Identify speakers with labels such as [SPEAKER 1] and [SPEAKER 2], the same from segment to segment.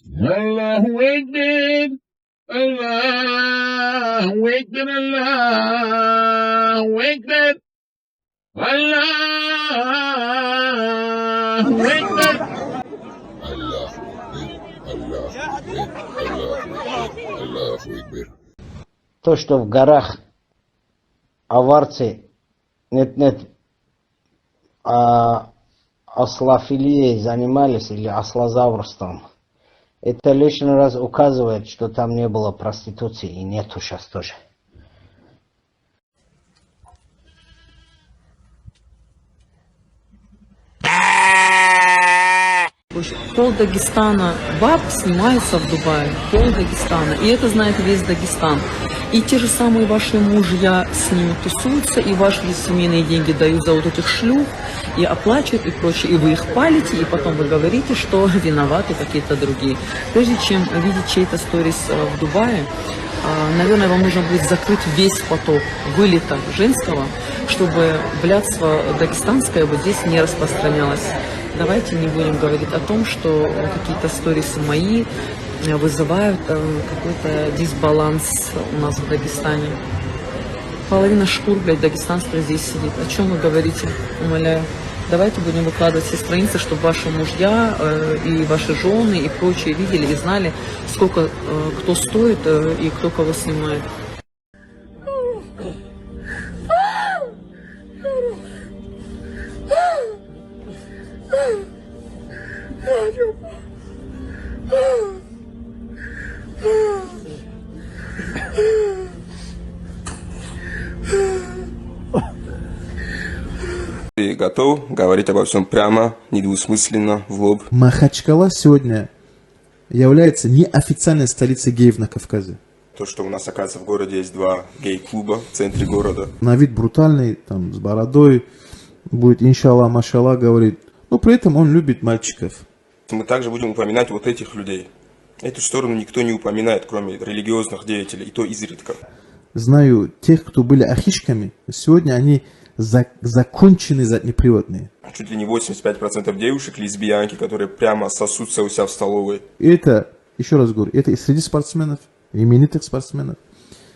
[SPEAKER 1] Allahu Akbar. Allahu Akbar. Allahu Akbar. Allahu Akbar. Allahu Akbar.
[SPEAKER 2] То, что в горах аварцы, нет, ослофилией занимались или ослозаврством, это лишний раз указывает, что там не было проституции и нету сейчас тоже.
[SPEAKER 3] Пол Дагестана баб снимается в Дубае, пол Дагестана, и это знает весь Дагестан. И те же самые ваши мужья с ними тусуются, и ваши семейные деньги дают за вот этих шлюх, и оплачивают, и прочее, и вы их палите, и потом вы говорите, что виноваты какие-то другие. Прежде чем видеть чей-то сторис в Дубае, наверное, вам нужно будет закрыть весь поток вылета женского, чтобы блядство дагестанское вот здесь не распространялось. Давайте не будем говорить о том, что какие-то сторисы мои вызывают какой-то дисбаланс у нас в Дагестане. Половина шкур, блядь, дагестанских здесь сидит. О чем вы говорите? Умоляю. Давайте будем выкладывать все страницы, чтобы ваши мужья и ваши жены и прочие видели и знали, сколько кто стоит и кто кого снимает.
[SPEAKER 4] Ты готов говорить обо всем прямо, недвусмысленно, в лоб?
[SPEAKER 5] Махачкала сегодня является неофициальной столицей геев на Кавказе.
[SPEAKER 4] То, что у нас, оказывается, в городе есть 2 гей-клуба в центре города.
[SPEAKER 5] На вид брутальный, там, с бородой, будет иншаллах, машаллах говорить, но при этом он любит мальчиков.
[SPEAKER 4] Мы также будем упоминать вот этих людей. Эту сторону никто не упоминает, кроме религиозных деятелей, и то изредка.
[SPEAKER 5] Знаю тех, кто были ахишками, сегодня они законченные заднеприводные.
[SPEAKER 4] Чуть ли не 85% девушек лесбиянки, которые прямо сосутся у себя в столовой.
[SPEAKER 5] И это, еще раз говорю, это и среди спортсменов, именитых спортсменов,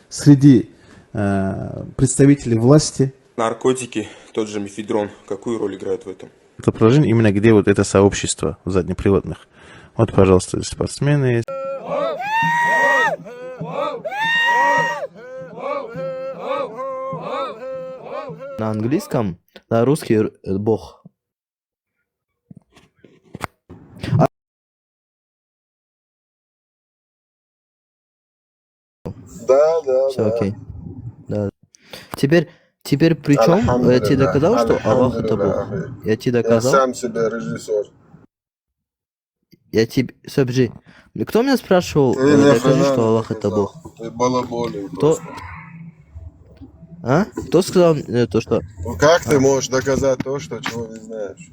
[SPEAKER 5] среди представителей власти.
[SPEAKER 4] Наркотики, тот же мефедрон, какую роль играет в этом?
[SPEAKER 5] Это положение именно где вот это сообщество заднеприводных. Вот, пожалуйста, спортсмены есть.
[SPEAKER 6] На английском, на русский бог.
[SPEAKER 7] Да.
[SPEAKER 6] Все окей. Да. Теперь при чем я тебе доказал, что Аллах это Бог? Я тебе доказал.
[SPEAKER 7] Я сам себе режиссер.
[SPEAKER 6] Я тебе... Подожди. Кто меня спрашивал, докажи, что Аллах это Бог?
[SPEAKER 7] Ты балаболин.
[SPEAKER 6] Кто? А? Кто сказал то, что...
[SPEAKER 7] Ну как ты можешь доказать то, что чего не знаешь?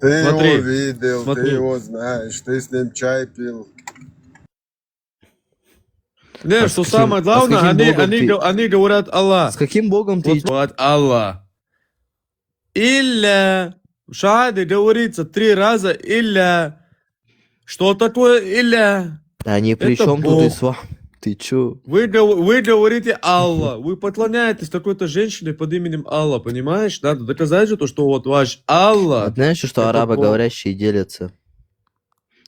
[SPEAKER 7] Ты
[SPEAKER 8] Смотри,
[SPEAKER 7] его видел,
[SPEAKER 8] смотри.
[SPEAKER 7] ты его знаешь, ты с ним чай пил.
[SPEAKER 8] Не, что самое главное, они говорят Аллах.
[SPEAKER 6] С каким Богом ты...
[SPEAKER 8] Вот говорят Аллах. Илля. В шахаде говорится 3 раза илля. Что такое илля?
[SPEAKER 6] Они при
[SPEAKER 8] Это
[SPEAKER 6] чем тут
[SPEAKER 8] Бог.
[SPEAKER 6] ислам? Ты чё?
[SPEAKER 8] Вы говорите Аллах. Вы поклоняетесь такой-то женщине под именем Аллах, понимаешь? Надо доказать же то, что вот ваш Аллах.
[SPEAKER 6] Знаешь, что
[SPEAKER 8] это Бог.
[SPEAKER 6] арабоговорящие делятся?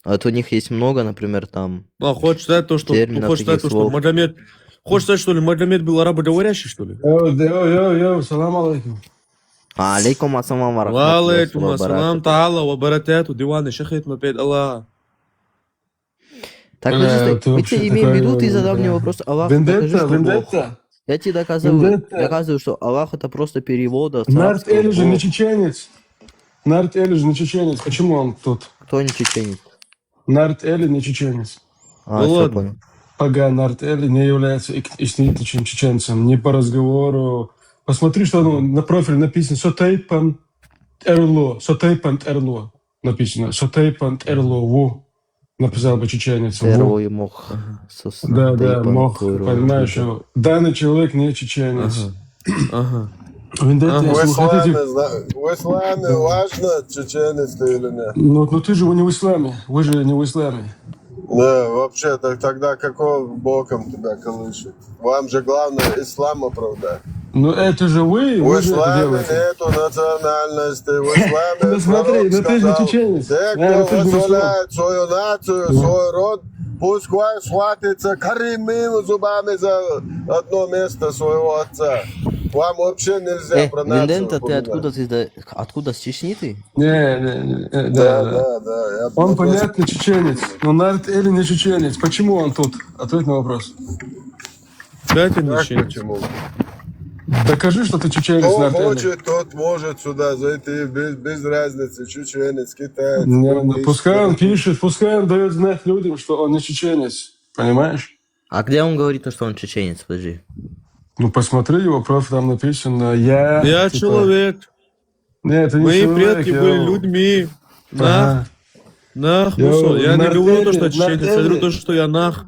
[SPEAKER 6] Вот у них есть много, например, там...
[SPEAKER 8] Хочешь сказать то, что...
[SPEAKER 6] терминов,
[SPEAKER 8] Хочешь сказать то,
[SPEAKER 6] таких
[SPEAKER 8] что
[SPEAKER 6] слов.
[SPEAKER 8] Магомед... Хочешь сказать, что ли, Магомед был арабоговорящий, что ли?
[SPEAKER 9] Йоу, салам алейкум.
[SPEAKER 6] Алейкум ассалам ва
[SPEAKER 8] Валейкум
[SPEAKER 6] рахматуллахи ва
[SPEAKER 8] ассалам
[SPEAKER 6] баракатух.
[SPEAKER 8] та'ала ва баракату. Диваны, шахид мапед Аллах.
[SPEAKER 6] Так
[SPEAKER 9] ты
[SPEAKER 6] мы
[SPEAKER 9] вообще
[SPEAKER 6] тебе имеем в виду,
[SPEAKER 9] такой,
[SPEAKER 6] ты задал мне
[SPEAKER 9] да.
[SPEAKER 6] вопрос, Аллах, докажи, что Бог.
[SPEAKER 9] Вендетта.
[SPEAKER 6] Я тебе
[SPEAKER 9] Вендетта.
[SPEAKER 6] доказываю, что Аллах это просто перевод от
[SPEAKER 9] Нарт
[SPEAKER 6] арабского
[SPEAKER 9] Эли же
[SPEAKER 6] Бог.
[SPEAKER 9] не чеченец. Нарт Эли же не чеченец. Почему он тут?
[SPEAKER 6] Кто не чеченец?
[SPEAKER 9] Нарт Эли не чеченец.
[SPEAKER 6] А,
[SPEAKER 8] Ну
[SPEAKER 6] все
[SPEAKER 8] ладно.
[SPEAKER 6] понял.
[SPEAKER 9] Паган Нарт Эли не является истинным чеченцем. Ни по разговору. Посмотри, что на профиле написано. Сотейпан Эрло. Написано. Сотейпан Эрло. Во. Написал бы чеченец. Во.
[SPEAKER 6] Первый мох.
[SPEAKER 9] Да, мог. Понимаешь, что данный человек не чеченец.
[SPEAKER 8] Ага.
[SPEAKER 9] Вендетта,
[SPEAKER 8] Ага.
[SPEAKER 7] В
[SPEAKER 9] если вы хотите...
[SPEAKER 7] исламе важно, чеченец ты или нет?
[SPEAKER 9] Ну ты же не в исламе. Вы же не в исламе.
[SPEAKER 7] Да, вообще, так тогда какого боком тебя колышет? Вам же главное ислам оправдать.
[SPEAKER 9] Ну это же
[SPEAKER 7] В
[SPEAKER 9] вы же это
[SPEAKER 7] исламе
[SPEAKER 9] делаете.
[SPEAKER 7] нету национальности, в исламе
[SPEAKER 9] Ну смотри,
[SPEAKER 7] пророк
[SPEAKER 9] ну ты же не
[SPEAKER 7] сказал,
[SPEAKER 9] чеченец.
[SPEAKER 7] те,
[SPEAKER 9] Ну ты
[SPEAKER 7] кто
[SPEAKER 9] же не в исламе.
[SPEAKER 7] восхваляет свою нацию, свой род, пускай схватится коренными зубами за одно место своего отца. Вам вообще нельзя про нацию
[SPEAKER 6] Вендетта, ты
[SPEAKER 7] упоминать.
[SPEAKER 6] откуда с Чечни ты?
[SPEAKER 9] Да,
[SPEAKER 7] Да,
[SPEAKER 9] да.
[SPEAKER 7] да, да. Я
[SPEAKER 9] Он
[SPEAKER 7] просто-
[SPEAKER 9] понятно чеченец, но Нарт Эли не чеченец. Почему он тут? Ответь на вопрос.
[SPEAKER 8] Дайте мне
[SPEAKER 7] Как
[SPEAKER 8] чеченец.
[SPEAKER 7] почему?
[SPEAKER 9] Докажи, что ты чеченец,
[SPEAKER 7] Кто
[SPEAKER 9] Нарт Эли.
[SPEAKER 7] хочет, тот может сюда зайти без разницы, чеченец, китаец.
[SPEAKER 9] Не,
[SPEAKER 7] буддист,
[SPEAKER 9] пускай он
[SPEAKER 7] буддист.
[SPEAKER 9] пишет, пускай он дает знать людям, что он не чеченец. Понимаешь?
[SPEAKER 6] А где он говорит, что он чеченец? Подожди.
[SPEAKER 9] Ну, посмотри его профиль, там написано «Я...»
[SPEAKER 8] Я
[SPEAKER 9] типа,
[SPEAKER 8] человек.
[SPEAKER 9] Нет, это не
[SPEAKER 8] Мои
[SPEAKER 9] человек,
[SPEAKER 8] предки
[SPEAKER 9] я-
[SPEAKER 8] были людьми.
[SPEAKER 9] Ага.
[SPEAKER 8] Нах,
[SPEAKER 9] Йоу,
[SPEAKER 8] мусор. Я не
[SPEAKER 9] Нарт
[SPEAKER 8] говорю то,
[SPEAKER 9] Эли,
[SPEAKER 8] что я чеченец, я
[SPEAKER 9] Нарт
[SPEAKER 8] говорю
[SPEAKER 9] Эли.
[SPEAKER 8] то, что я нах.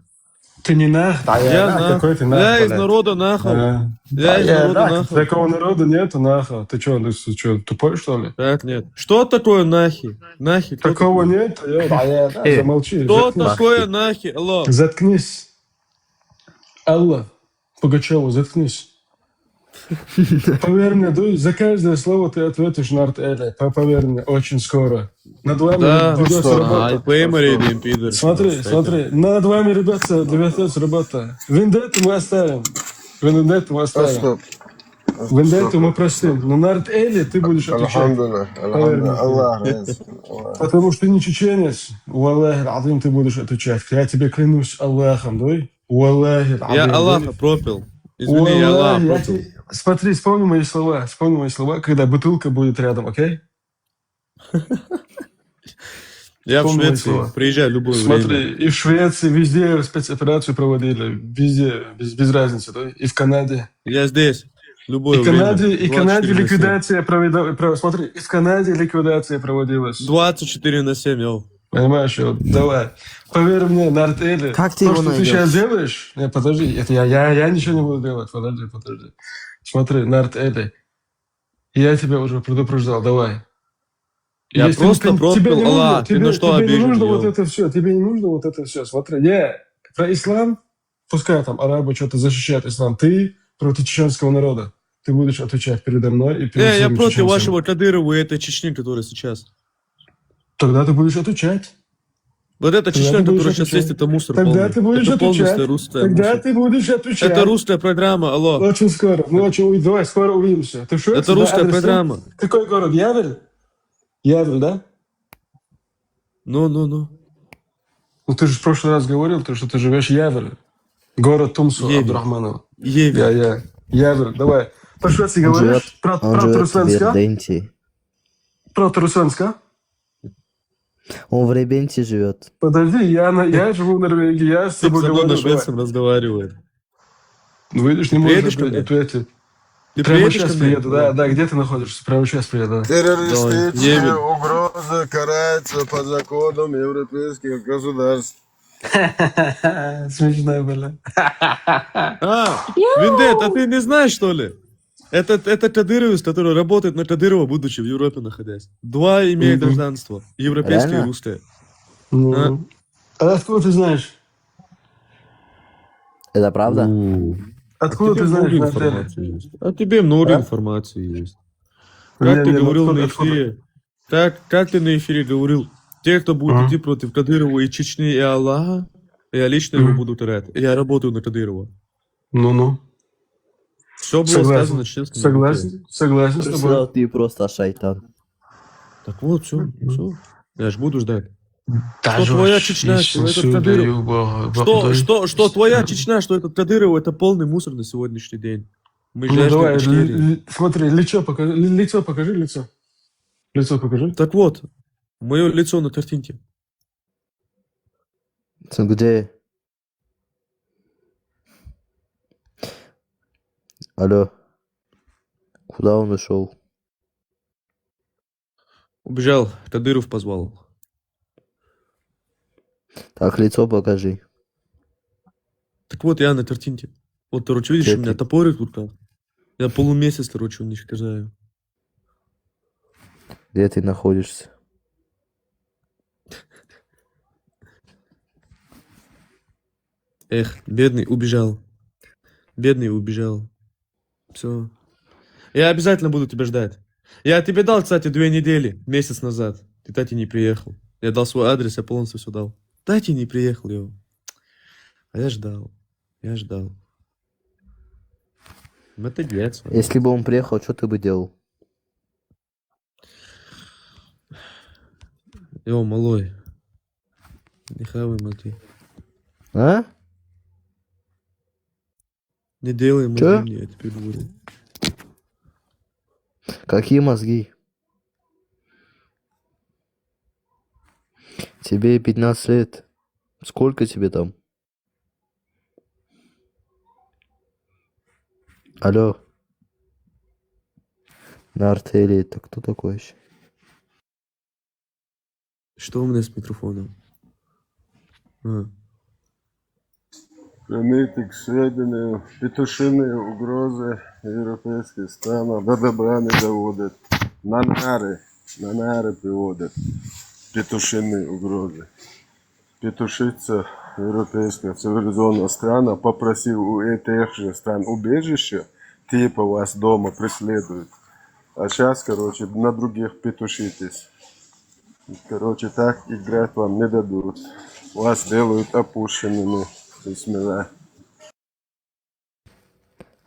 [SPEAKER 9] Ты не нах? Да,
[SPEAKER 8] Я
[SPEAKER 9] нах.
[SPEAKER 8] нах.
[SPEAKER 9] Какой ты нах,
[SPEAKER 8] Я из
[SPEAKER 9] блядь?
[SPEAKER 8] народа нахов.
[SPEAKER 9] Ага.
[SPEAKER 8] Я из
[SPEAKER 9] Да,
[SPEAKER 8] народа
[SPEAKER 9] нах.
[SPEAKER 8] нахов.
[SPEAKER 9] Такого народа нету, наха. Ты что, тупой, что ли?
[SPEAKER 8] Так, нет. Что такое нахи? Нахи, кто
[SPEAKER 9] Такого
[SPEAKER 8] такой?
[SPEAKER 9] нет. Замолчи.
[SPEAKER 8] Что
[SPEAKER 9] заткнись.
[SPEAKER 8] такое нахи? Алло.
[SPEAKER 9] Заткнись. Алла, Пугачева, заткнись. Поверь мне, за каждое слово ты ответишь, Нарт Эли. Поверь мне, очень скоро. Над вами
[SPEAKER 8] Да.
[SPEAKER 9] ведется
[SPEAKER 8] Ай,
[SPEAKER 9] работа.
[SPEAKER 8] пеймари, дим, пидор.
[SPEAKER 9] Смотри, над вами, ребята, ведется работа. Вендетту мы оставим. Вендетту мы
[SPEAKER 7] А,
[SPEAKER 9] оставим.
[SPEAKER 7] стоп.
[SPEAKER 9] Вендетту мы простим. Но Нарт Эли ты будешь отвечать.
[SPEAKER 7] Алхамдулилlah, алхамдулилlah. Аллах рез. Аллах.
[SPEAKER 9] Потому что ты не чеченец. Уаллахи адим ты будешь отвечать. Я тебе клянусь Аллахом, да? Уаллахи
[SPEAKER 8] Я
[SPEAKER 9] адим.
[SPEAKER 8] Аллаха пропил. Извини, я Аллаха
[SPEAKER 9] Уаллахи, я
[SPEAKER 8] пропил.
[SPEAKER 9] тебе- Смотри, вспомни мои слова, когда бутылка будет рядом, окей?
[SPEAKER 8] Я в
[SPEAKER 9] Вспомни мои
[SPEAKER 8] Швеции.
[SPEAKER 9] слова.
[SPEAKER 8] Приезжай в любое
[SPEAKER 9] Смотри,
[SPEAKER 8] время.
[SPEAKER 9] и в Швеции везде спецоперацию проводили, везде, без разницы, да? И в Канаде.
[SPEAKER 8] Я здесь. В любое
[SPEAKER 9] И в
[SPEAKER 8] время.
[SPEAKER 9] Канаде
[SPEAKER 8] 24/7.
[SPEAKER 9] ликвидация смотри, и в Канаде ликвидация проводилась.
[SPEAKER 8] 24/7, йоу.
[SPEAKER 9] Понимаешь, вот, давай. Поверь мне, Нарт Эли,
[SPEAKER 6] Как ты
[SPEAKER 9] то,
[SPEAKER 6] его
[SPEAKER 9] что ты
[SPEAKER 6] найдешь?
[SPEAKER 9] сейчас делаешь... Не, подожди, это я ничего не буду делать, подожди. Смотри, Нарт Эли, я тебя уже предупреждал, давай.
[SPEAKER 8] Я просто
[SPEAKER 9] тебе
[SPEAKER 8] пропил
[SPEAKER 9] не
[SPEAKER 8] Аллах,
[SPEAKER 9] нужно,
[SPEAKER 8] ты на что
[SPEAKER 9] тебе не
[SPEAKER 8] обижен,
[SPEAKER 9] нужно
[SPEAKER 8] йоу?
[SPEAKER 9] вот это все, тебе не нужно вот это все. Смотри, про ислам, пускай там арабы что-то защищают ислам, ты против чеченского народа. Ты будешь отвечать передо мной и перед
[SPEAKER 8] Я
[SPEAKER 9] всеми
[SPEAKER 8] против
[SPEAKER 9] чеченцами.
[SPEAKER 8] вашего Кадырова и этой Чечни, которая сейчас.
[SPEAKER 9] Тогда ты будешь отвечать.
[SPEAKER 8] Вот эта
[SPEAKER 9] Тогда
[SPEAKER 8] Чечня,
[SPEAKER 9] ты будешь
[SPEAKER 8] которая сейчас
[SPEAKER 9] отвечать.
[SPEAKER 8] есть, это мусор
[SPEAKER 9] Тогда
[SPEAKER 8] полный.
[SPEAKER 9] ты будешь
[SPEAKER 8] Это полностью
[SPEAKER 9] отвечать.
[SPEAKER 8] русская
[SPEAKER 9] Тогда
[SPEAKER 8] мусор.
[SPEAKER 9] ты будешь отвечать.
[SPEAKER 8] Это русская программа, алло.
[SPEAKER 9] Очень скоро. Давай, скоро увидимся. Ты в Швеции,
[SPEAKER 8] Это
[SPEAKER 9] да,
[SPEAKER 8] русская
[SPEAKER 9] адрес, да?
[SPEAKER 8] программа.
[SPEAKER 9] Какой город? Явель? Явель, да?
[SPEAKER 8] Ну.
[SPEAKER 9] Ну ты же в прошлый раз говорил, что ты живешь в Явеле. Город Тумсу,
[SPEAKER 8] Евель.
[SPEAKER 9] Абдурахманова.
[SPEAKER 8] Еве.
[SPEAKER 9] Явель, давай. По Швеции
[SPEAKER 6] Он
[SPEAKER 9] говоришь?
[SPEAKER 6] живет,
[SPEAKER 9] Про
[SPEAKER 6] он живет в
[SPEAKER 9] Турсвенска?
[SPEAKER 6] Верденте.
[SPEAKER 9] Про Турсвенска?
[SPEAKER 6] Он в Ребенте живет.
[SPEAKER 9] Подожди, я живу в Норвегии, я с
[SPEAKER 8] Ты
[SPEAKER 9] тобой
[SPEAKER 8] со мной на
[SPEAKER 9] говорю.
[SPEAKER 8] шведском разговаривает.
[SPEAKER 9] Давай. Видишь, не
[SPEAKER 8] Приедешь
[SPEAKER 9] можешь
[SPEAKER 8] ко мне?
[SPEAKER 9] ответить.
[SPEAKER 8] Ты
[SPEAKER 9] Прямо
[SPEAKER 8] приедешь
[SPEAKER 9] сейчас
[SPEAKER 8] ко мне?
[SPEAKER 9] приеду, да, где ты находишься? Прямо сейчас приеду, да.
[SPEAKER 7] Террористические
[SPEAKER 8] Евель.
[SPEAKER 7] угрозы караются по законам европейских государств.
[SPEAKER 9] Смешная была.
[SPEAKER 8] Виндет, а ты не знаешь, что ли? Это Кадыровец, который работает на Кадырова, будучи в Европе находясь. Два имеют гражданство. Европейское и
[SPEAKER 6] Реально?
[SPEAKER 8] русское.
[SPEAKER 9] Ну. А откуда ты знаешь?
[SPEAKER 6] Это правда?
[SPEAKER 9] Откуда
[SPEAKER 8] тебе
[SPEAKER 9] ты знаешь,
[SPEAKER 8] много
[SPEAKER 9] Наталья?
[SPEAKER 8] информации есть. А тебе много информации есть. Как ты
[SPEAKER 9] Не,
[SPEAKER 8] говорил
[SPEAKER 9] откуда-
[SPEAKER 8] на эфире, как ты на эфире говорил, те, кто будет идти против Кадырова и Чечни, и Аллаха, я лично его буду тарать. Я работаю на Кадырова.
[SPEAKER 9] Ну.
[SPEAKER 8] Все было сказано честно.
[SPEAKER 9] Согласен с тобой.
[SPEAKER 6] Сказал, ты просто шайтан.
[SPEAKER 8] Так вот, все. Я ж буду ждать.
[SPEAKER 9] Даже
[SPEAKER 8] Что твоя
[SPEAKER 9] вообще
[SPEAKER 8] Чечня, что этот
[SPEAKER 9] всю
[SPEAKER 8] Кадыров?
[SPEAKER 9] даю Богу.
[SPEAKER 8] Что твоя Чечня, что этот Кадыров, это полный мусор на сегодняшний день. Мы
[SPEAKER 9] Ну
[SPEAKER 8] жаждем
[SPEAKER 9] давай,
[SPEAKER 8] Ичкерии.
[SPEAKER 9] смотри, лицо покажи, лицо покажи.
[SPEAKER 8] Так вот, мое лицо на картинке.
[SPEAKER 6] Где? Алло. Куда он ушел?
[SPEAKER 8] Убежал, Кадыров позвал.
[SPEAKER 6] Так, лицо покажи.
[SPEAKER 8] Так вот, я на картинке. Вот, короче, видишь,
[SPEAKER 6] Где
[SPEAKER 8] у меня
[SPEAKER 6] ты?
[SPEAKER 8] топорик в руках. Я полумесяц, короче, уничтожаю.
[SPEAKER 6] Где ты находишься?
[SPEAKER 8] Эх, бедный убежал. Бедный убежал. Все. Я обязательно буду тебя ждать. Я тебе дал, кстати, 2 недели, месяц назад. Ты так и не приехал. Я дал свой адрес, я полностью все дал. Так и не приехал, его. А я ждал. Я ждал. Это дед.
[SPEAKER 6] Если бы он приехал, что ты бы делал?
[SPEAKER 8] Йо, малой. Не хавай мозги.
[SPEAKER 6] А?
[SPEAKER 8] Не делай мозги
[SPEAKER 6] Чё?
[SPEAKER 8] мне, я тебе говорю.
[SPEAKER 6] Какие мозги? Тебе 15 лет. Сколько тебе там? Алло. На артели это кто такой еще?
[SPEAKER 8] Что у меня с микрофоном? А.
[SPEAKER 7] Прямые сведения, петушиные угрозы европейских странам до добра не доводят. На нары приводят петушиные угрозы. Петушица европейская цивилизованная страна попросил у этих же стран убежище, типа вас дома преследуют. А сейчас, короче, на других петушитесь. Короче, так играть вам не дадут. Вас делают опущенными. Бисмилlah.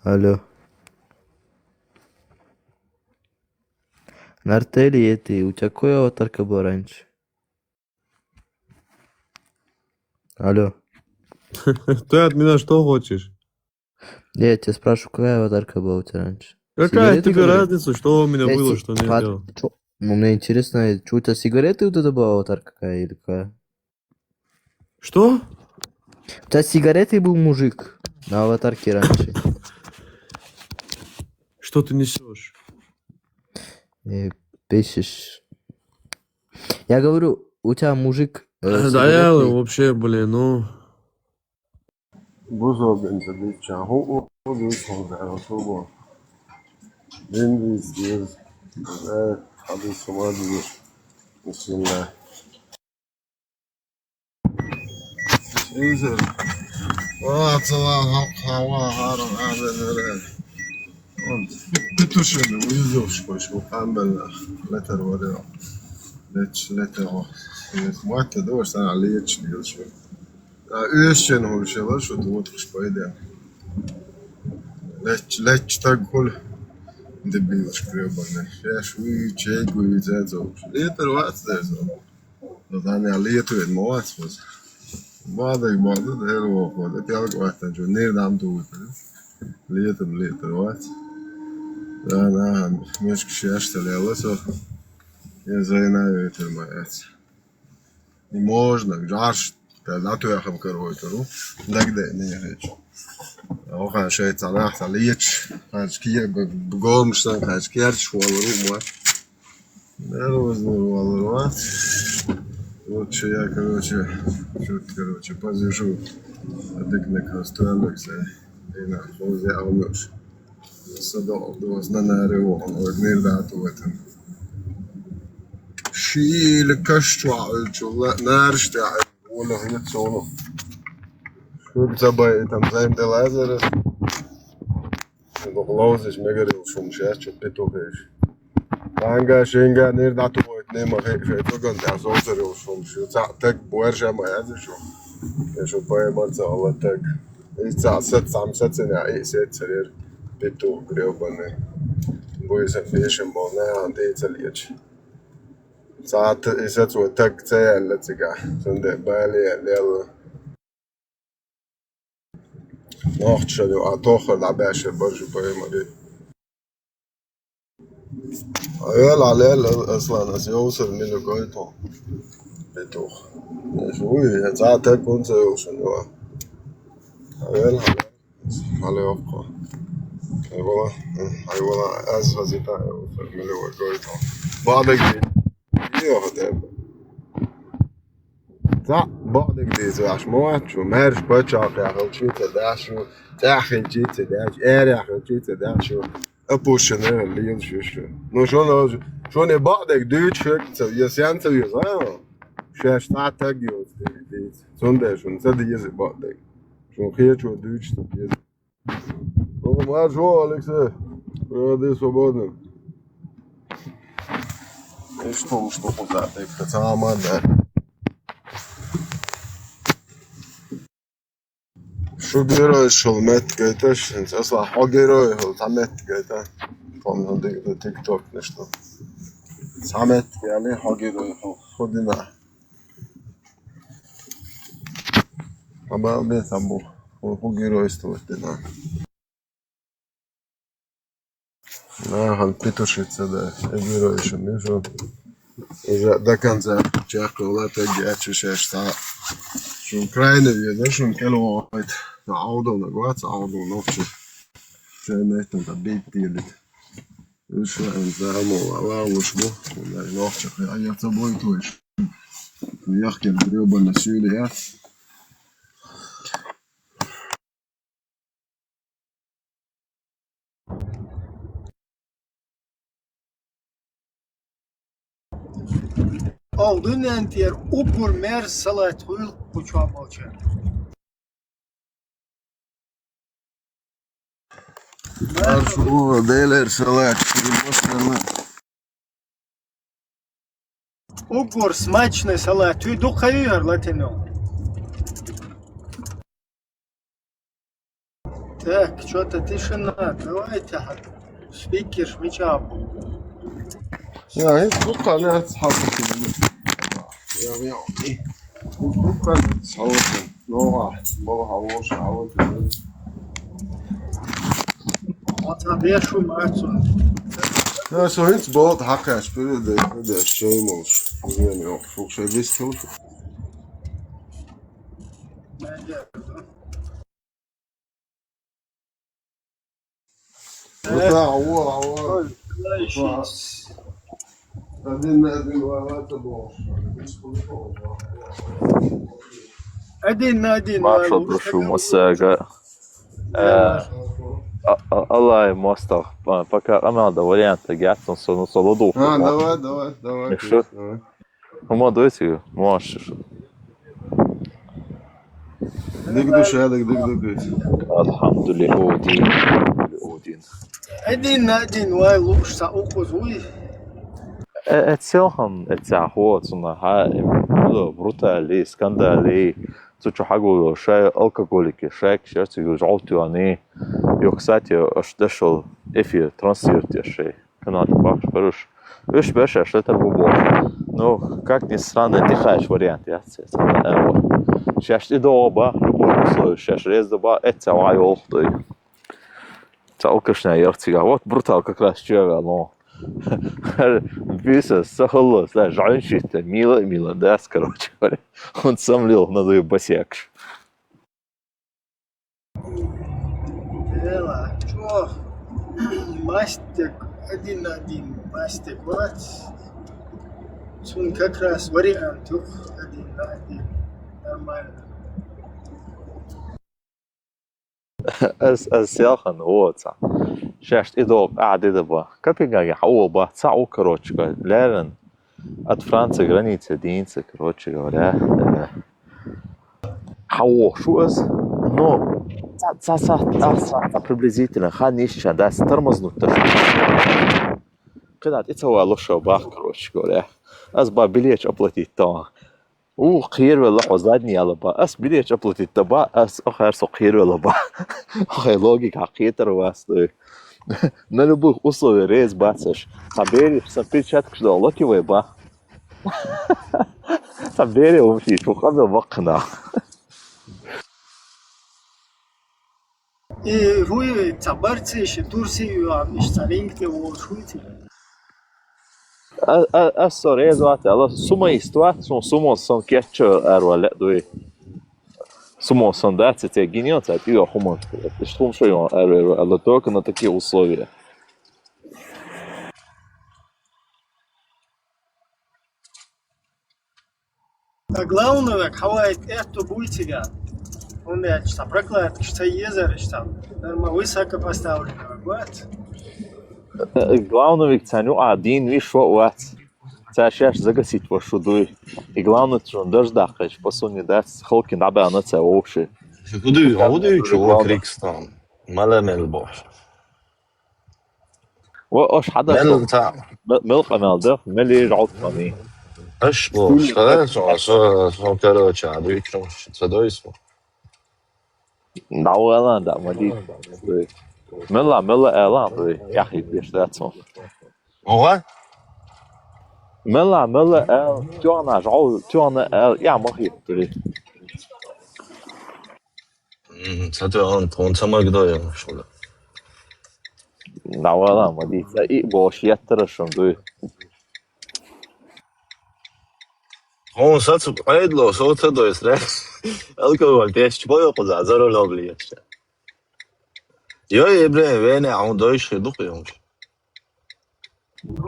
[SPEAKER 6] Алло. На артели ты, у тебя какая аватарка была раньше? Алло.
[SPEAKER 8] Ты от меня что хочешь?
[SPEAKER 6] Я тебя спрашиваю, какая аватарка была у тебя раньше?
[SPEAKER 8] Какая
[SPEAKER 6] Сигареты,
[SPEAKER 8] тебе
[SPEAKER 6] говорю?
[SPEAKER 8] разница, что у меня
[SPEAKER 6] Я
[SPEAKER 8] было,
[SPEAKER 6] си-
[SPEAKER 8] что не
[SPEAKER 6] Пат-
[SPEAKER 8] было?
[SPEAKER 6] чё? Ну, мне интересно, что у тебя сигареты вот это была аватарка какая или какая?
[SPEAKER 8] Что?
[SPEAKER 6] У тебя сигареты был мужик на аватарке раньше.
[SPEAKER 8] Что ты несешь?
[SPEAKER 6] Пишешь. Я говорю, у тебя мужик...
[SPEAKER 8] Да
[SPEAKER 6] сигареты-
[SPEAKER 8] я вообще, блин, ну...
[SPEAKER 7] Buzog'incha diyeceksin. O bu. Ben istiyoruz. Evet, hadi soma diyor. Bismillah. İyidir. Hava harun ağzını. Bütüşünü uyuzuş koş. Mükemmel. Letter var ya. Letter o. Muhatte de var sen aliyet çıkıyor şu. Üyeşen oluşuyorlar şu tuğut bayda. Leç takul. Debil çıkıyor bana. Ya şu çek uyuyacağız. Letter var derse. Zaten aliyet ve muhat var. Bazı da her o var. Piyalak vartan şu nereden tuğut. Letter var. Да, мешки яштали, so. Я знаю это моец. Не можно, жаш, да то я хам короче, ну. Тогда не речь. Ох, а что это на лечь, качки бгом что качки швалру мо. Да, вот. Вот что я, короче, позижу. Адекватно конструалексе. И на хозе аунуш. صدق ناري ونردات وتن شيل كشوا والله نارشتع ولا هي تصونو شو بتبعي تم زين دلازر بغلوزش مقري وشو مشاش بيتو فيش بانجا شينجا نردات وتن ما هيك في توغن تاع زوزر وشو مشو تاك بورجا ما هذا شو باي مرتا والله تاك تاع 7 سنه اي سيت سرير Pitu grevbane. Boju se fishing ball now and it's a leech. Saat is het zo tak zijn let's go. Zonde bali lel. Nacht شد و toch la bash برج باي مدي. أيال على أصلا أسيوسر من القايتو. Pitu. شوي ساعات كنت يوصل. أيال على أبقى. والله اسفه زيتا من الاول قلت بعضك ايه هذا Ça, بعدك دي زواج موات شو مارش بتشاق يا أخي شيء تداشو تأخذ شيء تداش يا أخي شيء تداشو أبوشنا اللي ينشوشو نو شو بعدك دوت شك يسيان تيوزا شاش تعتق يوز دي سوندا شو نسد يزي بعدك شو خير شو دوت يزي ما شو أليكس هذا свободно что куда ты сама да شو گروه شلمت گیتش اصلا ها گروه هل تمت گیته فهم دیگه تیک توک نشتم تمت یعنی ها گروه هل خودی نه اما بیتم بو ها گروه استوشتی نه نه هل پیتوشیتse de گروه شمیشو уже до конца чака лата гячу шешта شون крайне видно شون كيلو عوضة ونقوات عوضة ونفشة شاي ميتن تبيت ديلت وش انزامو وش بو ونفشة في اي تبويت وش ويحكي البريوبة النسيوليات
[SPEAKER 10] Aldın entiyer upur mer salat huyul kuçam olça.
[SPEAKER 7] شو ديلر سلات
[SPEAKER 10] Upur смачный салат. Ты духаюр латино. Так, что-то тишина. Давайте спикер шмичап.
[SPEAKER 7] يعني اتوقع انها تتحرك يعني اتوقع انها تتحرك نوع بابا حوش حاول
[SPEAKER 10] Atravia shumatsun.
[SPEAKER 7] Ja, så inte bara att hacka det är tjejmåls. Det är också visst hur.
[SPEAKER 10] Один.
[SPEAKER 11] Маршал прошу Мосага. Allah мостов. Пока надо варианты гятон сону солоду.
[SPEAKER 7] Давай.
[SPEAKER 11] Что? Ну, давайте, можешь.
[SPEAKER 7] Дик душа, дик.
[SPEAKER 11] Алхамдулилlah, Один.
[SPEAKER 10] Один, вай луш са укузуй.
[SPEAKER 11] اتساهم اتساهوت صنع هاي بروتالي سكاندالي تشو حاجو شاي الكحوليكي شاك شاتي جعلتو يعني يوكساتي اشتشل افي трансферти شاي كنا تباش برش ايش باش اشتت البوبوش ну как ни странно ты хаешь вариант я شاش идоба любой условие шаш рездаба это вайолтой تعوكشنا يرتيغا вот брутал как раз чего но Виса сахало, знаешь, женщина, мило, да, короче говоря. Он сам лил на твою босякш.
[SPEAKER 10] Дела, чё? Мастер, один мастер, вот. Он как раз вариант, один. Нормально.
[SPEAKER 11] السياخن هو صح شاشت إضوب قاعد إضوبا كابينجا يحوبا صعو كروتشكا لارن أد فرنسا غرانيتsa دينسا كروتشكا ولا حو شو أس نو приблизительно خانيش داس ترمز نوتش كده إتسوى لوشا باخ كروتشكا ولا أس بابليش أبلتي تا خير ولا حزادني على با أس بليش أبلتي تبا أس أخير سو خير ولا با أخير لوجيك حقيقة رواسطة на любых условиях рейс бацаешь. Табери, сапи чатк что локи веба. Табери умши, шухабел вакна.
[SPEAKER 10] И руи цабарцы еще Турцию, а ишталингте волшуйте.
[SPEAKER 11] Alltså rejs vart alla summa istuat som summa som catcher är väl då summa som där så det genialt att ju har det står så ju är alla только на такие условия.
[SPEAKER 10] главное, хавает это буйцега. Он я что проклад, что езер, что высоко поставленного, вот.
[SPEAKER 11] Главное, ценю один вишо ват. Цашаш загасить вашу дуй. И главное, что он дождахаешь, посуни дать, холки наберно це оши.
[SPEAKER 12] Худую чего Крикстон. Маламел бош.
[SPEAKER 11] وأش حدا
[SPEAKER 12] مل تاع
[SPEAKER 11] ملقى مالده ملي رعد مني
[SPEAKER 12] اش بوش خلاص شو كانوا تشعبوا يكرم صدوا اسمه
[SPEAKER 11] دعوة دا مدي ملا إعلان دوي يا أخي بيش داتهم
[SPEAKER 12] هو
[SPEAKER 11] ملا توانا جعو توانا يا مخيط دوي
[SPEAKER 12] صدوا أن تون سما قدايا شغله
[SPEAKER 11] دعوة مدي إيه باش يترشم دوي
[SPEAKER 12] هون صوت عيد لو صوت دوي ستريس الكل بيش شوية قزع زرو لابلي يا إبراهيم وين عون دويش دقيقة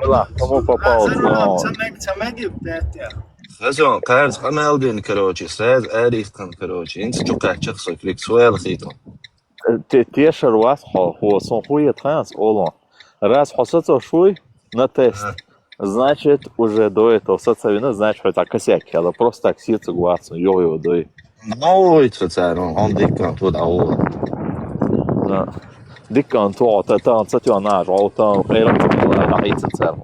[SPEAKER 11] لا كمو بابا
[SPEAKER 10] سمعك بدأت
[SPEAKER 12] خزون قارز خمال بين كروتشي ساز آريخ كان كروتشي انت جو قاعد شخصك ليك سؤال خيطة
[SPEAKER 11] تيشر واضحة هو صنفوية ترانс أولان раз حسيته شوي на тест значит уже до этого социально значит что это косяки это просто так сердце гуаться йо дой
[SPEAKER 12] ну это царь он дикан тут аул
[SPEAKER 11] да дикан то это социально жолтан эйрон нахица царь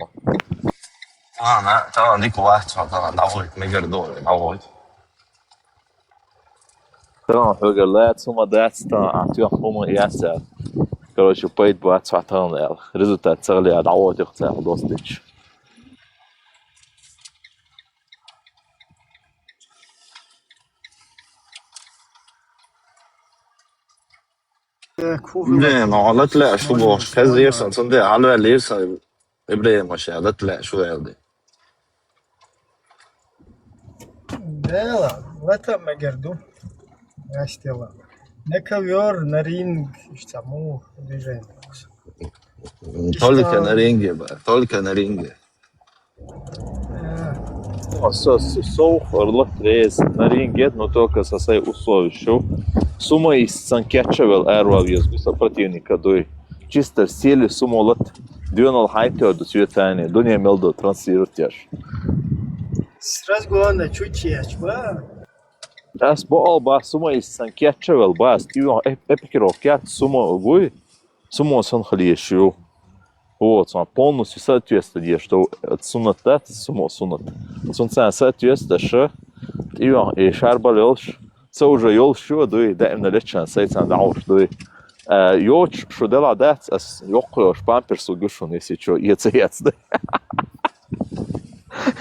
[SPEAKER 12] طبعا ديك واحد طبعا دعوت ميجر دور دعوت
[SPEAKER 11] طبعا هو сумма дается артём хомо яса короче пойд бат сватан результат цели дعوت их царь достичь
[SPEAKER 12] إبراهيم على لا شو باش كذا يرسل صندوق على اللي يرسل إبراهيم مش على لا شو يلدي
[SPEAKER 10] Да, в этом году я стела. Не ковер на ринг, что му движение.
[SPEAKER 12] только на ринге только на ринге
[SPEAKER 11] Соуфор рез на ринге, но только со своей условием. Сумма из санкетчевел эрвавьез противника дой. Чисто в стиле сумма лот дюнал хайтер до цветания, до не имел до транслировать.
[SPEAKER 10] Сразу главное чуть ба.
[SPEAKER 11] Раз бо ба сумма из санкетчевел ба стивен эпикировка сумма буй сумма сон хлещу. Вот, он полностью соответствует, что сунат это сумма сунат. Сунца соответствует, что и шарбалёш, це уже ёлшу дуй, да им налечен сейцан дауш дуй. Ёч шудела дать, ас ёкош памперсу гушун, если что, яц дуй.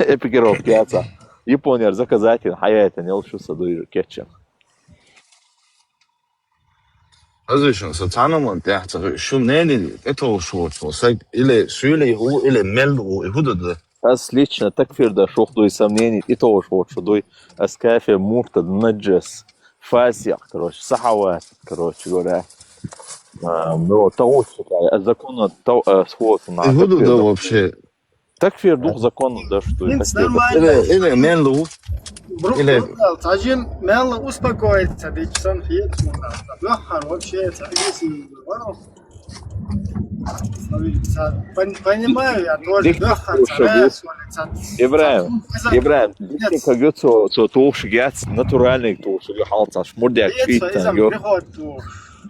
[SPEAKER 11] Эпикировки яца. Япония заказатель, хаяйта не лшу садуй кетчем.
[SPEAKER 12] هذا سلطانة من تحت شو منين это شو سك إلى سؤالي هو إلى مل ويهود ده
[SPEAKER 11] Аз лично такфир да шохдуй сомнений и то уж вот шудуй аскафе муртад наджес фасиах, короче, сахават, короче говоря. Ну, того, что закон сход на
[SPEAKER 12] يهود ده вообще
[SPEAKER 11] такфир дух закон да что
[SPEAKER 12] إلى مل
[SPEAKER 10] Или один мало успокоится, ведь сам фиет легко вообще это если понимаю, я тоже легко
[SPEAKER 11] Ибраим, дикий как говорится, то уж гец натуральный, то уж халца, шмурдяк, читан, ё.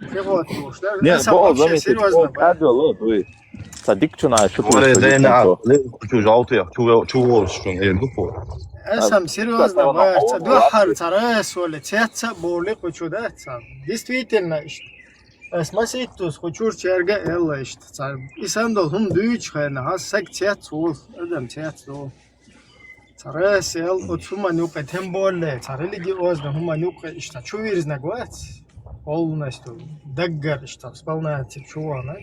[SPEAKER 11] Не, бо серьезно, адвело, дуй. Садик чуна, что
[SPEAKER 12] ولا دينا شو جاوتي شو شو يدوفو
[SPEAKER 10] сам серьезно, бывает, духар царес или цеца боли кучуда, действительно, смысл тут хочешь черга элла, и сам должен дуть, хас сек цец ул, адам цец ул. Царес эл от сума нюка тем более, религиозно хума нюка, что чувирз нагвать, полностью даггар, что сполняется чувана.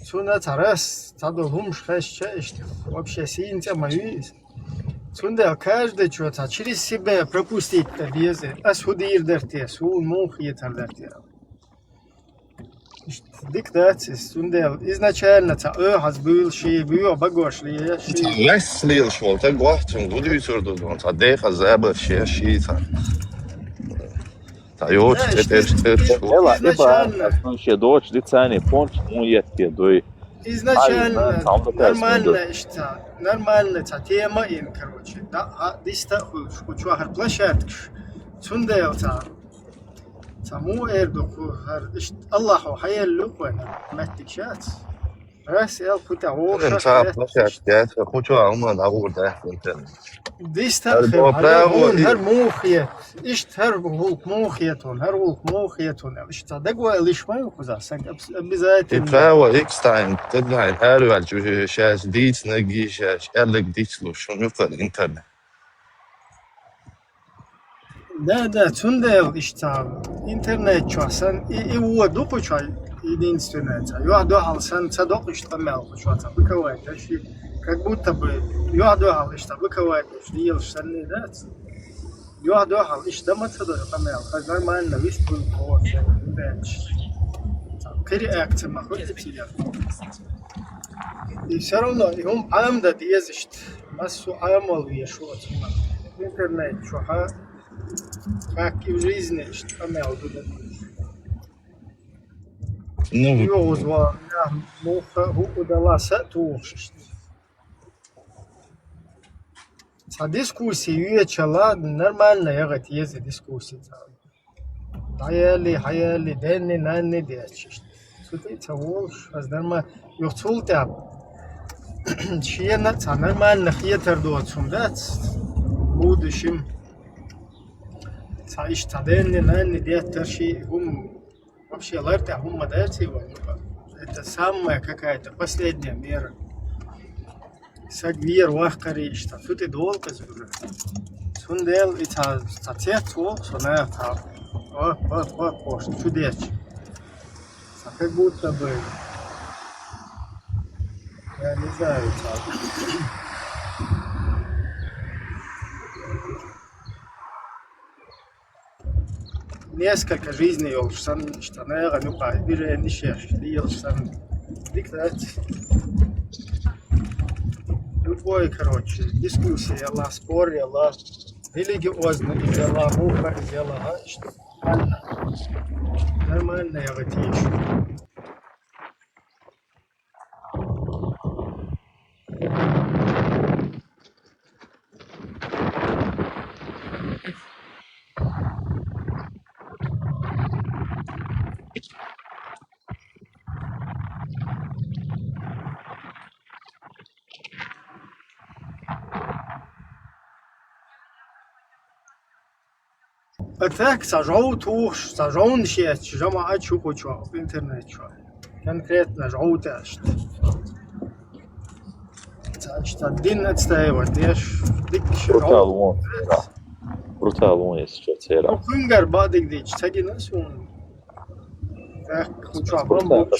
[SPEAKER 10] Сюда царес, цадо хумш хэшча, вообще синтя моюсь. Сюда каждый что-то через себя пропустить-то везде, а судир дартия, сул мух етар дартия. Диктатис, изначально был ши, был багош ли ши.
[SPEAKER 12] Lässlil šol, te gohtum gudīsurdu, un tā deha zēba šie šīta. Tā jūtas, te
[SPEAKER 11] Ela, iba, ще дочь, дицани, понч, муетки, дой.
[SPEAKER 10] Изначально нормально, тема им, короче. Да, диста хочу хар площадкш. Цундел Саму эрдоку хар Аллаху хайяллу вена маттикшат. Раз ел кута
[SPEAKER 12] În țara plăcește, cu ce am în aur de internet.
[SPEAKER 10] Диста هر موخيت هر موخيتون هر موخيتون دقوا ليش ما يخوزا بزايت
[SPEAKER 12] Ifrawa X-Time, deadline, hervel, şeş, diç, negi, şeş, erlik diçlu, şunu yukarı internet.
[SPEAKER 10] Да, цундел интернет часан и воду почай единственное. Юадуал сан цадок штамел почата выковать, как будто бы юадуал выковать, делаешь санный, да? Юадуал штамат цадок штамел, как нормально виспун кофе, бенч. Реакция махнет тебе. И все равно, и он амда диезишь, массу амал вешут. Интернет чуха. Как и в жизни, что мел будет. Юзва, муха, удалась туш. Са дискуссии вечера нормально ягать есть дискуссии. Хаяли, денни, нанни, дечь. Сутица волш, аз нормально. Юхцултя. Чьена, са нормально хиетер дуацум, да? Будущим. Саиш таденни, нанни, деттерши, вообще ларте, дайте его. Это самая какая-то последняя мера. Сагвир, вахкари, что тут и долго уже. Сундел, и цецо, сона, чудеч. Как будто бы, я не знаю, несколько жизней олшсан штанера ну па бире нишеш диелшсан диктат любой короче дискуссия ла спор ла религиозно дела муха дела нормально я вытащу. Так, сажаун шесть, жама ачу хочу в интернет что. Конкретно жауташ. Что дин отстаивать, деш дик
[SPEAKER 11] Brutal one jest četera.
[SPEAKER 10] Kungar badik dič, taги nasun. Так, хочу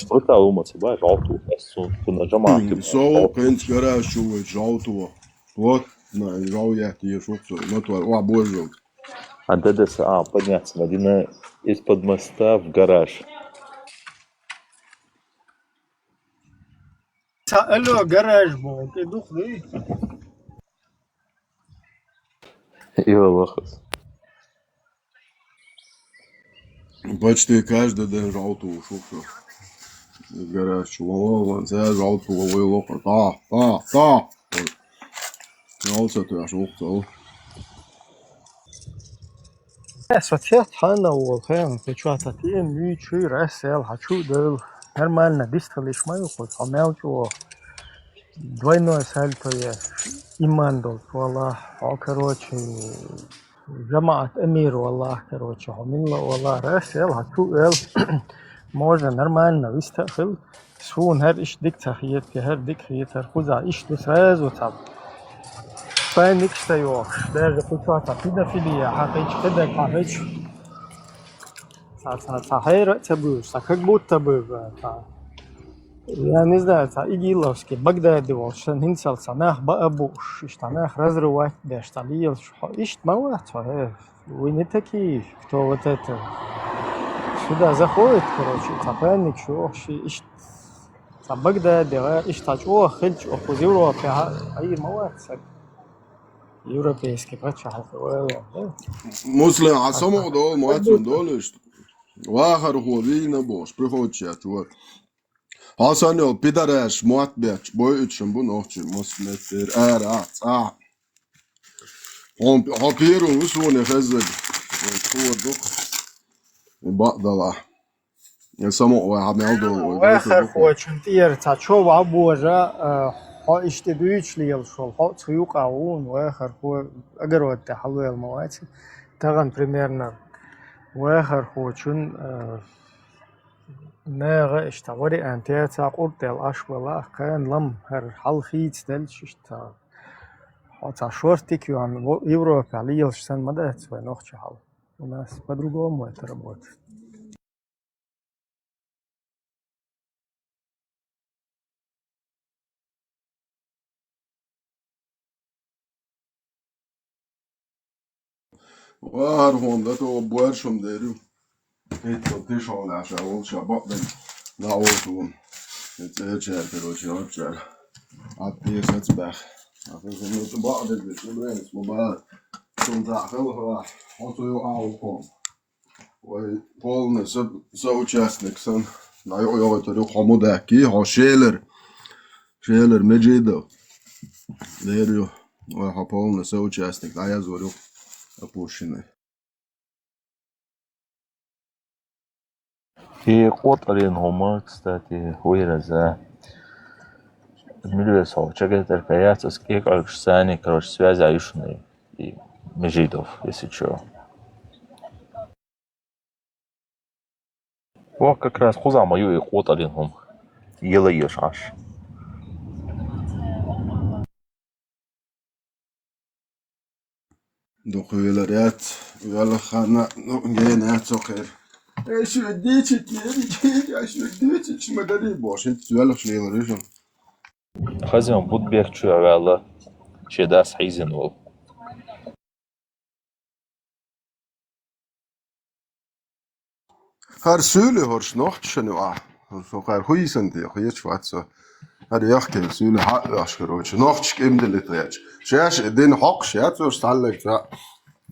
[SPEAKER 11] Brutal umac, ba žaltu, esu, tu na žamāti.
[SPEAKER 7] So, pēc garāšu vai žauto. Вот, на žaujāt iešukso, no to božu.
[SPEAKER 11] А ДДС, подняться, один из-под моста в гараж.
[SPEAKER 10] Алло, гараж был, ты духли?
[SPEAKER 11] И лохос.
[SPEAKER 7] Почти каждый день žauto šukso. Garāšu valon, sēž žauto vai loka. Tā. Žaucot jā šukso.
[SPEAKER 10] Сочет хана волхен, печата тем ничего рассел, хочу дал. Нормально, дисталиш мою хоть, амелчу. Двойное сальто я иман дал, валлах, короче, джамаат эмир, валлах, короче, хамилла, валлах, рассел, хочу дал. Можно нормально, вистахил. Сун хер иш диктахиет, хер дикхиет, хер хуза, иш сразу там. Паник стоёшь, даже печата педофилия, хахич, педохахич. Сахайра цабуш, как будто бы, я не знаю, игиловский, Багдади волшен, хинсал санах баабуш, штанах разрывать, да шталил, ишт мало, вы не такие, кто вот это. сюда заходит, короче, цапельник, шохши, ищ цабагда, дега, ищ тачо, хильч, опозиро, ай مواد европейский, пачал,
[SPEAKER 7] مسلم عصامو دول مواتون دولش واخر هو وینا boş приходят вот Hasan yol pidaraş muhabbet boy için bu nohçu musletler at on piru usune fezed kurduk baqdala يسمو واحد يالدو
[SPEAKER 10] واخر خوچن تیر تاچو و بوجا ها اشتدویچ لیل شول ها تيوق اون واخر خو اگر ود حلو المواد تغن примерно واخر خوچن ناغ اشتوري انتي تاقور دل اشولا كان لم هر حل خيت دل شتا ها شورتик юан Европа лиел шсан мадат свой нохчи хал у нас по-другому это работает.
[SPEAKER 7] وهر هوندا تو بوارشم دارو ایتو تیشون عشان اول شباب دن ناوتون تیچر کروچی هاتچر عطیه ستبخ افزون نوت بعد بیش نبرنس مبارد چون تعقل هوا حتو یو آوکم و پولن سو چسنکسن نایو یو ترو خمودکی ها شیلر مجیدو دیرو و ها پولن سو چسنک نایزورو опущенный.
[SPEAKER 11] И قطرين هما кстати ويرزا Милюсов, чего теркается, сколько сани, короче, связи аюшные и Межидов, если что. Вот как раз хуза мою и قطرين هم يليش عش.
[SPEAKER 7] دخولات يلا خلنا نجينا سكر ايش وديتي كذي ايش وديتي ما دري باش انت يلا شنو رجل
[SPEAKER 11] خزين بود بيك شو على شي داس حيزن و
[SPEAKER 7] هر سولي هرش نوخت شنو so قال خويسن دي خويت شواتسو هذا يحكي سولي حق اشكروش نوختش امدل تياج شاش دين حق شات وش تعلق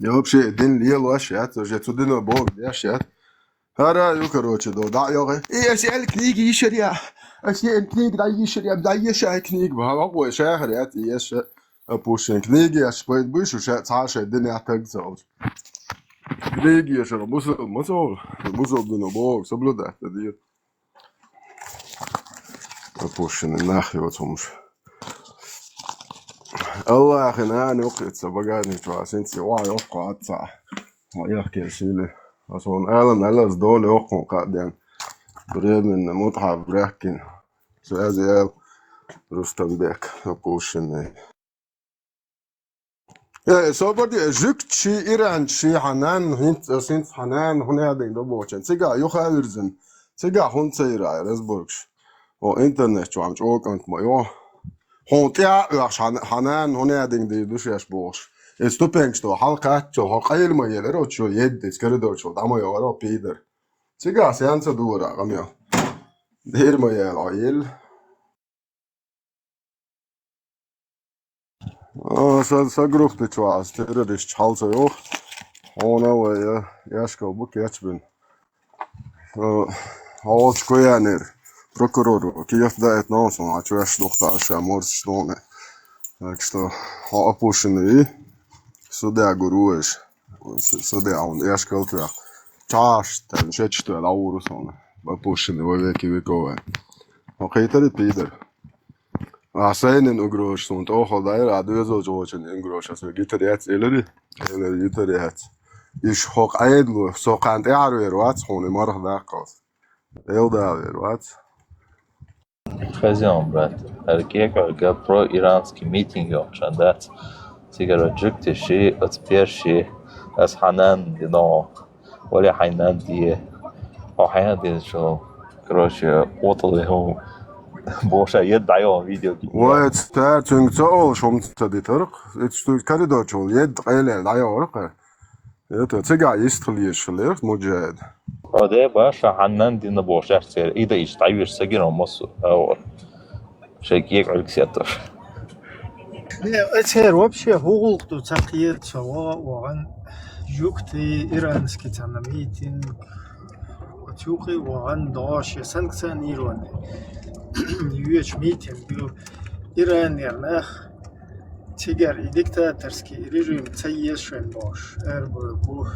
[SPEAKER 7] يوب شيء دين ليل وشات وش تدين بوق يا شات هذا يكروش دو دع يوغي ايه اسال كنيج يشريا اسال كنيج دا يشريا دا يشا كنيج بها هو شهر يات يش بوشن كنيج يش بيت بوش وشات تعاش الدنيا تجزوج كنيج يشرا مسو دين بوق سبلو ده دي بوشن ناخي وتمش الله أخي أنا وقت سبقاني تواسنتي واي أوقع أتسع ويحكي سيلي أصلا أعلن على زدول أوقع قادين بريد من متحف بريكين سوازي رستم بيك بوشن يا صبري جوك شي إيران شي حنان هنت سنت حنان هنا دين دبوشن سيجا يخالرزن سيجا هون سيرا رزبوركش وإنترنت شو عم تقول كنت ما يو هون تيا حنان هنا دين دي دوشيش بوش استوبنش تو حلقة شو حقيل ما يلرو شو يد سكردور شو دام يورا بيدر سيجا سيانس دورا غميا دير ما يل سأجرب تجواز تيرش حالس يو هونا ويا ياشكو بوك يشبن هاش كويانير prokuror Kiev daet nonson a čveš dohta še morš štone. Tak što ha opušeni sudea gurueš. Sudea on jaškaltja. Čaš ten šečto je laurusone. Opušeni voi veki vikove. Okejtari pider. A seinen ugroš son toho dair a dvezo jochen ingroš as gitar jats eleri. Eleri gitar jats. Ish hok aidlu soqant earwer wat hone marh daqas. Eldaver wat.
[SPEAKER 11] خزيان брат. Erkekler pro-иранский митинг yapacağız. Sigara cıktı şey, atper şey, as hanan dino, ولا حنان diye. O hanan diye şu, короче, otalı boşa yeddayo video gibi.
[SPEAKER 7] وات تا تنگتا ol شم تدی ترق. اتشتو کاریدار چول ید قیل دایا ورق. یه تا تگا یستخلیه شلیخت مجاهد.
[SPEAKER 11] ده باشا عنان دي نبوش يحسير إذا يشتعير سجن ومصر أو شيء يقعد سياتر
[SPEAKER 10] أتهر وبشي هوغلتو تقيت سوا وغن جوكتي إيرانسكي تنميتين وتوقي وغن داش سنكسان إيران يوش ميتين بيو إيران يرنخ تيجر ديكتاتورسكي ريجيم تسيس شن باش بو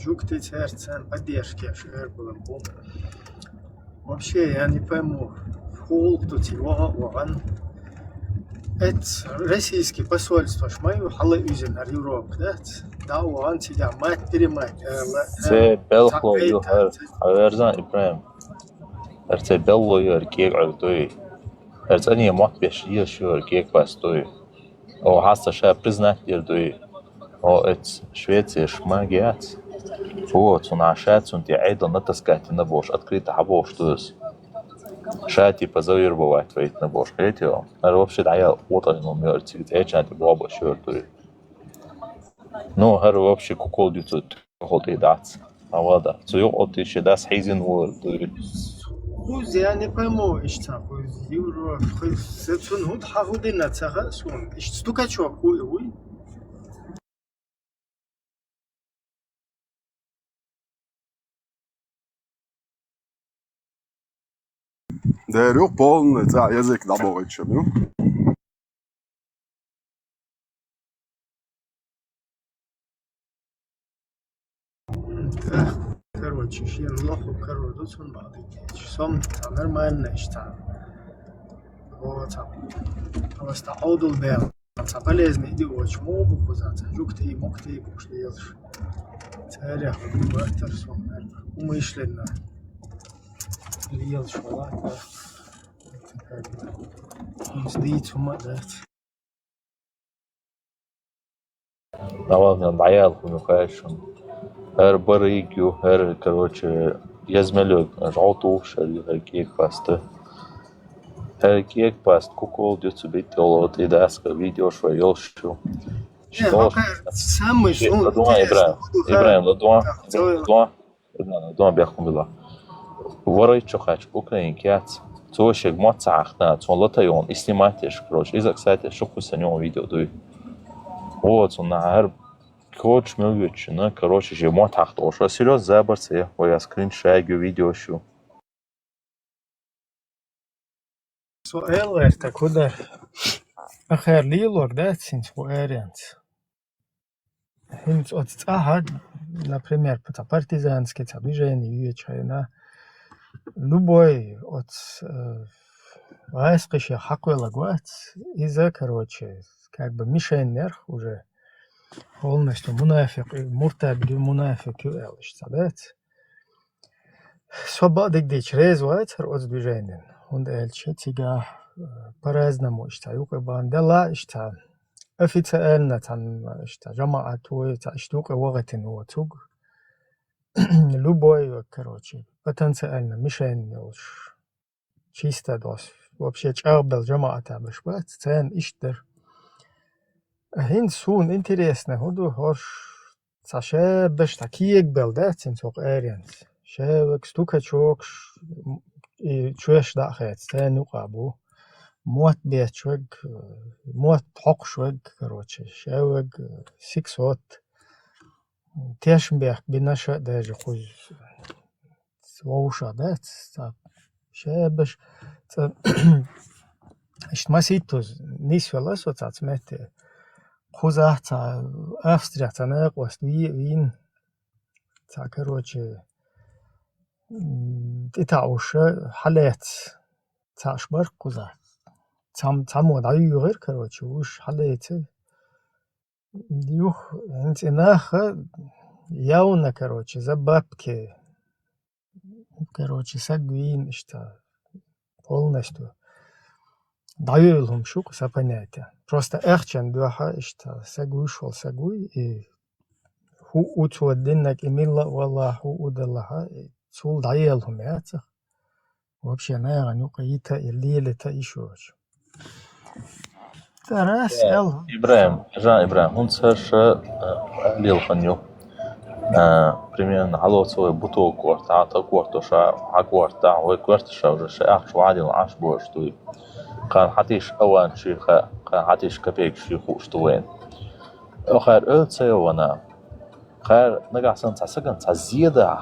[SPEAKER 10] جوكتي تهرتسان بديركيش بو وبشي يعني بامو هوغلتو تيوها وغن российский посольство шмаю халы үзен Европ да уан тига мат перемат
[SPEAKER 11] سي بلخو يهر عوارزان إبراهيم أرتي بلو يركيك عردوي أرتني موت بيشير شو يركيك باستوي أو حاسة شا بريزنات يردوي أو إت شويتي شماجيات هو تنعشات سنتي عيدا نتسكاتي نبوش أتكريت حبوش دوز شاتي بزاير بوايت فايت نبوش حياتي أنا وبشي دعيا وطني نومي أرتي تهيجان تبوابا شوردوي نو هر وبشي كوكول ديوتو تخوتي دات هوادا تيو أوتي شداس حيزين وردوي
[SPEAKER 10] خوز يعني بامو اشتا خوز يورو خوز سون هود حافظين نتسخ سون اشتوكا شو كوي وي
[SPEAKER 7] Det är ju polny, ca język nabować, no?
[SPEAKER 10] короче شيء الله وكرر دوسون بعض سوم تعمر ما نشتا هو استعود البيع تبلز نيدي وشمو بوزات جوكتي مكتي بوشليش تاريخ وقتر سوم ومش لنا ليال شوالات مزديت وما ذات
[SPEAKER 11] نوازن العيال ونقاشن هر بريجيو هر كروتش يزملو جعطو شل هركيك باست هركيك باست كوكول ديوتو بيت يولوت إذا أسكر فيديو شوي يلشو شلوش
[SPEAKER 10] سامش
[SPEAKER 11] لدوان إبراهيم لدوان بيحكم بالله ورای چخاش اوکراین کات توش گمات ساختنا تون لطيون استماعتش كروش إذا كسات شوكو سنيون فيديو دوي вот он هر коч мелгич на короче же мо тахтош серьез забарсе я скрин шагу видео шу
[SPEAKER 10] سؤال ارتا كده اخر ليلور ده سنت واريانت هنت отстахад например по партизански движение чайна любой от вайскише хаквела гват из-за короче как бы мишенер уже полностью мунафик муртад мунафик элш садат свободик дичрез вайт от движения und эльчатига по-разному штаюка бандела шта официально там шта жамаату штука вагатин ватуг любой короче потенциально мишень чисто дос вообще чарбел жамаата башбат цен иштер هين سون интересно ходу хош саше беш такиек белдат синсок арианс шевек стукачок и чуеш дахет цен уqabu мот бечвек мот хокшвек короче шевек сиксот Тешенберг бинаша даже хуй своуша да шебеш ишмаситус нисвелас вот цмете хузахта Австрия цана qost вин ца короче итауша халет цашбар куза цам даюгер короче уж халете Юх, интинаха явно, короче, за бабки, короче, сагвин, что полностью даю им шуку за понятие. Просто эхчен духа, что сагуй шел сагуй, и ху утводиннак имилла валлаху удаллаха, цул даю им яцах. Вообще, наверное, нюка ита и лилита еще.
[SPEAKER 11] إبراهيم جان إبراهيم هون سرش ليل خنيو примерно halotsoy buto quarta ta quarto sha ha quarta و quarta sha уже شاخ وعدي العش بوشتوي كان حتيش اوان شيخه كان حتيش كبيك شيخو شتوين اخر اتسيوانا خير نقع سنت سكن زياده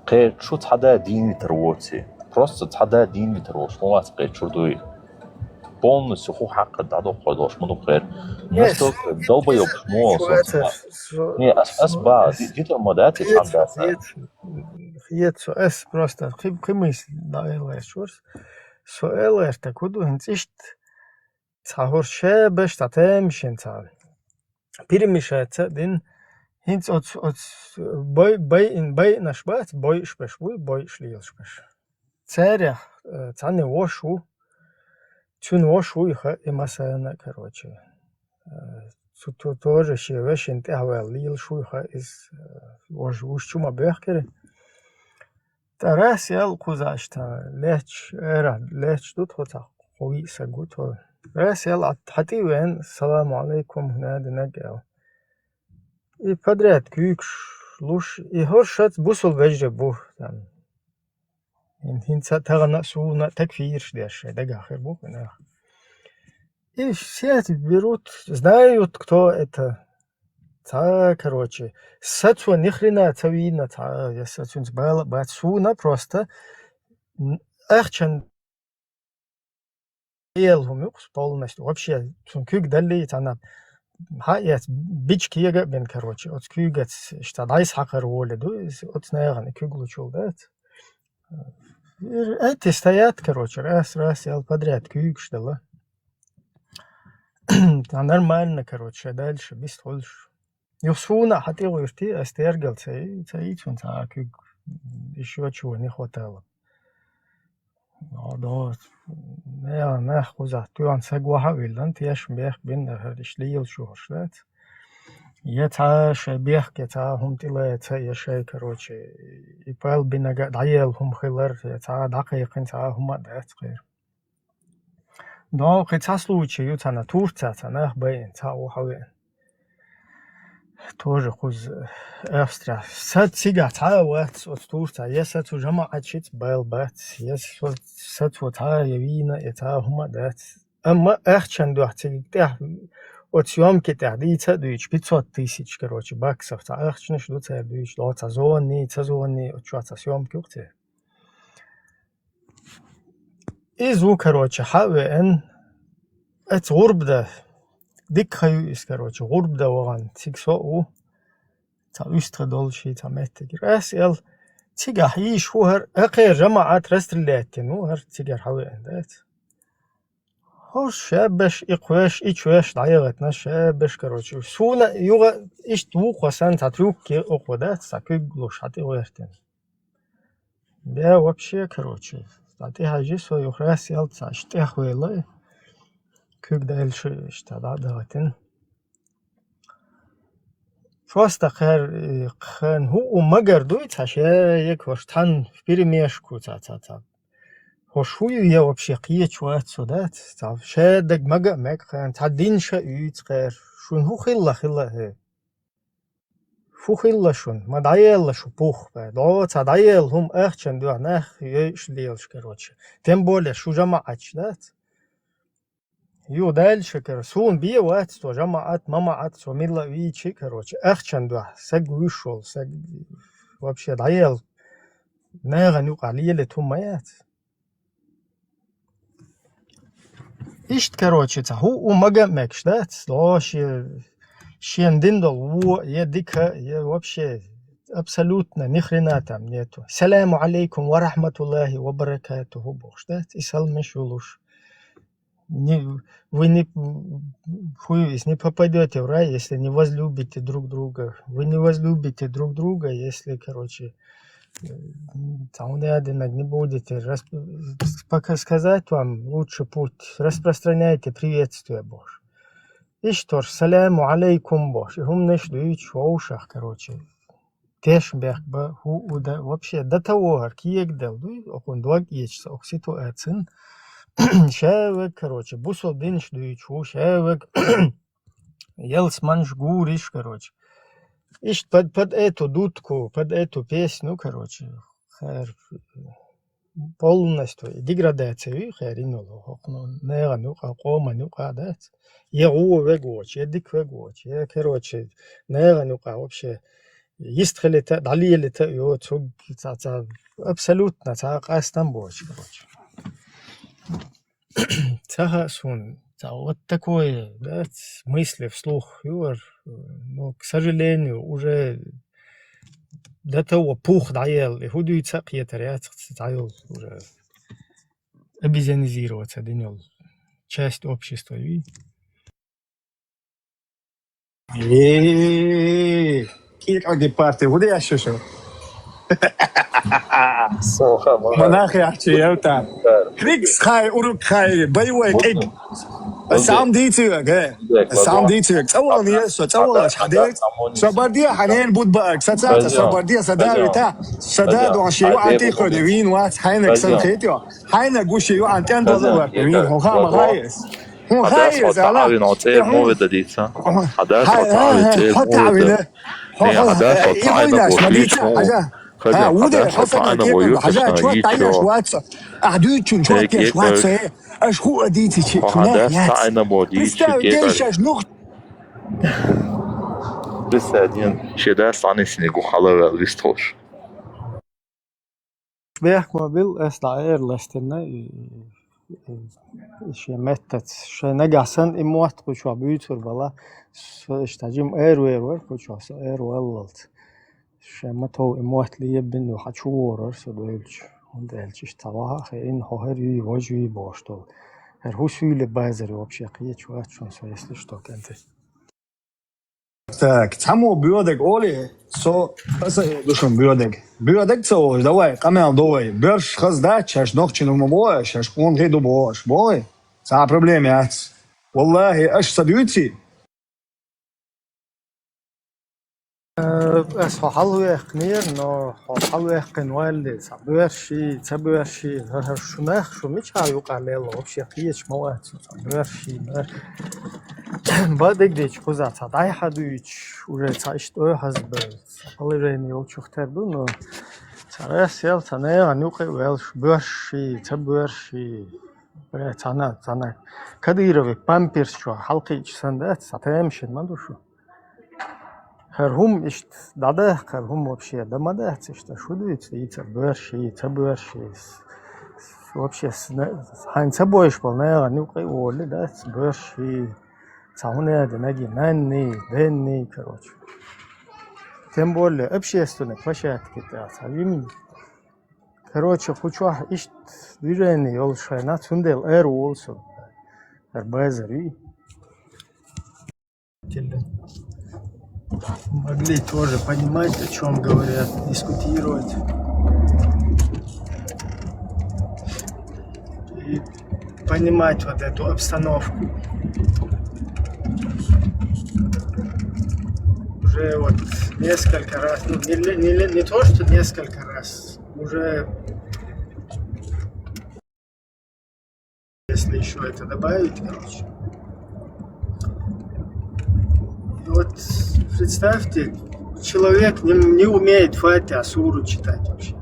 [SPEAKER 11] قيت شو تحدا ديني تروتي просто تحدا ديني تروش مو قيت شردوي полностью ху حق دادو خودش منو خير نستو долбоёб مو не اسبا ديتو модати чанда
[SPEAKER 10] خيت سو اس просто خيميس دايلش شورس سو элэр та куду хинцишт цахор шебеш татем шинцал пиримишаца дин хинц от бой ин бой нашбат бой шпеш бой шлиелшпеш царя цане вошу чун вошу их эмасана короче тут тоже шевешин тавел лил шуха из вош чума бехкере тарас ял кузашта леч эра леч тут хота خوي سجوتو راسل حتي وين السلام عليكم هنا نجاو يبدرت كيكش لوش يهرشت بوسل وجه بو يعني هنسا تغنى سونا تكفير داش ده اخر бу и все берут знают кто это та короче сацу ни хрена цавина та я сацу сбала бацуна просто ахчан елхум юкс полностью вообще кюк дали тана хаят бичкига бен короче от кюгат что дайс хакар воледу от наяган кюглучул да эти стоят короче раз ел подряд кюк что нормально короче дальше без больше юсуна хотел уйти остергал цей он так еще чего не хватало да ja нахуза туан сагуха вилдан тяш бех бин шлиил шуршат я та шебех та хумтила та я шей короче и пал бинага даел хум хилар та дакайкин та хума дацгир но хотя случай ютана турца на бен та ухавен тоже хуз Австрия сатига та вот от турца если ту жама ачит бел бат если сату та явина это хума дат amma ахчан дуатиг та от съемки та дица дуич 500 тысяч короче баксов та ахчна что та дуич лоца зоны от чуаца съемки ухте изу короче хавен это урбда ديك خيو إسكاروتش غرب دوغان تيكسو تا أسترادولشي تا متجر أسأل تيجا حيش هو أقير جماعات رسترلاتين هو تيجر حوي عندات هو شابش إقواش إيشواش ضيغتنا شابش كاروتش سونا يوغا إيش توق وسان تاتروكي أقودات ساكيغلوش حتى غيرتين بيا وابشي كاروتش تاتي حاجي سو يخراس يالتا اشتيخ ويلاي كيك دايلش اشتادا داتين просто خان هو مگر دويت هشيك وشتان перемешку та هوشوي я вообще قيچوات سودات تا شادك مگر مك خان تا دينش يتقر شون هو خلا فو خلا شون ما دايل شو пух да та دايل هم اخچن دو нах يشليلش короче тем более شو جماعت да يو دالش كرسون بيه وقت تو جماعات مامعات سوميلا ويتشي كروتش اخشن دو سج ويشول سج вообще ضيل ناغن يقع ليلة هميات إيشت كروتش هو ومجا ماكش دات لاش شين ديندل هو يديكها يا вообще абсолютно ни хрена там нету السلام عليكم ورحمة الله وبركاته بوشتات إسلام شулуш вы не попадете в рай, если не возлюбите друг друга. Вы не возлюбите друг друга, если, короче, там не будете сказать вам лучший путь. Распространяйте приветствие Божье. И что ж, саляму алейкум Божье. Хум нешдуют в ушах, короче. Тешбех ба худа вообще до того, как егдел, он дваг ечса, ох ситуацин. شاوك كروتش بوصل دينش دويتشو شاوك يلس منش جوريش كروتش Ишь, под эту дудку, под эту песню, короче, хэр полностью деградация, хэр инуло, хокно, нега нука, кома нука, да? Егу вегоч, едик вегоч, короче, нега нука, вообще, يستخلت دليل تأيو تسوق تا абсолютно تا قاستن боч, короче. Та сун, та вот такое, да, мысли вслух, юр, но, к сожалению, уже до того пух даел, и худу и цак етарят, даел уже обезьянизироваться, денел, часть общества, и...
[SPEAKER 9] كيف عندي بارتي ودي أشوفه
[SPEAKER 11] صوخة
[SPEAKER 9] مناخي أحكي يوتا ريكس خاي أوروك خاي بيوك إج السام ديتك السام ديتك أول نيسو أول حديث سبردية حنين بود بقى ساتات سبردية سداد بتاع سداد وعشي وعتي خدوين وات حينك سنخيتيو حينك وشي وعن تان دولار وين هو خام غايس هو غايس على
[SPEAKER 11] مو بدديتها حدث وطعوي حدث وطعوي
[SPEAKER 9] ها وده حصل كده حاجات شويه طايره شويه احدوتشون شويه شويه اش هو اديتي
[SPEAKER 11] حدث انا بوديتش
[SPEAKER 9] كيف نقط
[SPEAKER 11] لسه دين شداس عن سنيجو خلاص ريستوش
[SPEAKER 10] بيحكوا بيل اسلاير لستنا شيء متت شيء نجح سن اموات كوشوا بيوتر بلا اشتاجم اير كوشوا اير وللت شمتو اموات لي بنو حشور سدولش und elchish tawaha in hoheri wajui boshto her husule bazari вообще qiyachwa chun so если что кенте
[SPEAKER 9] так тамо бюдек оли со душон бюдек со давай камел давай берш хазда чаш нохчину мобоя чаш он геду бош бой са проблеме والله اش صديتي
[SPEAKER 10] اس حلوه قنير نو حلوه قنوال تبرشي هر شنخ شو مش يقال вообще قيش موات تبرشي بعد ديك كوزات داي حدويش уже что حزب полырени олчухтер ну сарасел тане ануқи велш бърши тбърши тана кадирови памперс шо халқи чсанда сатемшин мандушу هم اشت داده هم вообще дамада что шудует и тбърши вообще хайн цабоиш полная ануқи оли да бърши цауне денаги нанни короче тем более общественные площадки там короче хочу ищ движение олшайна цундел олсо базари могли тоже понимать, о чем говорят, дискутировать и понимать вот эту обстановку. Уже вот несколько раз, ну, не то, что несколько раз, уже, если еще это добавить, короче. И вот представьте, человек не умеет Фатиха суру читать вообще,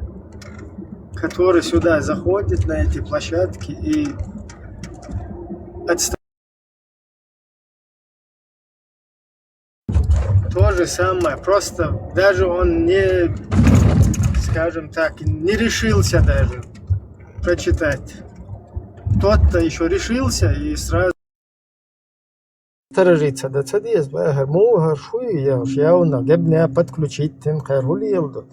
[SPEAKER 10] который сюда заходит на эти площадки и то же самое, просто даже он не, скажем так, не решился даже прочитать. Тот-то еще решился и сразу ترجيت هذا تديس بقى مو هرشوي ياونا جبنا подключить тем خيرولي يلدو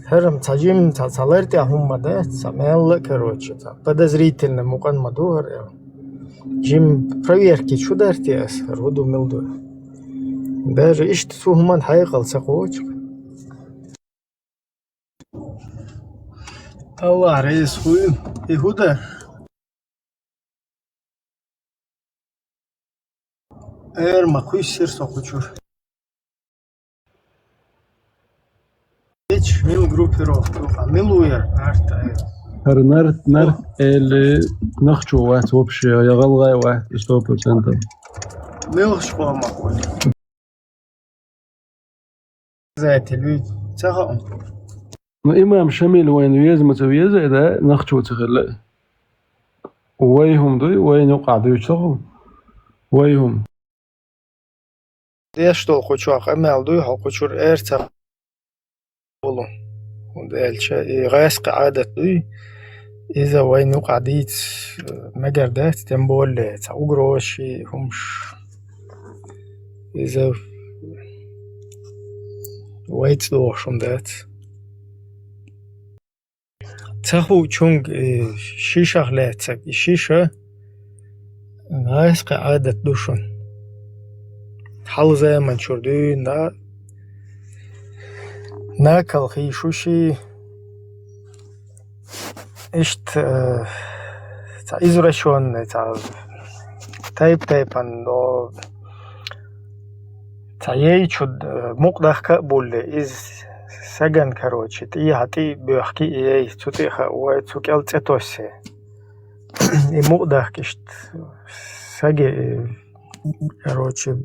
[SPEAKER 10] هرم تجيم تالرتي هم ده سمعل короче подозрительно мукан мадугар جيم проверки что дартиас роду милду даже ишт сухман хайгал сакоч Allah reis хуй и худа ما كويس سير سوكوچور Hiç mil группировка милуер арта
[SPEAKER 9] نار اللي نخشوا واحد وبش يغلغي واحد 100%
[SPEAKER 10] مil شقوما За эти люди. Цаха.
[SPEAKER 9] Но имам Шамиль وين يزمت ويزا ده نخشوا تخلى ويهم دوي وين يقع دوي تخو ويهم
[SPEAKER 10] ده что хочу أعمل دوي هو хочу إرتاح والله وده الشيء غاس قعدة دوي إذا وين يقع ديت مجردات تنبول تعوجروشي همش إذا ويت دوشون دات تخو چونگ شیشه خلاتك شیشه غاس قعدة دوشون حال زي ما نشردو ناكل خيشوشي اشت تا izrašon تا تايبان دو تا يجود مقدخ كبول إز سجن كروتشي تي هاتي بيحكي إيه تطيخ وتوكل تتوسي مقدخ كشت سجى كروتشي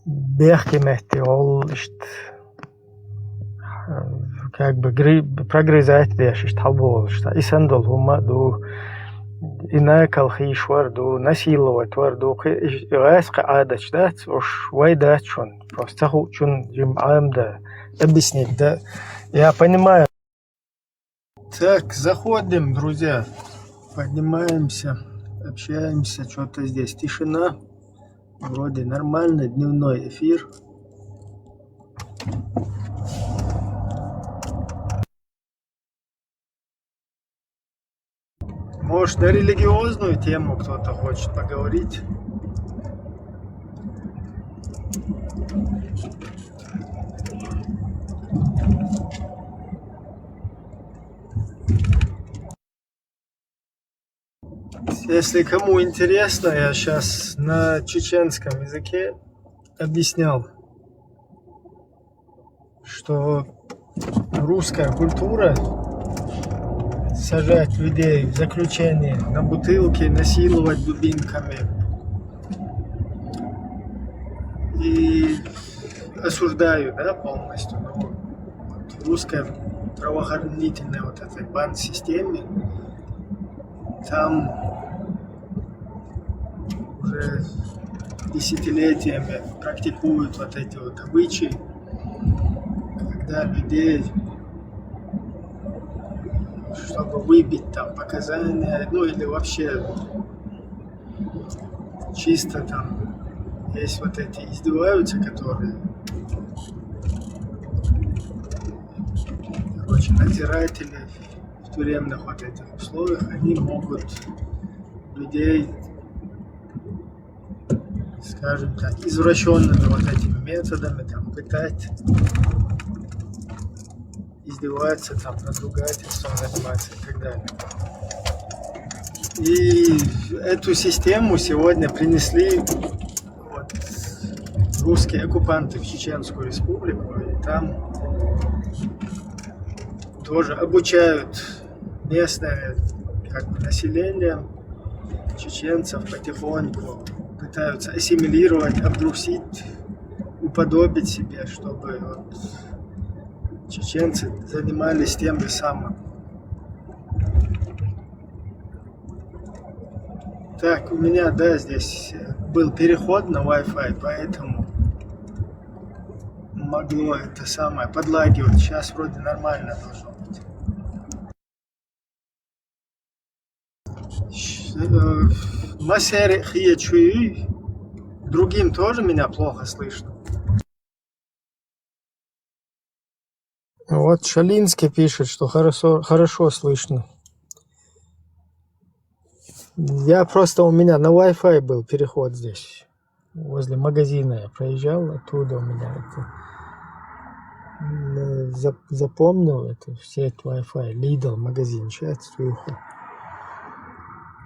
[SPEAKER 10] بيحكي مهتي هول اشت как бы прогрызать дешишь талболш та исендол хума ду инакал хишвар ду насиловать вар ду гайс қаадаш да уж вайда чун просто чун жим амда объяснить да я понимаю. Так, заходим, друзья, поднимаемся, общаемся, что-то здесь тишина, вроде нормально, дневной эфир. Может, на религиозную тему кто-то хочет поговорить? Если кому интересно, я сейчас на чеченском языке объяснял, что русская культура сажать людей в заключение на бутылки, насиловать дубинками и осуждаю, да, полностью. Но вот в русской правоохранительной вот этой банд-системе там уже десятилетиями практикуют вот эти вот обычаи, когда людей, чтобы выбить там показания, ну или вообще чисто там есть вот эти издеваются, которые, короче, надзиратели в тюремных вот этих условиях, они могут людей, скажем так, извращенными вот этими методами там пытать, издеваться, там, надругательством заниматься и так далее. И эту систему сегодня принесли вот русские оккупанты в Чеченскую республику, и там тоже обучают местное как бы население, чеченцев потихоньку пытаются ассимилировать, обтрусить, уподобить себе, чтобы вот чеченцы занимались тем же самым. Так, у меня, да, здесь был переход на Wi-Fi, поэтому могло это самое подлагивать. Сейчас вроде нормально должно быть. Масери хиечуи. Другим тоже меня плохо слышно. Вот Шалинский пишет, что хорошо слышно. Я просто, у меня на Wi-Fi был переход здесь. Возле магазина я проезжал, оттуда у меня это... Запомнил эту сеть Wi-Fi. Lidl магазин, сейчас сверху.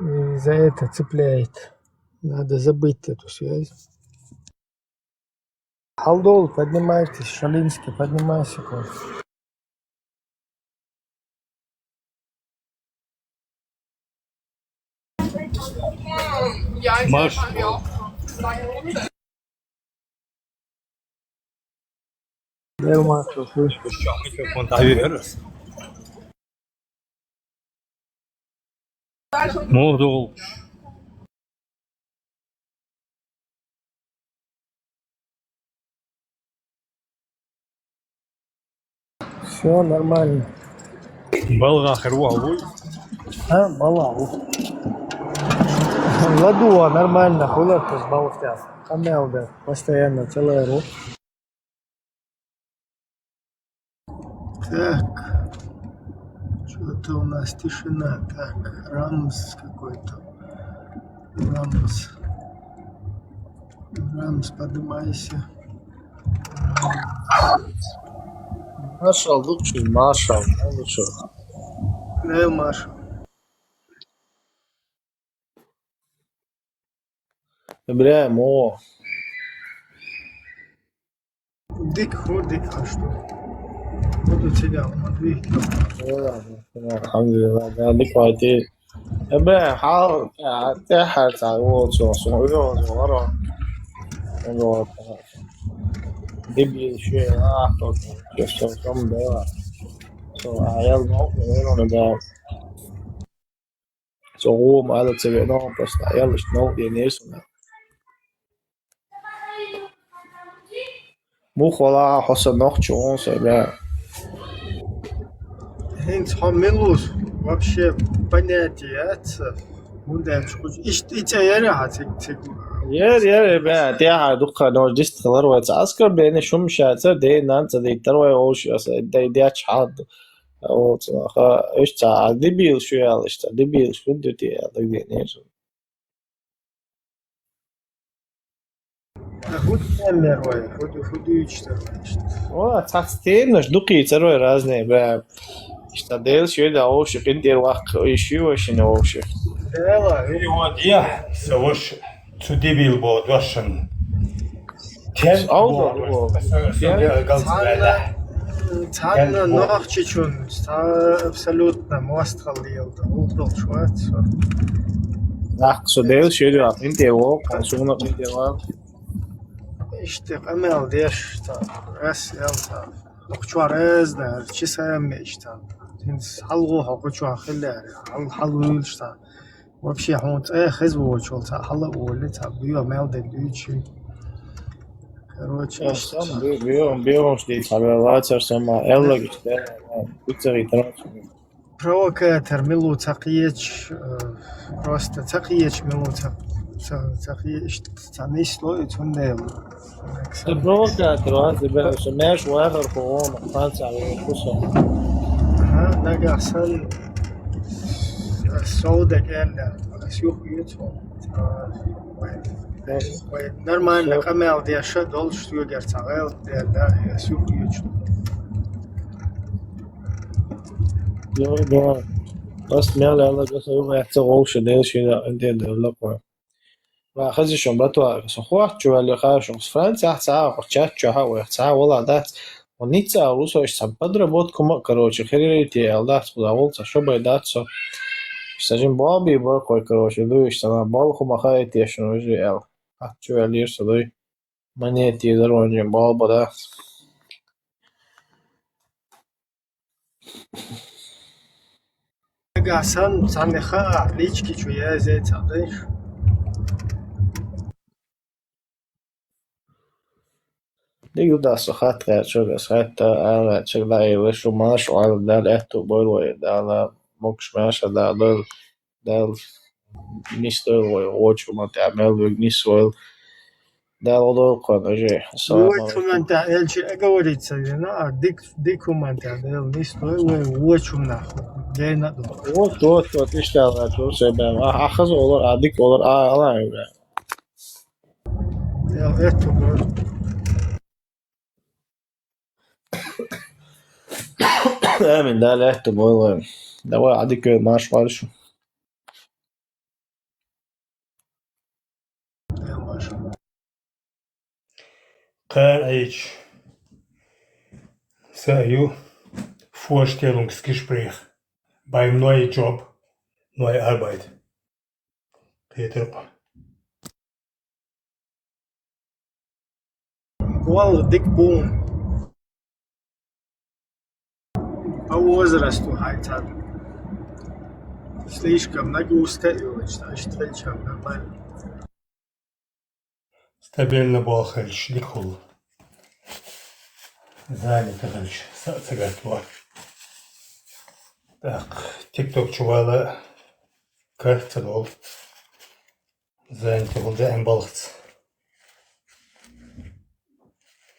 [SPEAKER 10] И за это цепляет. Надо забыть эту связь. Халдол, поднимайтесь. Шалинский, поднимайся, Коля.
[SPEAKER 1] Маш.
[SPEAKER 10] Leo macho, слышь.
[SPEAKER 13] موضوع
[SPEAKER 10] Все нормально.
[SPEAKER 13] بلغة خروع أبوي
[SPEAKER 10] А, мало. Ладуа нормально, хулат избавился. Хамелда, постоянно, целая рука. Так, что-то у нас тишина. Так, Рамс какой-то. Рамс, поднимайся.
[SPEAKER 9] Маршал лучше, маршал лучше.
[SPEAKER 10] Да, Маша.
[SPEAKER 9] Бля, мо.
[SPEAKER 10] Дик, а что? Вот у тебя, Матвей.
[SPEAKER 9] Alhamdulillah, ده ديك وقتي. بلا حاول تحت تعود صغيرة صغيرة. دبي شيء أحط شو كم ده. عيال ما ده. هو ما هذا تبعنا بس عيال شنو يعني اسمه. مو خلا حسب نقطة سبعة.
[SPEAKER 10] Хинц хамилус вообще понятие мудачку. Ишти яра цик.
[SPEAKER 9] يا بقى تيا دقة نور جست خلر وتعسكر بين شو مشاعر دي نانت دي تروي أوش دي أشحاد أو خا إيش تاع دبيل شو يا إيش تاع دبيل شو دتي هذا دي نير
[SPEAKER 10] Худ темер вай, худ ичтер.
[SPEAKER 9] والله تحسين مش دقي تروي رازني بقى إيش تديل شو ده أوش قندير واق إيشيو وشين أوش
[SPEAKER 10] Ела,
[SPEAKER 13] Вот я соверш цудибил был дошен.
[SPEAKER 10] Цанна нохчичун, абсолютно мостхал елда. Улдол швац.
[SPEAKER 9] ах содейл شو ده قندير واق консумно قندير واق
[SPEAKER 10] Ишти амел деш та рас елда. Лохчварез да, чисаем мечта. Хинц халгу хокчва хиллер, халгу шта. Вообще хонт хезво чолта хала улица био мел де дучи. Короче,
[SPEAKER 9] сам био что табелатер сама элла гиште уцери транс
[SPEAKER 10] провокатор милу тақиеч просто тақиеч милу тақиеч танис лой тундел.
[SPEAKER 9] провокатор هذا بقى سماش واخر قوم خالص على القصه
[SPEAKER 10] ها نجحسن السوداء كان سيوخ يوتيوب نورمال كمل دي شدول شتو جرتاغل دي سيوخ يوتيوب
[SPEAKER 9] يا بس مال الله بس هو يحتاجوا شديد شيء عند الدولة وخزشون بتوع سخوات شو اللي خاشون فرنسا حتى قرشات شو هوا حتى والله ده ونيتسا روسوش سبدر بود كم كروش خيرتي الله تقول شو بيدات سو استجن بابي برقوي كروش دوش تمام بالخو ما خايتي شنو جي ال شو اللي يرسلوي منيتي درون بابا ده
[SPEAKER 10] نجحسن صنخا ليشكي شو يا زي تعديش
[SPEAKER 9] Det gjorde så att jag såg att alla sådär är så mycket och alla där ett och bara det alla moksmärs där nistor och очень att jag med nistor där och då kan jag så
[SPEAKER 10] вот коммента эльчи говорится на дик коммента эл нистой очень нахуй гена
[SPEAKER 9] вот ты что то себе ахаз olur adik olur ala
[SPEAKER 10] эл это
[SPEAKER 9] من ده لا احتمال ده هو عادي ماش مارشو
[SPEAKER 13] Kann ich sage Vorstellungsgespräch beim neuen Job, neue Arbeit. Peter.
[SPEAKER 10] والله ديك بوم по возрасту хотят. Слишком нагустают, значит, вечером нормально.
[SPEAKER 13] Стабильно был хальш, дикул. Занято хальш, сацагатва. Так, тикток чувала, кажется, дол. Занято был, да, эмбалхц.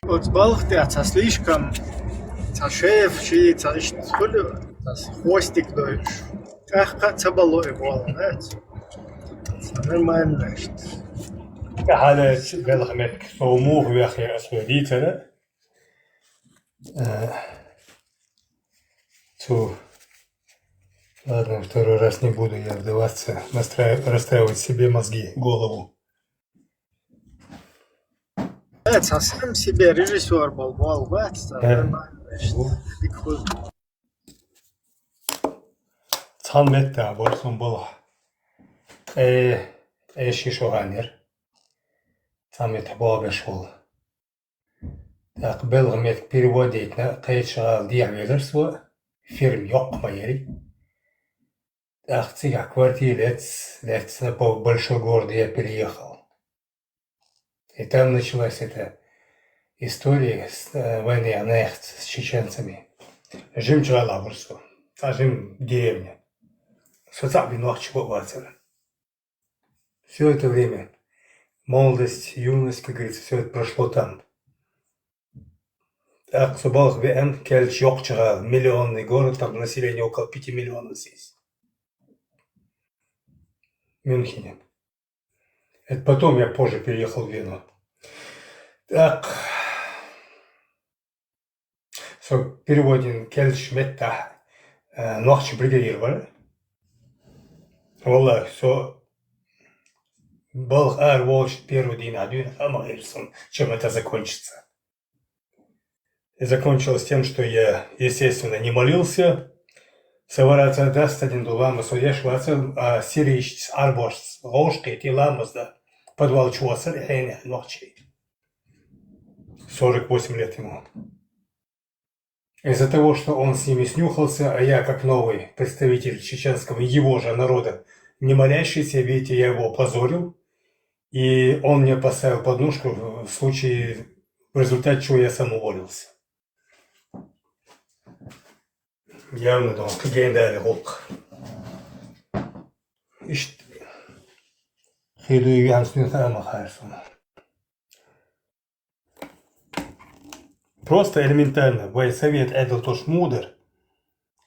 [SPEAKER 10] Вот балхты, а слишком, шеф, чи, хвостик дойш. Ах, как было его, знаете. Нормально, что.
[SPEAKER 13] هذا قال خمك صوموه يا أخي أسودي ترى то ладно, второй раз не буду я вдаваться, расстраивать себе мозги, голову.
[SPEAKER 10] Совсем себе режиссер был, нормально,
[SPEAKER 13] Цалметта, борсон был. Шишоганер. Цалметта бабе шел. Так белгамет переводить на кайша диагнозерство. Фирм yok майери. Так цыга квартирец, на большой город я переехал. И там началась эта история с войны аннект с чеченцами. Жим Чалабурсу, жим деревня. Соцаби ночь бывается. Все это время, молодость, юность, как говорится, все это прошло там. Так, Соболх ВН, Кельч Йокчара, миллионный город, там население около 5 миллионов здесь. В Мюнхене. Это потом я позже переехал в Вену. Так. Переводим Кельч Метта, ночь бригадировали. Wallah, все. Был Волч первый день, а чем это закончится. И закончилось тем, что я, естественно, не молился. Савараться даст один дулама, судешваться, а сирийщиц, арборс, ложкой, тиламас, да, подвал чуваса, рехене, ночи. 48 лет ему. Из-за того, что он с ними снюхался, а я, как новый представитель чеченского его же народа, не молящийся, видите, я его опозорил, и он мне поставил подножку в случае, в результате чего я сам уволился. Явно, да, гейндали голк. İşte, хилуи яnsın ama хайрсон. Просто элементарно, вай совет эдл тош мудр,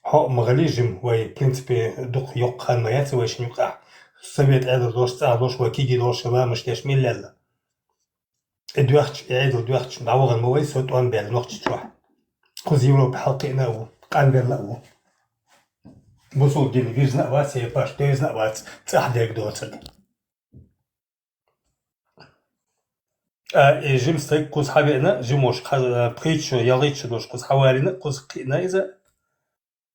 [SPEAKER 13] ха магалижим, вай, в принципе, дух yok ханмаяцы, вай шнюка. Совет эдл тош ца, тош вай киги тош ламыш теш миллелла. Эдуахч, эдл дуахч, навоган мовай сот он бел нохч чуа. Куз Европа халкина у, кан белла у. Бусул дин визна вац, я паш, то изна вац, цахдек доцель. Жим стоит куз хавена, жимош, притчу, ялычу дош куз хаварина, куз кинайза,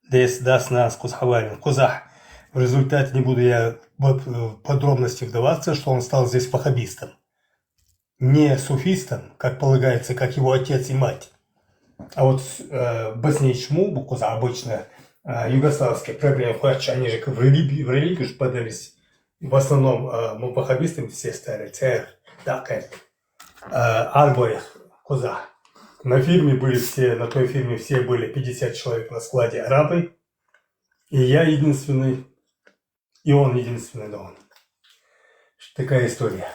[SPEAKER 13] дес дас нас куз хаварин, кузах. В результате не буду я в подробности вдаваться, что он стал здесь ваххабистом. Не суфистом, как полагается, как его отец и мать. А вот басничму, букуза обычно, югославские проблемы, они же в религию же подались. В основном ваххабисты все стали, так, Альбоих, куза. На фильме были все, на той фильме все были 50 человек на складе арабы. И я единственный, и он единственный, да он. Такая история.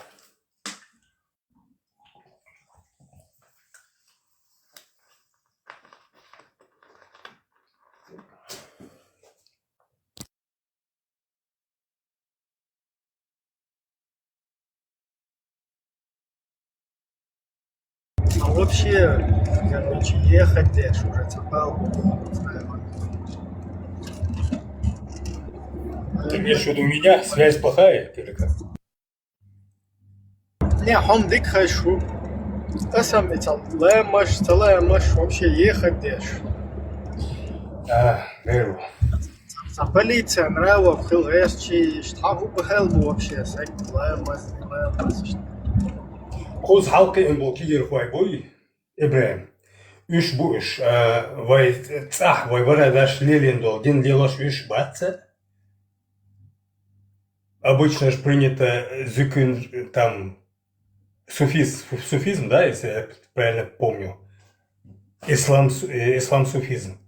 [SPEAKER 10] А вообще, короче, ехать дальше уже цепал.
[SPEAKER 13] Ты имеешь в виду меня? Связь плохая или как?
[SPEAKER 10] Не, он дик хочу. А сам ведь лэмаш, вообще ехать дальше.
[SPEAKER 13] Веру.
[SPEAKER 10] А полиция нрава в Хилгэсчи, штагу бахелбу вообще, сак лэмаш.
[SPEAKER 13] Куз халкы им был кидер хуай бой, Ибраим. Üç bu iş. Vay варадаş лелендол, дин делаш üç батца. Обычно же принято зюкин, там, суфизм, да, если я правильно помню. Ислам суфизм.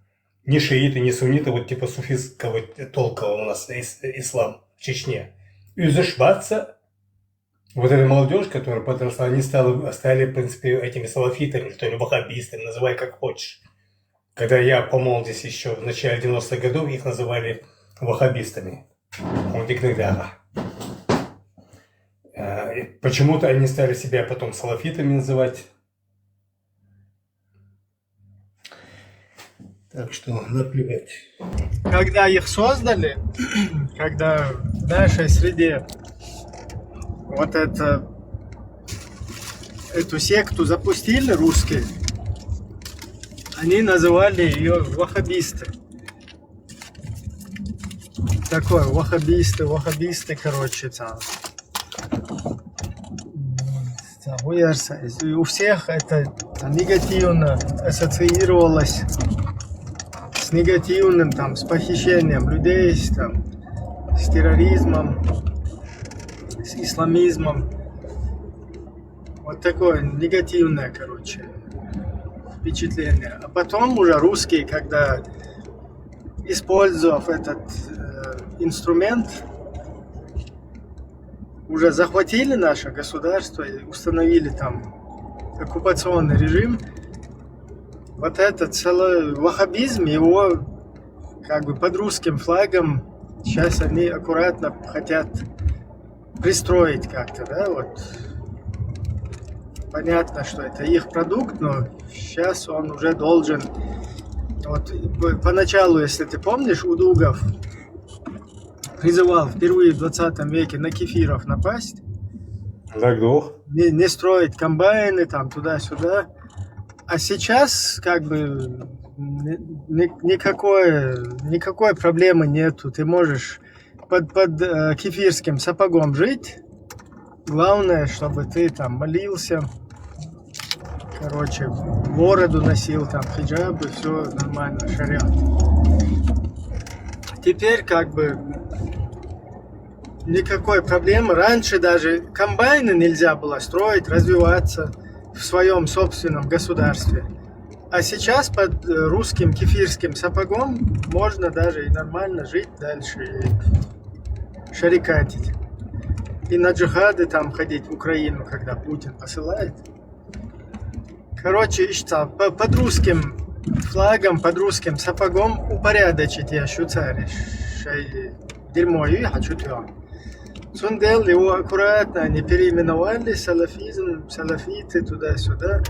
[SPEAKER 13] Ни шииты, ни сунниты, вот типа суфистского толка у нас ислам в Чечне. Юзышбаться, вот эта молодежь, которая подросла, они стали, в принципе, этими салафитами, что ли, ваххабистами, называй как хочешь. Когда я по молодости еще в начале 90-х годов, их называли ваххабистами. Почему-то они стали себя потом салафитами называть. Так что наплевать.
[SPEAKER 10] Когда их создали, когда в нашей среде вот эту секту запустили русские, они называли ее ваххабисты. Такое, ваххабисты, короче, там. У всех это негативно ассоциировалось с негативным, там, с похищением людей, там, с терроризмом, с исламизмом. Вот такое негативное, короче, впечатление. А потом уже русские, когда, использовав этот инструмент, уже захватили наше государство и установили там оккупационный режим. Вот этот целый ваххабизм, его как бы под русским флагом сейчас они аккуратно хотят пристроить как-то, да, вот. Понятно, что это их продукт, но сейчас он уже должен, вот поначалу, если ты помнишь, Удугов призывал впервые в 20 веке на кефиров напасть, не строить комбайны там туда-сюда. А сейчас как бы никакой проблемы нету. Ты можешь под кефирским сапогом жить. Главное, чтобы ты там молился, короче, бороду носил, там хиджаб, и все нормально, шариат. Теперь как бы никакой проблемы. Раньше даже комбайны нельзя было строить, развиваться в своем собственном государстве. А сейчас под русским кефирским сапогом можно даже и нормально жить дальше, и шарикатить. И на джихады там ходить в Украину, когда Путин посылает. Короче, под русским флагом, под русским сапогом упорядочить я шуцаришь. Дерьмо, я хочу туда. Сундел его аккуратно, они переименовали, салафизм, салафиты, туда-сюда.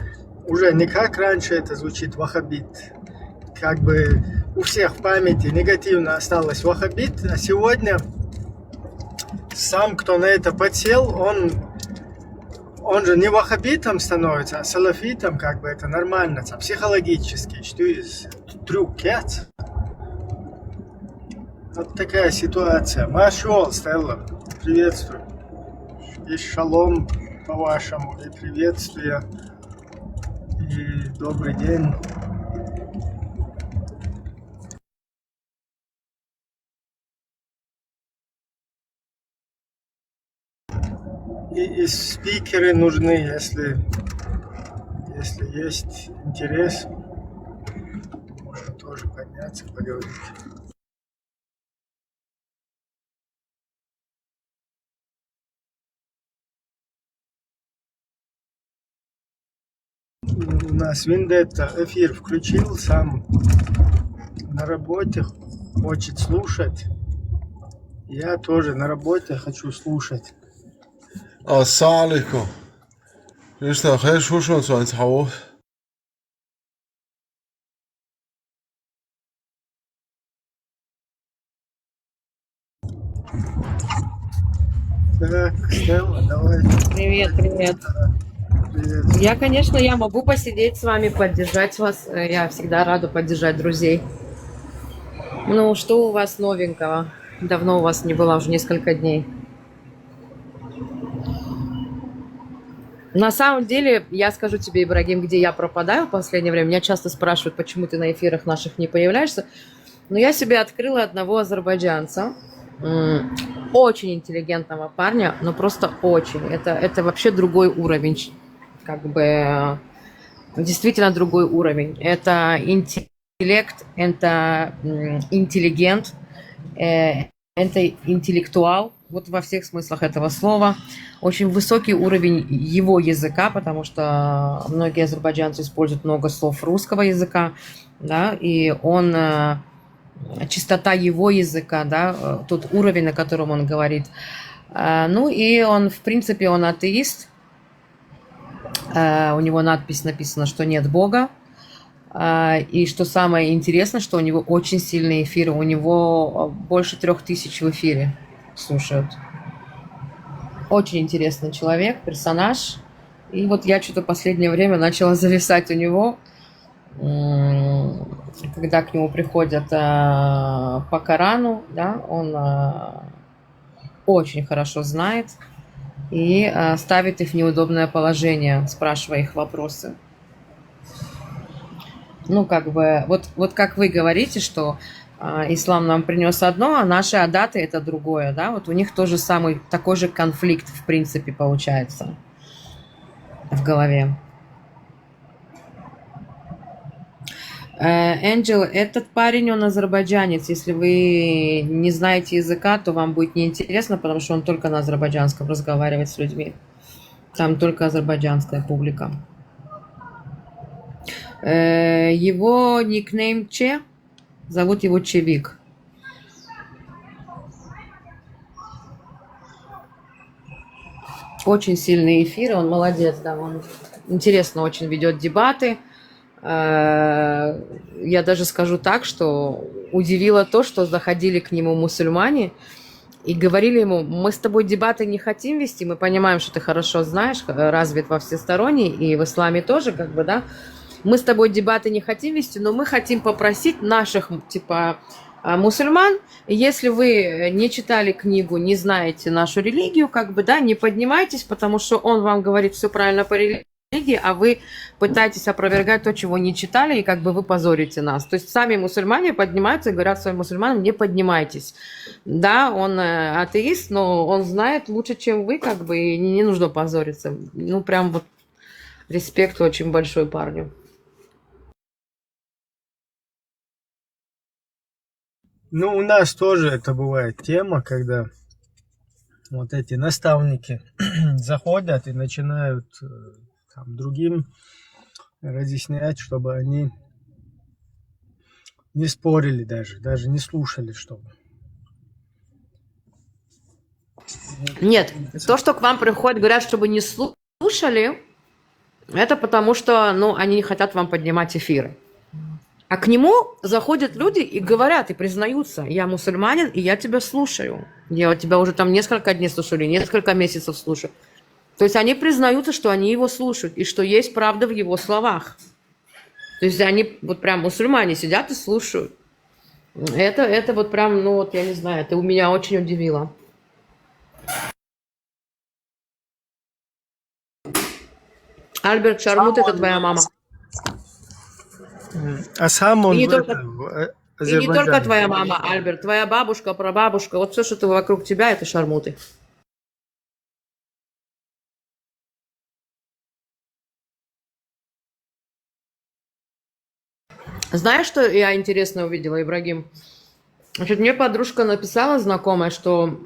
[SPEAKER 10] Уже не как раньше это звучит, ваххабит. Как бы у всех в памяти негативно осталось ваххабит, а сегодня сам, кто на это подсел, он же не ваххабитом становится, а салафитом, как бы это нормально, психологически, что из трюк кец. Вот такая ситуация. Машол, Стелла, приветствую. И шалом по-вашему, и приветствие, и добрый день. И спикеры нужны, если есть интерес, можно тоже подняться, поговорить. У нас Вендетта эфир включил, сам на работе, хочет слушать. Я тоже на работе хочу слушать.
[SPEAKER 7] Assalamu alaikum. Ist da kein Schuss so ins Haus?
[SPEAKER 10] Так, Стелла, давай.
[SPEAKER 14] Привет, привет.
[SPEAKER 10] Привет.
[SPEAKER 14] Я могу посидеть с вами, поддержать вас. Я всегда рада поддержать друзей. Ну, что у вас новенького? Давно у вас не было, уже несколько дней. На самом деле, я скажу тебе, Ибрагим, где я пропадаю в последнее время. Меня часто спрашивают, почему ты на эфирах наших не появляешься. Но я себе открыла одного азербайджанца, очень интеллигентного парня, но просто очень. Это вообще другой уровень, как бы действительно другой уровень. Это интеллект, это интеллигент, это интеллектуал, вот во всех смыслах этого слова. Очень высокий уровень его языка, потому что многие азербайджанцы используют много слов русского языка, да, и он, чистота его языка, да, тот уровень, на котором он говорит. Ну и он, в принципе, он атеист. У него надпись написана, что нет Бога. И что самое интересное, что у него очень сильные эфиры. У него больше 3000 в эфире слушают. Очень интересный человек, персонаж. И вот я что-то в последнее время начала зависать у него, когда к нему приходят по Корану, да, он очень хорошо знает и ставит их в неудобное положение, спрашивая их вопросы. Ну, как бы, вот как вы говорите, что ислам нам принес одно, а наши адаты это другое, да, вот у них тоже самый, такой же конфликт, в принципе, получается в голове. Энджел, этот парень, он азербайджанец. Если вы не знаете языка, то вам будет неинтересно, потому что он только на азербайджанском разговаривает с людьми. Там только азербайджанская публика. Его никнейм Че, зовут его Чевик. Очень сильные эфиры, он молодец, да, он интересно очень ведет дебаты. Я даже скажу так, что удивило то, что заходили к нему мусульмане и говорили ему: мы с тобой дебаты не хотим вести, мы понимаем, что ты хорошо знаешь, развит во всесторонне, и в исламе тоже, как бы, да, мы с тобой дебаты не хотим вести, но мы хотим попросить наших, типа, мусульман, если вы не читали книгу, не знаете нашу религию, как бы, да, не поднимайтесь, потому что он вам говорит все правильно по религии, а вы пытаетесь опровергать то, чего не читали, и как бы вы позорите нас. То есть сами мусульмане поднимаются и говорят своим мусульманам: не поднимайтесь. Да, он атеист, но он знает лучше, чем вы, как бы, и не нужно позориться. Ну, прям вот респект очень большой парню.
[SPEAKER 10] Ну, у нас тоже это бывает тема, когда вот эти наставники заходят и начинают там другим разъяснять, чтобы они не спорили даже не слушали, чтобы.
[SPEAKER 14] Нет, то, что к вам приходят, говорят, чтобы не слушали, это потому что, ну, они не хотят вам поднимать эфиры. А к нему заходят люди и говорят, и признаются: я мусульманин, и я тебя слушаю. Я вот тебя уже там несколько дней слушаю, или несколько месяцев слушаю. То есть они признаются, что они его слушают, и что есть правда в его словах. То есть они вот прям мусульмане сидят и слушают. Это вот прям, ну вот я не знаю, это у меня очень удивило. Альберт Шармут, это твоя мама.
[SPEAKER 10] А сам он
[SPEAKER 14] И не
[SPEAKER 10] в
[SPEAKER 14] только,
[SPEAKER 10] этом, в
[SPEAKER 14] и не только
[SPEAKER 10] Азербайджане.
[SPEAKER 14] твоя мама, Альберт, твоя бабушка, прабабушка, вот все, что вокруг тебя, это шармуты. Знаешь, что я интересно увидела, Ибрагим? Значит, мне подружка написала, знакомая, что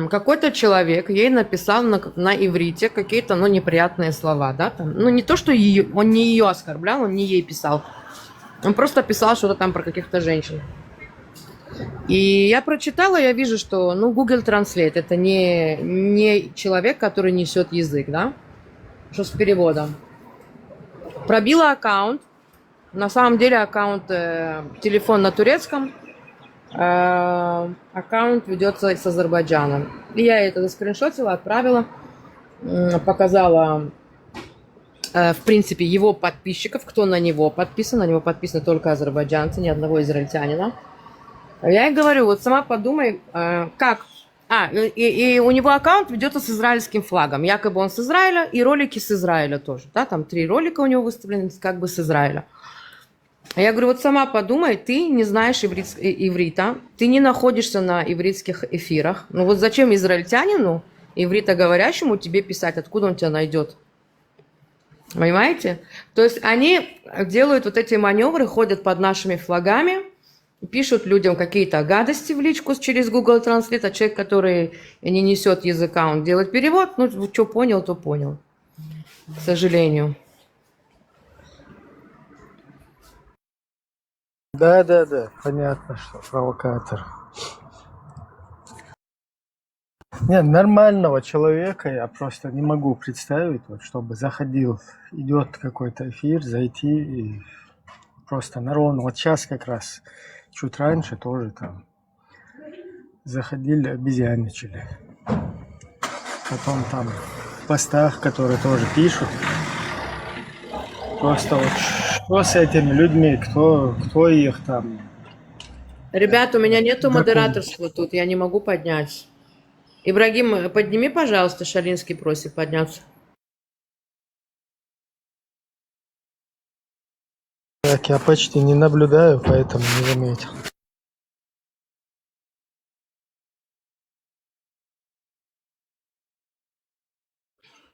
[SPEAKER 14] какой-то человек ей написал на иврите какие-то, ну, неприятные слова, да, там. Ну, не то, что он не ее оскорблял, он не ей писал. Он просто писал что-то там про каких-то женщин. И я прочитала, я вижу, что, ну, Google Translate — это не человек, который несет язык, да, что с переводом. Пробила аккаунт. На самом деле аккаунт, телефон на турецком, аккаунт ведется с Азербайджана. И я это заскриншотила, отправила, показала, в принципе, его подписчиков, кто на него подписаны только азербайджанцы, ни одного израильтянина. Я ей говорю: вот сама подумай, как И у него аккаунт ведется с израильским флагом. Якобы он с Израиля, и ролики с Израиля тоже. Да, там 3 ролика у него выставлены как бы с Израиля. А я говорю, вот сама подумай, ты не знаешь иврита, ты не находишься на ивритских эфирах. Ну вот зачем израильтянину, ивритоговорящему, тебе писать, откуда он тебя найдет? Понимаете? То есть они делают вот эти маневры, ходят под нашими флагами, пишут людям какие-то гадости в личку через Google Translate, а человек, который не несет языка, он делает перевод, ну, что понял, то понял, к сожалению.
[SPEAKER 10] Да, понятно, что провокатор. Нет, нормального человека я просто не могу представить, вот, чтобы заходил, идет какой-то эфир, зайти и просто народ. Вот сейчас как раз, чуть раньше тоже там заходили, обезьянничали. Потом там в постах, которые тоже пишут. Просто вот что с этими людьми, кто их там...
[SPEAKER 14] Ребят, у меня нету модераторства тут, я не могу поднять. Ибрагим, подними, пожалуйста, Шалинский просит подняться.
[SPEAKER 10] Так, я почти не наблюдаю, поэтому не заметил.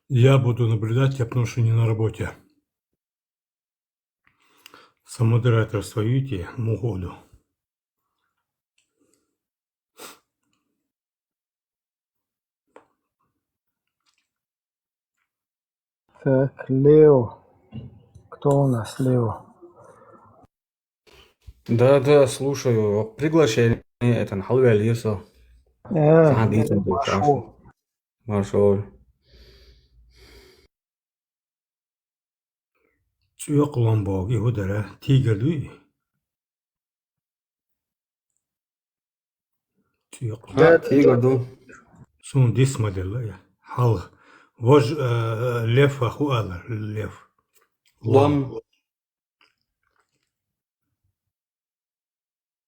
[SPEAKER 13] Я буду наблюдать, я потому что не на работе. Самодераторство, видите, угоду.
[SPEAKER 10] Так, Лео. Кто у нас, Лео?
[SPEAKER 15] Да, слушаю. Приглашение это халве алиса.
[SPEAKER 10] Пошел.
[SPEAKER 15] Маршал.
[SPEAKER 13] Yok ulan bu İhudere tiger değil. Yok.
[SPEAKER 10] Да,
[SPEAKER 15] Тигр.
[SPEAKER 13] Son dis modeli ya. Hal. Вож лев ахуалар лев.
[SPEAKER 15] Лам.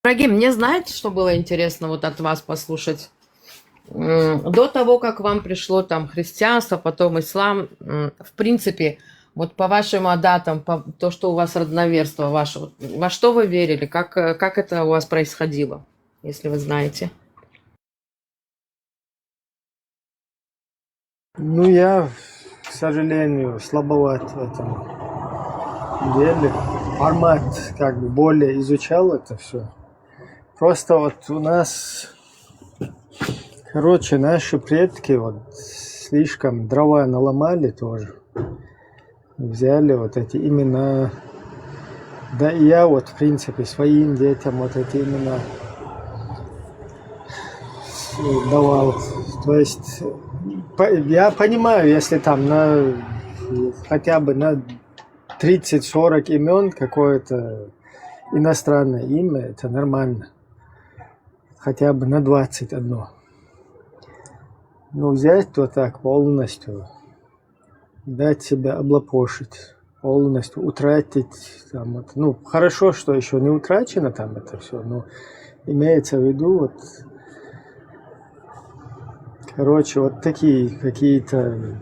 [SPEAKER 14] Ибрагим, мне знаете, что было интересно вот от вас послушать? До того, как вам пришло там христианство, потом ислам, в принципе, вот по вашим датам, по то, что у вас родноверство ваше, вот, во что вы верили, как это у вас происходило, если вы знаете?
[SPEAKER 10] Ну, я, к сожалению, слабоват в этом деле. Формат как бы более изучал это все. Просто вот у нас, короче, наши предки вот слишком дрова наломали тоже. Взяли вот эти имена. Да и я вот, в принципе, своим детям вот эти имена давал. То есть я понимаю, если там хотя бы на 30-40 имен какое-то иностранное имя, это нормально. Хотя бы на 21. Но взять то так полностью, дать себя облапошить, полностью утратить. Там, вот, ну, хорошо, что еще не утрачено там это все, но имеется в виду вот... Короче, вот такие какие-то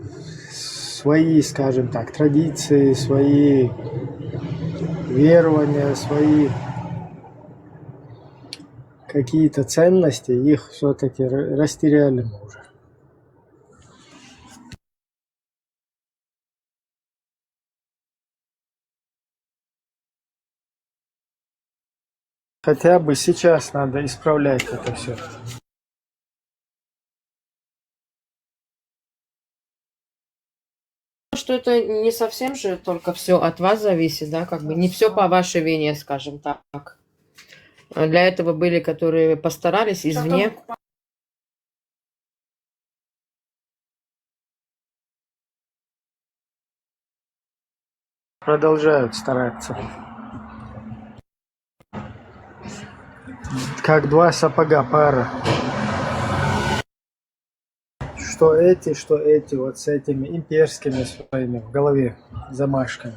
[SPEAKER 10] свои, скажем так, традиции, свои верования, свои какие-то ценности, их все-таки растеряли мы уже. Хотя бы сейчас надо исправлять это все.
[SPEAKER 14] Что это не совсем же только все от вас зависит, да, как бы не все по вашей вине, скажем так. Для этого были, которые постарались извне.
[SPEAKER 10] Продолжают стараться. Как два сапога пара. Что эти, вот с этими имперскими своими в голове замашками.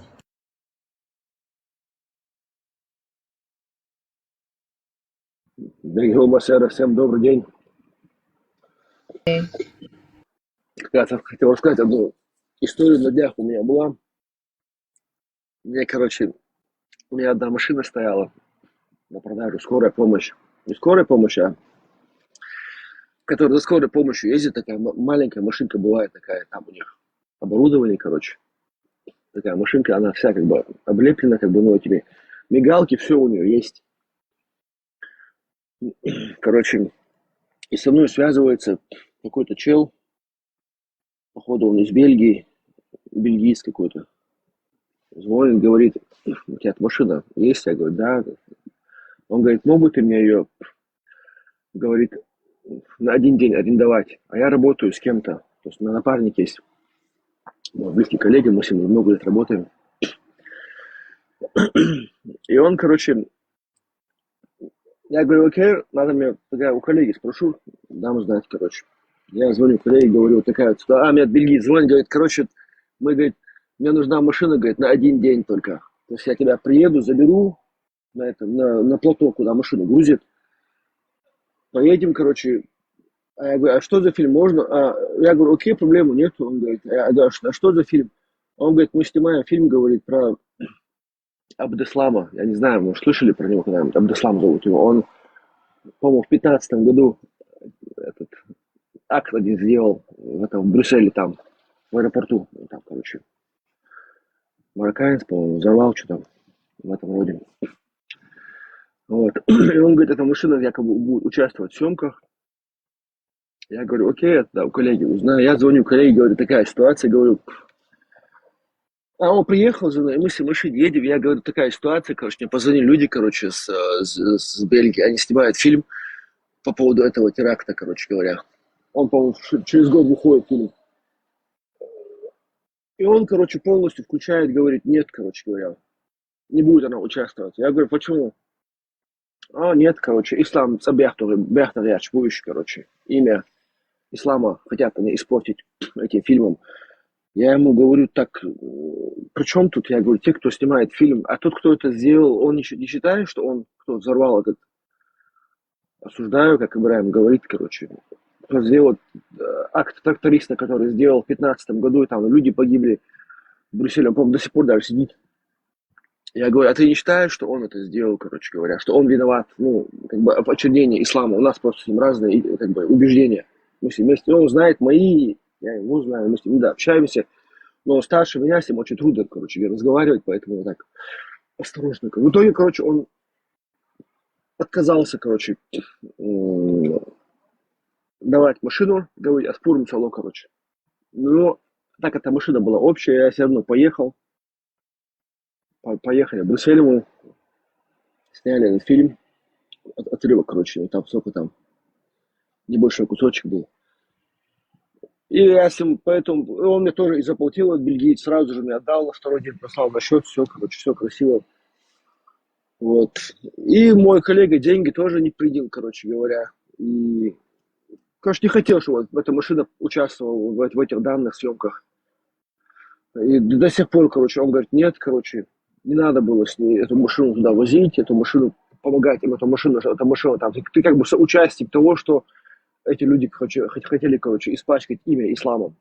[SPEAKER 16] Дорогие Басера, всем добрый день. Я хотел рассказать одну историю на днях у меня была. Мне, короче, у меня одна машина стояла на продажу, скорая помощь. Не скорая помощь, а которая за скорой помощью ездит, такая маленькая машинка бывает такая, там у них оборудование, короче. Такая машинка, она вся как бы облеплена, как бы, ну, этими мигалки, все у нее есть. Короче, и со мной связывается какой-то чел, походу он из Бельгии, бельгиец какой-то. Звонит, говорит, у тебя машина есть? Я говорю, да. Он говорит, мог бы ты мне ее, говорит, на один день арендовать, а я работаю с кем-то, то есть на напарник есть. Мой близкий коллега, мы с ним много лет работаем. И он, короче, я говорю, окей, надо мне, такая, у коллеги спрошу, дам знать, короче. Я звоню коллеге, говорю, вот такая вот ситуация. А, меня бельгиец звонит, говорит, короче, мы, говорит, мне нужна машина, говорит, на один день только. То есть я тебя приеду, заберу на плато, куда машину грузит. Поедем, короче. А я говорю, а что за фильм можно? Я говорю, окей, проблемы нет. Он говорит, я говорю, а что за фильм? Он говорит, мы снимаем фильм, говорит, про Абдеслама. Я не знаю, может, слышали про него когда-нибудь? Абдеслам зовут его. Он, по-моему, в 2015 году этот акт один сделал в Брюсселе, там, в аэропорту. Там, короче, марокканец, по-моему, взорвал что-то в этом роде. Вот. И он говорит, эта машина якобы будет участвовать в съемках. Я говорю, окей, да, у коллеги узнаю. Я звоню коллеге, говорю, такая ситуация, говорю. А он приехал за мной, мы с ним в машине едем. Я говорю, такая ситуация, короче, мне позвонили люди, короче, с Бельгии. Они снимают фильм по поводу этого теракта, короче говоря. Он, по-моему, через год выходит фильм. И он, короче, полностью включает, говорит, нет, короче говоря, не будет она участвовать. Я говорю, почему? А, нет, короче, ислам Бехтаряч, будущий, короче, имя ислама хотят они испортить этим фильмом. Я ему говорю, так, при чем тут? Я говорю, те, кто снимает фильм, а тот, кто это сделал, он не считает, что он, кто взорвал этот, осуждаю, как Ибраим говорит, короче, кто сделал акт тракториста, который сделал в 2015 году, и там люди погибли в Брюсселе, он, по-моему, до сих пор даже сидит. Я говорю, а ты не считаешь, что он это сделал, короче говоря, что он виноват, ну, как бы, в очернении ислама? У нас просто с ним разные, как бы, убеждения. Мы с ним вместе, он знает мои, я его знаю, мы с ним, да, общаемся, но старше меня с ним очень трудно, короче, разговаривать, поэтому вот так осторожно. В итоге, короче, он отказался, короче, давать машину, говорить, отпурим сало, короче. Но так эта машина была общая, я все равно поехал. Поехали в Брюссель, мы сняли этот фильм, отрывок, короче, там сколько там, небольшой кусочек был. И я с ним, поэтому, он мне тоже и заплатил, от бельгиец, сразу же мне отдал, на второй день послал на счет, все, короче, все красиво. Вот. И мой коллега деньги тоже не принял, короче говоря. И, короче, не хотел, чтобы вот эта машина участвовала в этих данных съемках. И до сих пор, короче, он говорит, нет, короче, не надо было с ней эту машину туда возить, эту машину, помогать им, эта машина там. Ты как бы соучастник того, что эти люди хотели, короче, испачкать имя исламом.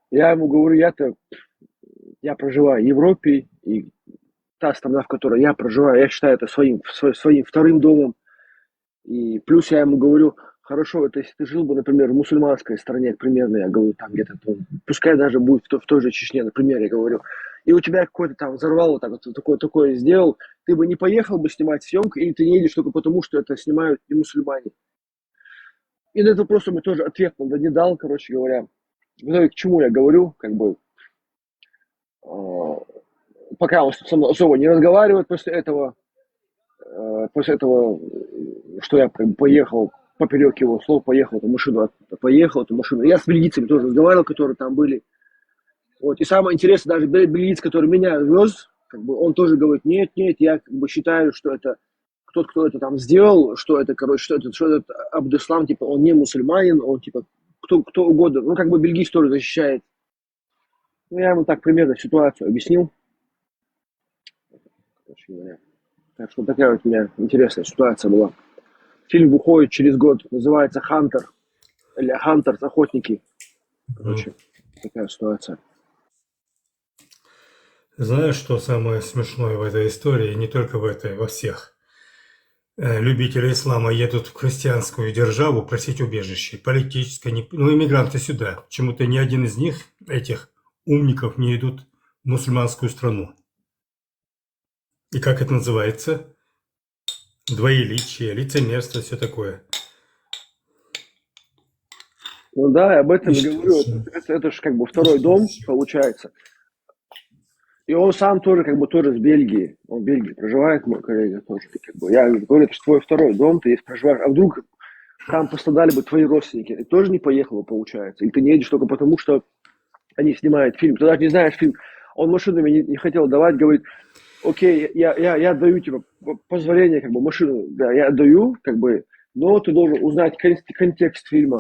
[SPEAKER 16] Я ему говорю, я проживаю в Европе, и та страна, в которой я проживаю, я считаю это своим вторым домом. И плюс я ему говорю, хорошо, это если ты жил бы, например, в мусульманской стране, к примеру, я говорю, там где-то, пускай даже будет в той же Чечне, например, я говорю, и у тебя какой-то там взорвал, вот так вот, такое сделал, ты бы не поехал бы снимать съемку, или ты не едешь только потому, что это снимают не мусульмане. И на этот вопрос он мне тоже ответ не дал, короче говоря. Ну и к чему я говорю, как бы, пока он со мной особо не разговаривает после этого, что я поехал поперек его слов, поехал эту машину. Я с бельгийцами тоже разговаривал, которые там были. Вот. И самое интересное, даже бельгиец, который меня вез, как бы, он тоже говорит, нет, я как бы считаю, что это тот, кто это там сделал, что это, короче, что это Абдеслам, типа, он не мусульманин, он, типа, кто угодно. Ну, как бы бельгийец тоже защищает. Ну, я ему так примерно ситуацию объяснил. Короче говоря. Так что такая вот у меня интересная ситуация была. Фильм выходит через год, называется «Хантер». или Hunters, охотники. Короче, такая ситуация.
[SPEAKER 13] Знаешь, что самое смешное в этой истории, не только в этой, во всех? Любители ислама едут в христианскую державу просить убежище, политическое, ну, иммигранты сюда. Почему-то ни один из них, этих умников, не идут в мусульманскую страну. И как это называется? Двоеличие, лицемерство, все такое.
[SPEAKER 16] Ну да, я об этом и говорю. Это же как бы второй дом, получается. И он сам тоже как бы тоже с Бельгии. Он в Бельгии проживает, мой коллега тоже. И, как бы, я говорю, это же твой второй дом, ты здесь проживаешь. А вдруг там пострадали бы твои родственники? Ты тоже не поехал, получается. Или ты не едешь только потому, что они снимают фильм. Ты даже не знаешь фильм. Он машину мне не хотел давать, говорит, окей, я даю тебе позволение, как бы машину, да, я даю, как бы, но ты должен узнать контекст фильма.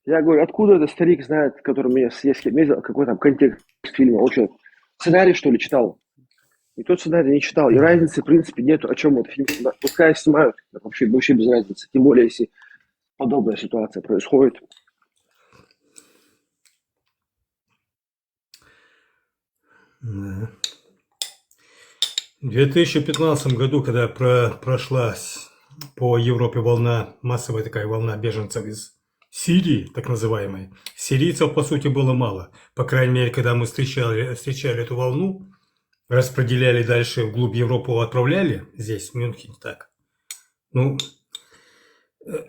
[SPEAKER 16] Я говорю, откуда этот старик знает, который меня съест, какой там контекст фильма? Он что, сценарий, что ли, читал? И тот сценарий не читал. И разницы, в принципе, нету, о чем этот фильм. Пускай снимают, вообще без разницы. Тем более, если подобная ситуация происходит.
[SPEAKER 13] Да. В 2015 году, когда прошла по Европе массовая такая волна беженцев из Сирии, так называемой, сирийцев, по сути, было мало. По крайней мере, когда мы встречали эту волну, распределяли дальше вглубь Европы, отправляли, здесь, в Мюнхене, так. Ну,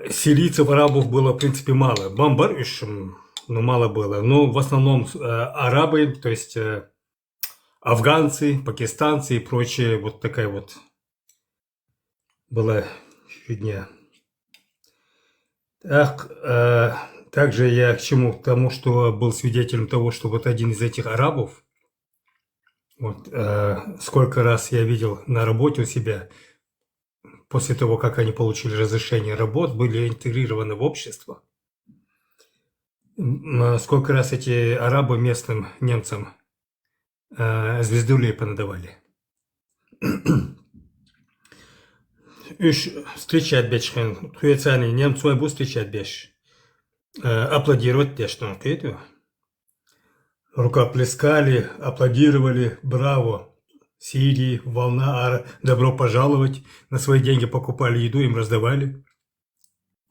[SPEAKER 13] сирийцев, арабов было, в принципе, мало. Ну, мало было. Но в основном арабы, то есть афганцы, пакистанцы и прочее, вот такая вот была фигня. Также я к чему? К тому, что был свидетелем того, что вот один из этих арабов, вот, сколько раз я видел на работе у себя, после того, как они получили разрешение работ, были интегрированы в общество. Сколько раз эти арабы местным немцам звездулей понадавали. Встречать бешхен, хуяцаны, немцу айбу встречать беш. Аплодировать дешно, кайду. Рукоплескали, аплодировали, браво. Сирии, волна, добро пожаловать. На свои деньги покупали еду, им раздавали.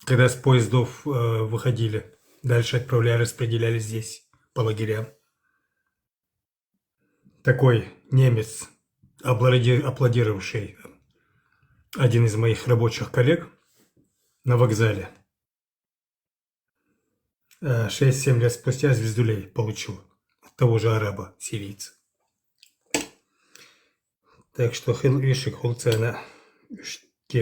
[SPEAKER 13] Когда с поездов выходили, дальше отправляли, распределяли здесь, по лагерям. Такой немец, аплодировавший один из моих рабочих коллег на вокзале, 6-7 лет спустя звездулей получил от того же араба, сирийца. Так что хилвишик хулцена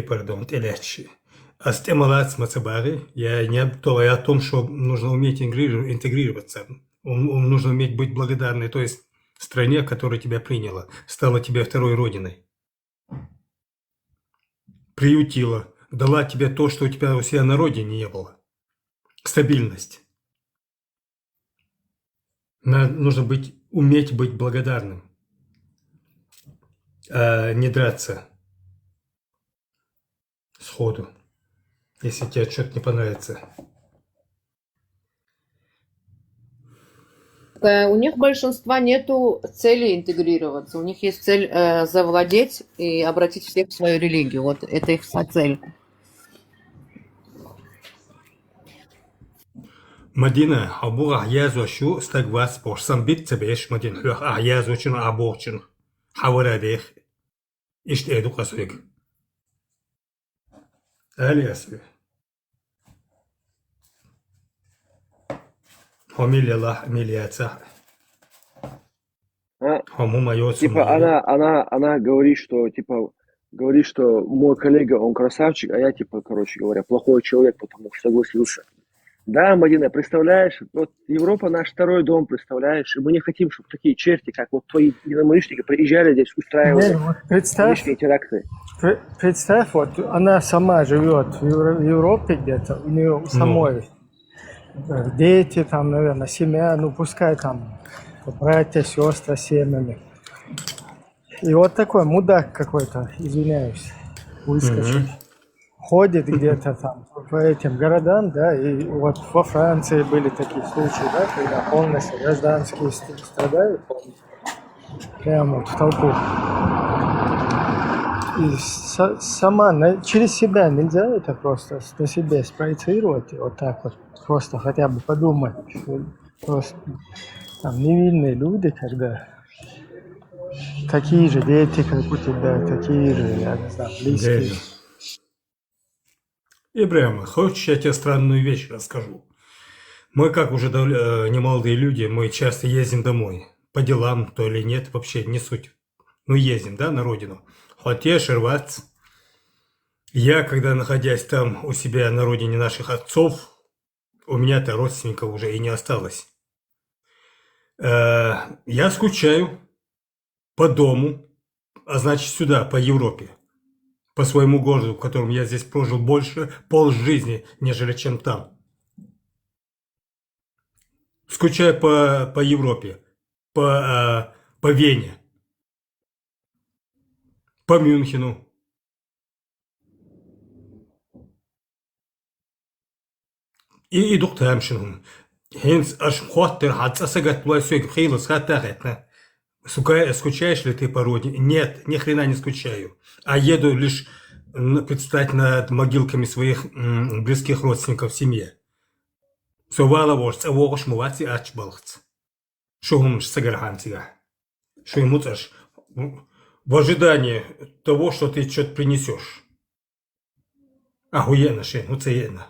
[SPEAKER 13] пардон, телячи. А с тем я не о том, что нужно уметь интегрироваться. Нужно уметь быть благодарной, то есть стране, которая тебя приняла, стала тебе второй родиной. Приютила, дала тебе то, что у тебя у себя на родине не было. Стабильность. Нужно уметь быть благодарным, а не драться сходу, если тебе что-то не понравится.
[SPEAKER 14] У них большинства нету цели интегрироваться. У них есть цель завладеть и обратить всех в свою религию. Вот это их цель.
[SPEAKER 13] Мадина, абу ахязу шу стагвас борсам бит цебеш мадин хөх ахязу чин абочин хаварадех ишт эду касуек. Алиасве. Типа
[SPEAKER 16] она говорит, что мой коллега, он красавчик, а я, типа, короче говоря, плохой человек, потому что согласился. Да, Мадина, представляешь, вот Европа наш второй дом, представляешь, и мы не хотим, чтобы такие черти, как вот твои единомышленники, приезжали здесь, устраивали лишние теракты.
[SPEAKER 10] Представь, вот она сама живет в Европе где-то, у нее самой дети там, наверное, семья, ну пускай там братья, сестры, семьями. И вот такой мудак какой-то, извиняюсь, выскочил. ходит где-то там по этим городам, да, и вот во Франции были такие случаи, да, когда полностью гражданские страдают, прямо в толпу. И сама, через себя нельзя это просто на себе спроецировать, и вот так вот просто хотя бы подумать, что просто там невинные люди, когда такие же дети, как у тебя, такие же, я не знаю, близкие.
[SPEAKER 13] Дядя. Ибрahim, хочешь, я тебе странную вещь расскажу? Мы, как уже немолодые люди, мы часто ездим домой. По делам, то или нет, вообще не суть. Ну, ездим, да, на родину. Хотя, Шервац. Я, когда находясь там у себя на родине наших отцов, у меня-то родственников уже и не осталось. Я скучаю по дому, а значит сюда, по Европе. По своему городу, в котором я здесь прожил больше полжизни, нежели чем там. Скучаю по Европе, по Вене, по Мюнхену. И иду к Тамшину. Хенс аж хваттер хацасагат лайсёк хейлос хатахетна. Скучаешь ли ты по родине? Нет, ни хрена не скучаю. А еду лишь предстать над могилками своих близких родственников в семье. Сувала вождь, а вогош муваци ачбалхц. Шумш сагархантига. Шуймуцаш в ожидании того, что ты что-то принесешь. Ахуенно шин, уцеенно.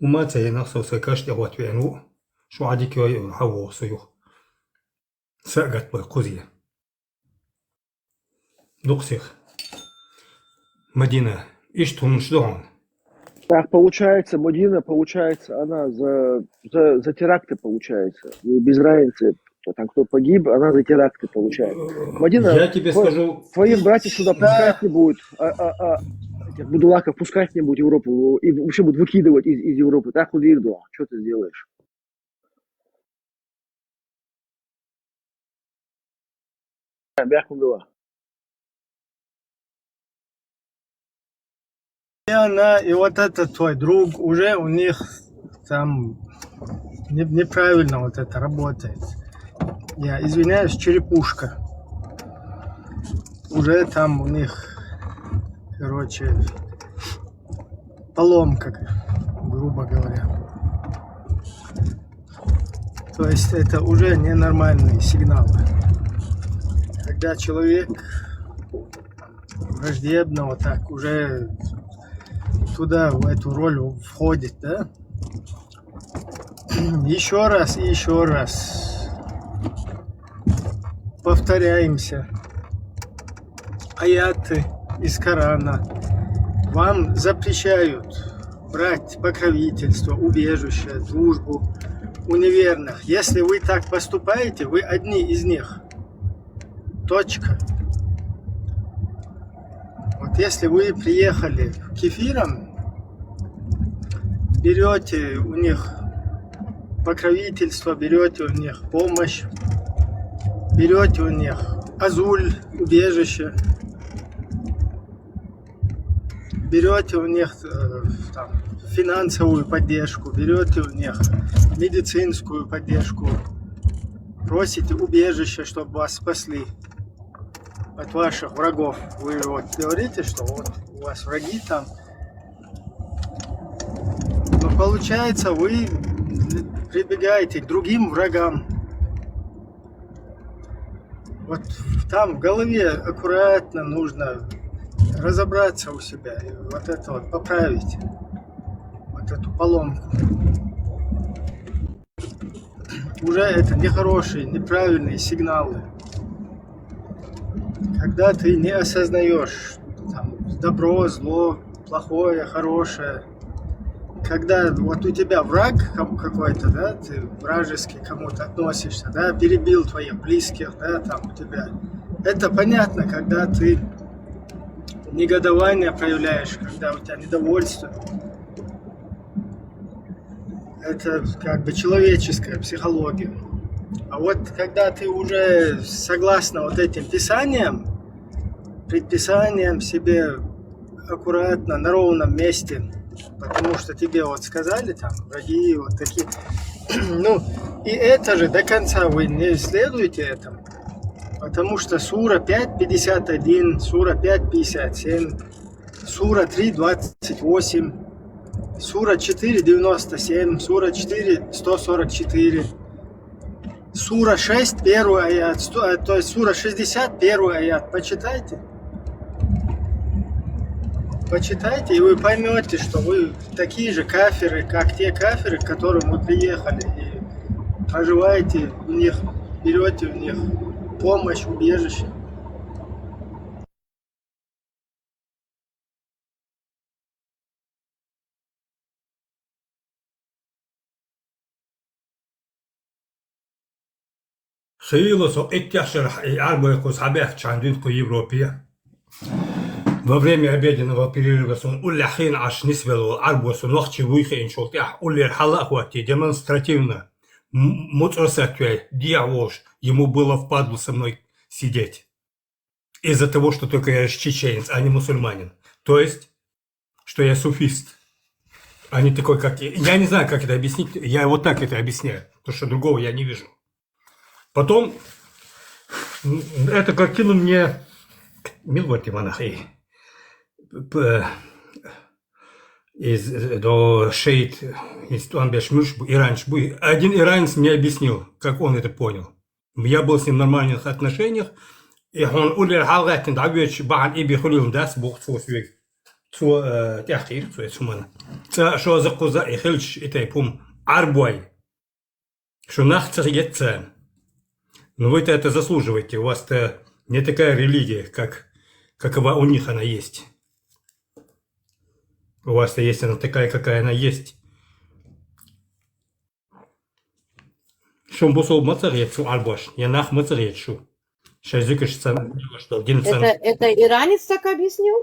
[SPEAKER 13] Умацеенно сосекаште ватвену. Шуадикё хавосую. Сагат по кузе. Дуксих. Мадина, иштун ждон.
[SPEAKER 16] Так, получается, Мадина, получается, она за теракты, получается. И без разницы, кто там кто погиб, она за теракты получается. Мадина,
[SPEAKER 13] я тебе скажу...
[SPEAKER 16] Твоих братьев сюда пускать не будет, этих будулаков пускать не будет в Европу, и вообще будут выкидывать из Европы. Так, Удирду, что ты сделаешь?
[SPEAKER 10] И она, и вот этот твой друг, уже у них там неправильно вот это работает. Я извиняюсь, черепушка. Уже там у них, короче, поломка, грубо говоря. То есть это уже ненормальные сигналы. Когда человек враждебно вот так уже туда, в эту роль входит, да? Еще раз и еще раз повторяемся. Аяты из Корана вам запрещают брать покровительство, убежище, дружбу у неверных. Если вы так поступаете, вы одни из них. Точка. Вот если вы приехали к кефирам, берете у них покровительство, берете у них помощь, берете у них азуль, убежище, берете у них там, финансовую поддержку, берете у них медицинскую поддержку, просите убежище, чтобы вас спасли от ваших врагов. Вы вот говорите, что вот у вас враги там. Но получается, вы прибегаете к другим врагам. Вот там в голове аккуратно нужно разобраться у себя и вот это вот поправить. Вот эту поломку. Уже это нехорошие, неправильные сигналы. Когда ты не осознаешь там, добро, зло, плохое, хорошее. Когда вот у тебя враг какой-то, да, ты вражески к кому-то относишься, да, перебил твоих близких, да, там у тебя. Это понятно, когда ты негодование проявляешь, когда у тебя недовольство. Это как бы человеческая психология. А вот когда ты уже согласно вот этим писаниям, предписаниям себе аккуратно, на ровном месте, потому что тебе вот сказали там, враги вот такие. Ну, и это же до конца вы не исследуете этому, потому что сура 5.51, сура 5.57, сура 3.28, сура 4.97, сура 4.144, сура 6, первый аят, то есть сура 60, первый аят. Почитайте. Почитайте, и вы поймете, что вы такие же кафиры, как те кафиры, к которым вы приехали, и проживаете у них, берете у них помощь, убежище.
[SPEAKER 13] Шиилосо эттяшер и арбоекус абех чандинку Европе. Во время обеденного перерыва сон улляхин аш нисвелу арбосу нохчи выхин шолтях уллер халахвати демонстративно муцосатвей диавош ему было впадло со мной сидеть. Из-за того, что только я чеченец, а не мусульманин. То есть, что я суфист. А не такой, как я. Я не знаю, как это объяснить. Я вот так это объясняю. Потому что другого я не вижу. Потом эту картину мне Милвати Манахи до шейд один иранец мне объяснил, как он это понял. Я был с ним в нормальных отношениях, и он улер халгатин дабьёч баан иби хулил дас бог цусвик цу тяхтир цусумана ца шо за куза и хилч это пум арбой что нахцагетца. Но вы-то это заслуживаете, у вас-то не такая религия, какова у них она есть. У вас-то есть она такая, какая она есть. Шум бусол мацарецу альбош, я нах мацарецу. Шазыкашца, что
[SPEAKER 14] Это иранец так объяснил?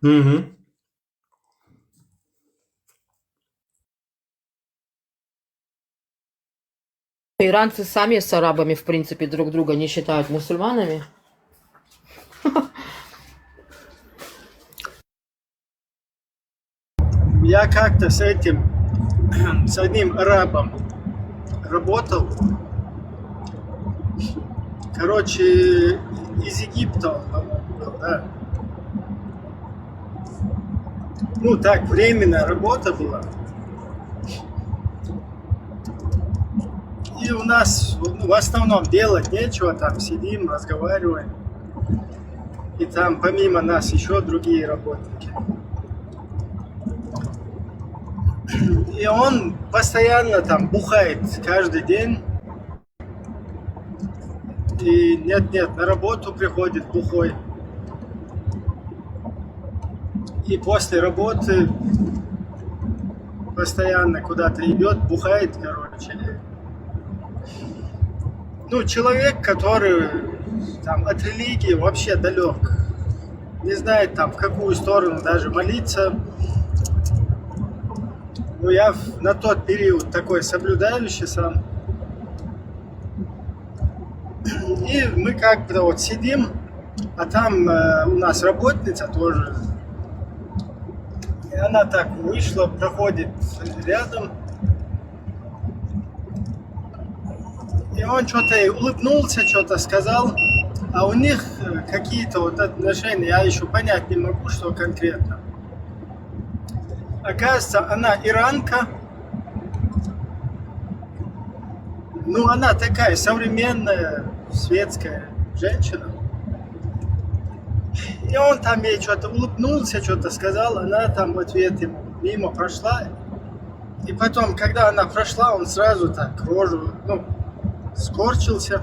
[SPEAKER 13] Угу.
[SPEAKER 14] Иранцы сами с арабами, в принципе, друг друга не считают мусульманами.
[SPEAKER 10] Я как-то с одним арабом работал. Короче, из Египта он, по-моему, был, да. Ну, так, временная работа была. И у нас в основном делать нечего, там сидим, разговариваем. И там помимо нас еще другие работники. И он постоянно там бухает каждый день. И нет, на работу приходит бухой. И после работы постоянно куда-то идет, бухает, короче. Ну, человек, который там от религии вообще далек, не знает там в какую сторону даже молиться. Ну, я на тот период такой соблюдающий сам. И мы как-то вот сидим, а там у нас работница тоже. И она так вышла, проходит рядом. И он что-то улыбнулся, что-то сказал, а у них какие-то вот отношения, я еще понять не могу, что конкретно. Оказывается, она иранка, ну она такая современная, светская женщина. И он там ей что-то улыбнулся, что-то сказал, она там в ответ ему мимо прошла. И потом, когда она прошла, он сразу так рожу, скорчился.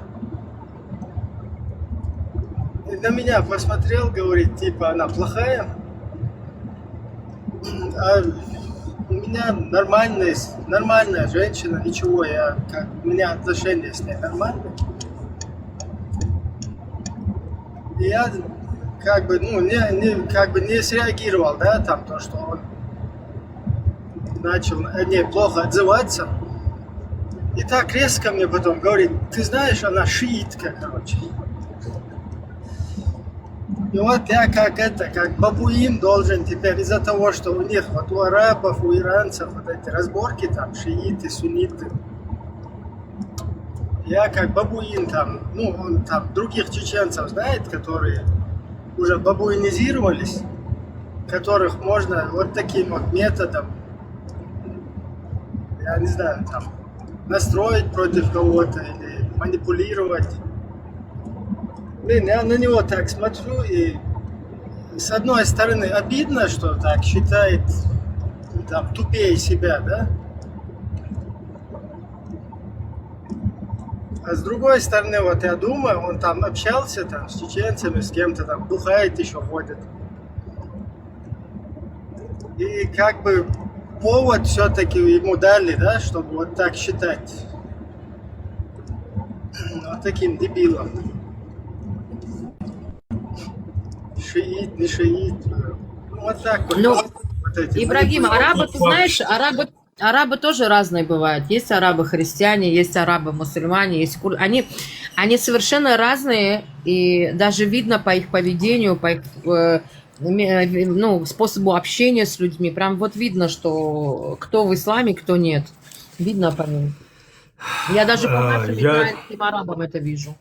[SPEAKER 10] И на меня посмотрел, говорит, типа, она плохая. А у меня нормальная женщина, ничего, у меня отношения с ней нормальные. И я не среагировал, да, там то, что он начал о ней плохо отзываться. И так резко мне потом говорит, ты знаешь, она шиитка, короче. И вот я как бабуин должен теперь из-за того, что у них, вот у арабов, у иранцев вот эти разборки там, шииты, сунниты. Я как бабуин там, ну, он там других чеченцев знает, которые уже бабуинизировались, которых можно вот таким вот методом, я не знаю, там, настроить против кого-то или манипулировать. Блин, я на него так смотрю, и с одной стороны обидно, что так считает там, тупее себя, да? А с другой стороны, вот я думаю, он там общался там, с чеченцами, с кем-то там, бухает еще, ходит. И как бы повод все-таки ему дали, да, чтобы вот так считать. Вот таким дебилом. Шиит, не шиит. Вот так вот.
[SPEAKER 14] Ну,
[SPEAKER 10] вот эти
[SPEAKER 14] Ибрагим, арабы, ты знаешь, арабы тоже разные бывают. Есть арабы-христиане, есть арабы-мусульмане, есть они совершенно разные, и даже видно по их поведению, по их способу общения с людьми. Прям вот видно, что кто в исламе, кто нет. Видно по ним. Я даже по нашим израильским арабам это вижу.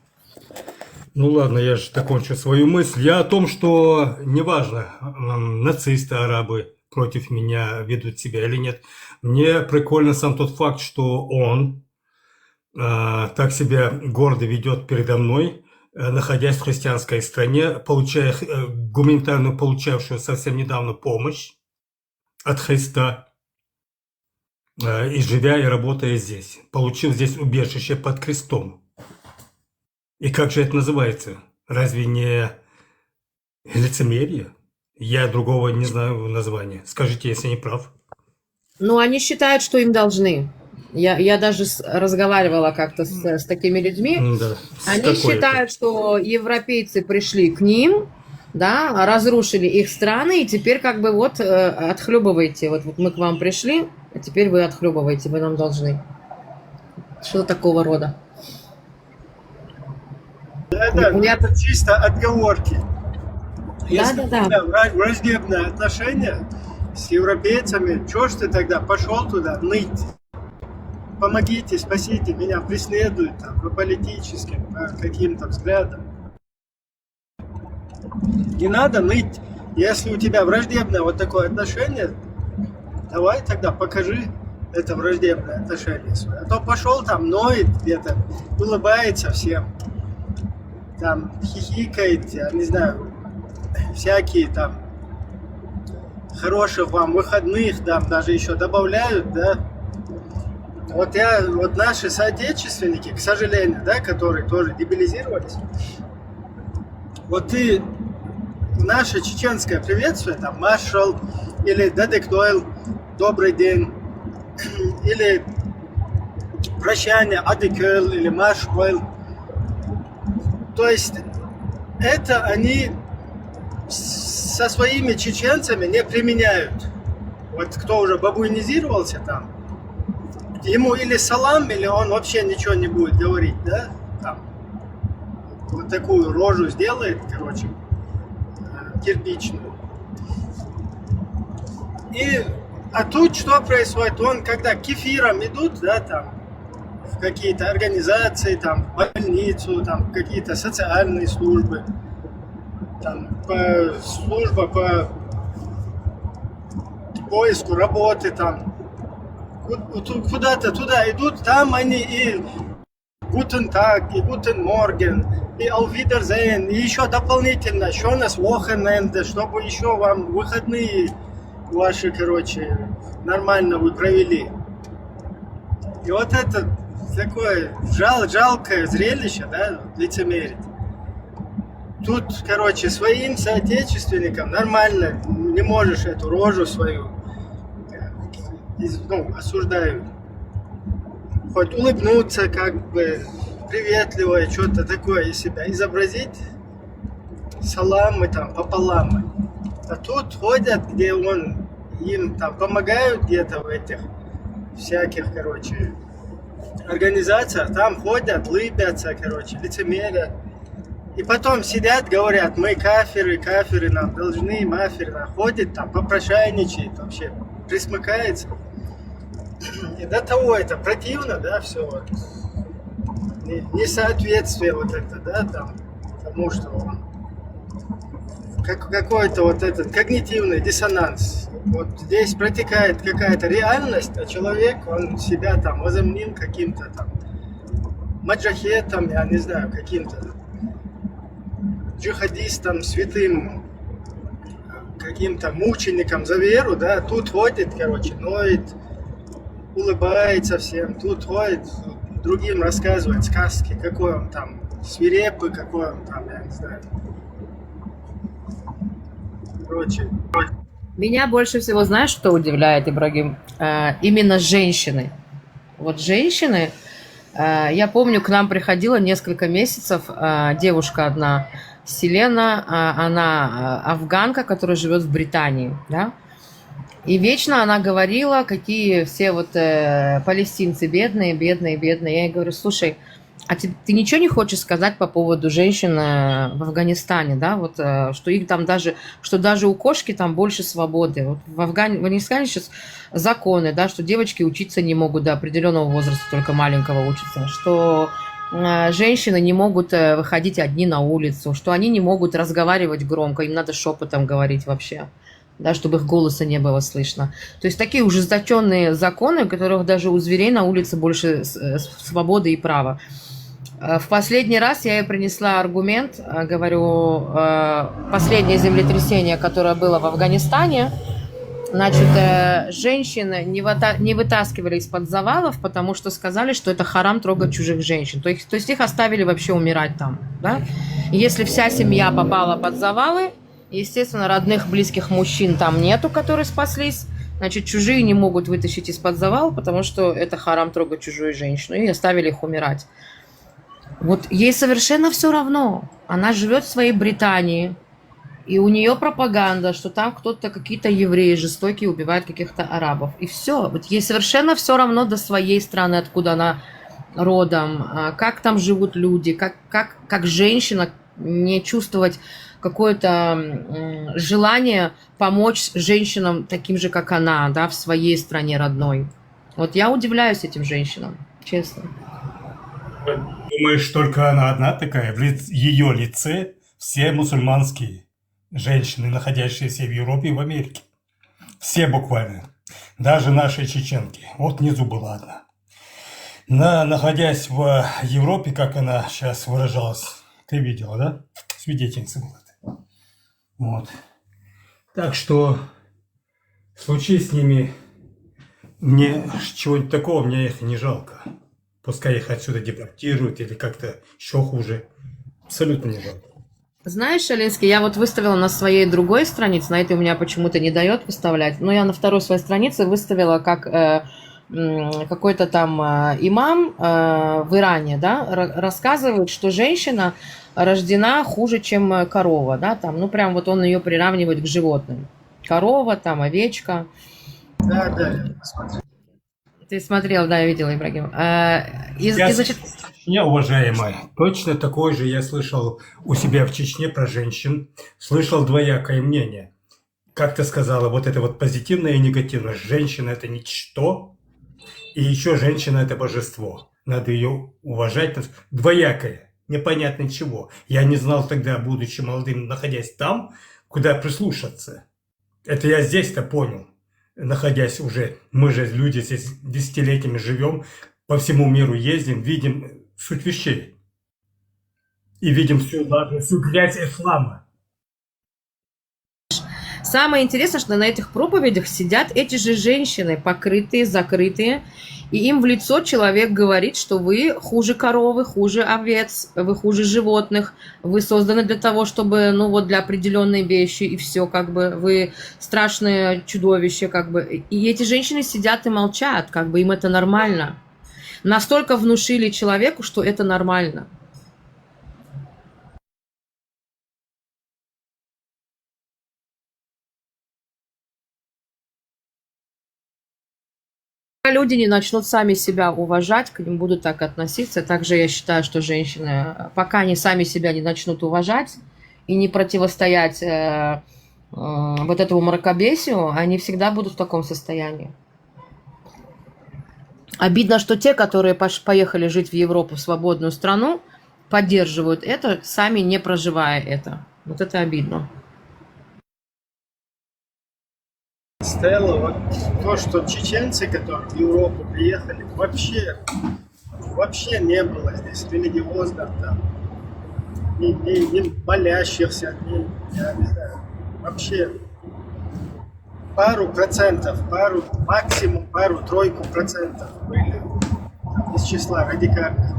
[SPEAKER 13] Ну ладно, я же докончу свою мысль. Я о том, что неважно, нацисты, арабы против меня ведут себя или нет. Мне прикольно сам тот факт, что он так себя гордо ведет передо мной, находясь в христианской стране, получая гуманитарную, получавшую совсем недавно помощь от Христа, и живя и работая здесь. Получил здесь убежище под крестом. И как же это называется? Разве не лицемерие? Я другого не знаю названия. Скажите, если не прав.
[SPEAKER 14] Ну, они считают, что им должны. Я даже разговаривала как-то с такими людьми.
[SPEAKER 13] Да,
[SPEAKER 14] они считают, что европейцы пришли к ним, да, разрушили их страны, и теперь как бы вот отхлебывайте. Вот мы к вам пришли, а теперь вы отхлебываете, вы нам должны. Что такого рода?
[SPEAKER 10] Это чисто отговорки. Если
[SPEAKER 14] Да.
[SPEAKER 10] у тебя враждебное отношение с европейцами, чё ж ты тогда пошел туда ныть? Помогите, спасите меня, преследуют там, по политическим, по каким-то взглядам. Не надо ныть. Если у тебя враждебное вот такое отношение, давай тогда покажи это враждебное отношение свое. А то пошел там, ноет где-то, улыбается всем. Там хихикает, я не знаю, всякие там хороших вам выходных, там даже еще добавляют, да. Вот наши соотечественники, к сожалению, да, которые тоже дебилизировались, вот и наше чеченское приветствие, там, маршал, или дедектойл, добрый день, или прощание, адекойл, или маршойл. То есть это они со своими чеченцами не применяют. Вот кто уже бабуинизировался там, ему или салам, или он вообще ничего не будет говорить, да? Там, вот такую рожу сделает, короче, кирпичную. А тут что происходит? Он, когда к кефирам идут, да, там, в какие-то организации, там, в больницу, там, в какие-то социальные службы, там, служба по поиску работы, там, куда-то туда идут, там они и Guten Tag, и Guten Morgen, и Auf Wiedersehen, и еще дополнительно, schönes Wochenende, чтобы еще вам выходные ваши, короче, нормально вы провели. И вот это такое жалкое зрелище, да, лицемерить. Тут, короче, своим соотечественникам нормально не можешь эту рожу свою, осуждают. Хоть улыбнуться, как бы, приветливое, что-то такое из себя изобразить, саламы там, пополамы. А тут ходят, где им там помогают где-то в этих всяких, короче, организациях, там ходят, лыбятся, короче, лицемерят. И потом сидят, говорят, мы кафиры, нам должны, мафиры, ходит там, попрошайничает, вообще присмыкается. И до того это противно, да, все вот. Несоответствие вот это, да, там, тому, что какой-то вот этот когнитивный диссонанс. Вот здесь протекает какая-то реальность, а человек, он себя там возомнил каким-то там маджахетом, я не знаю, каким-то джихадистом, святым, каким-то мучеником за веру, да, тут ходит, короче, ноет, улыбается всем, тут ходит, другим рассказывает сказки, какой он там свирепый, какой он там, я не знаю. Короче.
[SPEAKER 14] Меня больше всего, знаешь, что удивляет, Ибрагим? Именно женщины. Вот женщины, я помню, к нам приходила несколько месяцев девушка одна, Селена, она афганка, которая живет в Британии, да? И вечно она говорила, какие все вот палестинцы бедные, бедные, бедные. Я ей говорю, слушай, а ты ничего не хочешь сказать по поводу женщин в Афганистане, да, вот, что их там даже, что даже у кошки там больше свободы. Вот в Афганистане сейчас законы, да, что девочки учиться не могут до определенного возраста, только маленького учатся, что женщины не могут выходить одни на улицу, что они не могут разговаривать громко, им надо шепотом говорить вообще, да, чтобы их голоса не было слышно. То есть такие ужесточенные законы, у которых даже у зверей на улице больше свободы и права. В последний раз я ей принесла аргумент, говорю, последнее землетрясение, которое было в Афганистане, значит, женщины не вытаскивали из-под завалов, потому что сказали, что это харам трогать чужих женщин. То есть их оставили вообще умирать там, да? И если вся семья попала под завалы, естественно, родных, близких мужчин там нету, которые спаслись, значит, чужие не могут вытащить из-под завала, потому что это харам трогать чужую женщину, и оставили их умирать. Вот ей совершенно все равно. Она живет в своей Британии, и у нее пропаганда, что там кто-то, какие-то евреи жестокие убивают каких-то арабов. И все. Вот ей совершенно все равно до своей страны, откуда она родом, как там живут люди, как женщина не чувствовать какое-то желание помочь женщинам таким же, как она, да, в своей стране родной. Вот я удивляюсь этим женщинам, честно.
[SPEAKER 13] Думаешь, только она одна такая? В ее лице все мусульманские женщины, находящиеся в Европе и в Америке. Все буквально. Даже наши чеченки. Вот внизу была одна. Находясь в Европе, как она сейчас выражалась, ты видела, да? Свидетельница была. Вот. Так что, случись с ними, мне чего-нибудь такого, мне их не жалко. Пускай их отсюда депортируют или как-то еще хуже. Абсолютно не жалко.
[SPEAKER 14] Знаешь, Алинский, я вот выставила на своей другой странице, на этой у меня почему-то не дает выставлять, но я на второй своей странице выставила, как какой-то там имам в Иране, да, рассказывает, что женщина рождена хуже, чем корова, да, там, ну прям вот он ее приравнивает к животным. Корова, там, овечка.
[SPEAKER 10] Да, смотри.
[SPEAKER 14] Ты смотрел, да, я видела, Ибрагим.
[SPEAKER 13] Значит... Чечне, уважаемая, точно такое же я слышал у себя в Чечне про женщин. Слышал двоякое мнение. Как ты сказала, вот это вот позитивное и негативное. Женщина – это ничто, и еще женщина – это божество. Надо ее уважать. Двоякое, непонятно чего. Я не знал тогда, будучи молодым, находясь там, куда прислушаться. Это я здесь-то понял. Находясь уже, мы же люди здесь десятилетиями живем, по всему миру ездим, видим суть вещей. И видим всю грязь ислама.
[SPEAKER 14] Самое интересное, что на этих проповедях сидят эти же женщины, покрытые, закрытые, и им в лицо человек говорит, что вы хуже коровы, хуже овец, вы хуже животных, вы созданы для того, чтобы, ну вот, для определенной вещи, и все, как бы, вы страшное чудовище, как бы. И эти женщины сидят и молчат, как бы, им это нормально. Настолько внушили человеку, что это нормально. люди не начнут сами себя уважать, к ним будут так относиться. Также я считаю, что женщины, пока они сами себя не начнут уважать и не противостоять вот этому мракобесию, они всегда будут в таком состоянии. Обидно, что те, которые поехали жить в Европу, в свободную страну, поддерживают это, сами не проживая это. Вот это обидно.
[SPEAKER 10] Стелла, вот то, что чеченцы, которые в Европу приехали, вообще не было здесь религиозных, там, ни болящихся, я не знаю, вообще максимум пару-тройку процентов были из числа радикальных.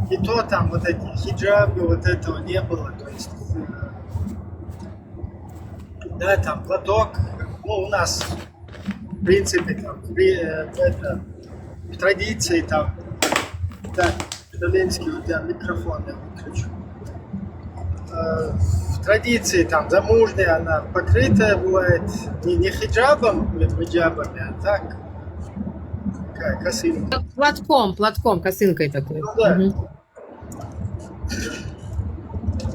[SPEAKER 10] И то там вот эти хиджабы, вот этого не было, то есть, да, там платок, ну, у нас, в принципе, там, в традиции, там, да, Долинский, у тебя микрофон я выключу. В традиции, там, замужняя, она покрытая бывает, не хиджабом, хиджабами, а так, такая косынка.
[SPEAKER 14] Платком, косынкой такой.
[SPEAKER 10] Ну, да.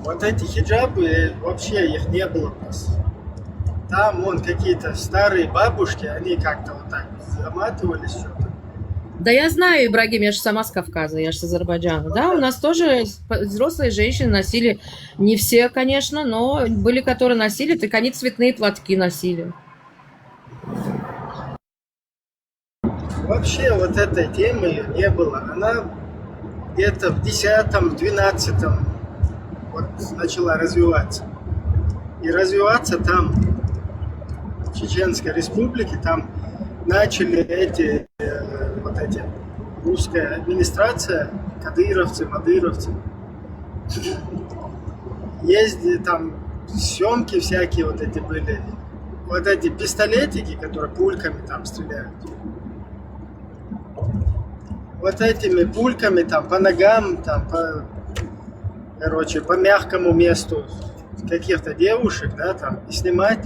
[SPEAKER 10] Вот эти хиджабы, вообще их не было у нас. Там вон какие-то старые бабушки, они как-то вот так заматывались что-то.
[SPEAKER 14] Да я знаю, Ибрагим, я же сама с Кавказа, я же с Азербайджана. Да, у нас тоже взрослые женщины носили, не все, конечно, но были, которые носили, так они цветные платки носили.
[SPEAKER 10] Вообще вот этой темы не было. Она где-то в 10-12 вот начала развиваться. И развиваться там, в Чеченской Республике, там начали эти русская администрация, кадыровцы, мадыровцы, ездили там, съемки всякие вот эти были, вот эти пистолетики, которые пульками там стреляют. Вот этими пульками там по ногам, там по мягкому месту каких-то девушек, да, там, и снимать.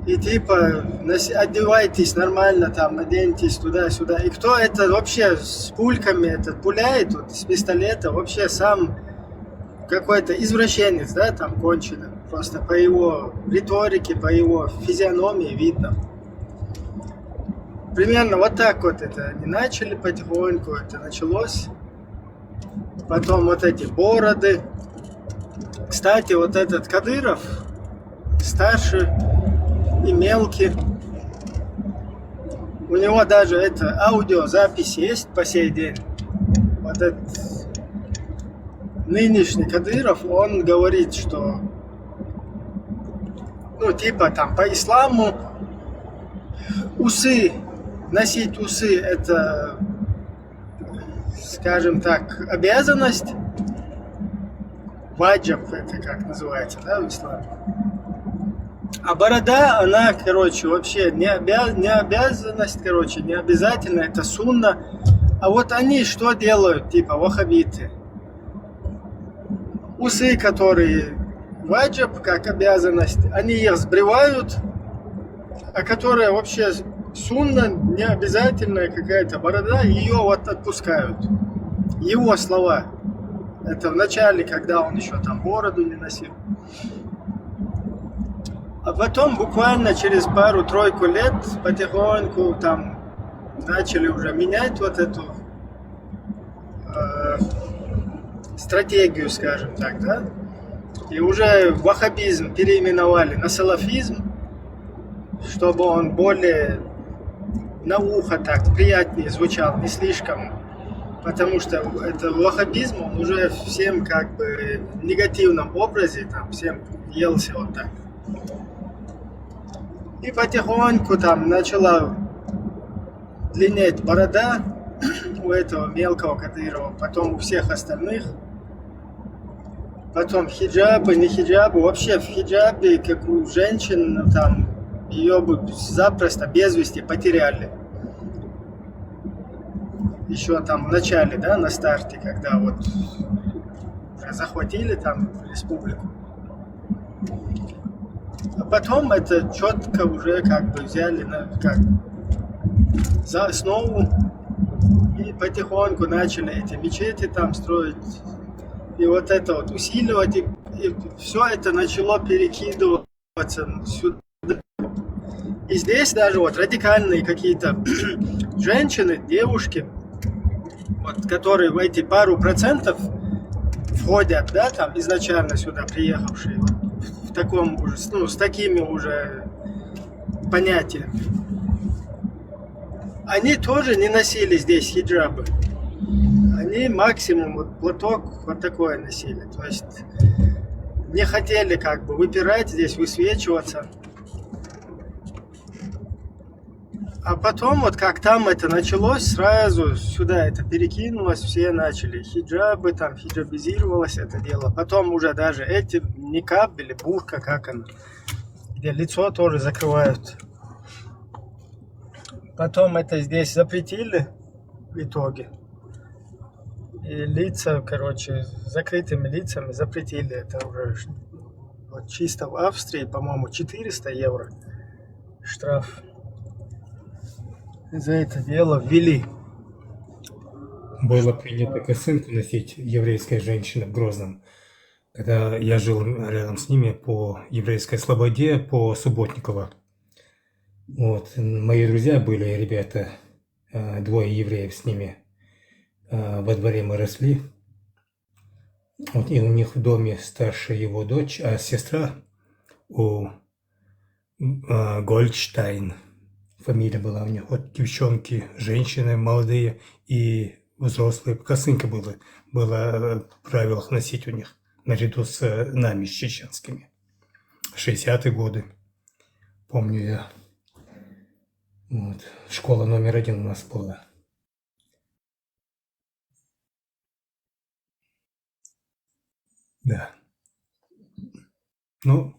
[SPEAKER 10] И типа, одевайтесь нормально, там, наденьтесь туда-сюда. И кто это вообще с пульками этот пуляет, вот, с пистолета, вообще сам какой-то извращенец, да, там, конченый. Просто по его риторике, по его физиономии видно. Примерно вот так вот это они начали потихоньку, это началось. Потом вот эти бороды. Кстати, вот этот Кадыров, старший и мелкий, у него даже это аудиозапись есть по сей день. Вот этот нынешний Кадыров, он говорит, что, ну, типа там по исламу носить усы это, скажем так, обязанность. Ваджаб, это как называется, да, в исламе. А борода, она, короче, вообще не обязанность, короче, не обязательно, это сунна. А вот они что делают, типа ваххабиты? Усы, которые ваджаб, как обязанность, они их сбривают, а которая вообще сунна, не обязательная какая-то борода, ее вот отпускают. Его слова. Это в начале, когда он еще там бороду не носил. А потом буквально через пару-тройку лет потихоньку там начали уже менять вот эту стратегию, скажем так, да? И уже ваххабизм переименовали на салафизм, чтобы он более на ухо так приятнее звучал, не слишком. Потому что это ваххабизм, он уже всем как бы в негативном образе, там, всем елся вот так. И потихоньку там начала длиннеть борода у этого мелкого Кадырова, потом у всех остальных. Потом хиджабы, не хиджабы. Вообще в хиджабе, как у женщин, там, ее бы запросто без вести потеряли. Еще там в начале, да, на старте, когда вот уже захватили там республику. А потом это четко уже как бы взяли, как за основу. И потихоньку начали эти мечети там строить. И вот это вот усиливать. И все это начало перекидываться сюда. И здесь даже вот радикальные какие-то женщины, девушки, вот, которые в эти пару процентов входят, да, там изначально сюда приехавшие, вот, в таком уже, ну, с такими уже понятиями. Они тоже не носили здесь хиджабы. Они максимум вот платок вот такой носили. То есть не хотели как бы выпирать здесь, высвечиваться. А потом, вот как там это началось, сразу сюда это перекинулось, все начали хиджабы, там хиджабизировалось это дело. Потом уже даже эти никаб или бурка, как она, где лицо тоже закрывают. Потом это здесь запретили в итоге. И лица, короче, закрытыми лицами запретили. Это уже вот чисто в Австрии, по-моему, 400 евро штраф. За это дело ввели.
[SPEAKER 15] Было принято косынку носить еврейская женщина в Грозном. Когда я жил рядом с ними по еврейской слободе, по Субботниково. Вот. Мои друзья были, ребята, двое евреев с ними. Во дворе мы росли. Вот, и у них в доме старшая его дочь, а сестра у Гольдштайн. Фамилия была у них. Вот девчонки, женщины молодые и взрослые. Косынка была в правилах носить у них, наряду с нами, с чеченскими. 60-е годы, помню я. Вот. Школа номер 1 у нас была. Да. Ну,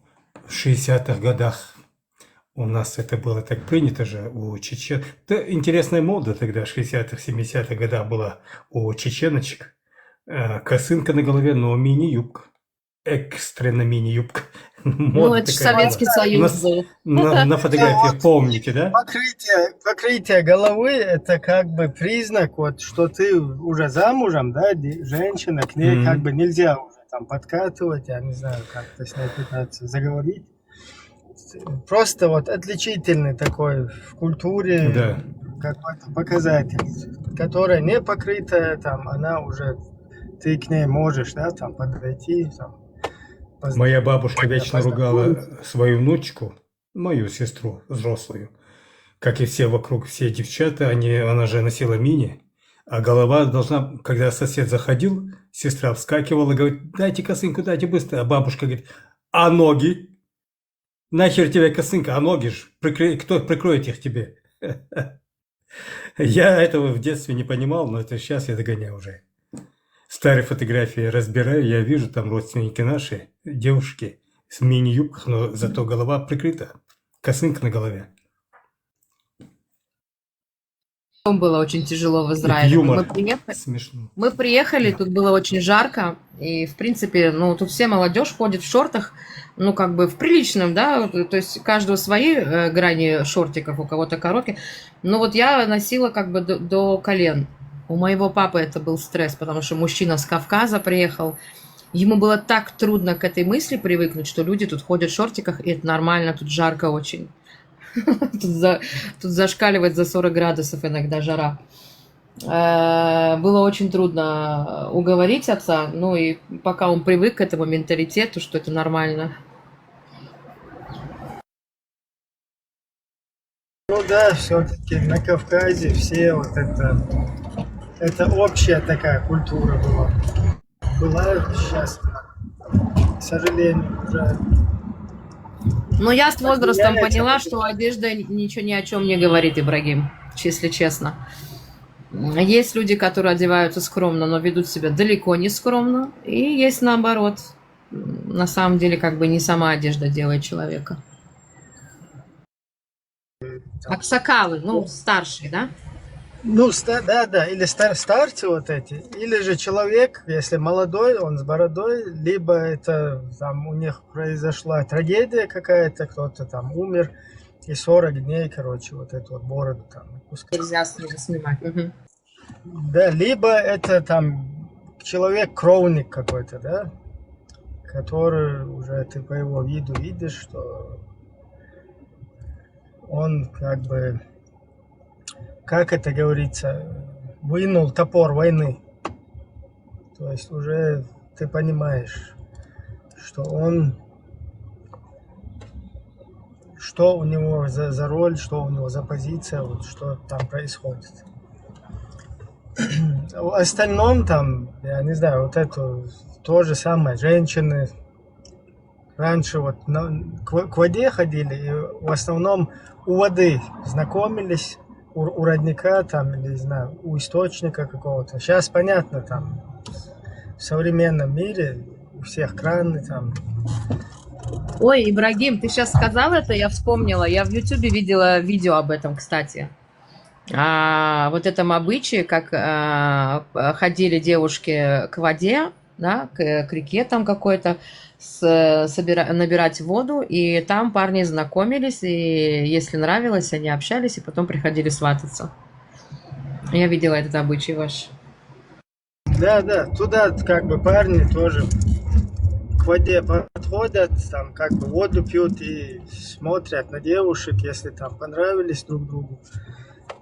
[SPEAKER 15] в 60-х годах у нас это было так принято же у чечен. Да, интересная мода тогда, в 60-х, 70-х годах была у чеченочек. Косынка на голове, но мини-юбка. Экстренно мини-юбка.
[SPEAKER 14] Ну, это же Советский Союз был.
[SPEAKER 15] На фотографиях, помните, да?
[SPEAKER 10] Покрытие головы – это как бы признак, вот, что ты уже замужем, да, женщина, к ней как бы нельзя уже там подкатывать, я не знаю, как-то с ней пытаться заговорить. Просто вот отличительный такой в культуре, да, какой-то показатель, которая не покрытая, там, она уже, ты к ней можешь, да, там, подойти, там.
[SPEAKER 15] Моя бабушка вечно ругала свою внучку, мою сестру взрослую, как и все вокруг, все девчата, она же носила мини, а голова должна, когда сосед заходил, сестра вскакивала, говорит, дайте косынку, дайте быстро, а бабушка говорит, а ноги? Нахер тебе косынка, а ноги ж, кто прикроет их тебе? Я этого в детстве не понимал, но это сейчас я догоняю уже. Старые фотографии разбираю, я вижу там родственники наши, девушки с мини-юбках, но зато голова прикрыта, косынка на голове.
[SPEAKER 14] Было очень тяжело в Израиле.
[SPEAKER 15] Юмор. Смешно.
[SPEAKER 14] Мы приехали, тут было очень жарко, и, в принципе, ну, тут все молодежь ходит в шортах, ну, как бы в приличном, да, то есть у каждого свои грани шортиков, у кого-то короткие, но вот я носила как бы до колен. У моего папы это был стресс, потому что мужчина с Кавказа приехал, ему было так трудно к этой мысли привыкнуть, что люди тут ходят в шортиках, и это нормально, тут жарко очень. Тут зашкаливает за 40 градусов иногда жара. Было очень трудно уговорить отца, ну и пока он привык к этому менталитету, что это нормально.
[SPEAKER 10] Ну да, все-таки на Кавказе все вот это общая такая культура была. Была сейчас, к сожалению, уже.
[SPEAKER 14] Но я с возрастом поняла, что одежда ничего ни о чем не говорит, Ибрагим, если честно. Есть люди, которые одеваются скромно, но ведут себя далеко не скромно. И есть наоборот. На самом деле, как бы не сама одежда делает человека. Аксакалы, ну, старшие, да?
[SPEAKER 10] Ну, да, или старцы вот эти, или же человек, если молодой, он с бородой, либо это там у них произошла трагедия какая-то, кто-то там умер, и 40 дней, короче, вот эту вот бороду там отпускать.
[SPEAKER 14] Нельзя снимать. Мгм.
[SPEAKER 10] Да, либо это там человек кровник какой-то, да, который уже ты по его виду видишь, что он как бы, как это говорится, вынул топор войны. То есть уже ты понимаешь, что он, что у него за роль, что у него за позиция, вот что там происходит. В остальном там, я не знаю, вот это то же самое, женщины раньше вот к воде ходили, и в основном у воды знакомились, у родника там, или, не знаю, у источника какого-то. Сейчас понятно, там, в современном мире у всех краны там.
[SPEAKER 14] Ой, Ибрагим, ты сейчас сказал это, я вспомнила. Я в Ютубе видела видео об этом, кстати. Вот этом обычае, как ходили девушки к воде, да, к реке там какой-то, набирать воду, и там парни знакомились, и если нравилось, они общались, и потом приходили свататься. Я видела этот обычай ваш.
[SPEAKER 10] Да, туда как бы парни тоже к воде подходят, там как бы воду пьют и смотрят на девушек, если там понравились друг другу.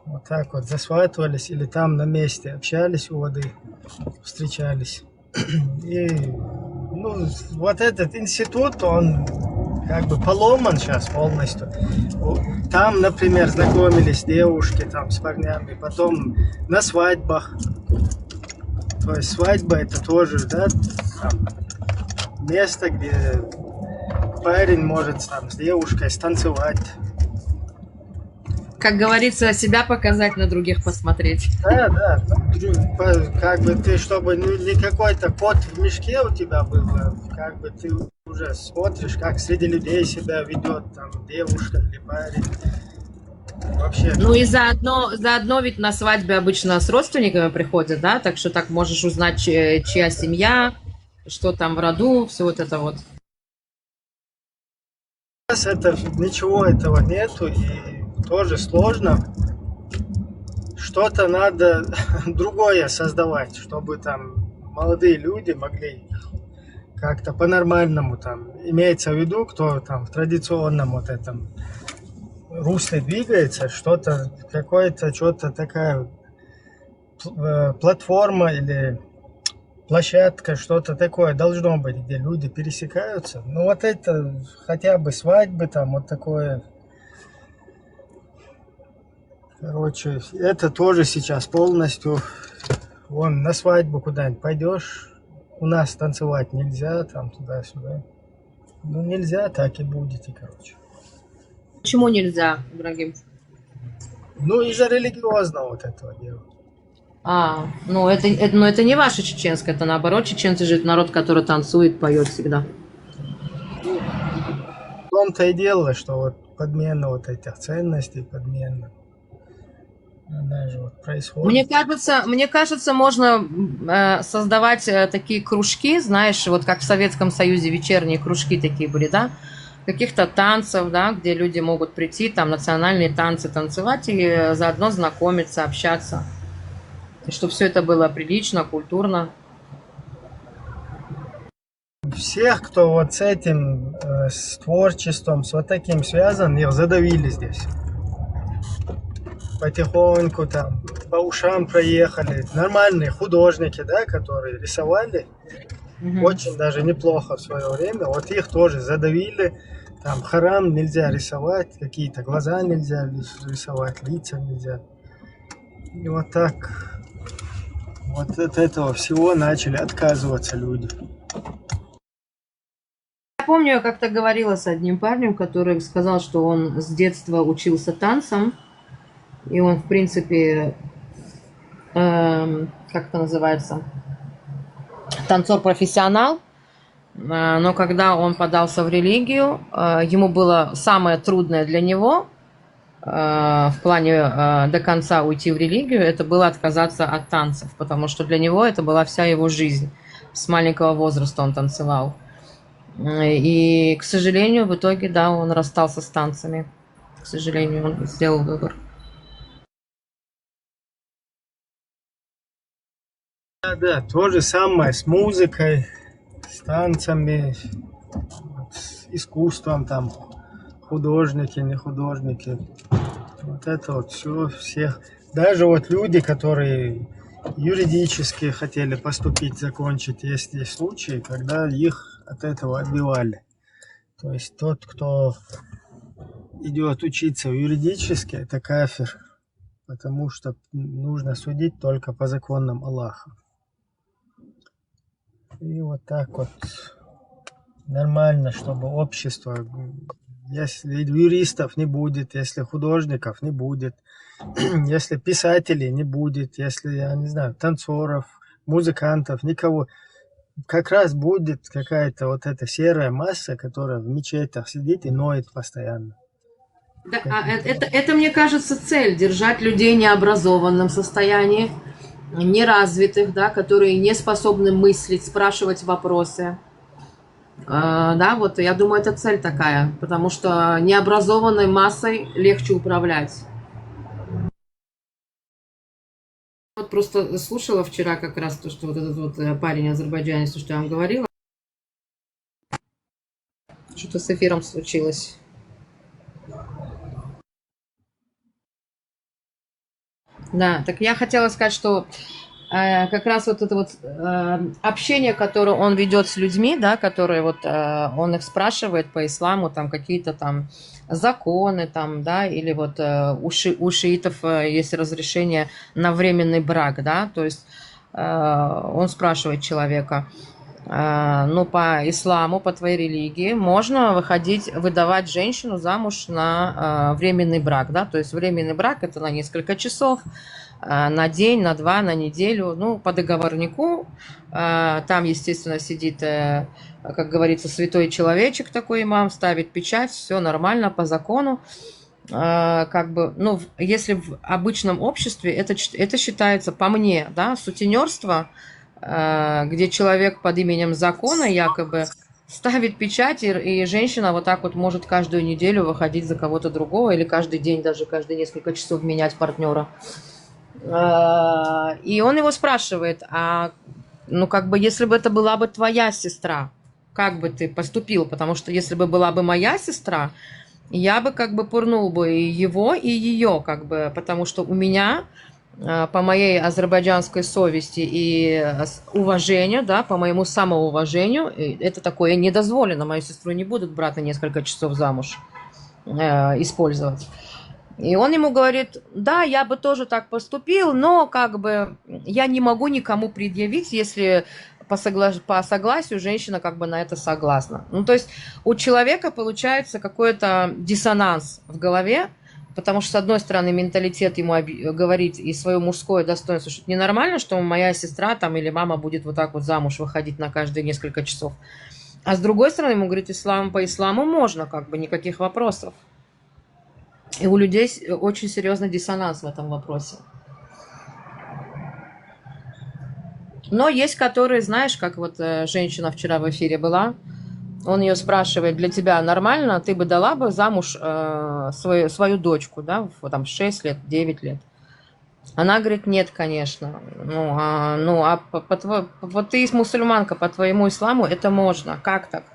[SPEAKER 10] Вот так вот засватывались или там на месте общались у воды, встречались. И ну, вот этот институт, он как бы поломан сейчас полностью. Там, например, знакомились девушки там с парнями, потом на свадьбах. То есть свадьба это тоже, да, там, место, где парень может там с девушкой станцевать.
[SPEAKER 14] Как говорится, себя показать, на других посмотреть.
[SPEAKER 10] Да, как бы ты, чтобы не какой-то кот в мешке у тебя был, как бы ты уже смотришь, как среди людей себя ведет там девушка или парень. Вообще.
[SPEAKER 14] Ну и заодно ведь на свадьбе обычно с родственниками приходят, да, так что так можешь узнать, чья семья, что там в роду, все вот это вот.
[SPEAKER 10] Сейчас ничего этого нету, и тоже сложно. Что-то надо другое создавать, чтобы там молодые люди могли как-то по-нормальному там, имеется в виду, кто там в традиционном вот этом русле двигается, что-то, какое-то, что-то такая платформа или площадка, что-то такое должно быть, где люди пересекаются. Ну вот это хотя бы свадьбы там, вот такое. Короче, это тоже сейчас полностью, вон на свадьбу куда-нибудь пойдешь, у нас танцевать нельзя, там туда-сюда. Ну нельзя, так и будете, короче.
[SPEAKER 14] Почему нельзя, Ибрагим?
[SPEAKER 10] Ну из-за религиозного вот этого дела.
[SPEAKER 14] Ну это не ваше чеченское, это наоборот, чеченцы же это народ, который танцует, поет всегда.
[SPEAKER 10] В том-то и дело, что вот подмена вот этих ценностей, подмена. Она же вот происходит.
[SPEAKER 14] Мне кажется, можно создавать такие кружки, знаешь, вот как в Советском Союзе вечерние кружки такие были, да, каких-то танцев, да, где люди могут прийти, там национальные танцы танцевать и заодно знакомиться, общаться, и чтобы все это было прилично, культурно.
[SPEAKER 10] Всех, кто вот с этим, с творчеством, с вот таким связан, их задавили здесь. Потихоньку там по ушам проехали. Нормальные художники, да, которые рисовали очень даже неплохо в свое время. Вот их тоже задавили. Там харам нельзя рисовать, какие-то глаза нельзя рисовать, лица нельзя. И вот так вот от этого всего начали отказываться люди.
[SPEAKER 14] Я помню, я как-то говорила с одним парнем, который сказал, что он с детства учился танцам. И он, в принципе, как это называется, танцор-профессионал. Но когда он подался в религию, ему было самое трудное для него в плане до конца уйти в религию, это было отказаться от танцев, потому что для него это была вся его жизнь. С маленького возраста он танцевал. И, к сожалению, в итоге, да, он расстался с танцами. К сожалению, он сделал выбор.
[SPEAKER 10] Да, то же самое с музыкой, с танцами, с искусством, там, художники, не художники. Вот это вот все, всех. Даже вот люди, которые юридически хотели поступить, закончить, есть случаи, когда их от этого отбивали. То есть тот, кто идет учиться юридически, это кафир, потому что нужно судить только по законам Аллаха. И вот так вот нормально, чтобы общество, если юристов не будет, если художников не будет, если писателей не будет, если, я не знаю, танцоров, музыкантов, никого, как раз будет какая-то вот эта серая масса, которая в мечетях сидит и ноет постоянно.
[SPEAKER 14] Да, это, мне кажется, цель – держать людей в необразованном состоянии, неразвитых, да, которые не способны мыслить, спрашивать вопросы. Да, вот я думаю, это цель такая, потому что необразованной массой легче управлять. Вот просто слушала вчера как раз то, что вот этот вот парень азербайджанец, то, что я вам говорила. Что-то с эфиром случилось. Да, так я хотела сказать, что как раз вот это вот общение, которое он ведет с людьми, да, которые вот он их спрашивает по исламу, там какие-то там законы, там, да, или вот у шиитов есть разрешение на временный брак, да, то есть он спрашивает человека, ну, по исламу, по твоей религии, можно выдавать женщину замуж на временный брак, да, то есть временный брак это на несколько часов, на день, на два, на неделю, ну, по договорнику. Там, естественно, сидит, как говорится, святой человечек такой имам, ставит печать, все нормально, по закону. Как бы, ну, если в обычном обществе это считается, по мне, да, сутенерство, где человек под именем закона якобы ставит печать, и женщина вот так вот может каждую неделю выходить за кого-то другого, или каждый день, даже каждые несколько часов менять партнера. И он его спрашивает, ну, как бы, если бы это была бы твоя сестра, как бы ты поступил? Потому что если бы была бы моя сестра, я бы как бы пырнул бы и его, и ее, как бы, потому что у меня, по моей азербайджанской совести и уважению, да, по моему самоуважению, это такое недозволено. Мою сестру не будут брать на несколько часов замуж, использовать. И он ему говорит, да, я бы тоже так поступил, но как бы я не могу никому предъявить, если по согласию женщина как бы на это согласна. Ну, то есть у человека получается какой-то диссонанс в голове, потому что, с одной стороны, менталитет ему говорит и свое мужское достоинство, что это ненормально, что моя сестра там или мама будет вот так вот замуж выходить на каждые несколько часов. А с другой стороны, ему говорит, по исламу можно, как бы никаких вопросов. И у людей очень серьезный диссонанс в этом вопросе. Но есть которые, знаешь, как вот женщина вчера в эфире была, он ее спрашивает, для тебя нормально, ты бы дала бы замуж свою дочку, да, там 6 лет, 9 лет? Она говорит, нет, конечно. Вот ты мусульманка, по твоему исламу это можно. Как так?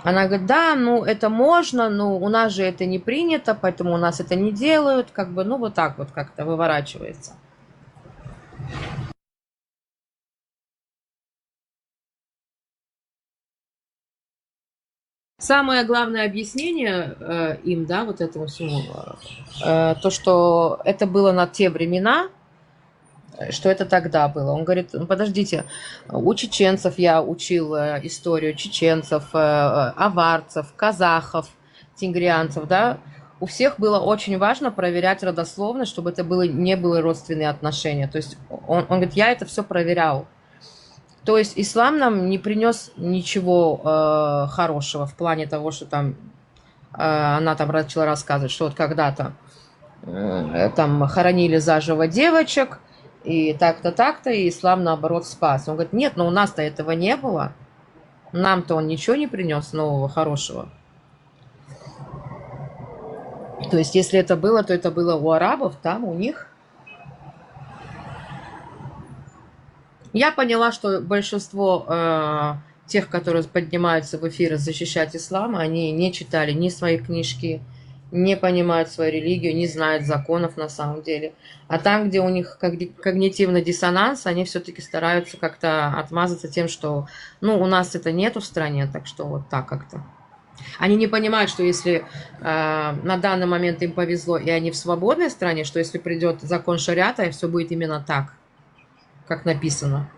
[SPEAKER 14] Она говорит, да, ну это можно, но у нас же это не принято, поэтому у нас это не делают, как бы, ну вот так вот как-то выворачивается. Самое главное объяснение им, да, вот этому всему, то, что это было на те времена, что это тогда было. Он говорит, ну, подождите, у чеченцев я учил историю чеченцев, аварцев, казахов, тенгрианцев, да, у всех было очень важно проверять родословность, чтобы это не были родственные отношения. То есть он говорит, я это все проверял. То есть ислам нам не принес ничего хорошего в плане того, что там она там начала рассказывать, что вот когда-то там хоронили заживо девочек, и так-то, так-то, и ислам наоборот спас. Он говорит, нет, но у нас-то этого не было. Нам-то он ничего не принес нового, хорошего. То есть, если это было, то это было у арабов, там, у них. Я поняла, что большинство тех, которые поднимаются в эфир защищать ислам, они не читали ни свои книжки, не понимают свою религию, не знают законов на самом деле. А там, где у них когнитивный диссонанс, они все-таки стараются как-то отмазаться тем, что ну, у нас это нету в стране, так что вот так как-то. Они не понимают, что если на данный момент им повезло, и они в свободной стране, что если придет закон шариата, и все будет именно так, как написано.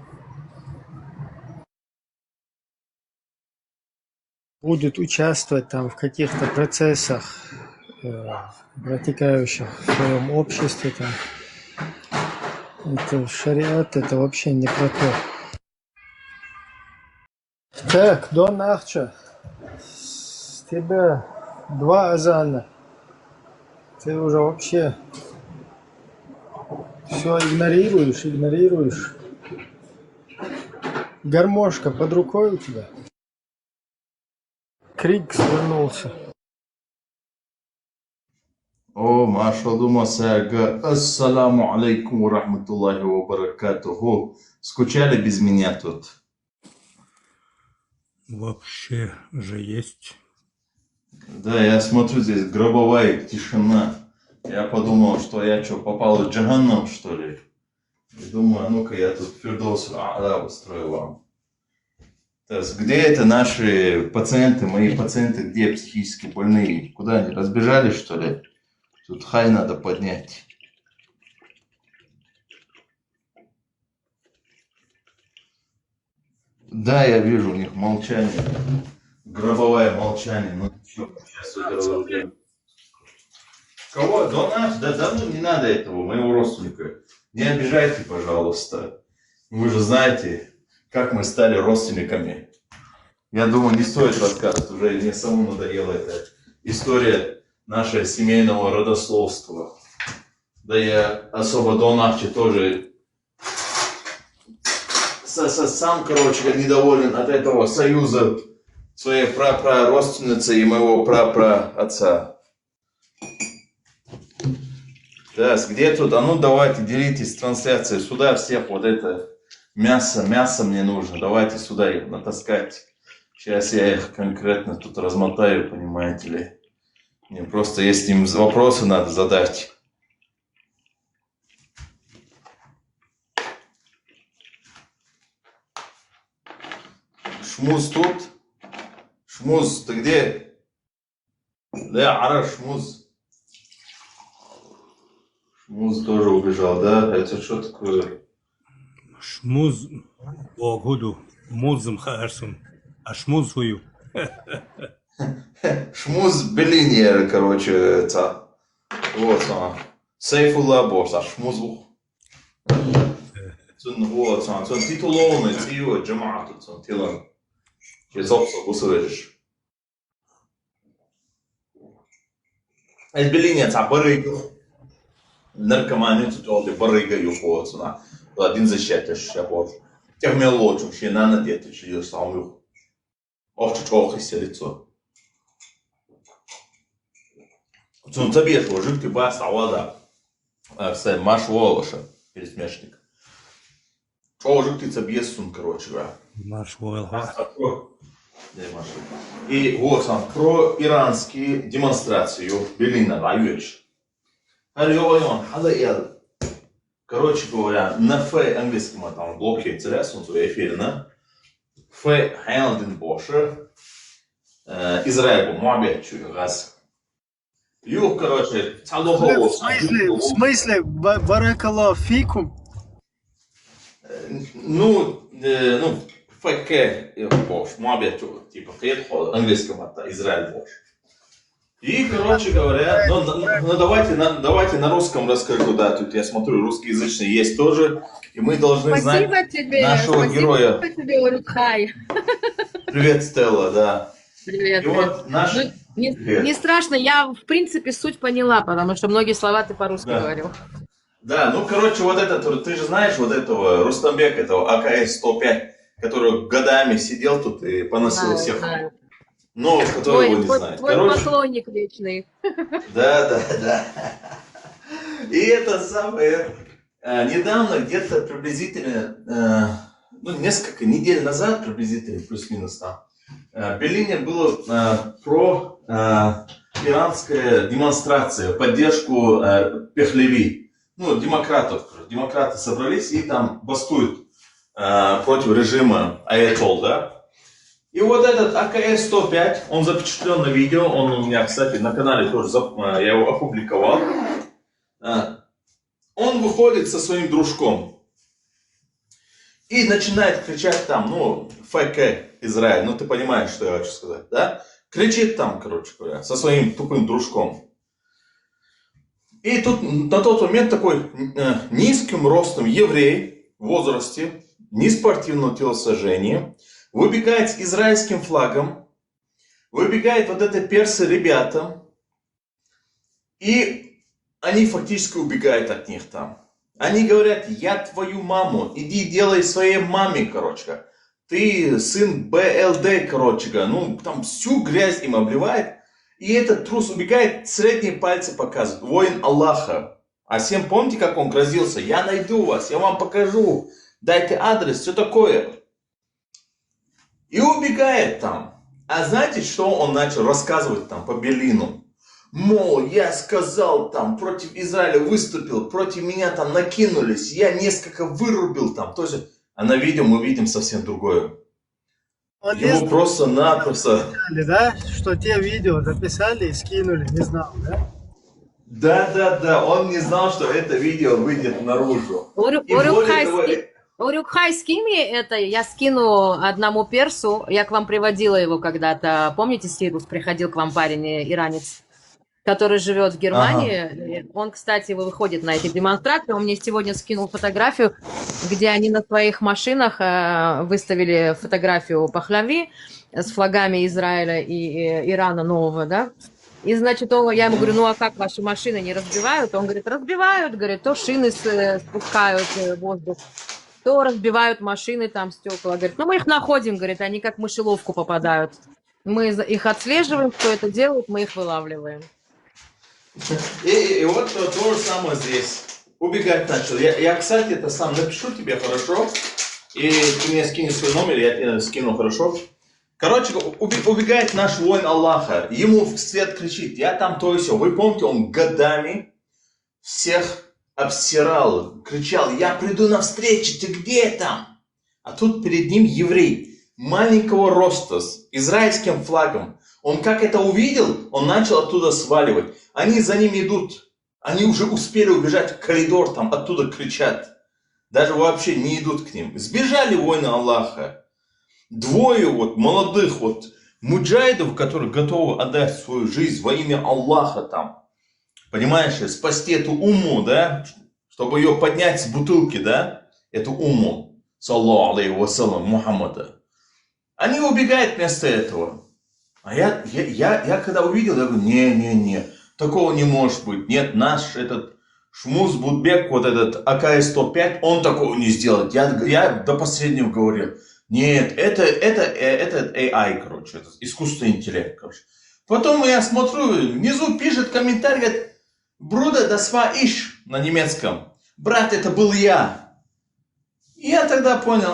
[SPEAKER 10] Будут участвовать там в каких-то процессах, протекающих в своем обществе. Там. Это шариат, это вообще не про то. Так, Дон Ахча, с тебя 2 азана. Ты уже вообще все игнорируешь. Гармошка под рукой у тебя. Крик свернулся.
[SPEAKER 12] О, Машалду Масага, ассаламу алейкум ва рахматуллахи ва баракатуху. Скучали без меня тут?
[SPEAKER 13] Вообще же есть.
[SPEAKER 12] Да, я смотрю, здесь гробовая тишина. Я подумал, что я что, попал в Джаханнам, что ли? И думаю, а ну-ка я тут Фирдоус А'ля устрою вам. То есть, где это наши пациенты, мои пациенты, где психически больные? Куда они, разбежались, что ли? Тут хай надо поднять. Да, я вижу, у них молчание. Гробовое молчание. Ну, что, сейчас это... Кого? Донаш? Да ну не надо этого, моего родственника. Не обижайте, пожалуйста. Вы же знаете, как мы стали родственниками. Я думаю, не стоит рассказывать, уже мне самому надоела эта история нашего семейного родословства. Да я особо Донахчи тоже сам, короче, недоволен от этого союза своей прапрародственницы и моего прапраотца. Да, где тут? А ну давайте, делитесь трансляцией. Сюда всех вот это мясо мне нужно. Давайте сюда их натаскать. Сейчас я их конкретно тут размотаю, понимаете ли. Мне просто есть им вопросы надо задать. Шмуз тут? Шмуз, ты где? Да, ара Шмуз. Шмуз тоже убежал, да? Это что такое?
[SPEAKER 13] Шмуз Богуду, музым харсум, а шмуз хую.
[SPEAKER 12] Шмуз Белиньер, короче, это. Вот он. Сейфулла Борс, а шмуз. Вот он. Он титулованный, тио, джамаату, он тилан. Без обсов усвоишь. Белиньер, а барыгу. Наркоманию тут олды барыга юхуотсуна. Один защитишь, я боже. Тех мелочек, ще на надеть, ще я сам юх. Ох, чучох и селицо. Цун табеш ложик ты бас авада. Все, маш волоша, пересмешник. Ложик ты табес сун, короче, да.
[SPEAKER 13] Маш волоша.
[SPEAKER 12] И вот он, про иранские демонстрации в Берлине, лайвеш. Короче говоря, на фэ английском там блоке интерес, он в эфире, на фэ Хайлден Боше, Израиль был муабет чую раз. Ю, короче,
[SPEAKER 10] в смысле, баракаллах фикум?
[SPEAKER 12] Ну, фэке Бош, муабет чую, типа хейт английском это Израиль Бош. И, короче говоря, ну давайте на русском расскажу, да, тут я смотрю, русскоязычный есть тоже, и мы должны знать нашего героя.
[SPEAKER 14] Спасибо тебе, Улюкхай.
[SPEAKER 12] Привет, Стелла, да.
[SPEAKER 14] Привет.
[SPEAKER 12] И вот наш...
[SPEAKER 14] не страшно, я в принципе суть поняла, потому что многие слова ты по-русски говорил.
[SPEAKER 12] Да, ну, короче, вот этот, ты же знаешь вот этого Рустамбека, этого АКС-105, который годами сидел тут и поносил всех.
[SPEAKER 14] Знаю.
[SPEAKER 12] но кто его не знает.
[SPEAKER 14] Твой
[SPEAKER 12] Короче,
[SPEAKER 14] поклонник вечный.
[SPEAKER 12] да. И это самое, недавно, где-то приблизительно, несколько недель назад, приблизительно, плюс-минус там, в Берлине было про иранская демонстрация в поддержку Пехлеви, демократов. Демократы собрались и там бастуют против режима Аятол, да. И вот этот АКС-105, он запечатлен на видео, он у меня, кстати, на канале тоже, я его опубликовал. Он выходит со своим дружком и начинает кричать там, ФК Израиль, ты понимаешь, что я хочу сказать, да? Кричит там, короче говоря, со своим тупым дружком. И тут на тот момент такой низким ростом еврей в возрасте, неспортивного телосложения, выбегает с израильским флагом, выбегает вот это персы ребята, и они фактически убегают от них там. Они говорят: я твою маму, иди делай своей маме, короче. Ты сын БЛД, короче, там всю грязь им обливает. И этот трус убегает, средние пальцы показывает. Воин Аллаха. А всем помните, как он грозился? Я найду вас, я вам покажу. Дайте адрес, все такое. И убегает там. А знаете, что он начал рассказывать там по Берлину? Мол, я сказал там, против Израиля выступил, против меня там накинулись, я несколько вырубил там. То есть, а на видео мы видим совсем другое. Его просто-напросто...
[SPEAKER 10] Да? Что те видео записали и скинули, не знал, да?
[SPEAKER 12] Да, он не знал, что это видео выйдет наружу.
[SPEAKER 14] Урюкхай, скинь мне это, я скину одному персу, я к вам приводила его когда-то, помните, Сирус, приходил к вам парень, иранец, который живет в Германии, он, кстати, выходит на эти демонстрации, он мне сегодня скинул фотографию, где они на своих машинах выставили фотографию Пахлави с флагами Израиля и Ирана нового, да, и, значит, я ему говорю: а как ваши машины не разбивают? Он говорит: разбивают, говорит, то шины спускают в воздух, то разбивают машины, там стекла. Говорит: мы их находим, говорит, они как в мышеловку попадают. Мы их отслеживаем, кто это делает, мы их вылавливаем.
[SPEAKER 12] И вот то же самое здесь. Убегать начал. Я, кстати, это сам напишу тебе, хорошо? И ты мне скинешь свой номер, я тебе скину, хорошо? Короче, убегает наш воин Аллаха. Ему вслед кричит: я там то и все. Вы помните, он годами всех обсирал, кричал: я приду на встречу, ты где там? А тут перед ним еврей, маленького роста, с израильским флагом. Он как это увидел, он начал оттуда сваливать. Они за ним идут. Они уже успели убежать в коридор, там оттуда кричат. Даже вообще не идут к ним. Сбежали воины Аллаха. Двое молодых муджахидов, которые готовы отдать свою жизнь во имя Аллаха там. Понимаешь, спасти эту умму, да? Чтобы ее поднять с бутылки, да? Эту умму. Саллаху алейхи вассалам Мухаммада. Они убегают вместо этого. А я когда увидел, я говорю: не, такого не может быть. Нет, наш этот Шмуз Будбек, вот этот АКС-105, он такого не сделает. Я до последнего говорил: нет, это AI, короче, это искусственный интеллект, короче. Потом я смотрю, внизу пишет комментарий, говорит: Бруда, das war ich, на немецком. Брат, это был я. И я тогда понял: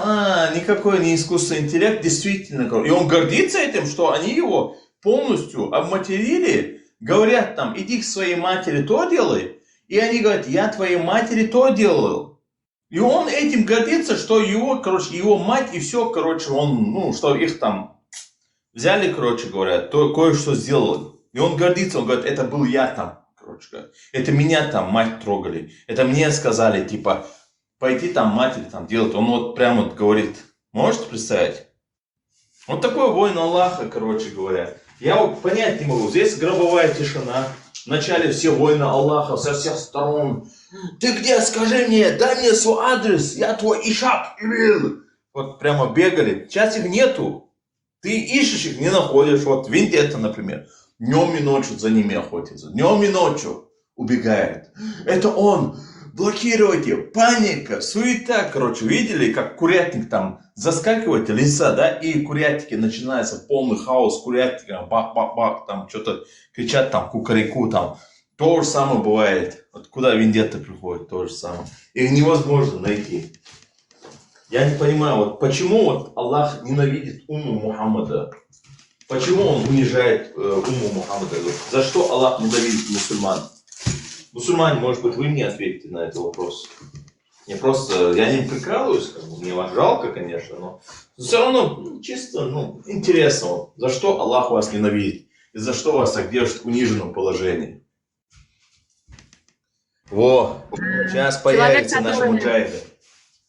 [SPEAKER 12] никакой не искусственный интеллект, действительно. И он гордится этим, что они его полностью обматерили, говорят там: иди к своей матери, то делай. И они говорят: я твоей матери то делал. И он этим гордится, что его мать и все, он, что их там взяли, говорят, то кое-что сделали. И он гордится, он говорит: это был я там, это меня там мать трогали, это мне сказали, типа, пойти там матери там делать. Он прямо говорит. Можете представить? Вот такой воин Аллаха, говоря. Я понять не могу. Здесь гробовая тишина. Вначале все воины Аллаха со всех сторон. Ты где? Скажи мне, дай мне свой адрес. Я твой Ишак. Вот прямо бегали. Сейчас их нету. Ты ищешь их, не находишь. Вот Вендетта, например. Днем и ночью за ними охотится. Днем и ночью убегает. Это он. блокируйте, паника, суета, короче, видели, как курятник там заскакивает, леса, да, и курятники начинается полный хаос, курятники, бах-бах-бах, там что-то кричат, там, кукареку, там. То же самое бывает. Откуда вендетта приходит, то же самое. Их невозможно найти. Я не понимаю, вот почему вот Аллах ненавидит умму Мухаммада? Почему он унижает умму Мухаммада? За что Аллах ненавидит мусульман? Мусульмане, может быть, вы мне ответите на этот вопрос. Я не прикалываюсь, как бы, мне вас жалко, конечно, но все равно чисто, интересно, вот, за что Аллах вас ненавидит и за что вас так держит в униженном положении. Во, сейчас появится наш муджахид.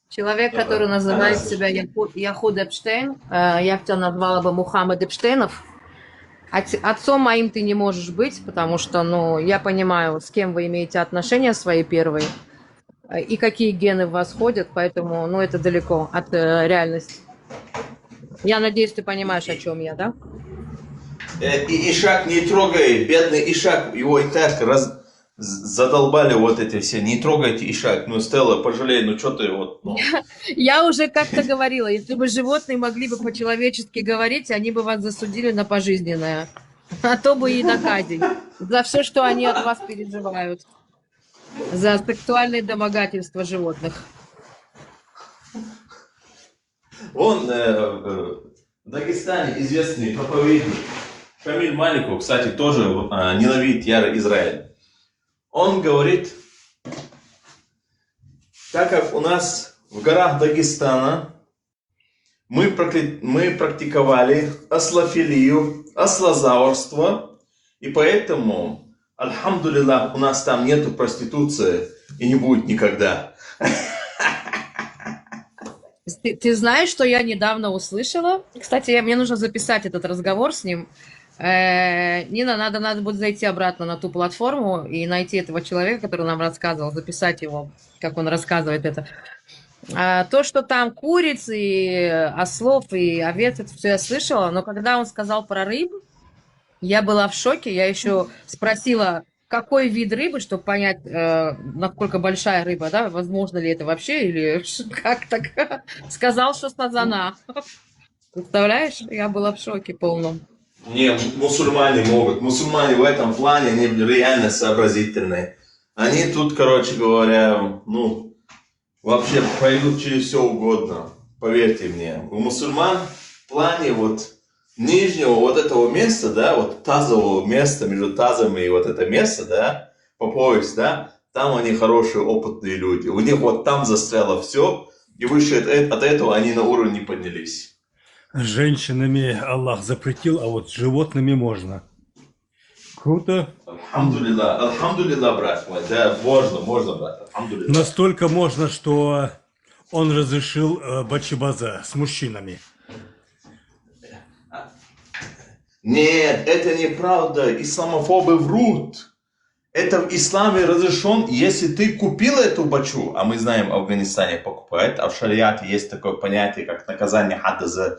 [SPEAKER 14] Человек, который называет себя Яхуд Эпштейн, я бы тебя назвала бы Мухаммед Эпштейнов. Отцом моим ты не можешь быть, потому что, я понимаю, с кем вы имеете отношения свои первые, и какие гены в вас ходят, поэтому, это далеко от реальности. Я надеюсь, ты понимаешь, о чем я, да?
[SPEAKER 12] И Ишак не трогай, бедный Ишак, его и так задолбали вот эти все, не трогайте Ишак, Стелла, пожалей, что ты вот,
[SPEAKER 14] Я уже как-то говорила, если бы животные могли бы по-человечески говорить, они бы вас засудили на пожизненное, а то бы и на казнь, за все, что они от вас переживают, за сексуальные домогательства животных.
[SPEAKER 12] Он в Дагестане известный проповедник Шамиль Маликов, кстати, тоже ненавидит яро Израиль. Он говорит, так как у нас в горах Дагестана мы практиковали ослофилию, ослозаврство, и поэтому, альхамдулиллах, у нас там нету проституции и не будет никогда.
[SPEAKER 14] Ты знаешь, что я недавно услышала? Кстати, мне нужно записать этот разговор с ним. Нина, надо будет зайти обратно на ту платформу и найти этого человека, который нам рассказывал, записать его, как он рассказывает это. То, что там куриц и ослов и овец, это все я слышала, но когда он сказал про рыб, я была в шоке. Я еще спросила, какой вид рыбы, чтобы понять, насколько большая рыба, да, возможно ли это вообще, или как так. Сказал, что сазана. Представляешь? Я была в шоке полном.
[SPEAKER 12] Не, мусульмане могут. Мусульмане в этом плане, они реально сообразительные. Они тут, короче говоря, вообще пройдут через все угодно. Поверьте мне. У мусульман в плане вот нижнего вот этого места, да, вот тазового места, между тазом и вот это место, да, по пояс, да, там они хорошие, опытные люди. У них вот там застряло все, и выше от этого они на уровень не поднялись.
[SPEAKER 15] Женщинами Аллах запретил, а вот с животными можно. Круто.
[SPEAKER 12] Альхамдулилlah, брат мой. Да, можно, брат. Альхамдулилlah.
[SPEAKER 15] Настолько можно, что он разрешил бачибаза с мужчинами.
[SPEAKER 12] Нет, это неправда. Исламофобы врут. Это в исламе разрешен, если ты купил эту бачу, а мы знаем, в Афганистане покупают, а в шариате есть такое понятие, как наказание хадда за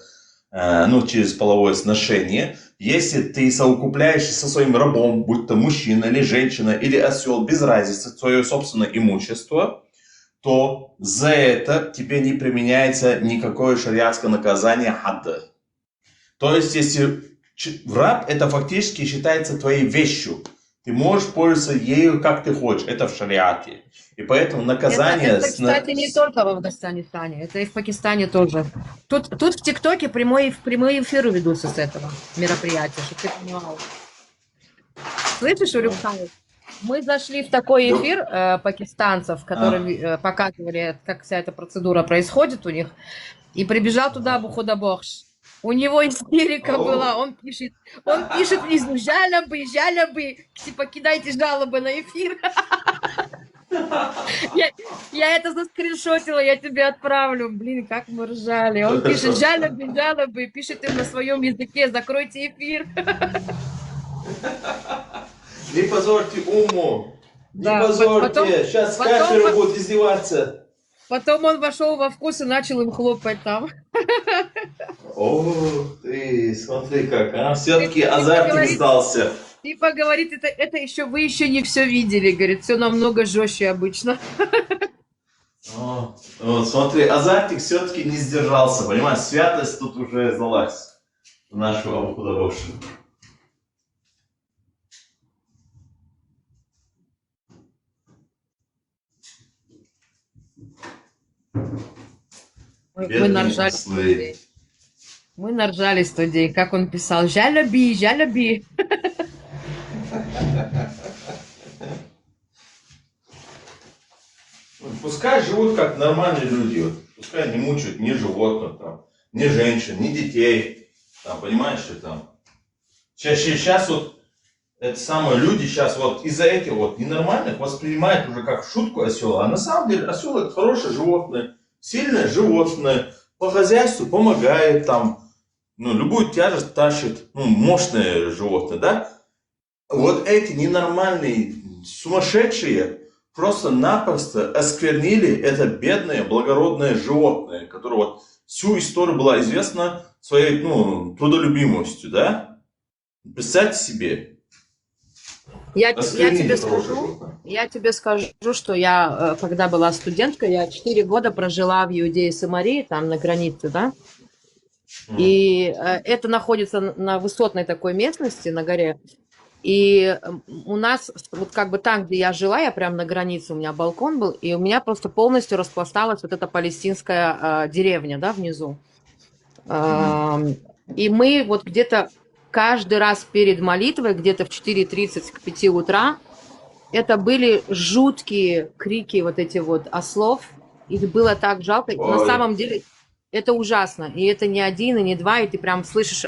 [SPEAKER 12] через половое сношение. Если ты совокупляешься со своим рабом, будь то мужчина или женщина или осел, без разницы, свое собственное имущество, то за это тебе не применяется никакое шариатское наказание хадда. То есть, если раб, это фактически считается твоей вещью. Ты можешь пользоваться ею, как ты хочешь. Это в шариате. И поэтому наказание...
[SPEAKER 14] Это, кстати, не только в Афганистане, это и в Пакистане тоже. Тут в ТикТоке прямые эфиры ведутся с этого мероприятия, чтобы ты понимал. Слышишь, Урюкхай? Мы зашли в такой эфир пакистанцев, которые показывали, как вся эта процедура происходит у них, и прибежал туда Абу Худабохш. У него истерика была, он пишет внизу жалобы, типа кидайте жалобы на эфир. Я это заскриншотила, я тебе отправлю. Блин, как мы ржали. Он пишет жалобы, пишет им на своем языке, закройте эфир.
[SPEAKER 12] Не позорьте уму, не позорьте, сейчас кафиры будут издеваться.
[SPEAKER 14] Потом он вошел во вкус и начал им хлопать там.
[SPEAKER 12] О, ты, смотри как, все-таки азартик сдался.
[SPEAKER 14] Типа говорит, это еще вы еще не все видели, говорит, все намного жестче обычно.
[SPEAKER 12] Вот смотри, Азартик все-таки не сдержался, понимаешь, святость тут уже сдалась в нашу Абухудабовшу.
[SPEAKER 14] Мы наржались в тот день. Мы наржались в тот день, как он писал, жалоби, жалоби.
[SPEAKER 12] Пускай живут как нормальные люди, вот. Пускай не мучают ни животных, там, ни женщин, ни детей, там, понимаешь, что там. Сейчас вот это самое, люди сейчас вот из-за этих вот ненормальных воспринимают уже как шутку осел, а на самом деле осел это хорошее животное, сильное животное, по хозяйству помогает, там, ну, любую тяжесть тащит, ну, мощное животное, да. Вот эти ненормальные, сумасшедшие просто-напросто осквернили это бедное, благородное животное, которое вот всю историю была известна своей, ну, трудолюбимостью, да? Представьте себе.
[SPEAKER 14] Я тебе скажу, что я, когда была студенткой, я 4 года прожила в Иудее и Самарии, там на границе, да? И это находится на высотной такой местности, на горе. И у нас, вот как бы там, где я жила, я прям на границе, у меня балкон был, и у меня просто полностью распласталась вот эта палестинская деревня, да, внизу. И мы вот где-то каждый раз перед молитвой, где-то в 4:30 к 5 утра, это были жуткие крики вот эти вот ослов. Их было так жалко. На самом деле это ужасно. И это не один, и не два, и ты прям слышишь,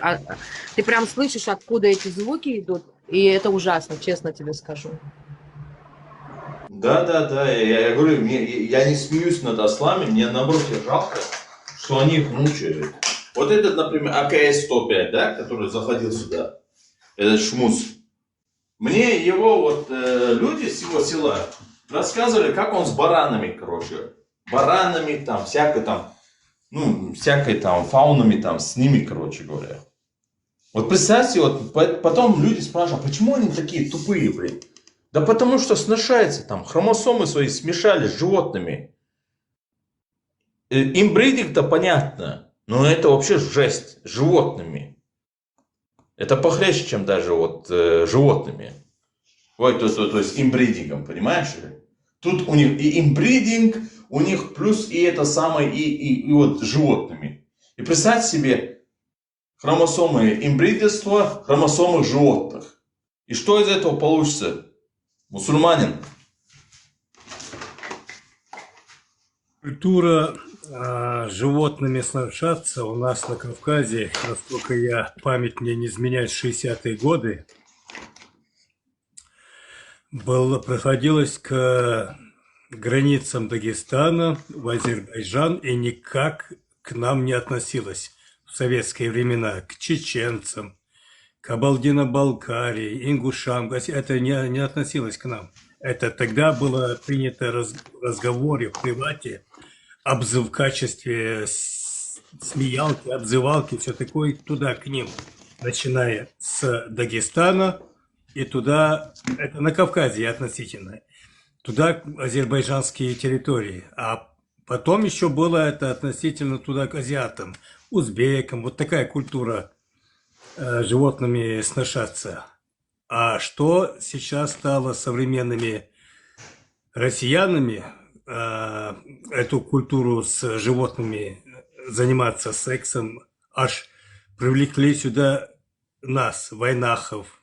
[SPEAKER 14] откуда эти звуки идут. И это ужасно, честно тебе скажу.
[SPEAKER 12] Да, я говорю, я не смеюсь над ослами, мне наоборот жалко, что они их мучают. Вот этот, например, АКС-105, да, который заходил сюда, этот шмус. Мне его вот люди с его села рассказывали, как он с баранами, короче. Баранами, там, всякой там фаунами, там, с ними, короче говоря. Вот представьте, вот потом люди спрашивают, а почему они такие тупые, блин? Да потому что сношаются там, хромосомы свои смешали с животными. Имбридинг-то понятно, но это вообще жесть, с животными. Это похлеще, чем даже вот животными. Вот, то есть имбридингом, понимаешь? Тут у них и имбридинг, у них плюс и это самое, и вот с животными. И представьте себе, хромосомы имбридерства, хромосомы животных. И что из этого получится? Мусульманин.
[SPEAKER 17] Культура животными сношаться у нас на Кавказе, насколько память мне не изменяет, 60-е годы, проходилось к границам Дагестана, в Азербайджан, и никак к нам не относилось. В советские времена к чеченцам, к Кабардино-Балкарии, ингушам, это не относилось к нам. Это тогда было принято в разговоре, в привате, в качестве смеялки, обзывалки, все такое, туда к ним, начиная с Дагестана и туда, это на Кавказе относительно, туда азербайджанские территории, а потом еще было это относительно туда к азиатам, узбекам, вот такая культура животными сношаться. А что сейчас стало современными россиянами, эту культуру с животными заниматься сексом, аж привлекли сюда нас, войнахов,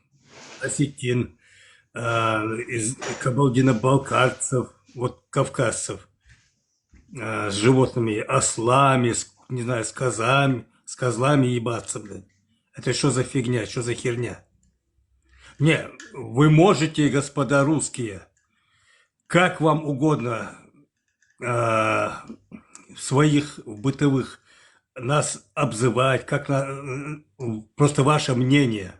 [SPEAKER 17] осетин, из кабардино-балкарцев, вот кавказцев, с животными, ослами, не знаю, с козлами ебаться, блин. Это что за фигня, что за херня? Не, вы можете, господа русские, как вам угодно в своих бытовых нас обзывать, просто ваше мнение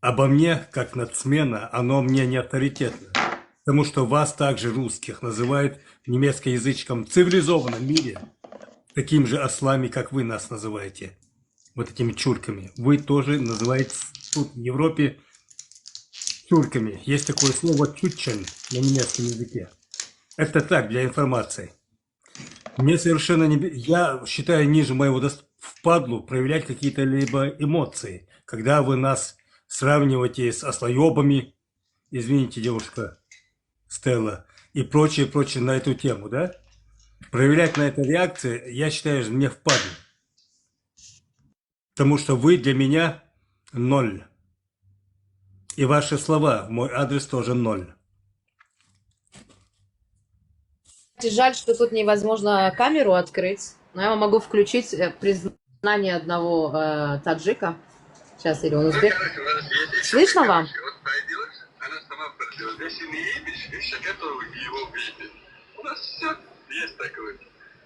[SPEAKER 17] обо мне, как нацмена, оно мне не авторитетно. Потому что вас также, русских, называют в немецкоязычном цивилизованном мире такими же ослами, как вы нас называете. Вот этими чурками. Вы тоже называете тут в Европе турками. Есть такое слово «чучен» на немецком языке. Это так, для информации. Мне совершенно не... Я считаю ниже моего впадлу проявлять какие-то либо эмоции, когда вы нас сравниваете с ослоебами, извините, девушка Стелла, и прочее на эту тему, да? Проявлять на это реакции, я считаю, мне впадлу. Потому что вы для меня ноль. И ваши слова в мой адрес тоже ноль.
[SPEAKER 14] Жаль, что тут невозможно камеру открыть, но я вам могу включить признание одного таджика. Сейчас, или он узбек. Слышно вам?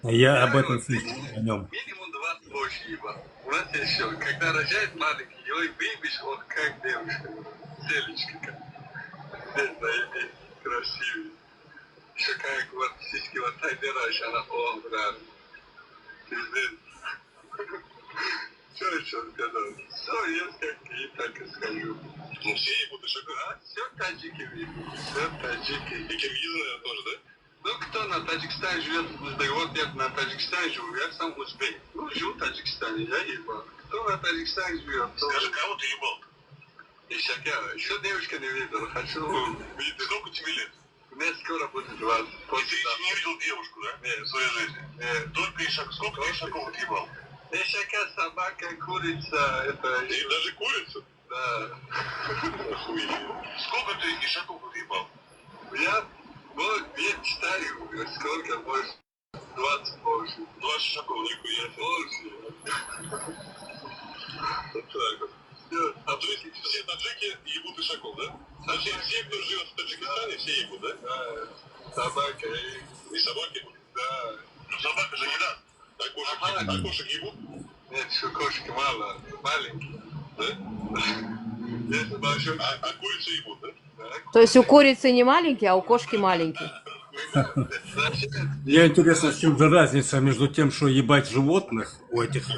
[SPEAKER 17] Я об этом слышу, о нем.
[SPEAKER 7] У нас еще, когда рожает маленький, его выебишь, он как девушка. Селечка как. Заебись, красивый. Еще как вот сиськи вот так держишь, она, о, брат. Пиздец. Что еще сказал? Все, я как и так и скажу. Ну все ебут, что а? Все таджики видят. Все таджики. И киргизы тоже, да? Ну, кто на Таджикистане живет, вот я на Таджикистане живу, я сам узбек. Ну, живу в Таджикистане, я ебал. Кто на Таджикистане живет? Скажи, кого ты ебал? Еще девушка не видел, хочу видеть. Сколько тебе лет? Мне скоро будет 20. И ты еще не видел девушку, да? Нет, в своей жизни? Нет. Только ишак. Сколько ты ишаков ебал? Ишака, собака, курица, это... И даже курицу? Да. Сколько ты ишаков ебал? Я... Вот, я читаю, сколько больше? 20 больше. 20 шагов, нихуя больше. Вот так вот. А то есть все таджики ебут ишаков, да? А все, кто живет в Таджикистане, все ебут, да? Да. Собака и собаки? Да. Ну собака же еда. А кошек ебут? Нет, еще кошек мало. Маленькие. Да? Есть большой. А курицу ебут, да?
[SPEAKER 14] То есть у курицы не маленький, а у кошки маленький.
[SPEAKER 17] Мне интересно, в чем же разница между тем, что ебать животных у этих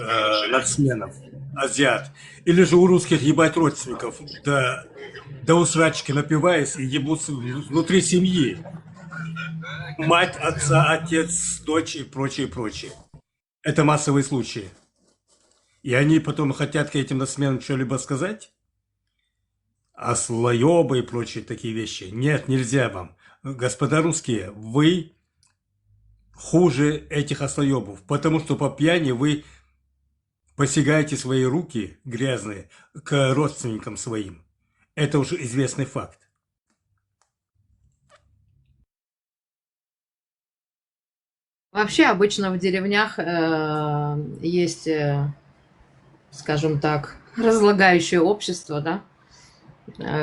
[SPEAKER 17] нацменов, азиат, или же у русских ебать родственников, да усрачки напиваясь и ебутся внутри семьи. Мать, отца, отец, дочь и прочее. Это массовые случаи. И они потом хотят к этим нацменам что-либо сказать? Ослоебы и прочие такие вещи. Нет, нельзя вам. Господа русские, вы хуже этих ослоебов, потому что по пьяни вы посягаете свои руки грязные к родственникам своим. Это уже известный факт.
[SPEAKER 14] Вообще обычно в деревнях есть, скажем так, разлагающее общество, да?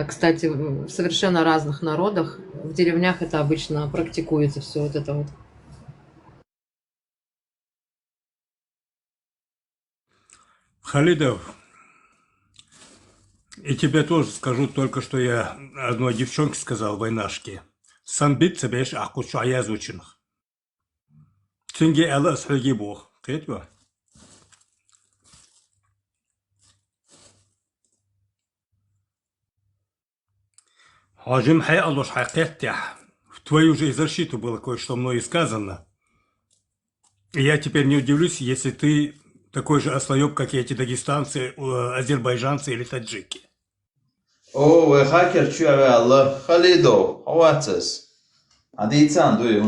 [SPEAKER 14] Кстати, в совершенно разных народах в деревнях это обычно практикуется, все вот это вот.
[SPEAKER 17] Халидов, и тебе тоже скажу, только что я одной девчонке сказал, войнашке. Санбит цебеш ахкучу аязучинах. Тинге эла схуги бог. Кетва? Хажим хай алош хайкеттях. В твою же защиту было кое-что мною сказано. И я теперь не удивлюсь, если ты такой же ослоеб, как и эти дагестанцы, азербайджанцы или таджики.
[SPEAKER 12] О, вы хакер, чуя Allah, Халидов, хватис. Адийцан дуй,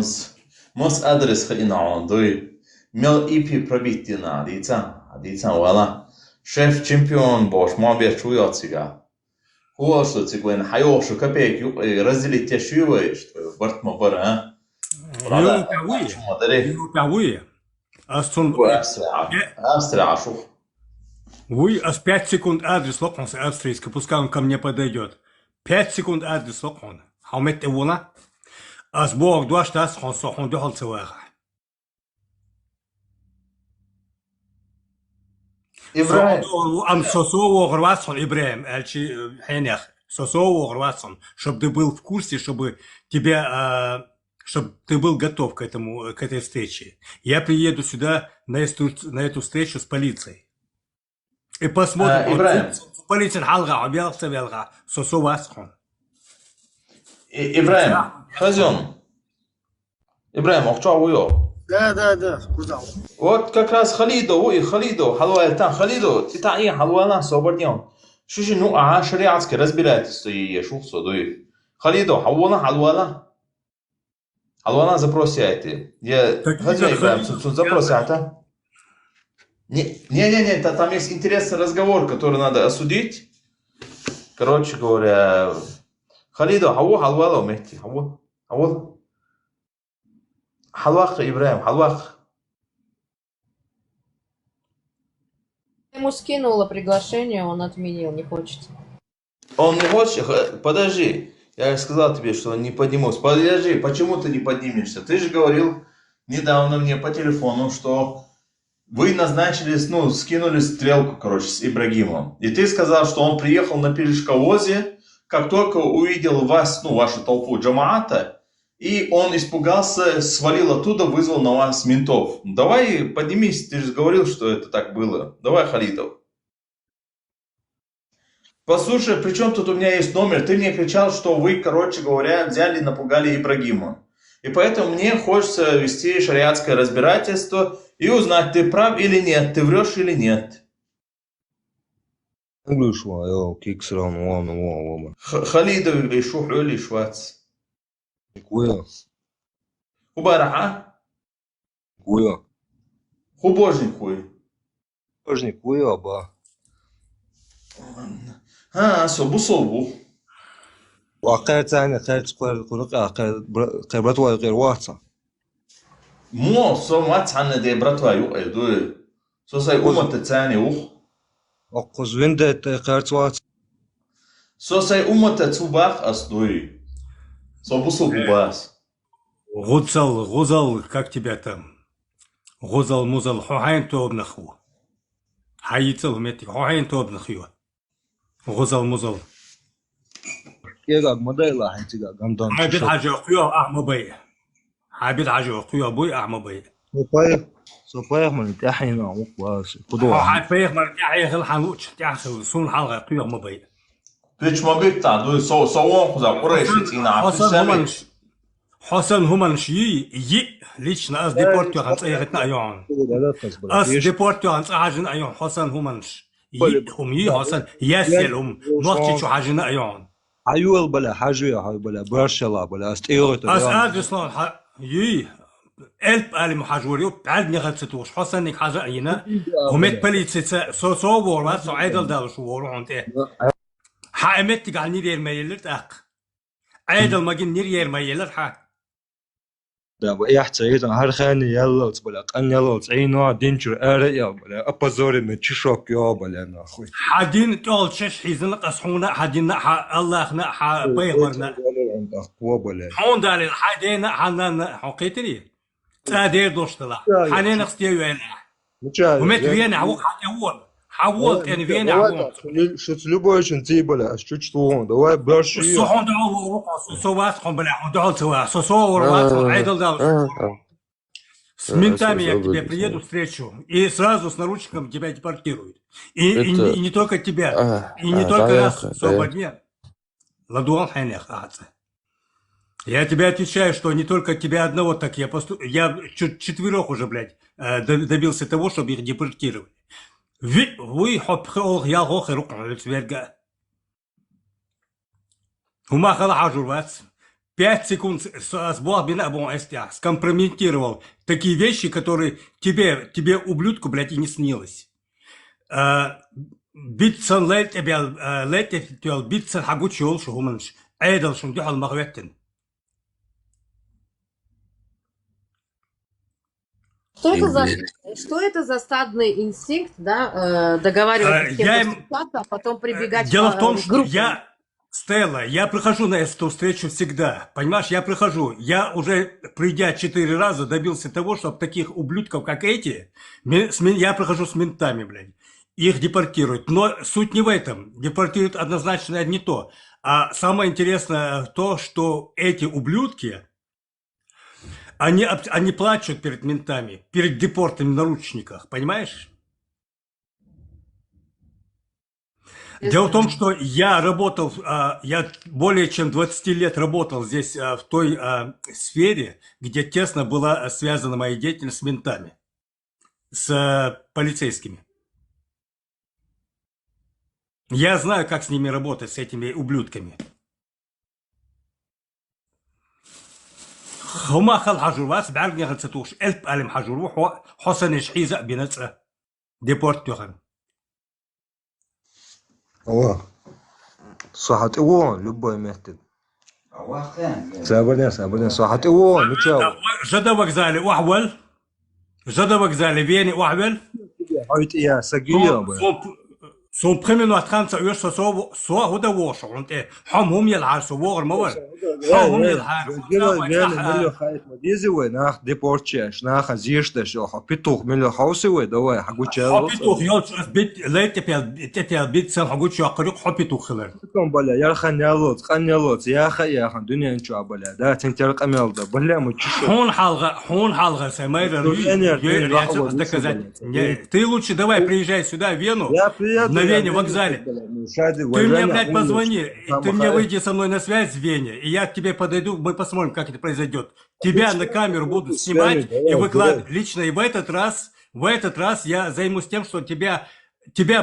[SPEAKER 12] мус адрес хина дуй. Мел ипи пробитина, адийцан вала. Шеф чемпион бош, мабер чуя цига. Хуашо цигвен хайошо капек разделить те шивы, что борт мабара.
[SPEAKER 17] Вы, Вы, 5 секунд адрес локон с австрийской, пускай он ко мне подойдет. 5 секунд адрес локон. Хаумет эвона. Аз бог дуаш тас хон сохон дохол цевага. Ибраим. Ам сосово грватсон, Ибраим, эльчи хенях. Сосово грватсон, чтобы ты был в курсе, чтобы тебя... чтобы ты был готов к этой встрече. Я приеду сюда на эту встречу с полицией. И посмотрим. Полиция халга, объявился велга, сосо васхон.
[SPEAKER 12] Ибраим, Хазион. Ибраим, Охчауйо.
[SPEAKER 10] Да, сказал.
[SPEAKER 12] Вот как раз Халидо, Халуайтан, Халидо, ты та и Халуана соборнил. Шуши, ну, шариатский разбирательство и шухсо, дуй. Халидо, Халуана. Халуана запросяйте. Я Хазион Ибраим, запросяйте. Не, там есть интересный разговор, который надо осудить. Короче говоря, Халидо, Халуала, Мехти, Халвах, Ибраим, Халвах.
[SPEAKER 14] Я ему скинула приглашение, он отменил, не хочет.
[SPEAKER 12] Он не хочет? Подожди. Я сказал тебе, что не поднимусь. Подожди, почему ты не поднимешься? Ты же говорил недавно мне по телефону, что вы назначили, скинули стрелку, короче, с Ибрагимом. И ты сказал, что он приехал на перешковозе, как только увидел вас, вашу толпу джамаата, и он испугался, свалил оттуда, вызвал на вас ментов. Давай поднимись, ты же говорил, что это так было. Давай, Халидов. Послушай, при чем тут у меня есть номер? Ты мне кричал, что вы, короче говоря, взяли и напугали Ибрагима. И поэтому мне хочется вести шариатское разбирательство и узнать, ты прав или нет, ты врешь или нет. Халидов или Шуху или Швац. Хубараха? Хубожник хуй.
[SPEAKER 18] Художник хуёба.
[SPEAKER 12] Собу.
[SPEAKER 18] وآخر ثاني خير خلق آخر خبرت وغير واسع.
[SPEAKER 12] مو سو ماتس عن دي براتوا يو سو ساي أمة تاني وخ.
[SPEAKER 18] أقص ويند خير واسع.
[SPEAKER 12] سو ساي أمة تباخ أصدوي. Собу бас.
[SPEAKER 17] Гузал, как тебя там? Гузал, музал, хохайн тобнаху. Хайцел вметик, хохайн тобнаху. Гузал, музал.
[SPEAKER 18] كيغا موديلا حيتيغا غندون
[SPEAKER 17] عبيد حاجة قيا أحمى بي عبيد حاجة قيا بوي أحمى بي
[SPEAKER 18] سوبايخ من تحينا وقواس قدوة
[SPEAKER 17] حبيخ من تحيخ الحنوش تحيخ سون حلقة قيا ما بي
[SPEAKER 12] بيش ما بيتا دو سوون خذا قريش تينا
[SPEAKER 17] حسن هما شيء ليش ناس ديبورتيو عن صيغتنا أيون أس ديبورتيو عن صيغتنا أيون حسن هما هم حسن ياسلهم نوقتي شو حاجنا أيون
[SPEAKER 18] عيول بلا حاجة هاي بلا برشلا بلا استيرت
[SPEAKER 17] أس أجلسون ألف ألف محاجوريو بعد نغلستوش حسن إنك حاجة أينا همت بليتسا سو ورات سو عيدل دال شو ورون تي حامت تقال نير ميلت أق عيدل ما جن نير ميلت ح
[SPEAKER 18] دا بيحت أيضا هالخاني يلا بلا أن يلا عينو دينجر أريا بلا أبزوري متشوك يا بلا ناخوي
[SPEAKER 17] حدين تقول شش حيزن قصحونا حدين الله خنا بيغمرنا حون دال الحدين حنا حقيتري تادير دوشتلا حنين اختيو يعني ومت فينا حول يعني فينا عوض
[SPEAKER 18] شو تلوبو شنتي بلا شو تقول دواء برشي
[SPEAKER 17] صحون دعو سواس قم بلا دعو سواس صور واس عيدل دال с ментами я к тебе приеду, встречу, и сразу с наручником тебя депортируют. И не только тебя, и не только раз в свободне. Ладуан хайнех аца. Я тебе отвечаю, что не только тебя одного так я четверых уже, блядь, добился того, чтобы их депортировали. Вы хопхол я хохи рукам цверга. Хума хала хажурвац. 5 секунд с Бог Абон СТА скомпрометировал такие вещи, которые тебе ублюдку, блядь, и не снилось. Битсон летел битсон хагучил, что гуманш, эйдал шум дюхал махветтен.
[SPEAKER 14] Что это за стадный инстинкт, да, договариваться с кем-то, а потом прибегать к группе?
[SPEAKER 17] Дело в том, что Стелла, я прихожу на эту встречу всегда, понимаешь, я прихожу, я уже, придя 4 раза, добился того, чтобы таких ублюдков, как эти, я прихожу с ментами, блядь, их депортируют, но суть не в этом, депортируют однозначно не то, а самое интересное то, что эти ублюдки, они плачут перед ментами, перед депортами в наручниках, понимаешь? Дело в том, что я работал, я более чем 20 лет работал здесь, в той сфере, где тесно была связана моя деятельность с ментами, с полицейскими. Я знаю, как с ними работать, с этими ублюдками. هما خل حجروات بعرف نيغل ستوش ألف ألم حجرو حسن شحيزة بنتسة ديبورت تخن.
[SPEAKER 18] الله صحت اوه любой метод. صابرنا صحت اوه نتشاو.
[SPEAKER 17] جدا وقزالي وحول جدا وقزالي فيني وحول.
[SPEAKER 18] حيت يا سقيه.
[SPEAKER 17] Son premier noir 30 uur så هو وش وانت هم يلعب سو وغر مول هم يلعب
[SPEAKER 18] ملو خايف مديزي وناخ ديبورتش ناخ زيشتش حبيتوخ ملو حوسي ودوا حقوتشا
[SPEAKER 17] حبيتوخ يوتش بيت ليت تبي بيت سن حقوتشا قريق حبيتوخ خلر
[SPEAKER 18] كم بلا يا خنيالوت خنيالوت يا خن دنيا انشو بلا دا تنتر قميل ده بلا متشش
[SPEAKER 17] هون حلقه سمير ты лучше давай приезжай сюда в Вену. На Вене вокзале. Ты мне, блядь, позвони, ты мне выйди со мной на связь в Вене, и я к тебе подойду, мы посмотрим, как это произойдет. Тебя на камеру будут снимать и выкладывать. Лично и в этот раз я займусь тем, что тебя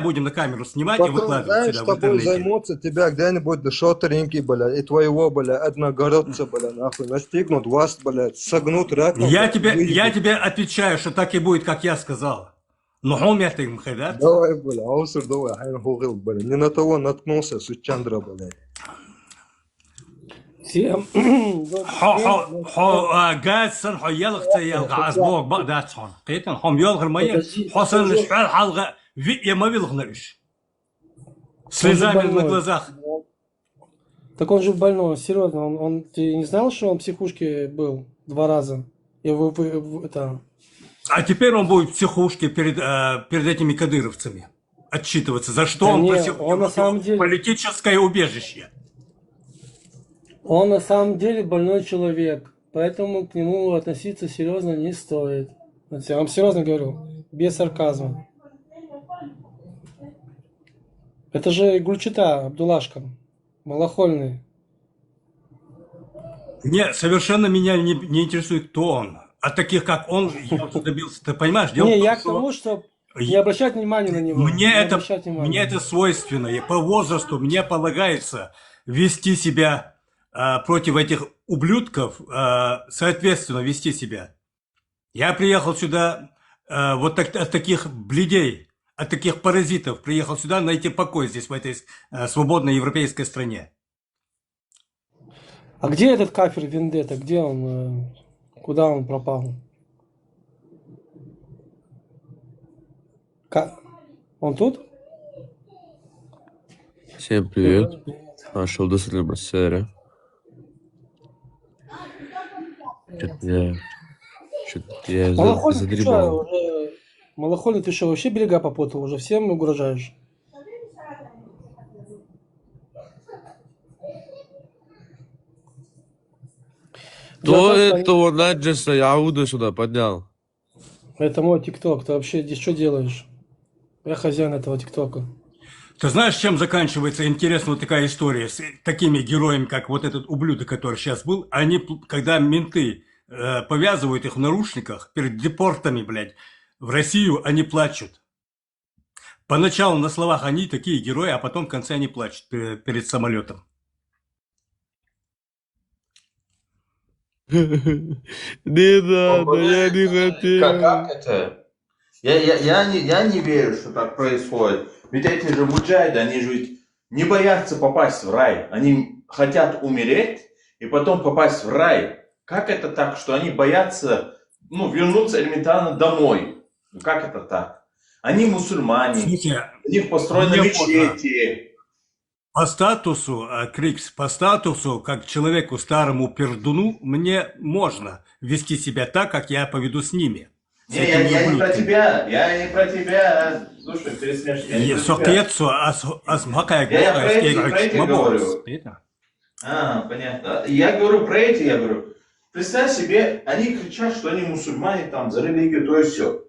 [SPEAKER 17] будем на камеру снимать и выкладывать сюда в интернете.
[SPEAKER 18] Займутся тебя где-нибудь до шотеринки, бля, и твоего, бля, одногодца, бля, нахуй, настигнут вас, бля, согнут раком.
[SPEAKER 17] Я тебе отвечаю, что так и будет, как я сказал. Но он меня так мхайдат.
[SPEAKER 18] Давай, бля, аусер, давай, хайн хугил, бля. Не на того наткнулся, Сучандра, бля.
[SPEAKER 17] قاسن حيالغ تيالغ أسبوع بقدات صان قيتن هم يالغ مية حسن الشعال حلقة في ما بيلغناش слезами на глазах.
[SPEAKER 10] Так он же больной, серьезно. Он ты не знал, что он в психушке был 2 раза? И это...
[SPEAKER 17] А теперь он будет в психушке перед этими кадыровцами отчитываться, за что он просил
[SPEAKER 10] на самом деле...
[SPEAKER 17] политическое убежище.
[SPEAKER 10] Он на самом деле больной человек, поэтому к нему относиться серьезно не стоит. Я вам серьезно говорю, без сарказма. Это же Гульчата, Абдулашка, малохольный.
[SPEAKER 17] Нет, совершенно меня не интересует, кто он. От таких, как он, я добился. Ты понимаешь?
[SPEAKER 10] Я к тому, что не обращать внимания на него.
[SPEAKER 17] Мне это свойственно. И по возрасту мне полагается вести себя против этих ублюдков, соответственно, вести себя. Я приехал сюда вот от таких бледей, от таких паразитов, приехал сюда найти покой здесь, в этой свободной европейской стране.
[SPEAKER 10] А где этот кафир Вендетта? Где он? Куда он пропал? Он тут?
[SPEAKER 8] Всем привет. Нашел до Сальбасера. Я задребал.
[SPEAKER 10] Малохольный, ты что, вообще берега попутал? Уже всем угрожаешь?
[SPEAKER 8] Кто этого Наджеса Яуда сюда поднял?
[SPEAKER 10] Это мой ТикТок. Ты вообще здесь что делаешь? Я хозяин этого ТикТока.
[SPEAKER 17] Ты знаешь, чем заканчивается интересная вот такая история с такими героями, как вот этот ублюдок, который сейчас был? Они, когда менты повязывают их в наручниках перед депортами, блядь, в Россию, они плачут. Поначалу на словах они такие герои, а потом в конце они плачут перед самолетом.
[SPEAKER 8] Не надо, я не хотел.
[SPEAKER 12] Как это? Я не верю, что так происходит. Ведь эти же муджахиды, они же ведь не боятся попасть в рай. Они хотят умереть и потом попасть в рай. Как это так, что они боятся, вернуться элементарно домой? Как это так? Они мусульмане, у них построены мечети.
[SPEAKER 17] По статусу, Крикс, по статусу, как человеку старому пердуну, мне можно вести себя так, как я поведу с ними.
[SPEAKER 12] Я не про тебя, слушай, пересмешки. Я про этих говорю. Понятно. Я говорю про эти, представь себе, они кричат, что они мусульмане, там, за религию, то и все.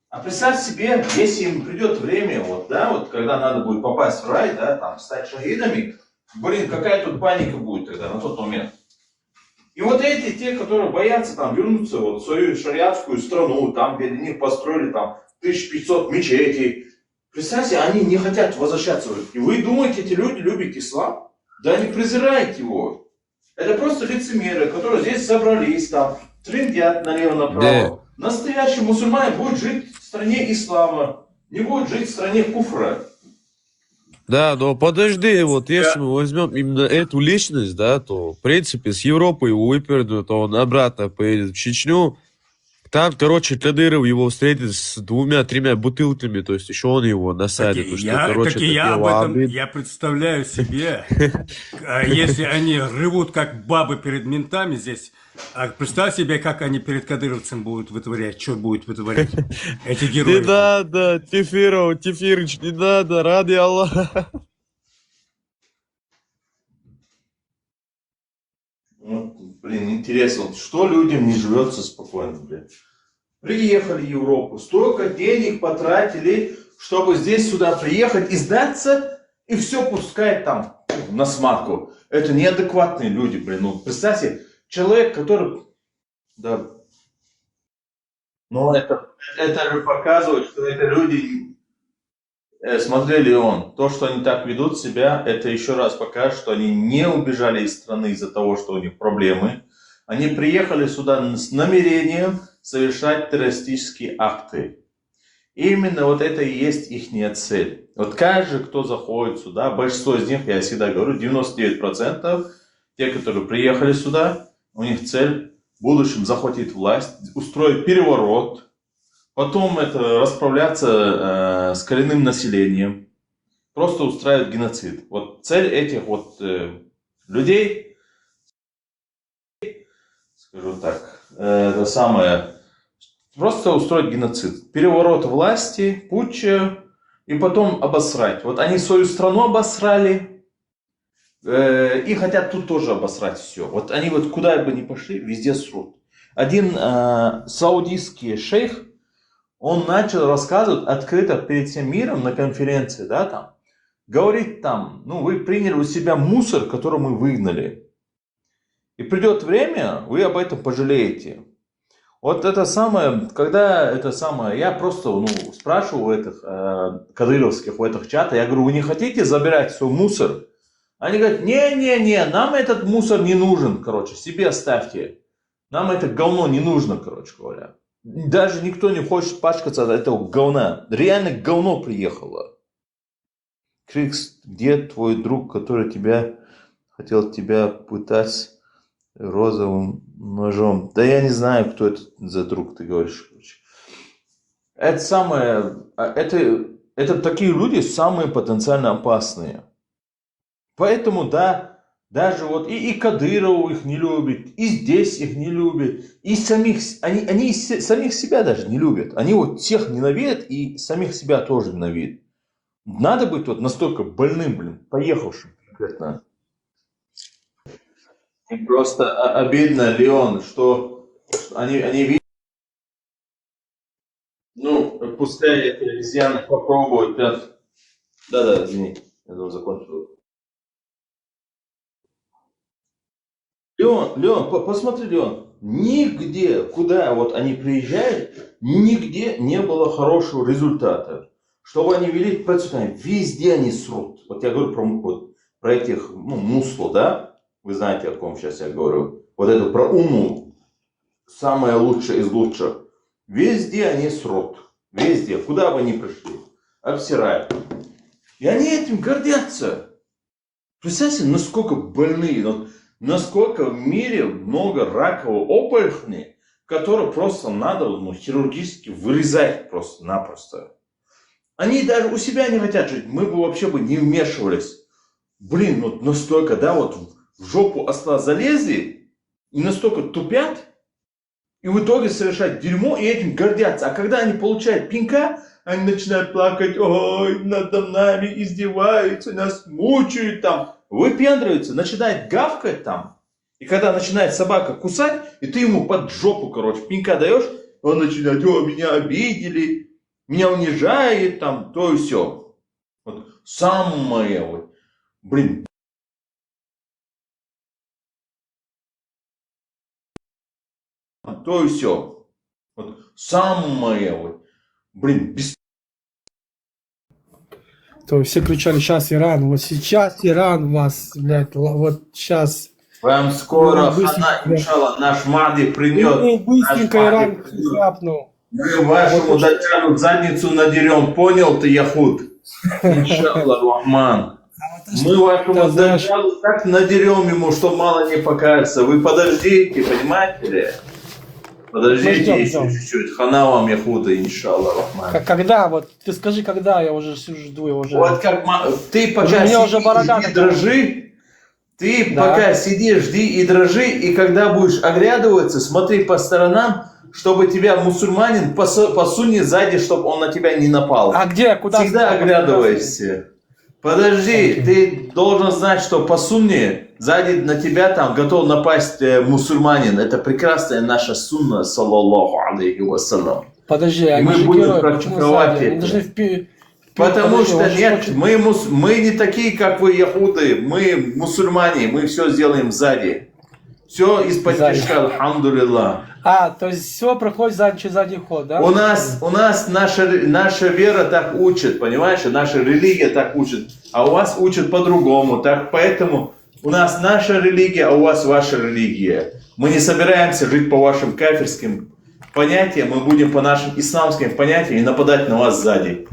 [SPEAKER 12] А представь себе, если им придет время, вот, да, вот, когда надо будет попасть в рай, да, там, стать шахидами, блин, какая тут паника будет тогда на тот момент. И вот эти, те, которые боятся там вернуться вот, в свою шариатскую страну, там, где них построили там 1500 мечетей, представьте, они не хотят возвращаться. И вы думаете, эти люди любят ислам? Да они презирают его. Это просто лицемеры, которые здесь собрались, там, трындят налево-направо. Настоящий мусульманин будет жить в стране ислама, не будет жить в стране куфра.
[SPEAKER 8] Да, но подожди, вот если мы возьмем именно эту личность, да, то, в принципе, с Европы его выпернут, он обратно поедет в Чечню. Там, короче, Кадыров его встретит с 2-3 бутылками, то есть еще он его насадит.
[SPEAKER 17] Я об этом, я представляю себе, если они ревут как бабы перед ментами здесь, а представь себе, как они перед кадыровцем будут вытворять, что будет вытворять эти герои.
[SPEAKER 8] Не надо, Тефирыч, не надо, ради Аллаха.
[SPEAKER 12] Блин, интересно, что людям не живется спокойно, блин. Приехали в Европу, столько денег потратили, чтобы здесь сюда приехать и сдаться, и все пускать там на смарку. Это неадекватные люди, блин. Ну, представьте, человек, который... Да. Но это же показывает, что это люди... Смотри, Леон, то, что они так ведут себя, это еще раз покажет, что они не убежали из страны из-за того, что у них проблемы. Они приехали сюда с намерением совершать террористические акты. И именно вот это и есть их цель. Вот каждый, кто заходит сюда, большинство из них, я всегда говорю, 99%, те, которые приехали сюда, у них цель в будущем захватить власть, устроить переворот, потом это расправляться с коренным населением, просто устраивать геноцид. Вот цель этих вот людей, скажу так, это самое, просто устроить геноцид, переворот власти, путча и потом обосрать. Вот они свою страну обосрали и хотят тут тоже обосрать все. Вот они вот куда бы ни пошли, везде срут. Один саудийский шейх, он начал рассказывать открыто перед всем миром на конференции, да, там, говорит там, ну, вы приняли у себя мусор, который мы выгнали. И придет время, вы об этом пожалеете. Вот это самое, когда это самое, я просто, ну, спрашиваю у этих кадыровских, в этих чатах, я говорю, вы не хотите забирать свой мусор? Они говорят, не, нам этот мусор не нужен, короче, себе оставьте. Нам это говно не нужно, короче говоря. Даже никто не хочет пачкаться от этого говна. Реально говно приехало. Крикс, где твой друг, который хотел тебя пытать розовым ножом? Да я не знаю, кто это за друг, ты говоришь. Это самое, это такие люди самые потенциально опасные. Поэтому, да, даже вот и Кадыров их не любит, и здесь их не любят, и они самих себя даже не любят. Они вот всех ненавидят и самих себя тоже ненавидят. Надо быть вот настолько больным, блин, поехавшим конкретно. И просто обидно, Леон, что они видят, ну, пускай эти обезьяны попробуют. Да, извини, я думаю, закончил. Леон, посмотри, Леон, нигде, куда вот они приезжают, нигде не было хорошего результата. Чтобы они вели процветание, везде они срут. Вот я говорю про этих, ну, мусло, да? Вы знаете, о ком сейчас я говорю. Вот это про уму, самое лучшее из лучших. Везде они срут. Везде, куда бы они пришли, обсирают. И они этим гордятся. Представьте, насколько больные, насколько в мире много раковой опухоли, которые просто надо хирургически вырезать просто-напросто. Они даже у себя не хотят жить, мы бы вообще не вмешивались. Блин, вот настолько, да, вот в жопу осла залезли и настолько тупят, и в итоге совершают дерьмо и этим гордятся. А когда они получают пинка, они начинают плакать, ой, над нами издеваются, нас мучают там. Выпендривается, начинает гавкать там. И когда начинает собака кусать, и ты ему под жопу, короче, пинка даешь, он начинает, меня обидели. меня унижает, там, то и все. Вот самое, вот, блин, то и все. Вот самое, вот, блин, без...
[SPEAKER 10] То все кричали, сейчас Иран, вот сейчас Иран вас, блядь, вот сейчас.
[SPEAKER 12] Вам скоро хана, иншаллах, наш Махди придет.
[SPEAKER 10] Быстренько Иран храпнул.
[SPEAKER 12] Мы вашему дачану задницу надерем, понял ты, Яхуд? Иншаллах, Рахман. Мы вашему дачану так надерем ему, что мало не покажется. Вы подождите, понимаете ли? Подождите еще чуть-чуть. Хана вам, Яхуда, иншаллах, Рахман.
[SPEAKER 10] Когда? Вот ты скажи, когда, я уже жду его уже.
[SPEAKER 12] Вот как ты пока сиди и дрожи. Ты пока сиди, жди и дрожи, и когда будешь оглядываться, смотри по сторонам, чтобы тебя мусульманин посунет сзади, чтобы он на тебя не напал.
[SPEAKER 10] А где? Куда?
[SPEAKER 12] Всегда оглядывайся. Подожди, ты должен знать, что по сунне сзади на тебя там готов напасть мусульманин. Это прекрасная наша сунна, саллаллаху алейхи вассалям.
[SPEAKER 10] Подожди,
[SPEAKER 12] и мы будем практиковать это. Потому что нет, мы не такие, как вы, яхуды, мы мусульмане, мы все сделаем сзади. Все из-под тяжка, алхамдулилlah.
[SPEAKER 10] То есть все проходит через задний ход, да?
[SPEAKER 12] У нас наша вера так учит, понимаешь? Наша религия так учит, а у вас учат по-другому. Так поэтому у нас наша религия, а у вас ваша религия. Мы не собираемся жить по вашим кафирским понятиям, мы будем по нашим исламским понятиям и нападать на вас сзади.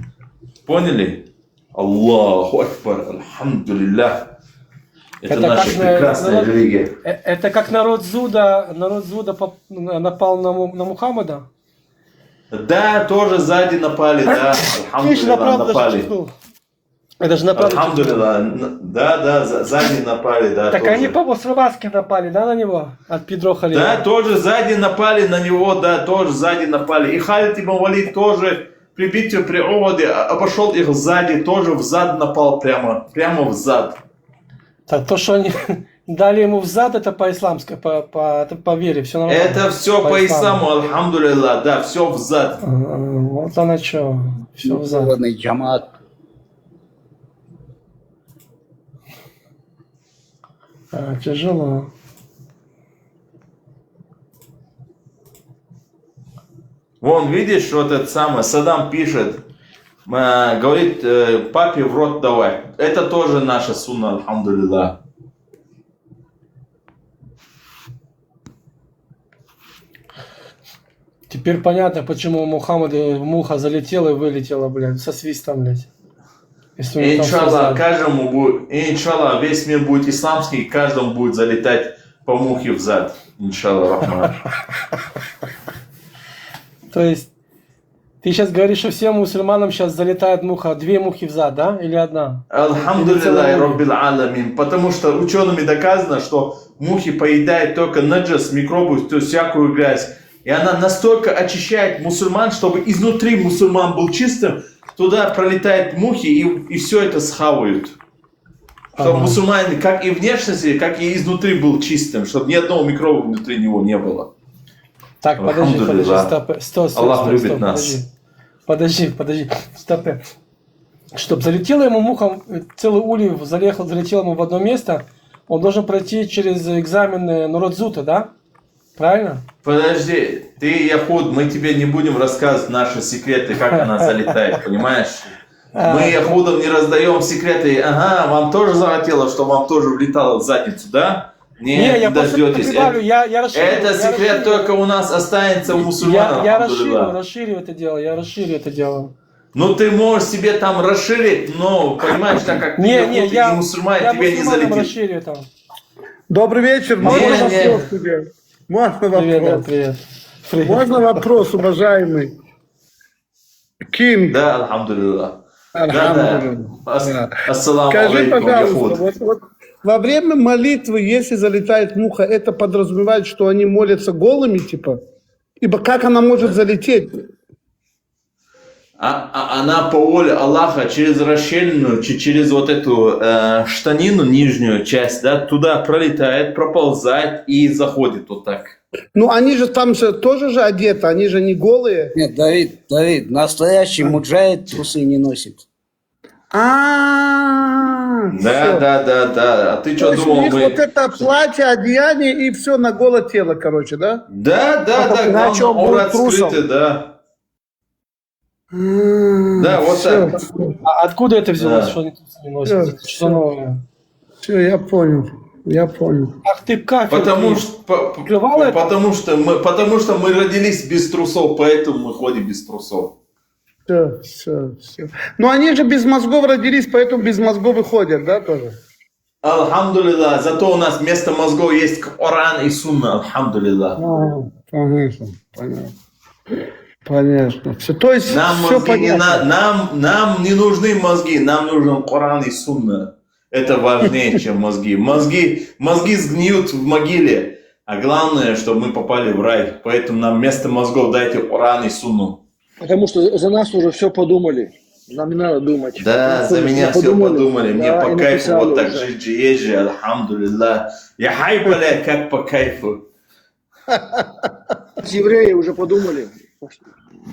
[SPEAKER 12] Поняли? Аллаху Акбар, Альхамдулиллах. Это наша прекрасная религия.
[SPEAKER 10] Это как народ Зуда напал на Мухаммада?
[SPEAKER 12] Да, тоже сзади напали, да. Альхамдулиллах, напали.
[SPEAKER 10] Это же напали.
[SPEAKER 12] Альхамдулиллах, да, сзади напали, да.
[SPEAKER 10] Так
[SPEAKER 12] тоже.
[SPEAKER 10] они по-мусульмански напали, да, на него? От Педро Халида.
[SPEAKER 12] Да, тоже сзади напали на него, да, тоже сзади напали. И Халид ибн Валид тоже при битве при Оходе обошел их сзади, тоже взад напал прямо взад.
[SPEAKER 10] Так, то, что они дали ему взад, это по-исламски, по вере, все нормально.
[SPEAKER 12] Это все по исламу, алхамдулиллах, да, все взад.
[SPEAKER 10] Вот оно что, все взад. Тяжело.
[SPEAKER 12] Вон, видишь, вот этот самый Саддам пишет, говорит, папе в рот давай. Это тоже наша сунна, алхамдулиллах.
[SPEAKER 10] Теперь понятно, почему у Мухаммада муха залетела и вылетела, блядь, со свистом, блядь.
[SPEAKER 12] Иншаллах, каждому будет, иншаллах, весь мир будет исламский, и каждому будет залетать по мухе в зад. Иншаллах, Рахман.
[SPEAKER 10] То есть, ты сейчас говоришь, что всем мусульманам сейчас залетает муха, 2 мухи в зад, да? Или одна?
[SPEAKER 12] Алхамдулиллах, Раббил Аламин. Потому что учеными доказано, что мухи поедают только наджас, микробы, то есть всякую грязь. И она настолько очищает мусульман, чтобы изнутри мусульман был чистым, туда пролетают мухи и все это схавают. Чтобы мусульманин как и внешности, как и изнутри был чистым, чтобы ни одного микроба внутри него не было.
[SPEAKER 10] Так, подожди, стоп,
[SPEAKER 12] Аллах любит нас.
[SPEAKER 10] Подожди, стоп. Чтобы залетела ему муха, целый улей залетел ему в одно место, он должен пройти через экзамен Нуродзута, да? Правильно?
[SPEAKER 12] Подожди, ты, Яхуд, мы тебе не будем рассказывать наши секреты, как она залетает, понимаешь? Мы, Яхудам, не раздаем секреты. Ага, вам тоже захотелось, чтобы вам тоже влетало в задницу, да? Нет, не дождетесь. Это секрет только у нас останется у мусульман.
[SPEAKER 10] Я расширю это дело.
[SPEAKER 12] Ну ты можешь себе там расширить, но понимаешь, так как ты мусульман, тебе не залетит.
[SPEAKER 10] Расширю там.
[SPEAKER 19] Добрый вечер, можно вопрос тебе? Можно вопрос?
[SPEAKER 10] Привет.
[SPEAKER 19] Можно вопрос, уважаемый? Ким.
[SPEAKER 12] Да, алхамдулиллах. Ассаламу
[SPEAKER 19] Скажи,
[SPEAKER 12] алейкум,
[SPEAKER 19] пожалуйста, вот во время молитвы, если залетает муха, это подразумевает, что они молятся голыми, типа? Ибо как она может залететь?
[SPEAKER 12] Она по воле Аллаха через расщелину, через вот эту штанину, нижнюю часть, да, туда пролетает, проползает и заходит вот так.
[SPEAKER 19] Ну, они же там же тоже же одеты, они же не голые.
[SPEAKER 20] Нет, Давид, настоящий муджахид трусы не носит.
[SPEAKER 19] А,
[SPEAKER 12] Да. А ты что
[SPEAKER 19] то есть у
[SPEAKER 12] думал,
[SPEAKER 19] них
[SPEAKER 12] мы...
[SPEAKER 19] вот это платье, одеяние и все на голое тело, короче, да?
[SPEAKER 12] Да, главное, урод скрытый, да. Да, вот
[SPEAKER 19] Всё.
[SPEAKER 12] так.
[SPEAKER 10] А откуда это взялось,
[SPEAKER 12] Да.
[SPEAKER 10] что они трусы не носят?
[SPEAKER 19] Всё,
[SPEAKER 10] Что новое?
[SPEAKER 19] Все, я понял.
[SPEAKER 10] Ах ты как?
[SPEAKER 12] Потому что мы родились без трусов, поэтому мы ходим без трусов.
[SPEAKER 19] Все. Но они же без мозгов родились, поэтому без мозгов выходят, да, тоже?
[SPEAKER 12] Алхамдулилlah, зато у нас вместо мозгов есть Коран и Сунна, алхамдулилlah.
[SPEAKER 19] Понятно. Все, то есть
[SPEAKER 12] Нам
[SPEAKER 19] все
[SPEAKER 12] мозги
[SPEAKER 19] понятно.
[SPEAKER 12] нам не нужны мозги, нам нужен Коран и Сунна. Это важнее, чем мозги. Мозги сгниют в могиле, а главное, чтобы мы попали в рай. Поэтому нам вместо мозгов дайте Коран и Сунну.
[SPEAKER 16] Потому что за нас уже все подумали. Нам не надо думать.
[SPEAKER 12] Да, за меня все подумали. Мне
[SPEAKER 16] Да,
[SPEAKER 12] по
[SPEAKER 16] и
[SPEAKER 12] кайфу
[SPEAKER 16] написали
[SPEAKER 12] вот так
[SPEAKER 16] уже.
[SPEAKER 12] жить, езжи, алхамдулилlah. Я хай, блядь, как по кайфу.
[SPEAKER 16] Евреи уже подумали.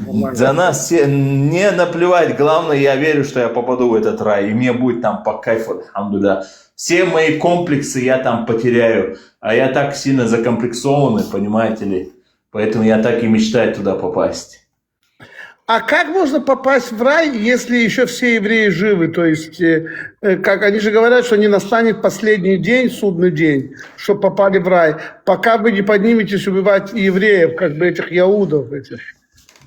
[SPEAKER 16] Нормально.
[SPEAKER 12] За нас все не наплевать. Главное, я верю, что я попаду в этот рай. И мне будет там по кайфу, алхамдулилlah. Все мои комплексы я там потеряю. А я так сильно закомплексованный, понимаете ли. Поэтому я так и мечтаю туда попасть.
[SPEAKER 19] А как можно попасть в рай, если еще все евреи живы? То есть, как они же говорят, что не настанет последний день, судный день, что попали в рай, пока вы не подниметесь убивать евреев, как бы этих яудов. Этих.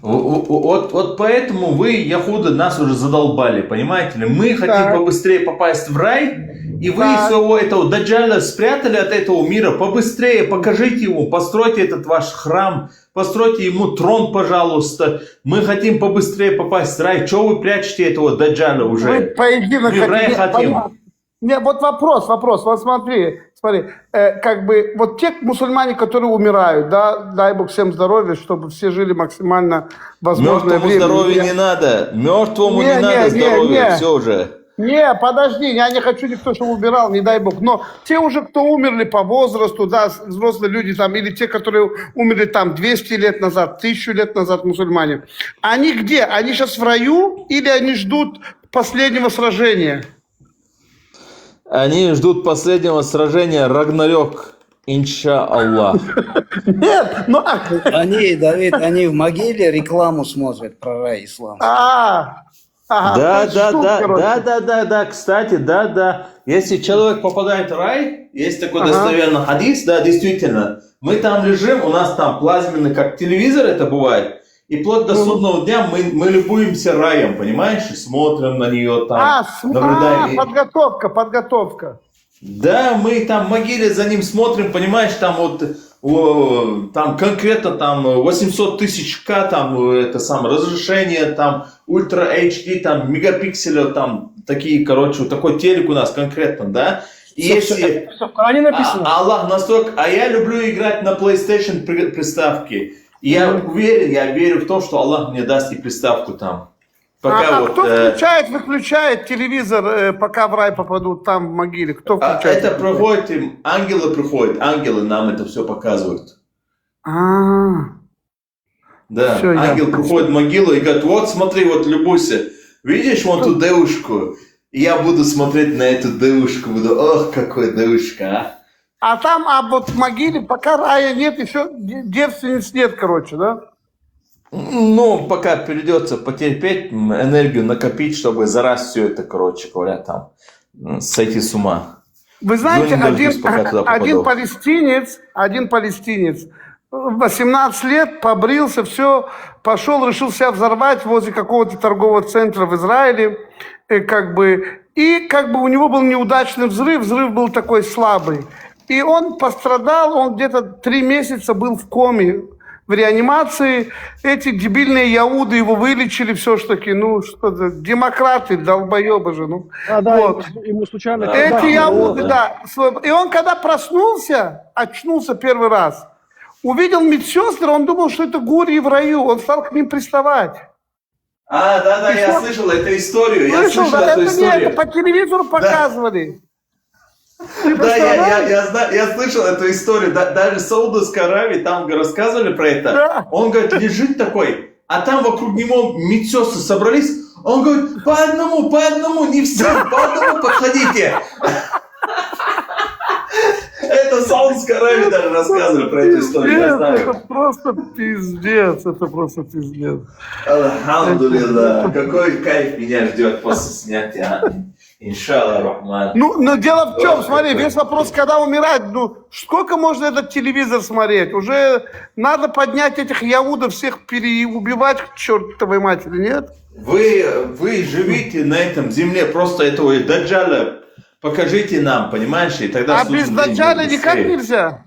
[SPEAKER 12] Вот поэтому вы, яхуды, нас уже задолбали, понимаете ли? Мы хотим побыстрее попасть в рай, и вы своего этого даджаля спрятали от этого мира. Побыстрее покажите ему, постройте этот ваш храм, постройте ему трон, пожалуйста. Мы хотим побыстрее попасть в рай. Чего вы прячете этого даджаля уже?
[SPEAKER 19] Вы поединок
[SPEAKER 12] Мы в рай хотим.
[SPEAKER 19] Не, вот вопрос. Вот смотри, как бы вот те мусульмане, которые умирают, да, дай Бог всем здоровья, чтобы все жили максимально возможное
[SPEAKER 12] Мертвому
[SPEAKER 19] время.
[SPEAKER 12] здоровью не надо. Мертвому не надо здоровья. Все уже.
[SPEAKER 19] Не, подожди, я не хочу никто, чтобы умирал, не дай Бог. Но те уже, кто умерли по возрасту, да, взрослые люди там, или те, которые умерли там 200 лет назад, 1000 лет назад, мусульмане, они где? Они сейчас в раю или они ждут последнего сражения?
[SPEAKER 12] Они ждут последнего сражения Рагнарёк, иншаллах.
[SPEAKER 19] Нет, ну...
[SPEAKER 20] Они, Давид, они в могиле рекламу смотрят про рай и ислам.
[SPEAKER 12] Да, кстати, да. Если человек попадает в рай, есть такой достоверный хадис, да, действительно, мы там лежим, у нас там плазменный, как телевизор это бывает, и вплоть до судного дня мы любуемся раем, понимаешь, и смотрим на нее там, наблюдаем.
[SPEAKER 19] Подготовка.
[SPEAKER 12] Да, мы там в могиле за ним смотрим, понимаешь, там вот, там конкретно там 800 тысяч К, там это самое разрешение, там ультра HD, там мегапикселя, там такие, короче, вот такой телек у нас конкретно, да. И если
[SPEAKER 10] в Коране написано.
[SPEAKER 12] Аллах настолько, а я люблю играть на PlayStation приставке. И я уверен, я верю в то, что Аллах мне даст и приставку там. Пока вот,
[SPEAKER 19] кто включает, выключает телевизор, пока в рай попадут там в могиле? Кто включает?
[SPEAKER 12] Это проходит им, ангелы приходят, ангелы нам это все показывают. Да,
[SPEAKER 19] Всё,
[SPEAKER 12] ангел приходит в могилу и говорит, вот смотри, вот любуйся, видишь вон ту девушку? И я буду смотреть на эту девушку, буду, ох, какой девушка, а.
[SPEAKER 19] А там, вот в могиле пока рая нет, еще девственниц нет, короче, да?
[SPEAKER 12] Ну, пока придется потерпеть, энергию накопить, чтобы за раз все это, короче говоря, там, сойти с ума.
[SPEAKER 19] Вы знаете, один
[SPEAKER 12] палестинец,
[SPEAKER 19] палестинец, 18 лет, побрился, все, пошел, решил себя взорвать возле какого-то торгового центра в Израиле, и как бы у него был неудачный взрыв был такой слабый. И он пострадал, он где-то 3 месяца был в коме, в реанимации. Эти дебильные яуды его вылечили все-таки, ну что-то, демократы, долбоебы же, ну. Вот.
[SPEAKER 16] Ему случайно...
[SPEAKER 19] Эти яуды, да. И он когда очнулся первый раз, увидел медсестр, он думал, что это гурии в раю, он стал к ним приставать.
[SPEAKER 12] Да, я слышал эту историю,
[SPEAKER 19] Это по телевизору показывали.
[SPEAKER 12] Да, я слышал эту историю. Даже в Саудовской Аравии там рассказывали про это. Он, говорит, лежит такой, а там вокруг него медсестры собрались. Он говорит, по одному, не все, по одному подходите. Это в Саудовской Аравии даже рассказывали про эту историю. Я знаю.
[SPEAKER 19] Это просто пиздец, это просто пиздец.
[SPEAKER 12] Алхамдулилlah, какой кайф меня ждет после снятия. Иншаллах рахман.
[SPEAKER 19] Ну, но дело в чем, смотри, весь вопрос, когда умирать, ну, сколько можно этот телевизор смотреть? Уже надо поднять этих яудов, всех переубивать к чертовой матери, нет?
[SPEAKER 12] Вы живите на этом земле, просто этого даджаля покажите нам, понимаешь, и тогда...
[SPEAKER 19] А без даджаля никак нельзя?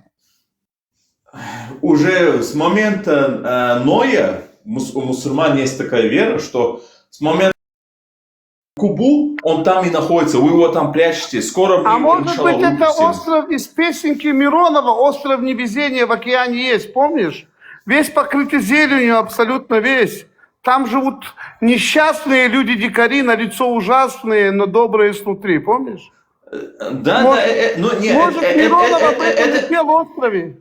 [SPEAKER 12] Уже с момента Ноя, у мусульман есть такая вера, что с момента Кубу, он там и находится, вы его там прячете, скоро...
[SPEAKER 19] А может быть это остров из песенки Миронова, остров невезения в океане есть, помнишь? Весь покрытый зеленью, абсолютно весь. Там живут несчастные люди-дикари, на лицо ужасные, но добрые снутри, помнишь?
[SPEAKER 12] Да,
[SPEAKER 19] может, Миронов об этом не пел острове?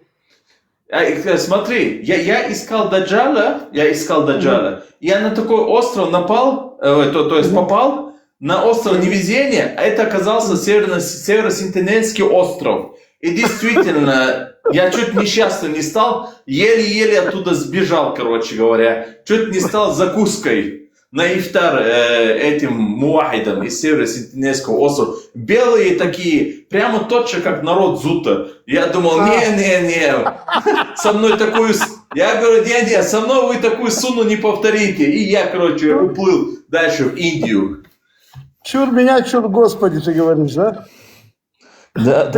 [SPEAKER 12] Смотри, я искал Даджаля, я на такой остров напал, то есть попал на остров невезения, а это оказался Северо-Сентинельский остров. И действительно, я чуть несчастным не стал, еле-еле оттуда сбежал, короче говоря, чуть не стал закуской на ифтар этим муахидом из Северо-Сентинельского острова. Белые такие, прямо точно как народ Зута. Я думал, не, со мной такую... Я говорю, не, со мной вы такую суну не повторите. И я, короче, уплыл дальше в Индию.
[SPEAKER 19] Чур меня, чур Господи, ты говоришь, да?
[SPEAKER 12] Да.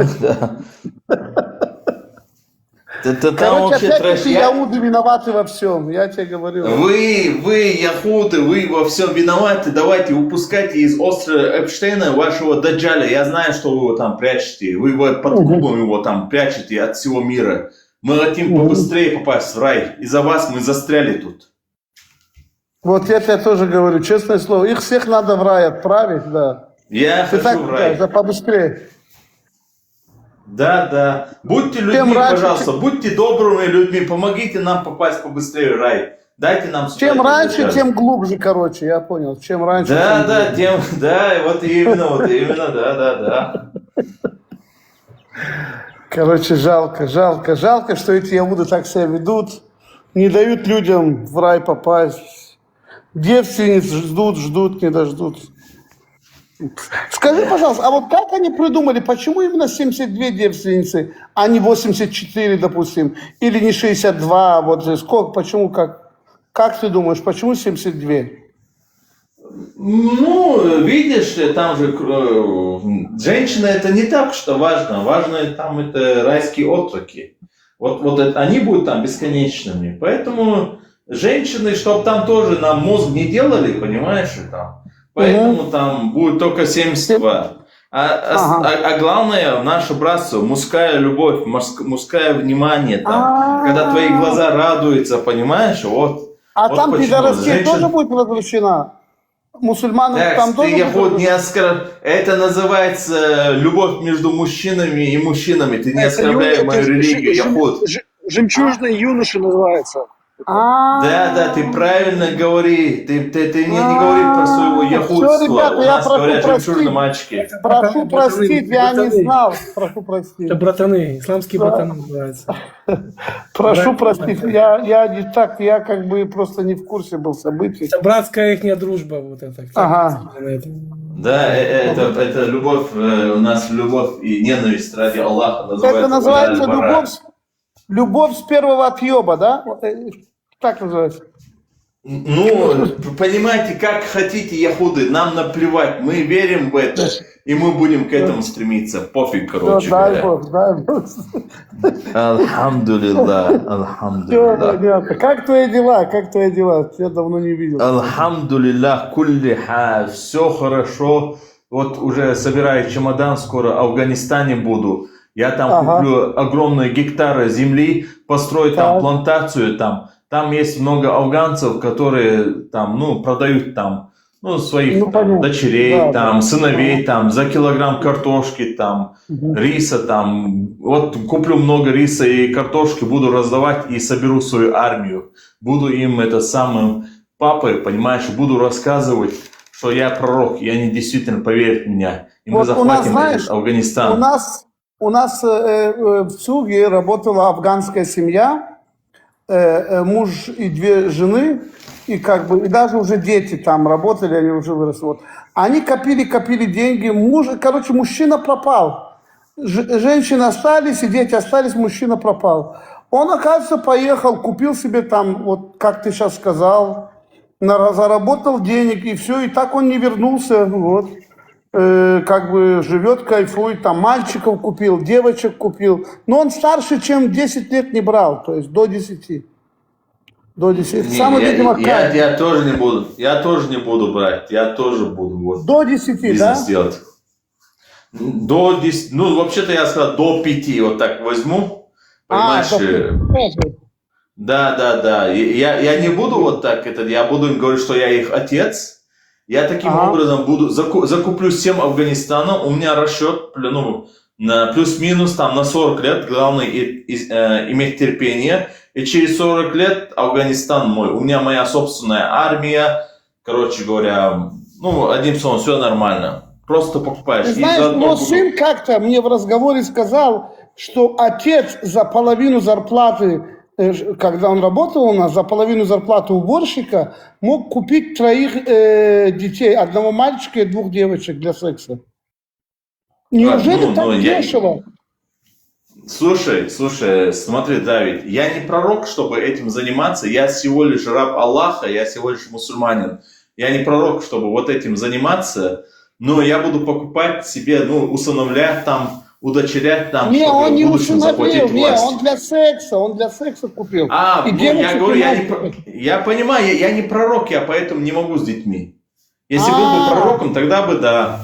[SPEAKER 19] Короче, опять-таки яуды виноваты во всем, я тебе говорю.
[SPEAKER 12] Вы, яхуды, вы во всем виноваты. Давайте упускайте из острова Эпштейна вашего даджаля. Я знаю, что вы его там прячете. Вы его под кубом его там прячете от всего мира. Мы хотим побыстрее попасть в рай. Из-за вас мы застряли тут.
[SPEAKER 19] Вот я тебе тоже говорю, честное слово, их всех надо в рай отправить, да.
[SPEAKER 12] Я хочу в рай.
[SPEAKER 19] Да, побыстрее.
[SPEAKER 12] Да. Будьте людьми, пожалуйста, будьте добрыми людьми, помогите нам попасть побыстрее в рай. Дайте нам сюда.
[SPEAKER 19] Чем раньше, тем глубже, короче, я понял. Чем раньше,
[SPEAKER 12] тем глубже. Вот именно, да.
[SPEAKER 19] Короче, жалко, что эти яуды так себя ведут, не дают людям в рай попасть. Девственниц ждут, не дождутся. Скажи, пожалуйста, а вот как они придумали, почему именно 72 девственницы, а не 84, допустим, или не 62, вот сколько, почему, как ты думаешь, почему 72?
[SPEAKER 12] Ну, видишь, там же женщина это не так, что важно, важно там это райские отроки. Вот это, они будут там бесконечными, поэтому женщины, чтобы там тоже нам мозг не делали, понимаешь, там. Поэтому там будет только 72. А главное, наше братство, мужская любовь, мужское внимание, там, когда твои глаза радуются, понимаешь, вот.
[SPEAKER 19] А вот там пидорасия тоже будет разрешена? Мусульманам там тоже будет разрешена?
[SPEAKER 12] Это называется любовь между мужчинами и мужчинами. Ты не оскорбляй мою религию, яхуд.
[SPEAKER 10] Жемчужные юноши называется.
[SPEAKER 12] Да, ты правильно говори. Ты не говори про своего яхудства.
[SPEAKER 19] Все, ребята,
[SPEAKER 12] у нас говорят жемчужные мальчики.
[SPEAKER 19] Прошу простить, я не знал. Прошу простить.
[SPEAKER 10] Это братаны, исламские братаны называются.
[SPEAKER 19] Прошу простить, я не так, я как бы просто не в курсе был событий.
[SPEAKER 10] Это братская их дружба, вот это.
[SPEAKER 12] Да, это любовь, у нас любовь и ненависть ради Аллаха.
[SPEAKER 19] Это называется любовь с первого отъеба, да? Так называется.
[SPEAKER 12] Ну, понимаете, как хотите, яхуды, нам наплевать, мы верим в это, и мы будем к этому стремиться, пофиг, короче говоря.
[SPEAKER 19] Дай Бог.
[SPEAKER 12] Алхамдулилlah.
[SPEAKER 19] Как твои дела? Я давно не видел.
[SPEAKER 12] Алхамдулилlah, кулли халь, все хорошо. Вот уже собираю чемодан, скоро в Афганистане буду. Я там куплю огромные гектары земли, построю там плантацию там. Там есть много афганцев, которые там, продают там ну, своих
[SPEAKER 19] Ну,
[SPEAKER 12] там,
[SPEAKER 19] понятно.
[SPEAKER 12] дочерей,
[SPEAKER 19] Да,
[SPEAKER 12] там,
[SPEAKER 19] да.
[SPEAKER 12] сыновей, там, за килограмм картошки, там, риса, там, вот куплю много риса и картошки, буду раздавать и соберу свою армию. Буду им это самым папой, понимаешь, буду рассказывать, что я пророк, и они действительно поверят в меня. И мы
[SPEAKER 19] Вот у нас,
[SPEAKER 12] захватим
[SPEAKER 19] знаешь,
[SPEAKER 12] этот Афганистан.
[SPEAKER 19] у нас в Цуге работала афганская семья, муж и 2 жены, и как бы и даже уже дети там работали, они уже выросли. Вот. Они копили деньги, короче, мужчина пропал. Женщины остались, и дети остались, мужчина пропал. Он, оказывается, поехал, купил себе там, вот как ты сейчас сказал, заработал денег, и все, и так он не вернулся, вот. Как бы живет, кайфует, там мальчиков купил, девочек купил. Но он старше, чем 10 лет не брал, то есть до 10. До 10. Самый, видимо, кайф.
[SPEAKER 12] Я тоже не буду. Я тоже не буду брать. Я тоже буду вот,
[SPEAKER 19] до 10,
[SPEAKER 12] бизнес
[SPEAKER 19] да?
[SPEAKER 12] делать. До 10. Ну, вообще-то я сказал до 5. Вот так возьму. Понимаешь? Да. Я не буду вот так. Я буду им говорить, что я их отец. Я таким образом буду закуплю всем Афганистаном. У меня расчет, ну, на плюс-минус там на 40 лет. Главное иметь терпение. И через 40 лет Афганистан мой. У меня моя собственная армия. Короче говоря, ну, одним словом, все нормально. Просто покупаешь.
[SPEAKER 19] Ты знаешь, но сын как-то мне в разговоре сказал, что отец за половину зарплаты, когда он работал у нас, за половину зарплаты уборщика, мог купить 3 детей, 1 мальчика и 2 девочек для секса. Неужели так дешево?
[SPEAKER 12] Слушай, смотри, Давид, я не пророк, чтобы этим заниматься, я всего лишь раб Аллаха, я всего лишь мусульманин. Я не пророк, чтобы вот этим заниматься, но я буду покупать себе, ну, усыновлять там, удочерять там,
[SPEAKER 19] не,
[SPEAKER 12] чтобы
[SPEAKER 19] он не
[SPEAKER 12] в будущем заплатить
[SPEAKER 19] усыновил,
[SPEAKER 12] власть.
[SPEAKER 19] он для секса купил.
[SPEAKER 12] Я говорю, я понимаю, я не пророк, я поэтому не могу с детьми. Если был бы пророком, тогда бы да.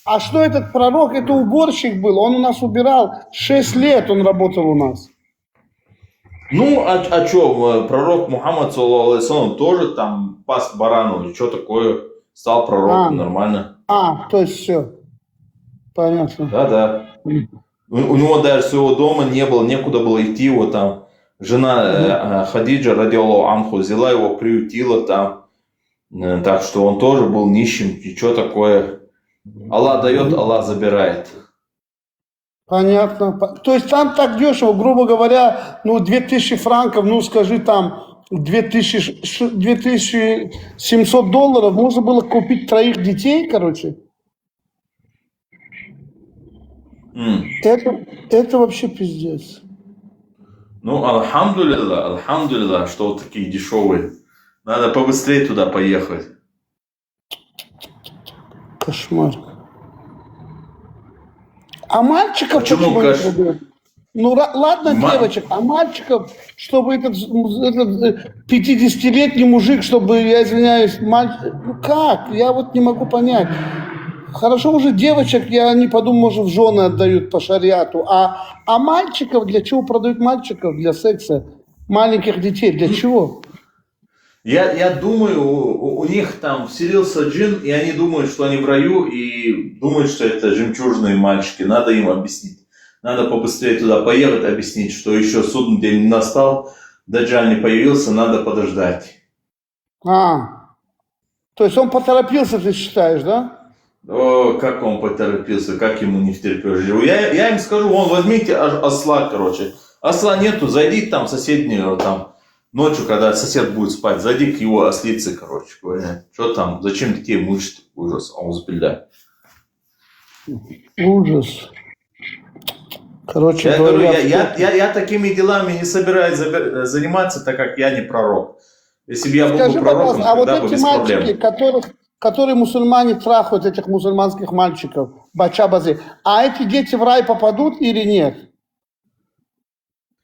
[SPEAKER 19] А что этот пророк? Это уборщик был, он у нас убирал, 6 лет он работал у нас.
[SPEAKER 12] Ну, а что, пророк Мухаммад, саллаллаху алейхи вассалям, тоже там пас барану, и что такое, стал пророком, нормально.
[SPEAKER 19] То есть все, понятно.
[SPEAKER 12] Да. У него даже своего дома не было, некуда было идти, его там жена Хадиджа, радиаллаху анху, взяла его, приютила там, так что он тоже был нищим, и что такое. Аллах дает, Аллах забирает.
[SPEAKER 19] Понятно. То есть там так дешево, грубо говоря, ну 2000 франков, ну скажи там 2700 долларов, можно было купить 3 детей, короче. Это вообще пиздец.
[SPEAKER 12] Ну, алхамдулилlah, что вот такие дешевые. Надо побыстрее туда поехать.
[SPEAKER 19] Кошмар. А мальчиков почему не продают? Ну ладно, девочек, а мальчиков, чтобы этот 50-летний мужик, чтобы, я извиняюсь, ну как? Я вот не могу понять. Хорошо уже девочек, я не подумал, может, в жены отдают по шариату. А мальчиков, для чего продают мальчиков? Для секса. Маленьких детей, для чего?
[SPEAKER 12] Я думаю, у них там вселился джин, и они думают, что они в раю, и думают, что это жемчужные мальчики. Надо им объяснить. Надо побыстрее туда поехать, объяснить, что еще судный день не настал, Даджаль не появился, надо подождать.
[SPEAKER 19] То есть он поторопился, ты считаешь, да?
[SPEAKER 12] О, как он поторопился, как ему не втерпешь. Я им скажу, возьмите осла, короче. Осла нету, зайди там в соседнюю, там, ночью, когда сосед будет спать, зайди к его ослице, короче говоря. Что там, зачем детей мучить? Ужас, аузбилля.
[SPEAKER 19] Ужас. Короче
[SPEAKER 12] я
[SPEAKER 19] говоря,
[SPEAKER 12] говорю, я такими делами не собираюсь заниматься, так как я не пророк. Если бы я был
[SPEAKER 19] скажи,
[SPEAKER 12] пророком,
[SPEAKER 19] пожалуйста, а вот
[SPEAKER 12] тогда бы
[SPEAKER 19] эти
[SPEAKER 12] без
[SPEAKER 19] мальчики,
[SPEAKER 12] проблем.
[SPEAKER 19] которые мусульмане трахают, этих мусульманских мальчиков, бача-базы, а эти дети в рай попадут или нет?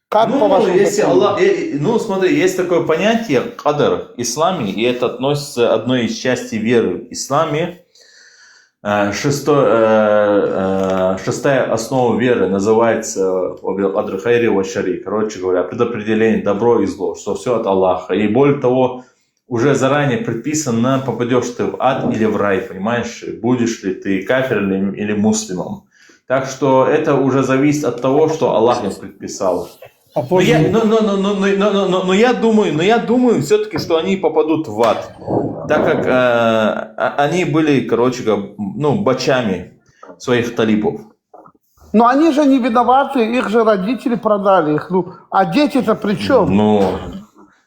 [SPEAKER 19] Как по вашему
[SPEAKER 12] если Аллах, смотри, есть такое понятие кадр в исламе, и это относится к одной из частей веры в исламе. Шестая основа веры называется кадр хайри ва шари. Короче говоря, предопределение добро и зло, что все от Аллаха. И более того, уже заранее предписано, попадешь ты в ад или в рай, понимаешь? Будешь ли ты кафиром или муслимом. Так что это уже зависит от того, что Аллах им предписал. Но я думаю все-таки, что они попадут в ад, так как они были, короче, бачами своих талибов.
[SPEAKER 19] Но они же не виноваты, их же родители продали их. А дети-то при чем?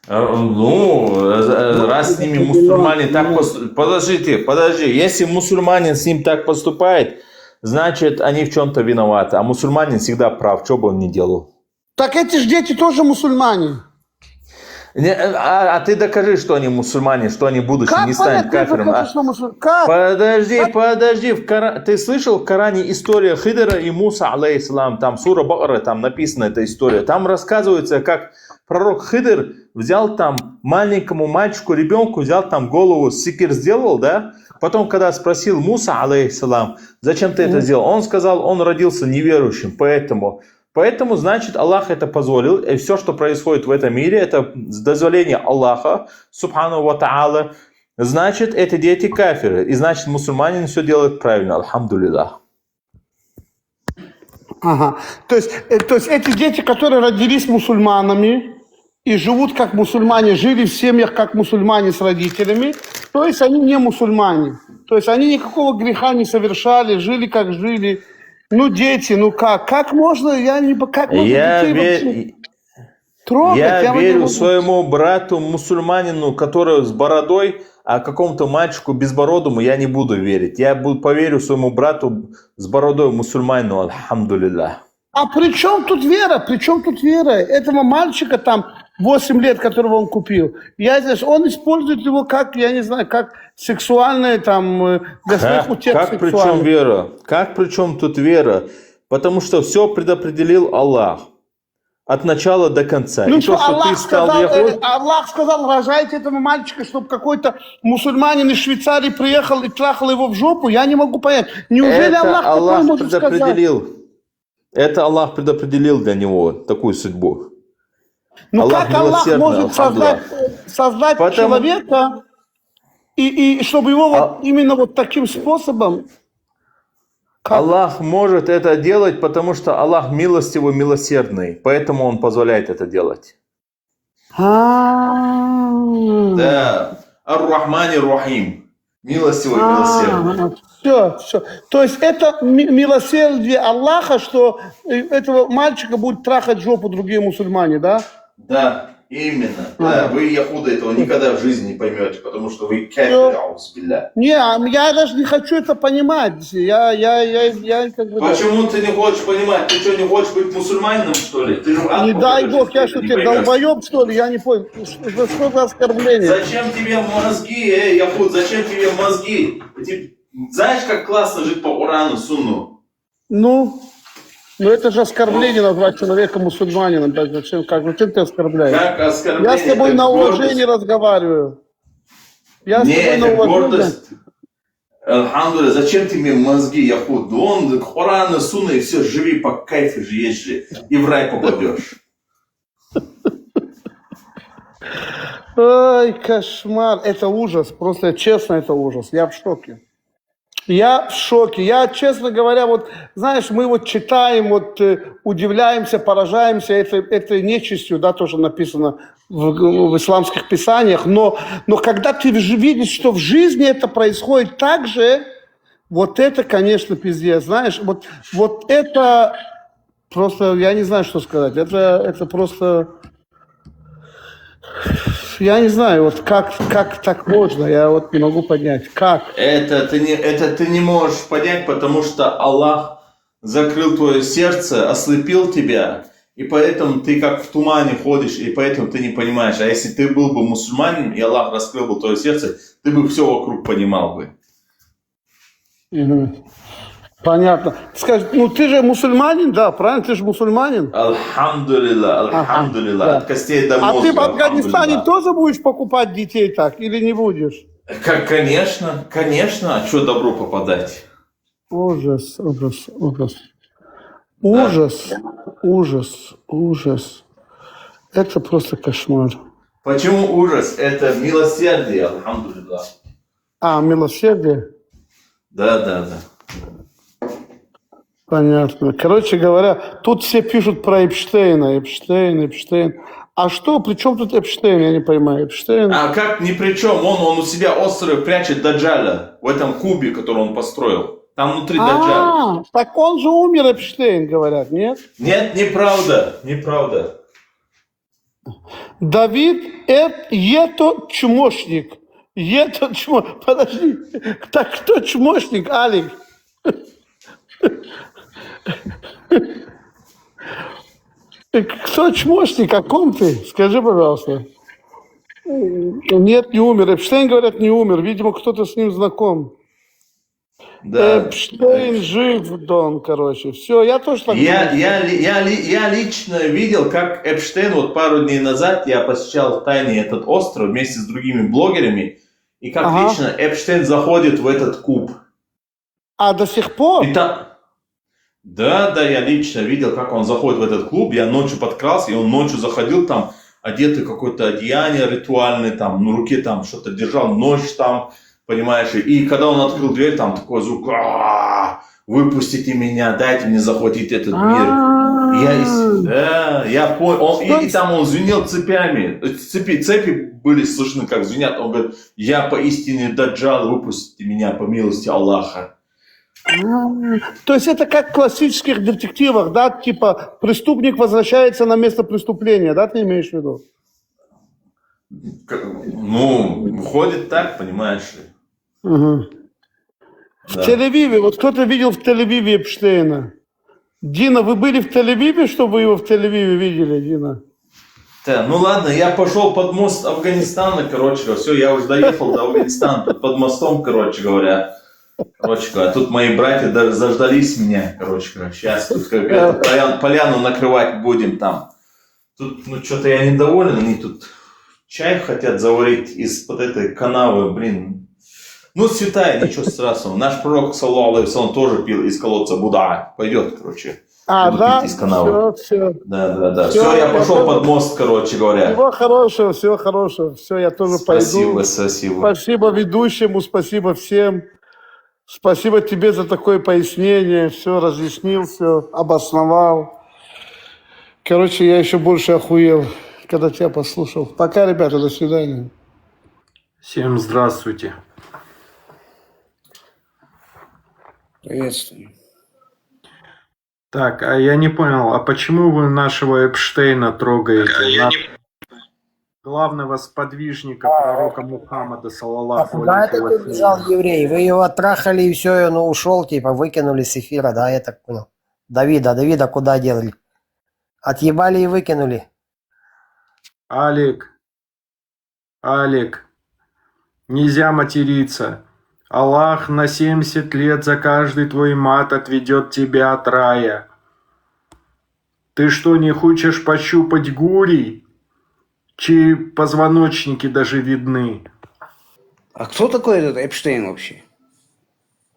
[SPEAKER 12] Раз с ними мусульмане так поступают... Подожди, если мусульманин с ним так поступает, значит, они в чем-то виноваты. А мусульманин всегда прав, что бы он ни делал.
[SPEAKER 19] Так эти же дети тоже мусульмане.
[SPEAKER 12] А ты докажи, что они мусульмане, что они будущие не станут кафиром. Подожди. Ты слышал в Коране история Хидра и Муса, алейхиссалам, там сура Бакара, там написана эта история. Там рассказывается, как пророк Хидр взял там маленькому мальчику, ребенку, взял там голову, секир сделал, да? Потом, когда спросил Муса, алейхиссалам, зачем ты это сделал, он сказал, он родился неверующим, Поэтому, значит, Аллах это позволил, и все, что происходит в этом мире, это дозволение Аллаха, субхану ва та'ала, значит, это дети кафиры, и значит, мусульманин все делает правильно, альхамдулиллах.
[SPEAKER 19] Ага. То есть эти дети, которые родились мусульманами и живут как мусульмане, жили в семьях как мусульмане с родителями, то есть они не мусульмане. То есть они никакого греха не совершали, жили как жили. Дети, как? Как можно? Как можно детей трогать?
[SPEAKER 12] Я верю своему брату мусульманину, который с бородой, а какому-то мальчику безбородому я не буду верить. Я поверю своему брату с бородой мусульманину, альхамдулиллах.
[SPEAKER 19] А при чем тут вера? Этого мальчика там 8 лет, которого он купил, он использует его как, я не знаю, как сексуальное там, для своих утех
[SPEAKER 12] сексуальных. Причем вера? Как причем тут вера? Потому что все предопределил Аллах. От начала до конца.
[SPEAKER 19] Аллах сказал, рожайте этого мальчика, чтобы какой-то мусульманин из Швейцарии приехал и трахал его в жопу. Я не могу понять. Неужели Аллах может
[SPEAKER 12] предопределил? Сказать? Это Аллах предопределил для него такую судьбу.
[SPEAKER 19] Как Аллах может создать человека, и чтобы его именно таким способом...
[SPEAKER 12] Аллах может это делать, потому что Аллах милостивый, милосердный. Поэтому Он позволяет это делать. Да. Ар-Рахмани Рахим. Милостивый, милосердный.
[SPEAKER 19] Все. То есть это милосердие Аллаха, что этого мальчика будет трахать жопу другие мусульмане, да?
[SPEAKER 12] Да, именно. Да, вы, яхуда, этого никогда в жизни не поймете, потому что вы кафир, аузбилля.
[SPEAKER 19] Я даже не хочу это понимать.
[SPEAKER 12] Почему ты не хочешь понимать? Ты что, не хочешь быть мусульманином, что ли?
[SPEAKER 19] Не дай Бог, я что, тебе долбоеб, что ли? Я не понял. Что за оскорбление?
[SPEAKER 12] Зачем тебе мозги, яхуд, зачем тебе мозги? Знаешь, как классно жить по Корану, сунну?
[SPEAKER 19] Это же оскорбление назвать человека мусульманином. Зачем ты оскорбляешь?
[SPEAKER 12] Как оскорбление?
[SPEAKER 19] Я с тобой на уважении разговариваю.
[SPEAKER 12] Гордость. Алхамдулилlah, зачем ты мне мозги, яхуд? Он Коран, сунна, и все, живи по кайфу, езжи, и в рай попадешь.
[SPEAKER 19] Ой, кошмар. Это ужас. Просто честно, это ужас. Я в шоке. Я, честно говоря, знаешь, мы читаем, удивляемся, поражаемся этой нечистью, да, тоже написано в исламских писаниях, но когда ты видишь, что в жизни это происходит так же, это, конечно, пиздец, знаешь, это просто, я не знаю, что сказать, это просто... Я не знаю, как так можно, я не могу понять, как.
[SPEAKER 12] Это ты не можешь понять, потому что Аллах закрыл твое сердце, ослепил тебя, и поэтому ты как в тумане ходишь, и поэтому ты не понимаешь. А если ты был бы мусульманин, и Аллах раскрыл бы твое сердце, ты бы все вокруг понимал бы.
[SPEAKER 19] Понятно. Скажи, ты же мусульманин, да, правильно? Ты же мусульманин.
[SPEAKER 12] Альхамдулилlah, да. От костей до мозга.
[SPEAKER 19] А ты в Афганистане тоже будешь покупать детей так или не будешь?
[SPEAKER 12] Конечно. А что добру попадать?
[SPEAKER 19] Ужас. Это просто кошмар.
[SPEAKER 12] Почему ужас? Это милосердие, алхамдулилlah.
[SPEAKER 19] А, милосердие?
[SPEAKER 12] Да.
[SPEAKER 19] Понятно. Короче говоря, тут все пишут про Эпштейна. Эпштейн. А что, при чем тут Эпштейн? Я не понимаю. Эпштейн...
[SPEAKER 12] А как ни при чем? Он у себя остров прячет Даджаля в этом кубе, который он построил. Там внутри Даджаль.
[SPEAKER 19] Так он же умер, Эпштейн, говорят, нет?
[SPEAKER 12] Нет, неправда.
[SPEAKER 19] Давид это чмошник. Подожди. Так кто чмошник, Алик? Кто чмошник? О ком ты? Скажи, пожалуйста. Нет, не умер. Эпштейн, говорят, не умер. Видимо, кто-то с ним знаком. Да. Эпштейн жив, Дон, короче. Все, я тоже так
[SPEAKER 12] думаю. Я лично видел, как Эпштейн, вот пару дней назад я посещал в тайне этот остров вместе с другими блогерами, и как лично Эпштейн заходит в этот куб.
[SPEAKER 19] А до сих пор?
[SPEAKER 12] Да, я лично видел, как он заходит в этот клуб. Я ночью подкрался, и он ночью заходил там, одетый какое-то одеяние ритуальное, там, на руке там что-то держал, нож там, понимаешь. И когда он открыл дверь, там такой звук: выпустите меня, дайте мне захватить этот мир. Я понял. И там он звенел цепями. Цепи были слышны, как звенят. Он говорит: я поистине Даджал, выпустите меня по милости Аллаха.
[SPEAKER 19] То есть это как в классических детективах, да, типа преступник возвращается на место преступления, да, ты имеешь в виду?
[SPEAKER 12] Выходит так, понимаешь ли.
[SPEAKER 19] Угу. В Тель-Авиве, вот кто-то видел в Тель-Авиве Эпштейна. Дина, вы были в Тель-Авиве, чтобы вы его в Тель-Авиве видели, Дина?
[SPEAKER 12] Да, ладно, я пошел под мост Афганистана, короче, все, я уже доехал до Афганистана, под мостом, короче говоря, тут мои братья даже заждались меня, сейчас тут поляну накрывать будем там. Тут, что-то я недоволен, они тут чай хотят заварить из-под этой канавы, святая, ничего страшного. Наш пророк, саллаллаху алейхи ва саллям, тоже пил из колодца Буда. Пойдет,
[SPEAKER 19] да?
[SPEAKER 12] Из канавы.
[SPEAKER 19] Все.
[SPEAKER 12] Да. Все, я пошел под мост, говоря.
[SPEAKER 19] Всего хорошего. Все, я тоже пойду.
[SPEAKER 12] Спасибо.
[SPEAKER 19] Спасибо ведущему, спасибо всем. Спасибо тебе за такое пояснение. Все разъяснил, все обосновал. Я еще больше охуел, когда тебя послушал. Пока, ребята, до свидания.
[SPEAKER 9] Всем здравствуйте.
[SPEAKER 20] Приветствую.
[SPEAKER 9] Так, а я не понял, а почему вы нашего Эпштейна трогаете? Главного сподвижника пророка Мухаммада, саллаллаху алейхи ва саллям.
[SPEAKER 21] Куда это убежал еврей? Вы его оттрахали и все, и он ушел, выкинули с эфира, да, я так понял. Давида куда делали? Отъебали и выкинули.
[SPEAKER 9] Алик, нельзя материться. Аллах на 70 лет за каждый твой мат отведет тебя от рая. Ты что, не хочешь пощупать гурий? Чьи позвоночники даже видны?
[SPEAKER 20] А кто такой этот Эпштейн вообще?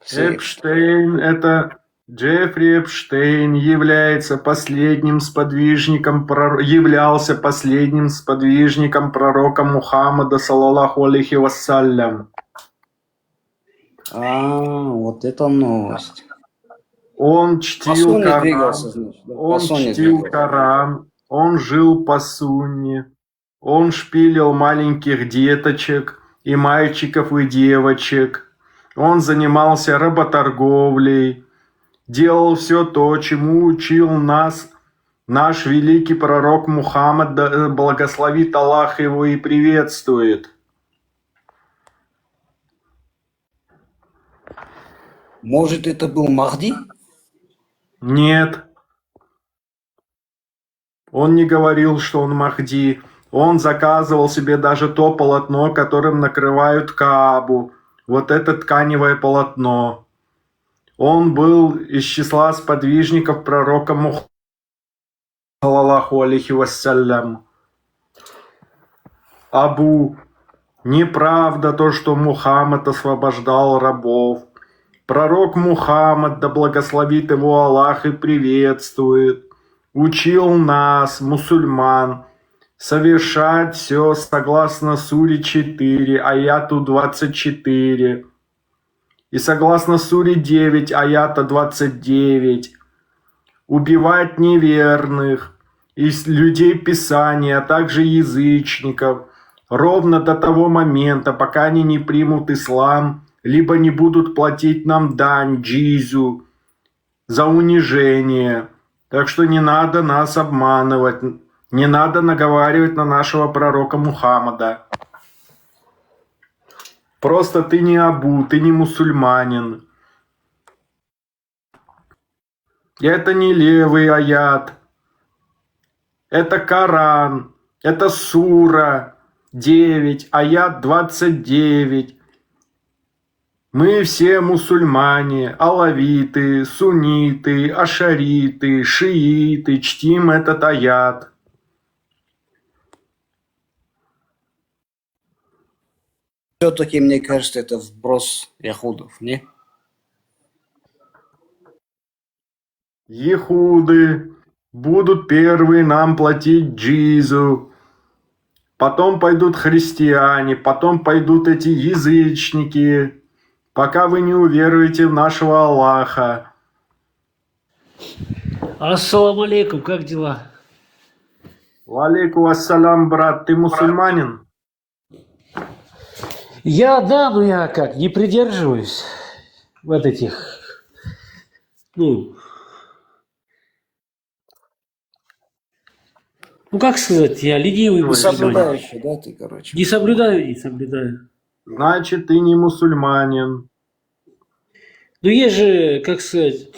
[SPEAKER 9] Эпштейн — это Джеффри Эпштейн, являлся последним сподвижником пророка Мухаммада, саллаллаху алейхи вассалям.
[SPEAKER 20] Вот это новость.
[SPEAKER 9] Он чтил Коран, он жил по сунне, он шпилил маленьких деточек и мальчиков и девочек, он занимался работорговлей, делал все то, чему учил нас наш великий пророк Мухаммад, да благословит Аллах его и приветствует.
[SPEAKER 20] Может, это был Махди?
[SPEAKER 9] Нет. Он не говорил, что он Махди. Он заказывал себе даже то полотно, которым накрывают Каабу. Вот это тканевое полотно. Он был из числа сподвижников пророка Мухаммада, саллаллаху алейхи вассалям. Абу, неправда то, что Мухаммад освобождал рабов. Пророк Мухаммад, да благословит его Аллах и приветствует, учил нас, мусульман,
[SPEAKER 2] совершать все согласно суре 4, аяту 24, и согласно суре 9, аята 29, убивать неверных, из людей Писания, а также язычников, ровно до того момента, пока они не примут ислам, либо не будут платить нам дань, джизю, за унижение. Так что не надо нас обманывать, не надо наговаривать на нашего пророка Мухаммада. Просто ты не Абу, ты не мусульманин. Это не левый аят. Это Коран. Это сура 9, аят 29. Мы все мусульмане, алавиты, сунниты, ашариты, шииты, чтим этот аят.
[SPEAKER 20] Все-таки, мне кажется, это вброс яхудов, не?
[SPEAKER 2] Ехуды будут первые нам платить джизу, потом пойдут христиане, потом пойдут эти язычники, пока вы не уверуете в нашего Аллаха.
[SPEAKER 22] Ассаламу алейкум, как дела?
[SPEAKER 2] Валейкум ассалям, брат, ты мусульманин?
[SPEAKER 22] Да, но я как, не придерживаюсь вот этих, как сказать, я ленивый
[SPEAKER 20] Не
[SPEAKER 22] мусульманин.
[SPEAKER 20] соблюдающий, да, ты, короче.
[SPEAKER 22] Не соблюдаю.
[SPEAKER 2] Значит, ты не мусульманин.
[SPEAKER 22] Но есть же, как сказать,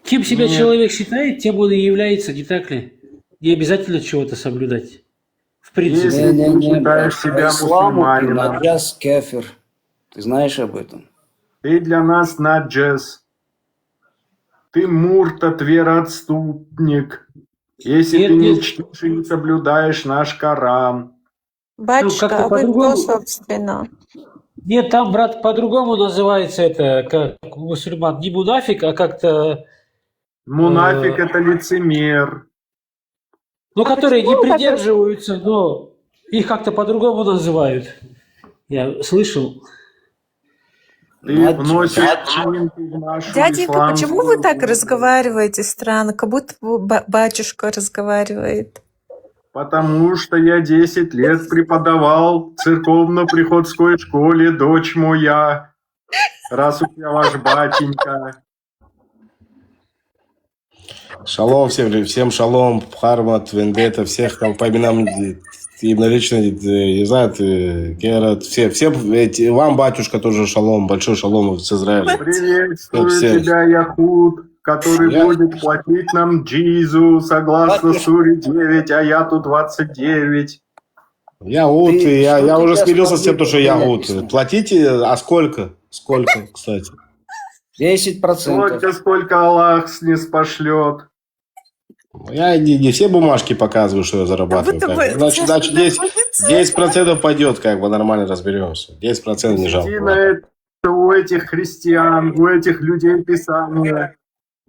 [SPEAKER 22] кем себя
[SPEAKER 2] Нет.
[SPEAKER 22] человек считает, тем он и является, не так ли? Не обязательно чего-то соблюдать. В принципе.
[SPEAKER 2] Если ты считаешь себя
[SPEAKER 20] Исламу ты
[SPEAKER 2] мусульманином,
[SPEAKER 20] наджас кефир. Ты знаешь об этом?
[SPEAKER 2] ты для нас наджес. Ты муртат, вероотступник. Если
[SPEAKER 22] Нет,
[SPEAKER 2] ты не
[SPEAKER 22] нет.
[SPEAKER 2] чтишь и не соблюдаешь наш Коран.
[SPEAKER 23] Батюшка,
[SPEAKER 22] как-то
[SPEAKER 23] а вы кто,
[SPEAKER 22] по-другому.
[SPEAKER 23] собственно?
[SPEAKER 22] Нет, там, брат, по-другому называется это, как у мусульман. Не мунафик, а как-то...
[SPEAKER 2] Мунафик это лицемер.
[SPEAKER 22] которые не
[SPEAKER 23] почему так?
[SPEAKER 22] придерживаются, но их как-то по-другому называют. Я слышал.
[SPEAKER 2] Ты вносишь чинки в нашу
[SPEAKER 23] Дяденька, почему вы так
[SPEAKER 2] исламскую...
[SPEAKER 23] разговариваете странно, как будто бы батюшка разговаривает?
[SPEAKER 2] Потому что я 10 лет преподавал в церковно-приходской школе, дочь моя, раз у тебя ваш батенька.
[SPEAKER 24] Шалом всем шалом, Хармат, Вендета, всех там по именам единолично, не знаю, Герат, всем, вам, батюшка, тоже шалом, большой шалом с Израиля.
[SPEAKER 2] Приветствую
[SPEAKER 24] Всем.
[SPEAKER 2] тебя, Яхуд, который будет платить нам джизу согласно суре 9, аяту 29.
[SPEAKER 24] Ягуд, я уже смирился с тем, что я
[SPEAKER 20] написано.
[SPEAKER 24] Ягуд. Платите, а сколько? Сколько, кстати?
[SPEAKER 20] 10%.
[SPEAKER 2] Сколько Аллах ниспошлет.
[SPEAKER 24] Я не все бумажки показываю, что я зарабатываю.
[SPEAKER 23] будто
[SPEAKER 24] как
[SPEAKER 23] бы
[SPEAKER 24] бы. Значит,
[SPEAKER 23] сейчас
[SPEAKER 24] 10% пойдет, как бы нормально разберемся. 10% не жалко.
[SPEAKER 2] Иди на это у этих христиан, у этих людей Писания.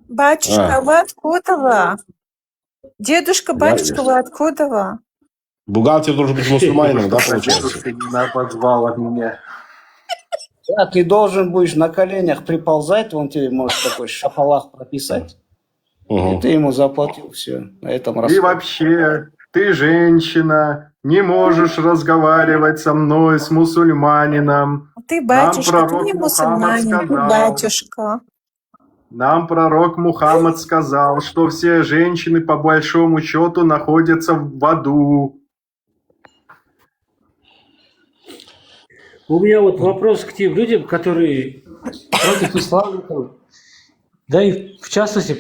[SPEAKER 23] Батюшка, вы откуда? Дедушка, батюшка, вы откуда?
[SPEAKER 24] Бухгалтер должен быть мусульманином, да, получается?
[SPEAKER 2] Она позвала меня.
[SPEAKER 20] Да, ты должен будешь на коленях приползать, он тебе может такой шапалах прописать. И ты ему заплатил все на этом
[SPEAKER 2] И
[SPEAKER 20] расходе.
[SPEAKER 2] вообще, ты женщина, не можешь разговаривать со мной, с мусульманином.
[SPEAKER 23] Ты батюшка, ты
[SPEAKER 2] пророк
[SPEAKER 23] не
[SPEAKER 2] Мухаммад
[SPEAKER 23] мусульманин, ты
[SPEAKER 2] сказал.
[SPEAKER 23] батюшка.
[SPEAKER 2] Нам пророк Мухаммад сказал, что все женщины по большому счету находятся в аду.
[SPEAKER 22] У меня вот вопрос к тем людям, которые против ислама, да и в частности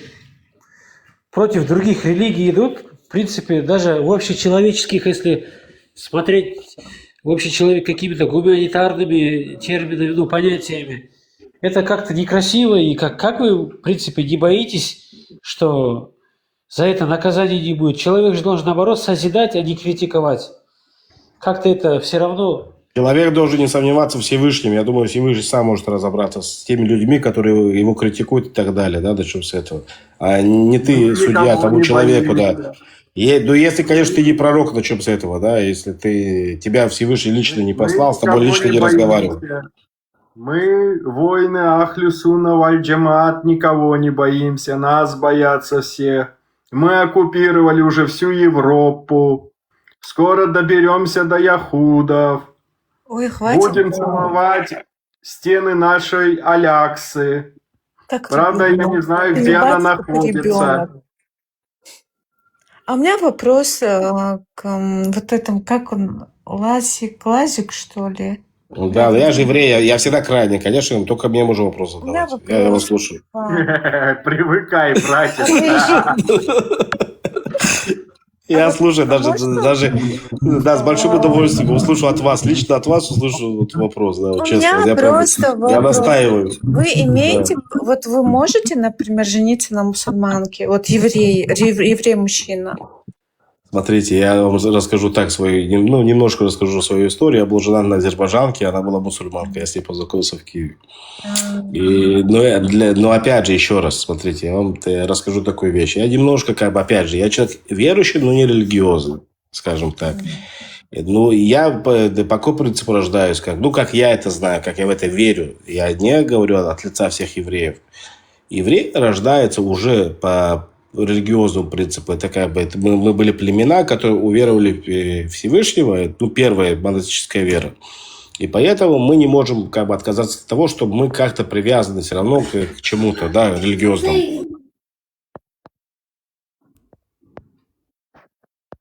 [SPEAKER 22] против других религий идут, в принципе, даже в общечеловеческих, если смотреть в общечеловек какими-то гуманитарными терминами, понятиями, это как-то некрасиво, и как вы, в принципе, не боитесь, что за это наказания не будет? Человек же должен, наоборот, созидать, а не критиковать. Как-то это все равно...
[SPEAKER 24] Человек должен не сомневаться в Всевышнем. Я думаю, Всевышний сам может разобраться с теми людьми, которые его критикуют и так далее, да, начнем с этого. А не ты, судья, тому человеку, да. Ну, если, конечно, ты не пророк, начнем с этого, да, если тебя Всевышний лично не послал, с тобой
[SPEAKER 2] никого
[SPEAKER 24] лично
[SPEAKER 2] не
[SPEAKER 24] не разговаривал.
[SPEAKER 2] боимся. Мы, воины Ахлю Сунна валь Джамаат, никого не боимся, нас боятся все. Мы оккупировали уже всю Европу. Скоро доберемся до яхудов.
[SPEAKER 23] Ой, хватит.
[SPEAKER 2] Будем целовать стены нашей Аляксы.
[SPEAKER 23] Как
[SPEAKER 2] Правда, я не знаю, где она находится.
[SPEAKER 23] ребенок. А у меня вопрос к вот этому, как он, Лазик, что ли?
[SPEAKER 24] Да, я же еврей, я всегда крайний, конечно, только мне можно вопрос
[SPEAKER 23] У меня
[SPEAKER 24] задавать. Я вас
[SPEAKER 23] вопрос.
[SPEAKER 24] слушаю.
[SPEAKER 2] Привыкай, братец.
[SPEAKER 24] Я слушаю, даже да, с большим удовольствием услышу от вас, лично от вас услышу вот вопрос, да, вот
[SPEAKER 23] У
[SPEAKER 24] честно.
[SPEAKER 23] меня просто
[SPEAKER 24] я
[SPEAKER 23] вопрос.
[SPEAKER 24] настаиваю.
[SPEAKER 23] Вы имеете, вот вы можете, например, жениться на мусульманке? Вот еврей-мужчина.
[SPEAKER 24] Смотрите, я вам расскажу так немножко расскажу свою историю. Я был женат на азербайджанке, она была мусульманка, я с ней познакомился в Киеве. Но опять же, еще раз, смотрите, я вам расскажу такую вещь. Я немножко, опять же, я человек верующий, но не религиозный, скажем так. Ну, я по какому принципу рождаюсь, как я это знаю, как я в это верю. Я не говорю от лица всех евреев. Еврей рождается уже по религиозному принципу. Это мы были племена, которые уверовали в Всевышнего, первая монотеистическая вера. И поэтому мы не можем отказаться от того, чтобы мы как-то привязаны все равно к чему-то, да, религиозному.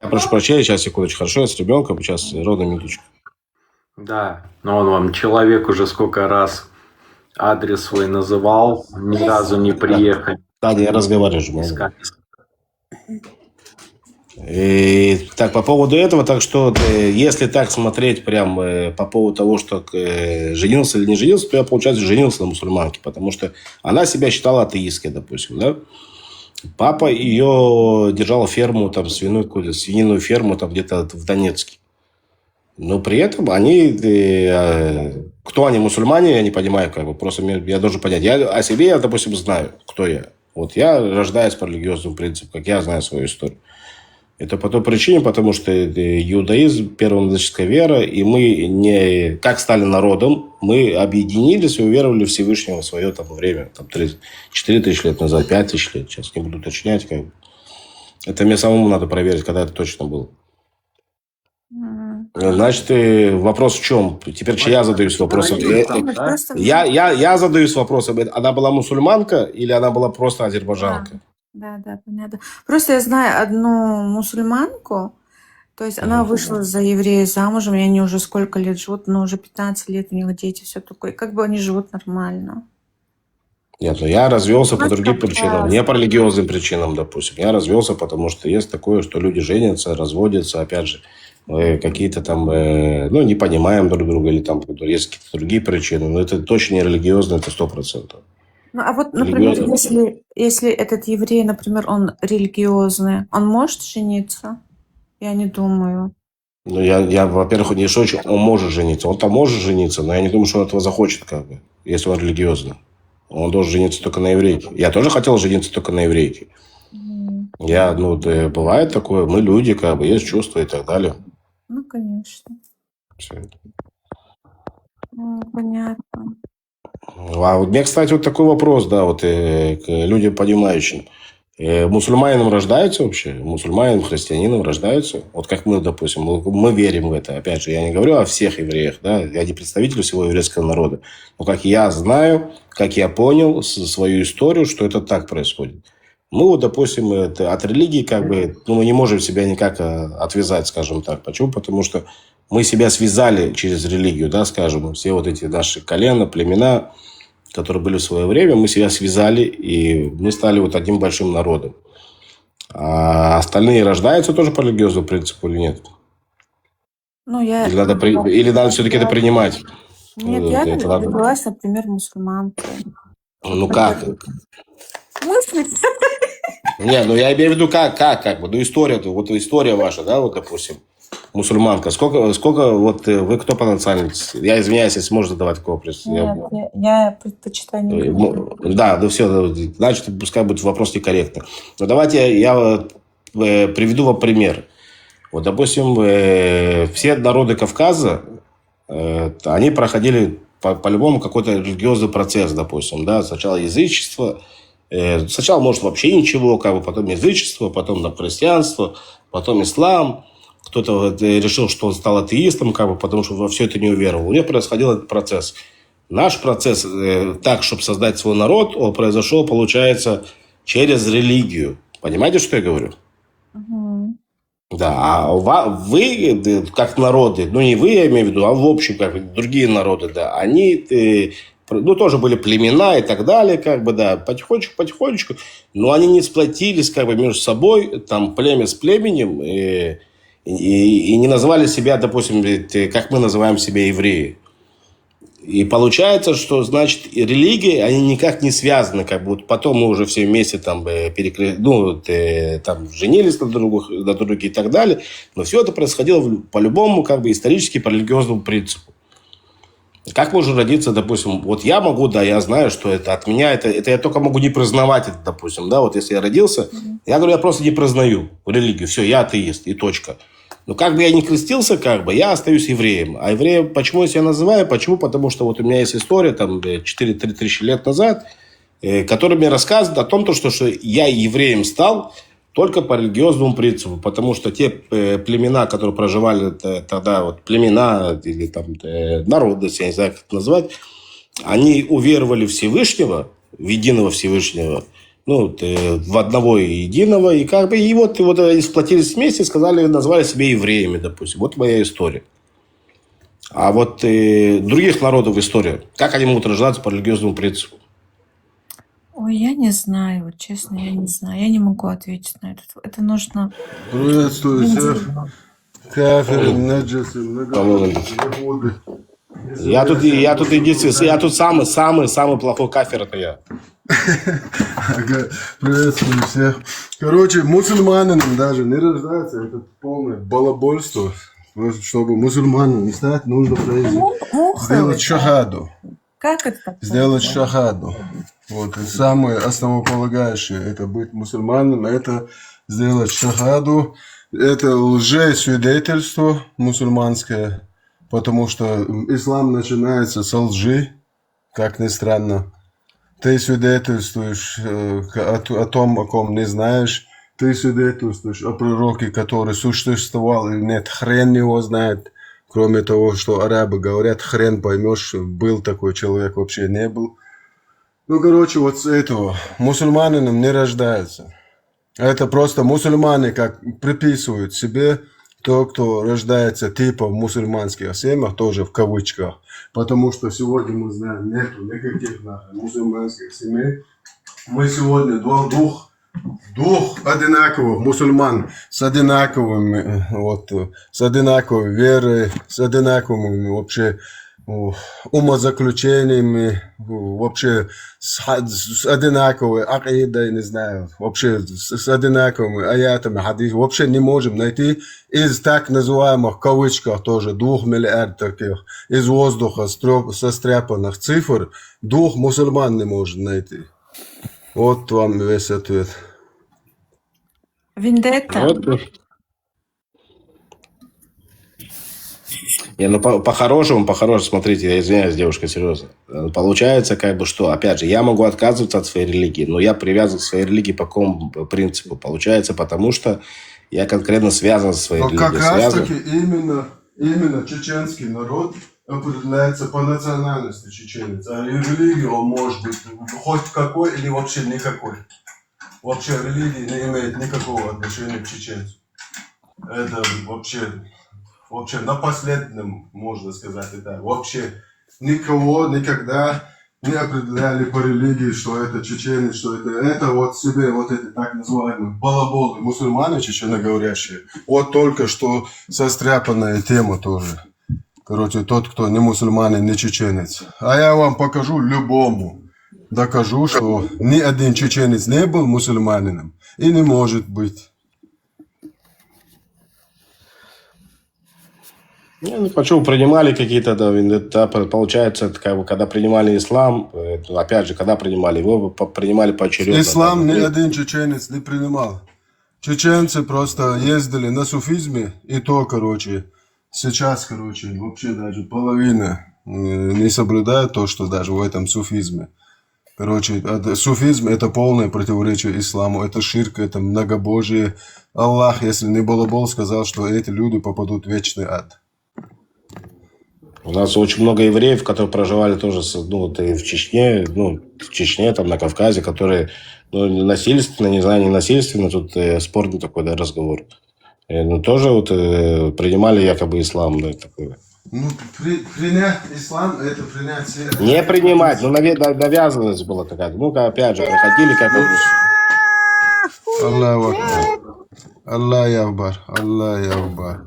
[SPEAKER 24] Я прошу прощения, сейчас, секундочку, хорошо, я с ребенком, сейчас, ровно минуточку.
[SPEAKER 2] Да, но он вам, человек, уже сколько раз адрес свой называл, ни разу не приехал.
[SPEAKER 24] Да, я разговариваю же. И, так, по поводу этого, так что, если так смотреть прям по поводу того, что женился или не женился, то я, получается, женился на мусульманке, потому что она себя считала атеисткой, допустим, да. Папа ее держал ферму, там, свиную ферму, там, где-то в Донецке. Но при этом они, кто они, мусульмане, я не понимаю, просто я должен понять. Я о себе, допустим, знаю, кто я. Вот я рождаюсь по религиозному принципу, как я знаю свою историю. Это по той причине, потому что иудаизм, первомонотеистская вера, и мы не, как стали народом, мы объединились и уверовали в Всевышнего в свое время, 4 тысячи лет назад, 5 тысяч лет, сейчас не буду уточнять. Это мне самому надо проверить, когда это точно было. Значит, вопрос в чем? Теперь я задаюсь вопросом. Я задаюсь вопросом, она была мусульманка или она была просто азербайджанка?
[SPEAKER 23] Да, понятно. Просто я знаю одну мусульманку, то есть она вышла за еврея замужем, и они уже сколько лет живут, уже 15 лет у них дети, все такое. Как бы они живут нормально.
[SPEAKER 24] Нет, я развелся по другим причинам, не по религиозным причинам, допустим. Я развелся, потому что есть такое, что люди женятся, разводятся, опять же, какие-то там, не понимаем друг друга, или там есть какие-то другие причины, но это точно не религиозно, это 100%.
[SPEAKER 23] Ну, а вот, например, если этот еврей, например, он религиозный, он может жениться? Я не думаю.
[SPEAKER 24] Ну, я во-первых, не шучу, он может жениться. Он там может жениться, но я не думаю, что он этого захочет, если он религиозный. Он должен жениться только на еврейке. Я тоже хотел жениться только на еврейке. Бывает такое, мы люди, есть чувства и так далее.
[SPEAKER 23] Ну, конечно.
[SPEAKER 24] Все это.
[SPEAKER 23] Понятно.
[SPEAKER 24] А вот мне, кстати, вот такой вопрос, да, к людям понимающим. Мусульманином рождаются вообще? Мусульманином, христианином рождаются? Вот как мы, допустим, мы верим в это. Опять же, я не говорю о всех евреях, да, я не представитель всего еврейского народа. Но как я знаю, как я понял свою историю, что это так происходит. Мы, допустим, от религии мы не можем себя никак отвязать, скажем так. Почему? Потому что мы себя связали через религию, да, скажем, все вот эти наши колена, племена, которые были в свое время, мы себя связали, и мы стали вот одним большим народом. А остальные рождаются тоже по религиозному принципу или нет? Или надо все-таки это принимать?
[SPEAKER 23] Нет, я родилась, например, мусульманкой.
[SPEAKER 24] Ну как?
[SPEAKER 23] В смысле?
[SPEAKER 24] Не, я имею в виду история ваша, да, вот, допустим, мусульманка. Сколько вы кто по национальности? Я извиняюсь, если можно задавать такой вопрос.
[SPEAKER 23] Нет, я предпочитаю не говорить.
[SPEAKER 24] Да, все, значит, пускай будет вопрос некорректный. Но давайте я приведу вам пример. Вот, допустим, все народы Кавказа, они проходили по-любому какой-то религиозный процесс, допустим, да, сначала язычество, сначала, может, вообще ничего, как бы, потом язычество, потом там, христианство, потом ислам. Кто-то решил, что он стал атеистом, как бы, потому что во все это не уверовал. У него происходил этот процесс. Наш процесс, так, чтобы создать свой народ, он произошел, получается, через религию. Понимаете, что я говорю? Да, а вы, как народы, ну не вы, я имею в виду, а в общем, как бы, другие народы, да, они, ну, тоже были племена и так далее, как бы, да, потихонечку, но они не сплотились, как бы, между собой, там, племя с племенем, и не назвали себя, допустим, как мы называем себя евреи. И получается, что, значит, религии, они никак не связаны, как бы, вот потом мы уже все вместе там там женились на других и так далее, но все это происходило по-любому, как бы, исторически, по религиозному принципу. Как можно родиться, допустим, вот я могу, да, я знаю, что это от меня, это я только могу не признавать это, допустим, да, вот если я родился, я говорю, я просто не признаю религию, все, я атеист, и точка. Но как бы я ни крестился, как бы, я остаюсь евреем. А евреем, почему я себя называю? Почему? Потому что вот у меня есть история, там, 4-3 лет назад, которая мне рассказывает о том, что я евреем стал только по религиозному принципу. Потому что те племена, которые проживали тогда, вот, племена или там народности, я не знаю, как это назвать, они уверовали в Всевышнего, в единого Всевышнего, ну, в одного единого, и как бы, и вот они сплотились вместе, сказали, назвали себя евреями, допустим. Вот моя история. А вот других народов история, как они могут рождаться по религиозному принципу?
[SPEAKER 23] Ой, я не знаю, вот честно, я не знаю. Я не могу ответить на это. Это нужно...
[SPEAKER 7] Приветствую всех. Кафиры, наджасы, многоходы.
[SPEAKER 24] Я тут единственный, я тут самый плохой кафир, это я.
[SPEAKER 7] Приветствую всех. Короче, мусульманинам даже не рождается, это полное балабольство. Чтобы мусульманам стать, нужно сделать шахаду.
[SPEAKER 23] Как это?
[SPEAKER 7] Сделать шахаду. Вот, и самое основополагающее, это быть мусульманом, это сделать шахаду. Это лжесвидетельство мусульманское, потому что ислам начинается со лжи, как ни странно. Ты свидетельствуешь о том, о ком не знаешь. Ты свидетельствуешь о пророке, который существовал или нет. Хрен его знает. Кроме того, что арабы говорят, хрен поймешь, был такой человек, вообще не был. Ну, короче, вот с этого. Мусульманином не рождается. Это просто мусульмане как приписывают себе то, кто рождается типа в мусульманских семьях, тоже в кавычках. Потому что сегодня мы знаем, нету никаких мусульманских семей. Мы сегодня двух одинаковых мусульман с одинаковыми, вот, с одинаковой верой, с одинаковыми вообще умозаключениями, вообще с одинаковой акидой, не знаю, вообще с одинаковыми аятами, хадисами. Вообще не можем найти из так называемых кавычках тоже 2 миллиардов таких, из воздуха состряпанных цифр 2 мусульман не можем найти. Вот вам весь ответ.
[SPEAKER 23] Вендетта.
[SPEAKER 24] Не, ну по-хорошему, смотрите, я извиняюсь, девушка, серьезно. Получается, как бы, что, опять же, я могу отказываться от своей религии, но я привязан к своей религии по какому принципу? Получается, потому что я конкретно связан со своей религией.
[SPEAKER 7] Как раз таки именно чеченский народ определяется по национальности чеченец, а религия он может быть хоть какой или вообще никакой. Вообще религия не имеет никакого отношения к чеченцу. Это вообще на последнем, можно сказать, это вообще никого никогда не определяли по религии, что это чеченец, что это вот себе, вот эти так называемые балаболы, мусульмане чеченоговорящие. Вот только что состряпанная тема тоже. Короче, тот, кто не мусульманин, не чеченец. А я вам покажу любому. Докажу, что ни один чеченец не был мусульманином и не может быть.
[SPEAKER 24] Ну, почему принимали какие-то, да, получается, как бы, когда принимали ислам, опять же, когда принимали, его принимали поочередно.
[SPEAKER 7] Ислам ни один чеченец не принимал. чеченцы просто ездили на суфизме, и то, короче, сейчас, короче, вообще даже половина не соблюдает то, что даже в этом суфизме. Короче, суфизм – это полное противоречие исламу, это ширк, это многобожие. Аллах, если не балабол, сказал, что эти люди попадут в вечный ад.
[SPEAKER 24] У нас очень много евреев, которые проживали тоже в Чечне, там на Кавказе, которые насильственно, не знаю, не насильственно, тут спорный такой разговор. Но тоже принимали якобы ислам, да, такое.
[SPEAKER 7] Ну, принять ислам – это принять все.
[SPEAKER 24] Не принимать, навязанность была такая. Ну-ка, опять же, проходили как
[SPEAKER 7] Аллаху Акбар. Аллах Акбар. Аллах Акбар.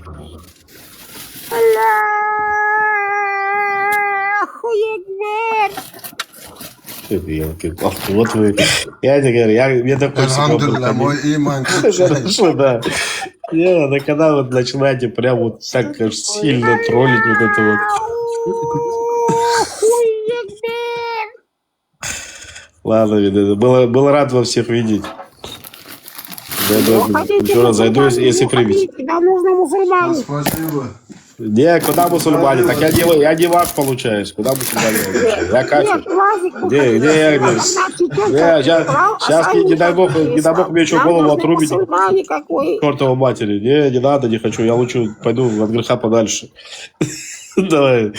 [SPEAKER 24] Вот вы. Я тебе говорю, мне такой
[SPEAKER 7] Алхамдулилля, мой иман.
[SPEAKER 24] Хорошо, да. Да когда вот начинаете прям вот так сильно троллить вот это вот. Ладно, был рад вас всех видеть. Еще раз зайду, если примете.
[SPEAKER 21] Нам нужно мусульмане.
[SPEAKER 7] Спасибо.
[SPEAKER 24] Не, куда мусульмане? Так я не ваш получаюсь. Куда мусульмане? Я кафир. Где я? Сейчас, не дай бог мне еще голову отрубите. Чертова матери. Не надо, не хочу. Я лучше пойду от греха подальше. Давай.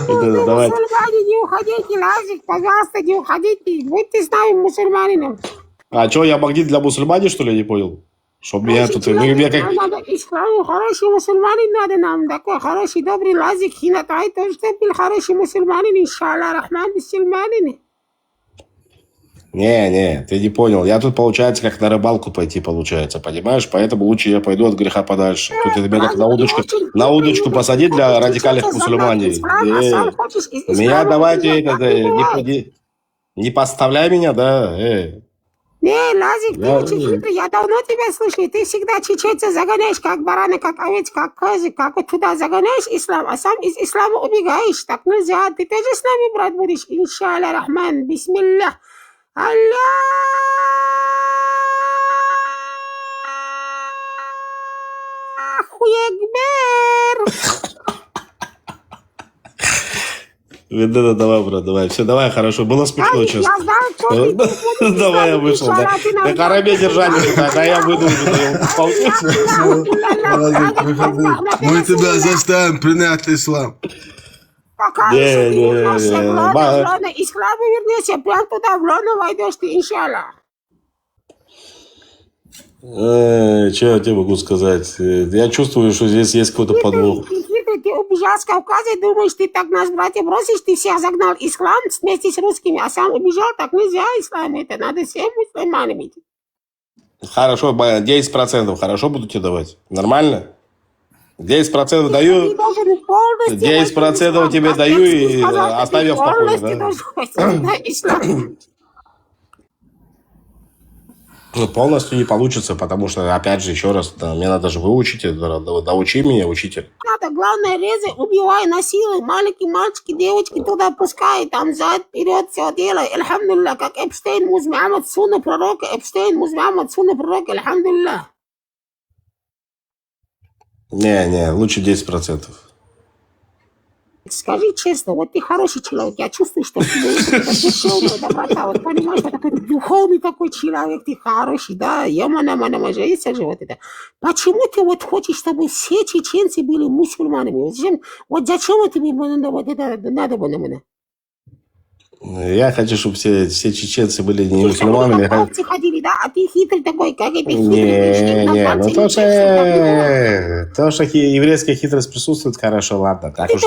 [SPEAKER 24] Давай.
[SPEAKER 21] Мусульмане, не уходите, Лазик, пожалуйста, не уходите. Будьте с нами мусульманином.
[SPEAKER 24] А что, я магнит для мусульмане, что ли, не понял? Чтоб меня тут...
[SPEAKER 21] Надо исламу, хороший мусульманин надо нам. Такой хороший, добрый Лазик. Хинатай тоже был хороший мусульманин, иншаллах, рахман, бисульманин.
[SPEAKER 24] Не, ты не понял. Я тут, получается, как на рыбалку пойти, получается, понимаешь? Поэтому лучше я пойду от греха подальше. Тут это меня как на удочку посадить для радикальных мусульманин. Меня давайте, не подставляй меня, да,
[SPEAKER 21] Не, Лазик, ты очень хитрый, я давно тебя слушаю. Ты всегда чеченца загоняешь, как бараны, как овец, как козы, как вот туда загоняешь ислам, а сам из ислама убегаешь. Так нельзя, ты тоже с нами, брат, будешь. Иншаллах, рахман, бисмиллах. Аллаху Акбар.
[SPEAKER 24] Давай, брат, давай. Все, давай, хорошо. Было смешно, честно. Давай, я вышел. Да карабе держали, да я выйду уже.
[SPEAKER 7] Мы тебя заставим принять ислам.
[SPEAKER 21] Пока ислама вернешься, прям туда в лоно войдешь ты, иншаллах.
[SPEAKER 24] Что я тебе могу сказать? Я чувствую, что здесь есть какой-то подвох.
[SPEAKER 21] Ты убежал с Кавказа, думаешь, ты так нас, братья, бросишь, ты всех загнал ислам вместе с русскими, а сам убежал, так нельзя ислам, это надо всем мусульманам быть.
[SPEAKER 24] Хорошо, 10% хорошо буду тебе давать? Нормально? 10% даю, 10% тебе даю и оставил в покое, да? Ну, полностью не получится, потому что, опять же, еще раз, мне надо же выучить, научи меня, учитель.
[SPEAKER 21] Надо, главное, резай, убивай, насилуй, маленькие мальчики, девочки туда пускай, там зад, вперед, все делай, альхамдулилlah, как Эпштейн, муж Мухаммад, сунна пророка, Эпштейн, муж Мухаммад, сунна пророка, альхамдулилlah.
[SPEAKER 24] Не, лучше 10%.
[SPEAKER 21] Скажи честно, вот ты хороший человек, я чувствую, что ты душевная доброта, вот понимаешь, что такой духовный такой человек, ты хороший, да, есть же вот это. Почему ты вот хочешь, чтобы все чеченцы были мусульманами? Вот зачем тебе вот это надо было?
[SPEAKER 24] Я хочу, чтобы все чеченцы были не мусульманами.
[SPEAKER 21] Овцы ходили, да? А ты хитрый такой, как это хитрый?
[SPEAKER 24] Не, ну то, что еврейская хитрость присутствует, хорошо, ладно. Так уж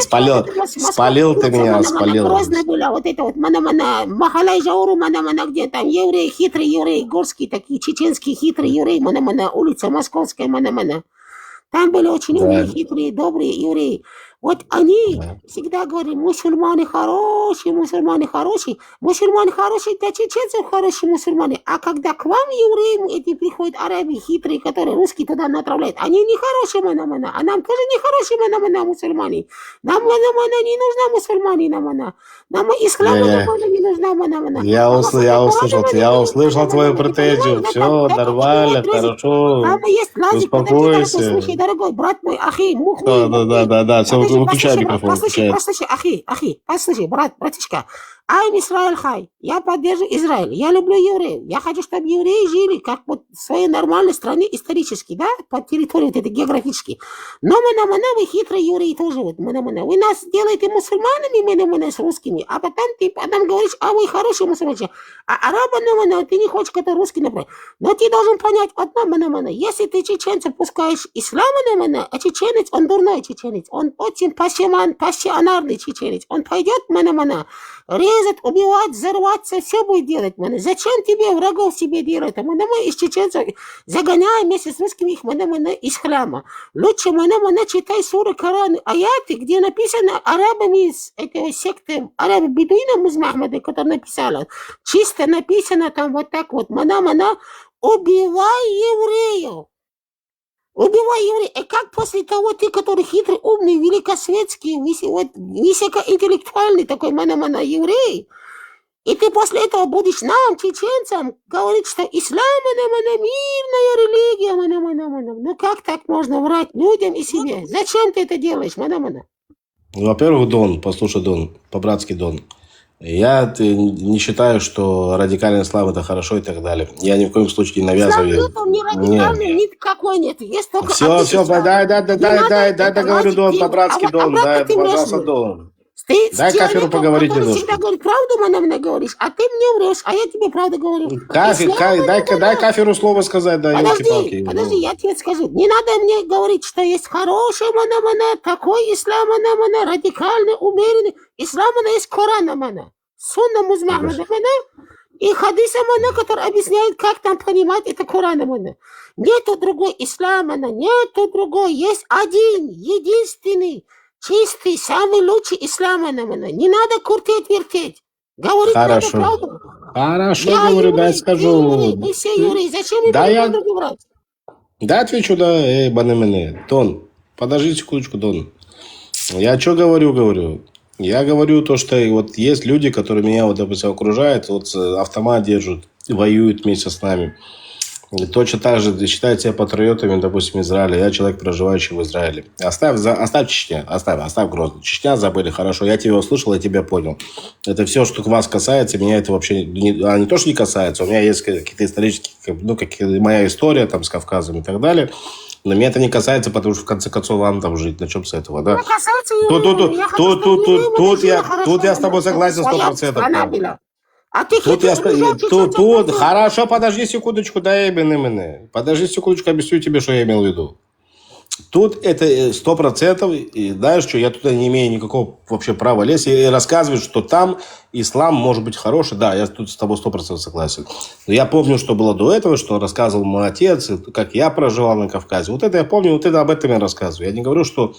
[SPEAKER 24] спалил ты меня, спалил.
[SPEAKER 21] Грозно было, вот это вот, Махалай Жауру, где там евреи, хитрые евреи, горские такие, чеченские хитрые евреи, улица Московская, Там были очень хитрые, добрые евреи. Вот они всегда говорят, мусульмане хорошие, мусульмане хорошие для чеченцев хорошие мусульмане. А когда к вам, евреям, эти приходят арабы хитрые, которые русские туда направляют, они не хорошие, мана-мана. А нам тоже не хорошие, мана-мана, мусульмане. Нам, мана-мана, не нужна мусульмане, мана-мана. Нам ислам, мана-мана, не нужна, мана-мана.
[SPEAKER 24] Я услышал твою претензию. Все нормально, хорошо.
[SPEAKER 21] Там есть лазик,
[SPEAKER 24] Успокойся.
[SPEAKER 21] слушай, дорогой брат мой, ахи, мухни.
[SPEAKER 24] Да. Все, выключай микрофон.
[SPEAKER 21] Послушай, ахи, послушай, братишка. I'm Израиль хай. Я поддерживаю Израиль. Я люблю евреев. Я хочу, чтобы евреи жили как вот в своей нормальной стране исторически, да, по территории вот этой географически. Но вы хитрые евреи тоже вот, вы нас делаете мусульманами, с русскими, а потом ты говоришь, а вы хорошие мусульмане. А арабы, ты не хочешь, который русский, например. Но ты должен понять одно, если ты чеченцев пускаешь ислам, а чеченец, он дурной чеченец, он очень пассионарный чеченец, он пойдет, резать, убивать, взорваться, все будет делать. Зачем тебе врагов себе делать? Мы из чеченцев загоняем вместе с русскими их из храма. Лучше читай суры Коран, аяты, где написано арабами из этой секты, арабы бедуинам из Махмада, который написала. Чисто написано там вот так вот. Убивай евреев. Убивай евреев. И как после того ты, который хитрый, умный, великосветский, высокоинтеллектуальный такой еврей, и ты после этого будешь нам, чеченцам, говорить, что ислам, мирная религия, Ну как так можно врать людям и себе? Зачем ты это делаешь,
[SPEAKER 24] Во-первых, Дон, послушай, Дон, по-братски, Дон. Я не считаю, что радикальный ислам это хорошо и так далее. Я ни в коем случае не навязываю.
[SPEAKER 21] Ислам не радикальный, никакой нет. Есть только
[SPEAKER 24] Все, дай договорю, Дон, по-братски, Дон, дай, пожалуйста, Дон. Дай кафиру поговорить
[SPEAKER 21] немножко. Ты
[SPEAKER 24] немножко.
[SPEAKER 21] всегда говорит правду, говоришь, а ты мне врешь, а я тебе правду говорю.
[SPEAKER 24] Дай кафиру слово сказать, да, елки-палки.
[SPEAKER 21] Подожди, я тебе скажу. Не надо мне говорить, что есть хороший, такой ислам, радикальный, умеренный. Ислам, есть Коран, Сунна Музмахмад, и хадиса, который объясняет, как там понимать это Коран, Нету другой ислама, нету другой. Есть один, единственный, чистый, самый лучший ислам, Не надо крутить-вертеть. Говорить надо правду.
[SPEAKER 24] Хорошо, говорю, дай скажу.
[SPEAKER 21] Мы все евреи. Зачем мы будем друг друга врать?
[SPEAKER 24] Да, отвечу, да, банамене. Дон, подожди секундочку, Дон. Я что говорю? Я говорю то, что вот есть люди, которые меня, вот, допустим, окружают, вот автомат держат, воюют вместе с нами. И точно так же считают себя патриотами, допустим, Израиля. Я человек, проживающий в Израиле. Оставь Чечня, оставь Грозный. Чечня забыли, хорошо, я тебя услышал, я тебя понял. Это все, что вас касается, меня это вообще не то, что не касается. У меня есть какие-то исторические, моя история там с Кавказом и так далее. Но меня это не касается, потому что в конце концов вам там жить. На чем с этого, да? Тут я с тобой согласен 100%. Тут, хорошо, подожди секундочку, дай именно. Подожди секундочку, объясню тебе, что я имел в виду. Тут это 100%, и знаешь что, я туда не имею никакого вообще права лезть и рассказывать, что там ислам может быть хороший. Да, я тут с тобой 100% согласен. Но я помню, что было до этого, что рассказывал мой отец, как я проживал на Кавказе. Вот это я помню, вот это об этом я рассказываю. Я не говорю, что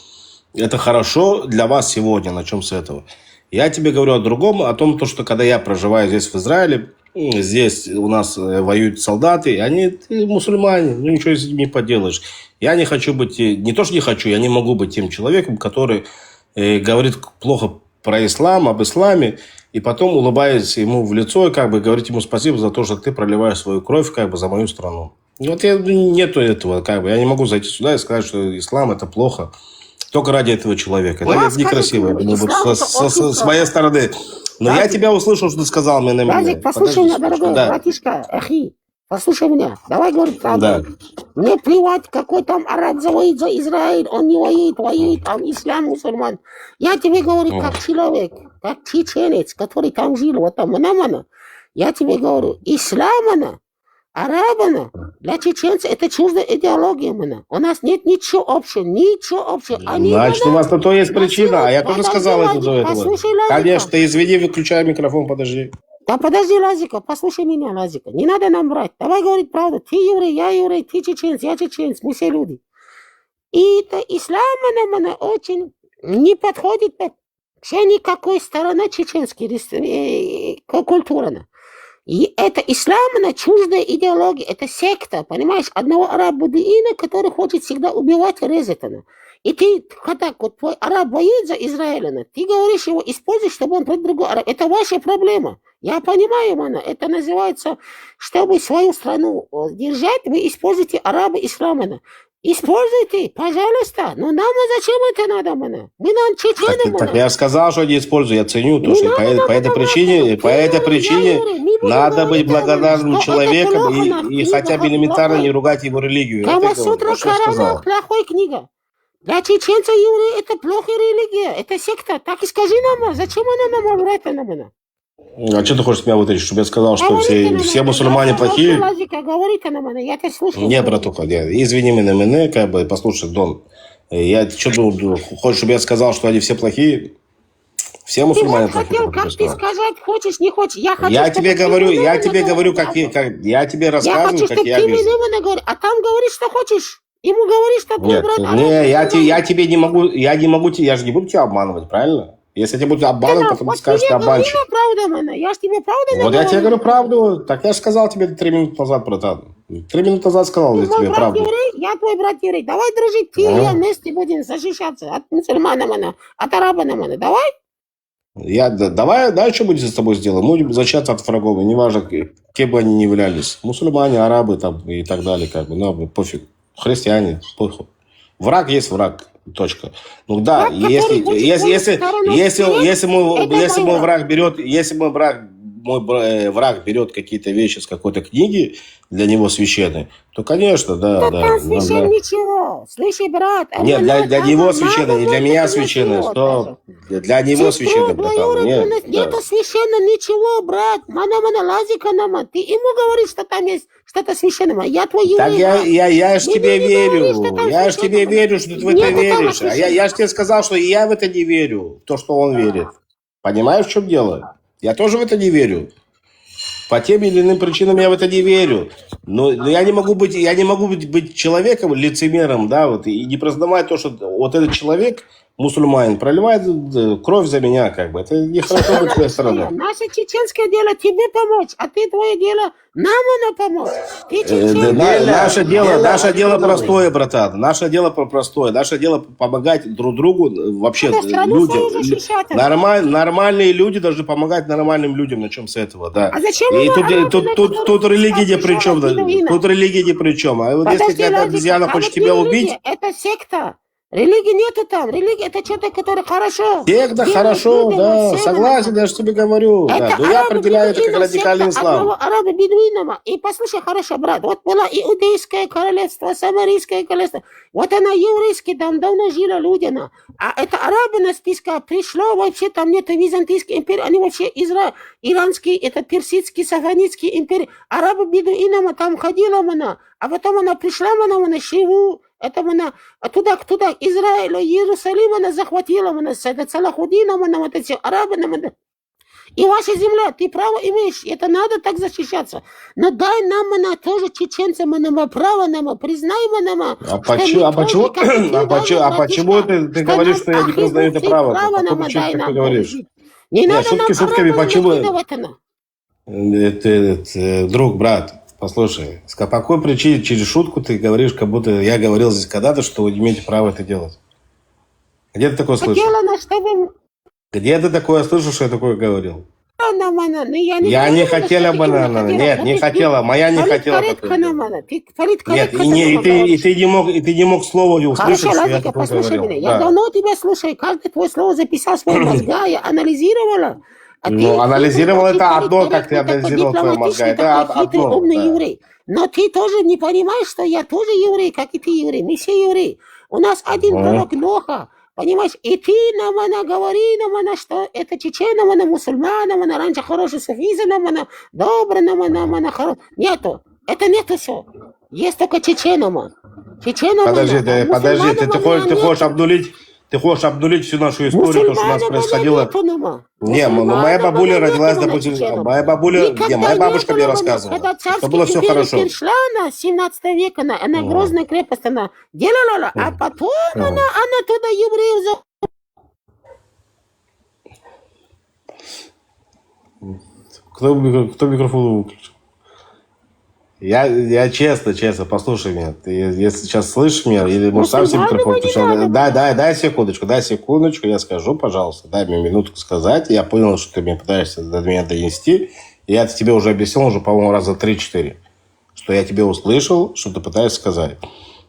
[SPEAKER 24] это хорошо для вас сегодня, на чем с этого. Я тебе говорю о другом, о том, что когда я проживаю здесь, в Израиле, здесь у нас воюют солдаты, они мусульмане, ничего с ними не поделаешь. Я не хочу быть, не то, что не хочу, я не могу быть тем человеком, который говорит плохо про ислам, об исламе, и потом, улыбаясь ему в лицо, и говорить ему спасибо за то, что ты проливаешь свою кровь за мою страну. И вот нету этого, я не могу зайти сюда и сказать, что ислам это плохо. Только ради этого человека. Это некрасиво. С моей стороны. Но я тебя услышал, что ты сказал мне.
[SPEAKER 21] Радик, послушай меня, дорогой братишка, ахи. Послушай меня. Давай говорить правду.
[SPEAKER 24] Да.
[SPEAKER 21] Мне плевать, какой там араб воюет за Израиль. Он не воюет, там ислам, мусульман. Я тебе говорю, как человек, как чеченец, который там жил, вот там, Я тебе говорю, ислам, арабана, для чеченцев это чуждая идеология, У нас нет ничего общего.
[SPEAKER 24] Значит, у вас на то есть причина, а я тоже сказал это до этого. Конечно, извини, выключай микрофон, подожди.
[SPEAKER 21] Да подожди, Лазика, послушай меня, Лазика. Не надо нам врать. Давай говорить правду. Ты еврей, я еврей, ты чеченец, я чеченец, мы все люди. И это ислам, очень Не подходит вообще никакой сторона чеченской культуры. И это ислам, чуждая идеология, это секта, понимаешь, одного араб-бедуина, который хочет всегда убивать и резать. И ты, когда вот твой араб воюет за Израиль, ты говоришь его, используй, чтобы он против другого араба. Это ваша проблема. Я понимаю, это называется, чтобы свою страну держать, вы используете арабы ислама. Используйте, пожалуйста. Но нам зачем это надо, Мы нам чечены,
[SPEAKER 24] Так я сказал, что не использую, я ценю то, что по этой причине надо быть благодарным человеком и хотя бы элементарно не ругать его религию.
[SPEAKER 21] Камасутра Корана плохой книга. Для чеченцев евреи это плохая религия, это секта. Так и скажи нам, зачем она нам врать нам?
[SPEAKER 24] А что ты хочешь от меня вытащить, чтобы я сказал, что все мусульмане плохие? Не, братуха, извини меня, как бы, послушай, Дон. Я что думал, хочешь, чтобы я сказал, что они все плохие? Все мусульмане плохие.
[SPEAKER 21] Хотел, как ты сказать, хочешь, не хочешь.
[SPEAKER 24] Я тебе говорю, как я тебе рассказываю, как я вижу.
[SPEAKER 21] А там говоришь, что хочешь. Ему говоришь, что твой брат...
[SPEAKER 24] Не, я тебе не могу, я же не буду тебя обманывать, правильно? Если я тебя буду обманывать, потом ты скажешь, что ты обманщик.
[SPEAKER 21] Я ж тебе правду
[SPEAKER 24] Вот я тебе говорю правду. Так я же сказал тебе 3 минуты назад, братан. 3 минуты назад сказал я тебе правду.
[SPEAKER 21] Я твой брат еврей. Давай дружить, ты и я вместе будем защищаться от мусульман, от араба. Давай?
[SPEAKER 24] Давай, что будем с тобой сделаем? Будем защищаться от врагов, неважно, кем бы они ни являлись. Мусульмане, арабы там и так далее, как бы, ну, пофиг. Христиане, похуй. Враг есть враг. Точка. Ну да, если мой враг берет какие-то вещи с какой-то книги, для него священные, то, конечно, да.
[SPEAKER 21] Там священное ничего. Слыши, брат.
[SPEAKER 24] Нет, для него священное, не для меня священное. Что? Для него священное, братан.
[SPEAKER 21] Нету священного ничего, брат. Лазика нама. Ты ему говоришь, что там есть что-то священное. Я твой еврей.
[SPEAKER 24] Так я ж тебе верю. Я ж тебе верю, что ты в это веришь. А я ж тебе сказал, что я в это не верю. В то, что он верит. Понимаешь, в чем дело? Я тоже в это не верю. По тем или иным причинам я в это не верю. Но я не могу быть человеком, лицемером, да, вот, и не признавать то, что вот этот человек, мусульманин, проливает кровь за меня, как бы. Это нехорошо быть с твоей стороны.
[SPEAKER 21] Наше чеченское дело тебе помочь, а ты твое дело нам надо помочь.
[SPEAKER 24] Наше дело простое, братан. Наше дело простое. Наше дело помогать друг другу, вообще людям. Нормальные люди должны помогать нормальным людям, начнем с этого, да.
[SPEAKER 21] А зачем
[SPEAKER 24] и тут религия ни при чем. Тут религия ни при чем. А вот если какая-то обезьяна хочет тебя убить...
[SPEAKER 21] Это секта. Религии нету там. Религия это что-то, которое хорошо.
[SPEAKER 24] Секта хорошо, да. Согласен, я же тебе говорю. Да. Но я определяю это как радикальный ислам.
[SPEAKER 21] Арабы бедуинам. И послушай, хорошо, брат. Вот было иудейское королевство, самарийское королевство. Вот она еврейские, там давно жили люди. А это арабы на списке пришло, вообще там нет византийской империи. Они вообще иранские, это персидские, сафанидские империи. Арабы бедуинам там ходила она. А потом она пришла, она Шиву. Это она туда, Израиль, Иерусалим она захватила, это Салахудин, вот эти арабы. И ваша земля, ты право имеешь, это надо так защищаться. Но дай нам тоже чеченцам право, признай нам.
[SPEAKER 24] Почему ты говоришь, что я не признаю это право? Почему ты говоришь?
[SPEAKER 21] Нет,
[SPEAKER 24] шутки шутками, почему? Друг, брат. Послушай, по какой причине через шутку ты говоришь, как будто я говорил здесь когда-то, что вы не имеете права это делать? Где ты такое слышал? Где ты такое слышал, что я такое говорил? Я не хотела банана. Нет, не хотела. Моя не хотела. Нет, и ты не мог слова не услышать, что я такое говорил.
[SPEAKER 21] Я давно тебя слушаю. Каждое твое слово записал в свой мозга, я анализировала.
[SPEAKER 24] Ну, анализировал это одно, как ты анализировал твои мозга. Это одно.
[SPEAKER 21] Умный еврей. Но ты тоже не понимаешь, что я тоже еврей, как и ты еврей. Мы все евреи. У нас один пророк Леха. Понимаешь? И ты нам говори, что это чеченам, мусульманам, раньше хороший суфизм, добрый, хороший. Нету. Это нету все. Есть только чеченам.
[SPEAKER 24] Подожди, ты хочешь обнулить? Ты хочешь обнулить всю нашу историю, то, что у нас происходило? Не, моя бабуля родилась, допустим, моя бабушка мне рассказывала, что было все хорошо.
[SPEAKER 21] Пришла она 17 века, она грозная крепость, она делала, а потом она туда евреев
[SPEAKER 24] Кто микрофон выключил? Я честно, послушай меня. Ты если сейчас слышишь меня, или может сам себе микрофон включил? Дай секундочку, я скажу, пожалуйста. Дай мне минутку сказать. Я понял, что ты мне пытаешься до меня донести. Я тебе уже объяснил, уже, по-моему, раза 3-4, что я тебе услышал, что ты пытаешься сказать.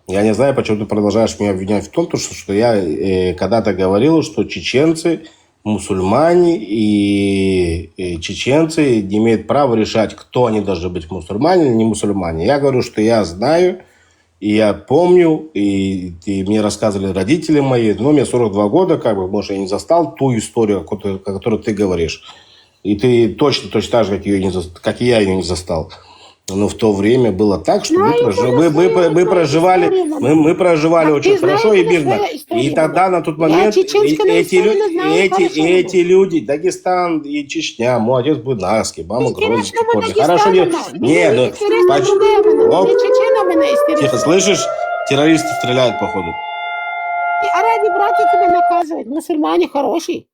[SPEAKER 24] Я не знаю, почему ты продолжаешь меня обвинять в том, что я когда-то говорил, что чеченцы мусульмане, и чеченцы не имеют права решать, кто они должны быть, мусульмане или не мусульмане. Я говорю, что я знаю, и я помню, и мне рассказывали родители мои, но мне 42 года, как бы, может, я не застал ту историю, о которой ты говоришь. И ты точно так же, как и я ее не застал. Но в то время было так, что мы проживали очень хорошо и мирно. И тогда, на тот момент, эти люди, Дагестан и Чечня, мой отец Буйнакский, мама Грозный, хорошо. Тихо, слышишь? Террористы стреляют, походу.
[SPEAKER 21] А ради братья тебя наказывают. Мусульмане хорошие.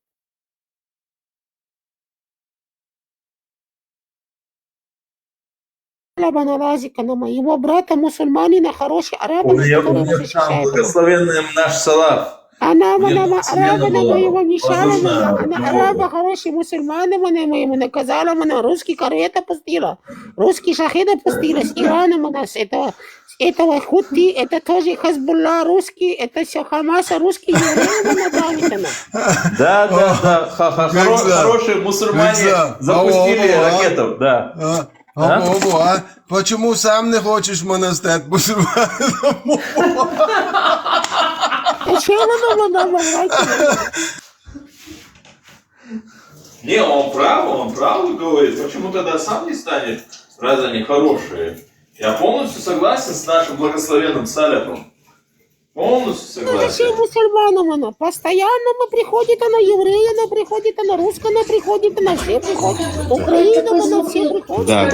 [SPEAKER 21] Его брата мусульманина хороший, арабы, которые его защищают.
[SPEAKER 12] Благословенный наш салаф.
[SPEAKER 21] Она его мешала, она араба хороший, мусульмане мы ему наказала, она русский корвета пустила, русский шахида пустила с Ирана, с этого Хутти, это тоже Хазбулла русский, это все Хамаса русский, евреи.
[SPEAKER 12] Да. Хорошие мусульмане запустили ракету, да.
[SPEAKER 7] Почему сам не хочешь в монастырь мусульманином?
[SPEAKER 12] Не, он правду говорит. Почему тогда сам не станет, раз они хорошие? Я полностью согласен с нашим благословенным саляфом. Полностью согласен.
[SPEAKER 21] Зачем мусульманам она? Постоянно приходит она, евреи, она приходит, она русская, она приходит, она все приходит. Украина, она все приходит.
[SPEAKER 24] Да.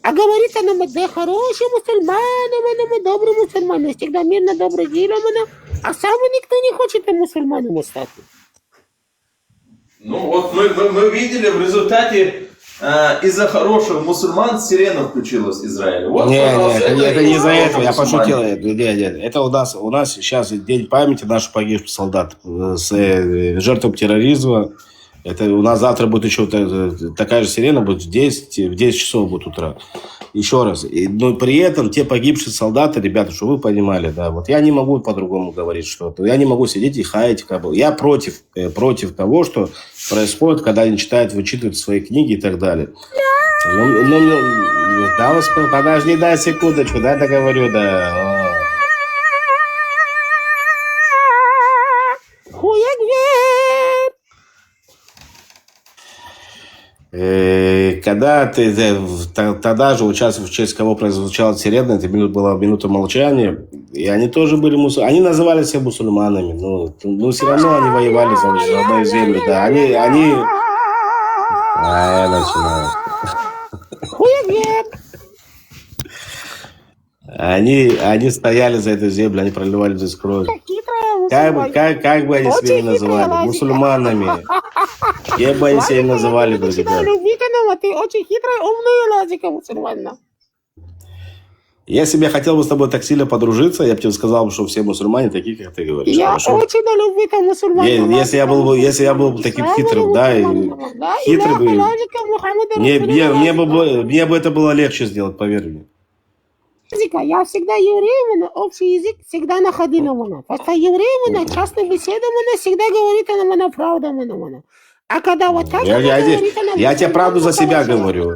[SPEAKER 21] А говорит она, мы да хорошие мусульмане, мы добрые мусульмане, всегда мирно, добрые жили, а сам никто не хочет мусульманами стать.
[SPEAKER 12] Ну вот мы видели в результате, из-за хороших мусульман сирена включилась в Израиле. Вот,
[SPEAKER 24] это не из-за этого, я пошутил. Это у нас сейчас день памяти наших погибших солдат с жертвам терроризма. Это у нас завтра будет еще такая же сирена, будет в 10 часов будет утра. Еще раз. Но при этом те погибшие солдаты, ребята, что вы понимали, да, вот я не могу по-другому говорить что-то. Я не могу сидеть и хаять. Я против того, что происходит, когда они вычитывают свои книги и так далее. Да, подожди, дай секундочку, да, договорю, да. Когда ты тогда же участвовал, в честь кого прозвучала сирена, это была минута молчания, и они тоже были мусульманами. Они называли себя мусульманами, но все равно они воевали за одну землю, да. Они... начинаю. Они стояли за эту землю, они проливали здесь кровь. Как бы они себя не называли? Мусульманами. Как бы они себя не называли, друзья.
[SPEAKER 21] Ты очень хитрая, умная лазика мусульманина.
[SPEAKER 24] Если бы я хотел бы с тобой так сильно подружиться, я бы тебе сказал, что все мусульмане такие, как ты говоришь.
[SPEAKER 21] Я очень люблю мусульман.
[SPEAKER 24] Если я был бы таким хитрым, да, хитрым бы... Мне бы это было легче сделать, поверь мне.
[SPEAKER 21] Я всегда евреем, общий язык всегда находила. Просто евреем, частная беседа, всегда говорит она правду. А когда вот так
[SPEAKER 24] я тебе правду за себя говорю.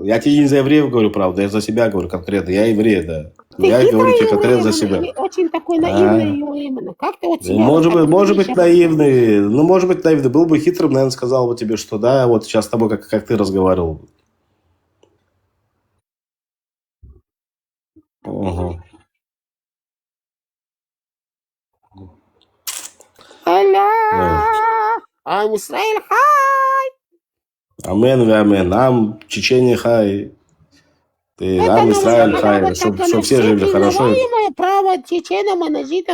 [SPEAKER 24] Я тебе не за евреев говорю правду, я за себя говорю конкретно. Я еврей, да. Я говорю тебе конкретно за себя.
[SPEAKER 21] Очень такой наивный еврей. Как ты вот себя...
[SPEAKER 24] Может быть наивный. Может быть наивный. Был бы хитрым, наверное, сказал бы тебе, что да, вот сейчас с тобой, как ты разговаривал. Угу.
[SPEAKER 21] Ам Исраиль хай!
[SPEAKER 24] Амен, амен. Ам Чечения хай. Ты
[SPEAKER 21] Это
[SPEAKER 24] Ам
[SPEAKER 21] на
[SPEAKER 24] Исраиль
[SPEAKER 21] вот
[SPEAKER 24] хай,
[SPEAKER 21] так
[SPEAKER 24] чтобы
[SPEAKER 21] оно
[SPEAKER 24] все жили хорошо.
[SPEAKER 21] признаваемое право чечена мана жить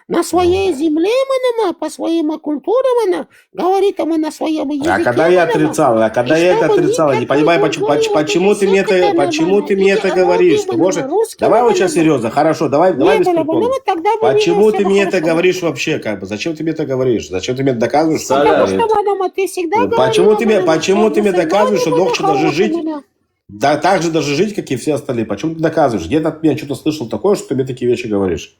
[SPEAKER 21] на своей земле мана, по своим культурам мана, говорит мы на своем языке.
[SPEAKER 24] А когда я
[SPEAKER 21] мана,
[SPEAKER 24] отрицал, а когда
[SPEAKER 21] и
[SPEAKER 24] я это
[SPEAKER 21] чтобы
[SPEAKER 24] отрицал, я не
[SPEAKER 21] никакой
[SPEAKER 24] понимаю,
[SPEAKER 21] другой вот
[SPEAKER 24] почему
[SPEAKER 21] эти
[SPEAKER 24] ты мне это,
[SPEAKER 21] секты
[SPEAKER 24] почему ты мне
[SPEAKER 21] эти
[SPEAKER 24] это говоришь? Ты
[SPEAKER 21] араби
[SPEAKER 24] можешь,
[SPEAKER 21] русские
[SPEAKER 24] давай вот сейчас
[SPEAKER 21] мана,
[SPEAKER 24] серьезно, хорошо, давай
[SPEAKER 21] не
[SPEAKER 24] без
[SPEAKER 21] было бы,
[SPEAKER 24] приколов.
[SPEAKER 21] ну вот тогда бы
[SPEAKER 24] Почему
[SPEAKER 21] все
[SPEAKER 24] ты
[SPEAKER 21] бы
[SPEAKER 24] мне это
[SPEAKER 21] хорошо.
[SPEAKER 24] говоришь вообще, как бы? Зачем ты мне это говоришь? Зачем ты мне доказываешь, что
[SPEAKER 21] Потому
[SPEAKER 24] это?
[SPEAKER 21] что, мадама, ты всегда
[SPEAKER 24] Почему
[SPEAKER 21] говорила,
[SPEAKER 24] почему ты мне доказываешь, что Нохча даже
[SPEAKER 21] хорошие,
[SPEAKER 24] жить,
[SPEAKER 21] мана.
[SPEAKER 24] да, так же даже жить, как и все остальные? Почему ты доказываешь? Где-то от меня что-то слышал такое, что ты мне такие вещи говоришь?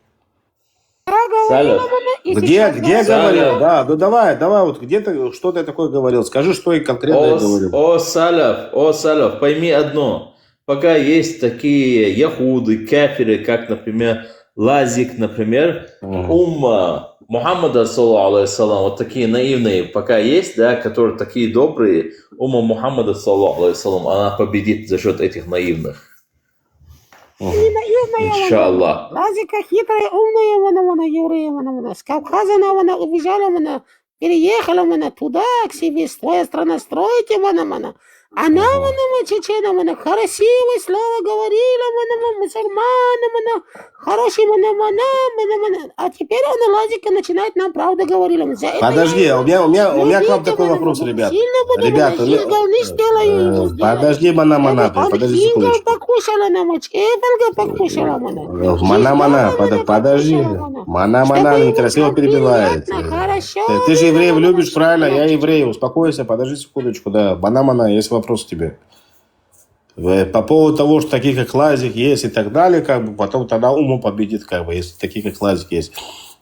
[SPEAKER 21] Я говорила, мана, и
[SPEAKER 24] Где
[SPEAKER 21] сейчас
[SPEAKER 24] говорил?
[SPEAKER 21] говорю.
[SPEAKER 24] Да, ну давай, вот где ты что-то такое говорил? Скажи, что и конкретно я говорил.
[SPEAKER 11] О, Саляф, пойми одно. Пока есть такие яхуды, кафиры, как, например, Лазик, например, умма Мухаммада, саллаллаху алейхи салам, вот такие наивные пока есть, да, которые такие добрые, умма Мухаммада, саллаллаху алейхи салам, она победит за счет этих наивных.
[SPEAKER 21] Не наивная,
[SPEAKER 11] Иншаллах.
[SPEAKER 21] Лазика хитрая, умная, мана, еврея, мана. С Кавказа она убежала, мана, переехала, мана, туда, к себе, своя страна, строите, мана. Она, мана, чечена, мана, красивое слово говорила, мана, мусульмана, мана, хороший, мана. А теперь она, Лазика, начинает нам правду говорила.
[SPEAKER 24] Подожди, у меня к вам такой вопрос, ребят. Ребята, подожди, мана, подожди секундочку.
[SPEAKER 21] Покушала нам, эпелга покушала,
[SPEAKER 24] Мана, подожди. Мана, некрасиво перебивает. Ты же евреев любишь, правильно? Я еврей, успокойся, подожди секундочку, да. Мана, есть вопрос к тебе. По поводу того, что такие, как Лазик, есть и так далее, как бы, потом тогда уму победит, как бы, если такие, как Лазик, есть.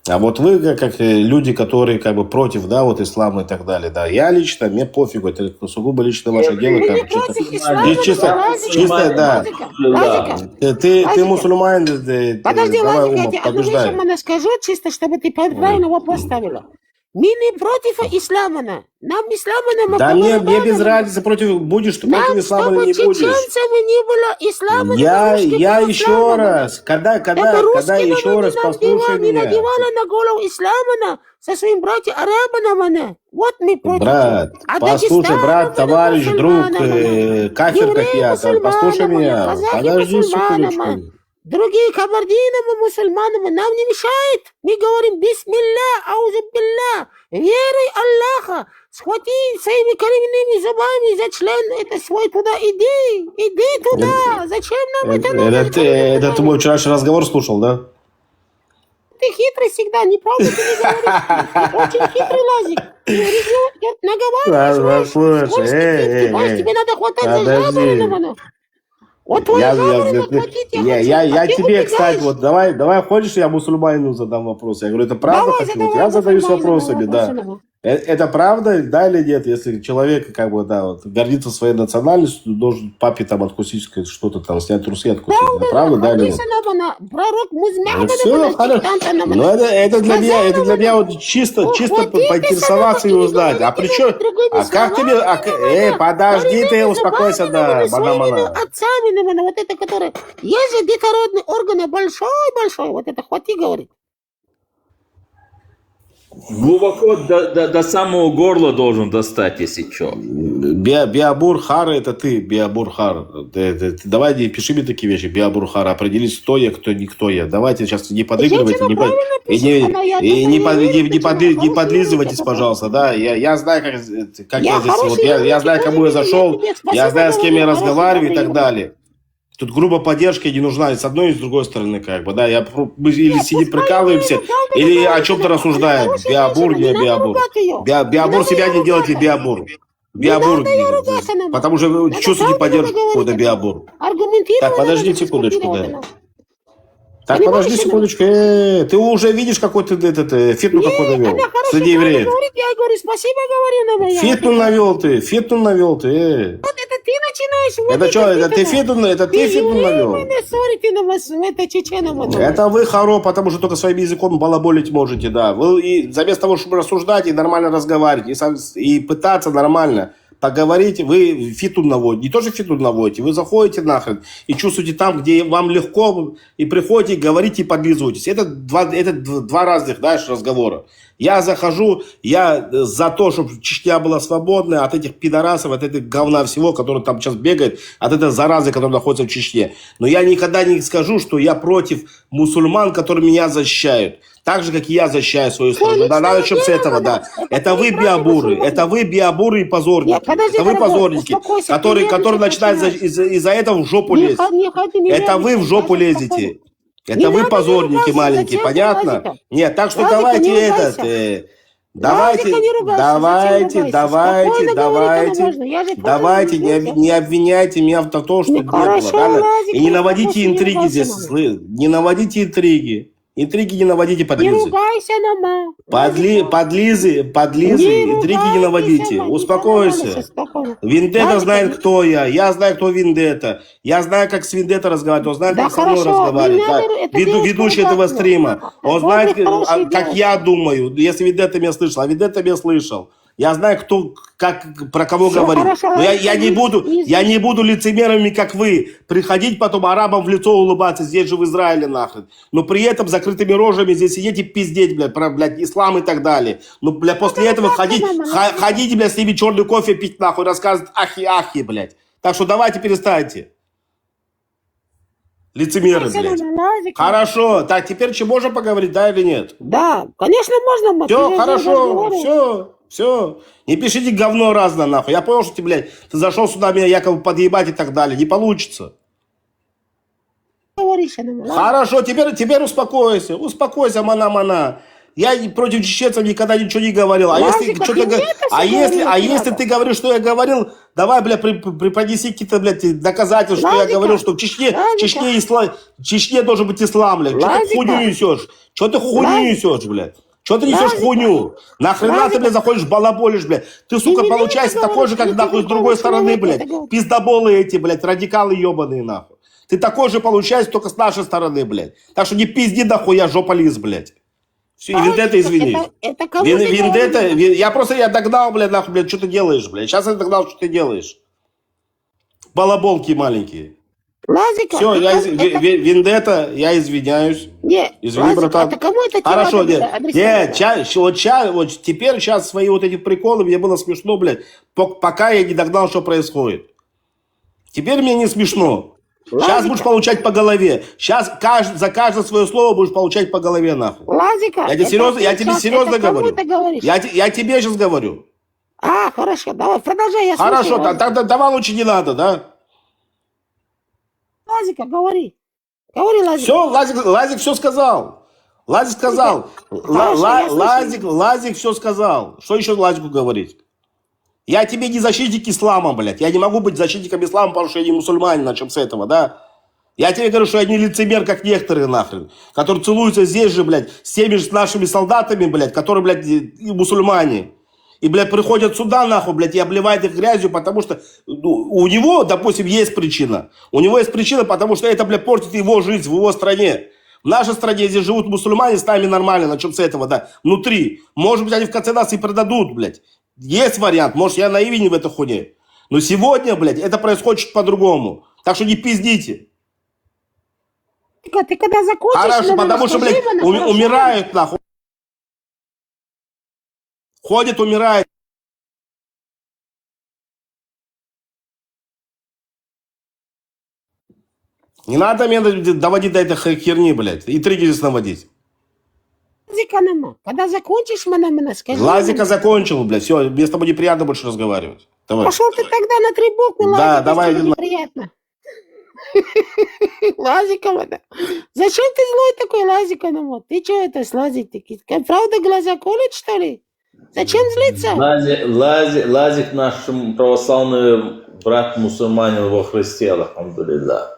[SPEAKER 24] А вот вы, как люди, которые, как бы, против, да, вот, ислама и так далее, да, я лично, мне пофигу, это сугубо лично ваше дело, как бы, чисто, да. Ты мусульманин,
[SPEAKER 21] Подожди,
[SPEAKER 24] давай,
[SPEAKER 21] Лазик, я
[SPEAKER 24] уму,
[SPEAKER 21] тебе одну вещь,
[SPEAKER 24] побеждай.
[SPEAKER 21] мана, скажу, чисто, чтобы ты правильно вопрос ставила. Мы не против ислама. Нам ислама
[SPEAKER 24] Да мне без разницы, против будешь, что против ислама или не будешь.
[SPEAKER 21] чеченцами не было ислама.
[SPEAKER 24] Я еще раз, когда еще раз послушай
[SPEAKER 21] не
[SPEAKER 24] меня.
[SPEAKER 21] надевала на голову ислама со своим братьем арабами. Вот мы против.
[SPEAKER 24] Брат, послушай, брат, товарищ, друг, кафир как я, послушай меня. Подожди секундочку.
[SPEAKER 21] Другие кабардинам и мусульманам нам не мешает. Мы говорим бисмилля, аузубилля, верой Аллаха. Схвати своими коренными зубами за член это свой туда, иди туда. Зачем нам это нужно?
[SPEAKER 24] Это ты мой вчерашний разговор слушал, да?
[SPEAKER 21] Ты хитрый всегда, неправда ты не говоришь. Очень хитрый Лазик. Наговариваешь, тебе надо хватать за жабры. Вот
[SPEAKER 24] я тебе, кстати, вот давай, хочешь, я мусульманину задам вопрос? Я говорю, это правда? Я задаюсь вопросами, да. Это правда, да или нет? Если человек, как бы, да, вот, гордится своей национальностью, должен папе там откусить что-то там, снять трусы, откусить. Правда, да или нет?
[SPEAKER 21] Пророк
[SPEAKER 24] Все, хорошо. Но это для меня вот чисто поинтересоваться и узнать. А при чем? А как тебе? Подожди ты, успокойся, да, мана.
[SPEAKER 21] Отцами, вот это, которое... Есть же детородный орган большой, вот это хвати, говорит.
[SPEAKER 11] Глубоко до самого горла должен достать, если что.
[SPEAKER 24] Биабур Хар, это ты, Биабур Хар. Давай пиши мне такие вещи, Биабур Хар. Определись, кто я, кто не кто я. Давайте сейчас не подыгрывайте, не подлизывайтесь, пожалуйста. Да? Я знаю, как я здесь. Вот, я знаю, кому я зашел, я знаю, с кем я разговариваю и так далее. Тут грубо поддержка не нужна и с одной, и с другой стороны, как бы, да, мы или сидим прикалываемся, или о чем-то рассуждаем. Биабур, не биабур. Биабур себя не делайте биабур. Биабур, потому что чувствуете поддержку какой-то биабур. Так, подожди секундочку, да. Так, подожди секундочку. Ты уже видишь, какой ты фитну какой навел среди евреев.
[SPEAKER 21] Я говорю, спасибо, говорю.
[SPEAKER 24] Фитну навел ты.
[SPEAKER 21] Вот это ты начинаешь.
[SPEAKER 24] Это что, это ты фитну навел? Это вы хоро, потому что только своим языком балаболить можете, да. Вы и заместо того, чтобы рассуждать и нормально разговаривать, и пытаться нормально поговорить, вы фиту наводите, не то, что фиту наводите, вы заходите нахрен и чувствуете там, где вам легко, и приходите, говорите и подлизываетесь. Это два разных, знаешь, разговора. Я захожу, я за то, чтобы Чечня была свободная от этих пидорасов, от этих говна всего, который там сейчас бегает, от этой заразы, которая находится в Чечне. Но я никогда не скажу, что я против мусульман, которые меня защищают. Так же, как и я защищаю свою страну. Да, надо начнем с этого, да. Это вы биабуры. Это вы биабуры и позорники. Это вы позорники, которые начинают из-за этого в жопу лезть. Это вы в жопу лезете. Это вы позорники маленькие, понятно? Нет, так что давайте давайте, не обвиняйте меня в том, что не было. И не наводите интриги здесь. Не наводите интриги. Интриги не наводите, подлизы. Подлизы, интриги не наводите. Успокойся. Виндета знает, кто я знаю, кто Виндета. Я знаю, как с Виндета разговаривать, он знает, как со мной разговаривать. Да. Ведущий этого стрима. Он знает, как я думаю, если Виндета меня слышал. А Виндета меня слышал. Я знаю, кто, про кого говорит. Но я не буду лицемерами, как вы, приходить потом арабам в лицо улыбаться, здесь же в Израиле нахрен. Но при этом закрытыми рожами здесь сидеть и пиздеть, блядь, про, блядь, ислам и так далее. Но, блядь, после этого ходите, блядь, с ними черный кофе пить нахуй, рассказывать ахи-ахи, блядь. Так что давайте перестаньте. Лицемеры, блядь. Хорошо. Так, теперь что, можно поговорить, да или нет?
[SPEAKER 21] Да, конечно, можно.
[SPEAKER 24] Все, хорошо, все. Не пишите говно разное, нахуй. Я понял, что ты, блядь, ты зашел сюда меня якобы подъебать и так далее. Не получится. Хорошо, теперь успокойся. Успокойся, мана. Я против чеченцев никогда ничего не говорил. Если ты говоришь, что я говорил, давай, блядь, преподнеси какие-то, блядь, доказательства, что я говорил, что в Чечне должен быть ислам, блядь. Что ты хуйню несешь? Что ты хуйню несешь, блядь? Что ты несешь хуйню? Нахрена ты, блядь, заходишь, балаболишь, блядь? Ты, сука, получаешься такой же, как, нахуй, с другой стороны, блядь. Пиздоболы эти, блядь, радикалы ебаные, нахуй. Ты такой же получаешься, только с нашей стороны, блядь. Так что не пизди, нахуй, я жопализ, блядь. Все, и Виндета, извини. Виндета, я догнал, блядь, нахуй, блядь, что ты делаешь, блядь. Сейчас я догнал, что ты делаешь. Балаболки маленькие. Все, Виндета, я извиняюсь.
[SPEAKER 21] Нет,
[SPEAKER 24] извини, братан. Хорошо, вот теперь сейчас свои вот эти приколы, мне было смешно, блядь, пока я не догнал, что происходит. Теперь мне не смешно. Сейчас будешь получать по голове. Сейчас за каждое свое слово будешь получать по голове, нахуй. Я тебе серьезно говорю. Я тебе сейчас говорю.
[SPEAKER 21] Хорошо, давай, продолжай.
[SPEAKER 24] Хорошо, тогда давай лучше не надо, да?
[SPEAKER 21] Лазика, говори. Говори, Лазик.
[SPEAKER 24] Все, Лазик все сказал. Лазик сказал. Лазик все сказал. Что еще Лазику говорить? Я тебе не защитник ислама, блядь. Я не могу быть защитником ислама, потому что я не мусульманин, начнем с этого, да? Я тебе говорю, что я не лицемер, как некоторые, нахрен. Которые целуются здесь же, блядь, с теми же нашими солдатами, блядь, которые, блядь, и мусульмане. И, блядь, приходят сюда, нахуй, блядь, и обливают их грязью, потому что у него, допустим, есть причина. У него есть причина, потому что это, блядь, портит его жизнь в его стране. В нашей стране здесь живут мусульмане, с нами нормально, начнем с этого, да, внутри. Может быть, они в конце нас и продадут, блядь. Есть вариант, может, я наивен в этой хуйне. Но сегодня, блядь, это происходит чуть по-другому. Так что не пиздите.
[SPEAKER 21] Ты когда закончишь...
[SPEAKER 24] Хорошо, потому что, блядь, умирают, нахуй. Ходит, умирает. Не надо меня доводить до этой херни, блядь. И интриги здесь наводить.
[SPEAKER 21] Когда закончишь, скажи.
[SPEAKER 24] Лазика закончил, блядь. Все, мне с тобой неприятно больше разговаривать. Давай.
[SPEAKER 21] Пошел ты тогда на 3 буквы,
[SPEAKER 24] да,
[SPEAKER 21] Лазик,
[SPEAKER 24] давай.
[SPEAKER 21] Неприятно. Лазикова, да. Зачем ты злой такой, Лазикова? Ты что это с Лазик-таки? Правда глаза колют, что ли? Зачем злиться?
[SPEAKER 11] Лазик наш православный брат мусульманин во Христе, алхамдулилля.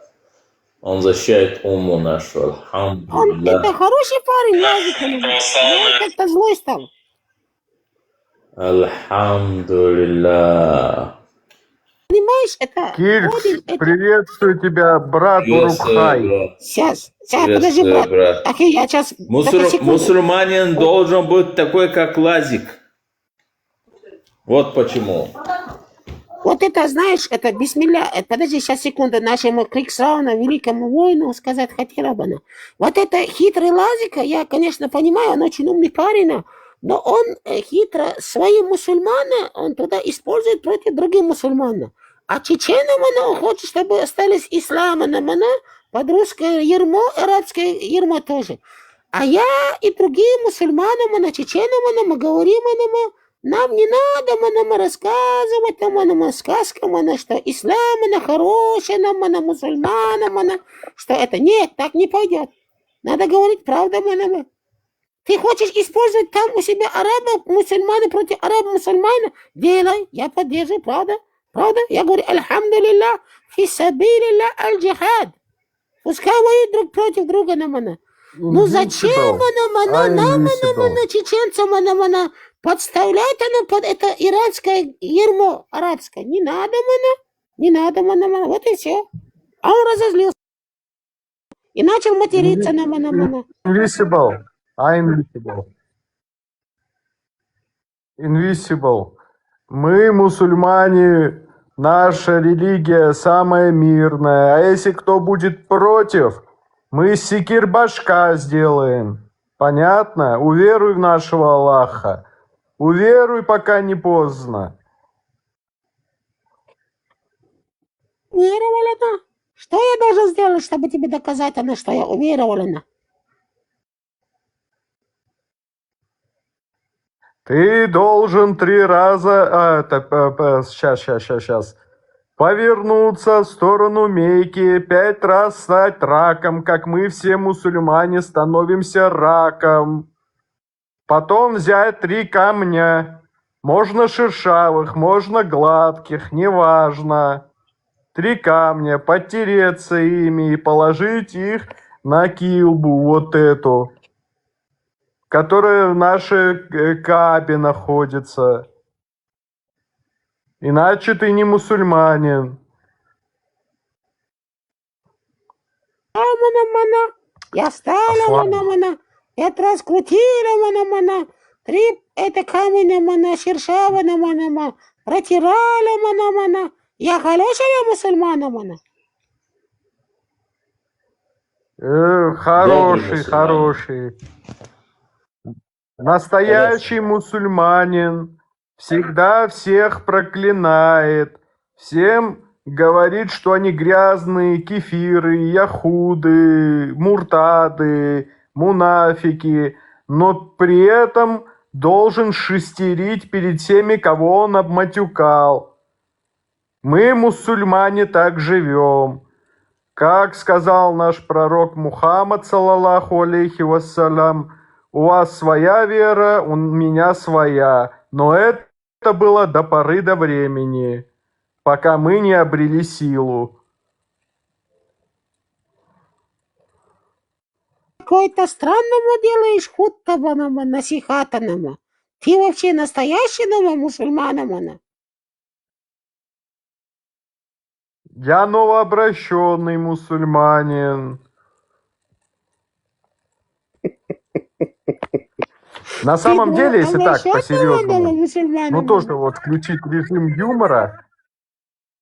[SPEAKER 11] Он защищает уму нашу, алхамдулилля.
[SPEAKER 21] Это хороший парень, Лазикова. Он как-то злой стал.
[SPEAKER 11] Алхамдулилля.
[SPEAKER 21] Понимаешь, это...
[SPEAKER 2] Кирс, приветствую тебя, брат Урукхай.
[SPEAKER 21] Сейчас, подожди, брат. Так, я сейчас...
[SPEAKER 11] Мусульманин должен быть такой, как Лазик. Вот почему.
[SPEAKER 21] Вот это, знаешь, это бисмилля. Подожди, сейчас секунду. Нашему Криксрауну, великому воину, сказать хотела бы она. Вот это хитрый Лазика, я, конечно, понимаю, он очень умный парень, но он хитро свои мусульманы, он туда использует против других мусульман. А чеченам он хочет, чтобы остались исламаном, она под русское ярмо, арабское ярмо тоже. А я и другие мусульманам, чеченам, мы говорим, нам не надо нам рассказывать нам сказкам, что ислам хороший, нам мусульманам, что это нет, так не пойдет. Надо говорить правду. Ты хочешь использовать там у себя арабов, мусульманы против арабов, мусульман? Делай, я поддерживаю, правда? Правда? Я говорю, альхамдулилля, фи сабилилля аль-джихад. Пускай воюют друг против друга, Ну зачем нам, чеченцам, подставлять под это иранское ярмо арабское? Не надо, вот и все. А он разозлился и начал материться
[SPEAKER 2] Invisible. Invisible. Мы, мусульмане, наша религия самая мирная. А если кто будет против, мы секир башка сделаем. Понятно? Уверуй в нашего Аллаха. Уверуй, пока не поздно.
[SPEAKER 21] Уверовала. Что я должен сделать, чтобы тебе доказать, что я уверовала?
[SPEAKER 2] Ты должен 3 раза... Сейчас. Повернуться в сторону Мекки, 5 раз стать раком, как мы все мусульмане становимся раком. Потом взять 3 камня. Можно шершавых, можно гладких, неважно. 3 камня, потереться ими и положить их на килбу, вот эту, которая в нашей Каабе находится. Иначе ты не мусульманин.
[SPEAKER 21] Я стала, 5 раз крутила, 3 это камень, шершава, протирала, я хорошая мусульмана,
[SPEAKER 2] Хороший. Настоящий мусульманин всегда всех проклинает, всем говорит, что они грязные кефиры, яхуды, муртады, мунафики, но при этом должен шестерить перед всеми, кого он обматюкал. Мы, мусульмане, так живем. Как сказал наш пророк Мухаммад, саллаллаху алейхи вассалям, у вас своя вера, у меня своя. Но это было до поры до времени, пока мы не обрели силу.
[SPEAKER 21] Какой-то странному делаешь хуттабанама, насихатанама. Ты вообще настоящий мусульманама?
[SPEAKER 2] Я новообращенный мусульманин. На самом деле, если так, по-серьезному, ну тоже вот включить режим юмора,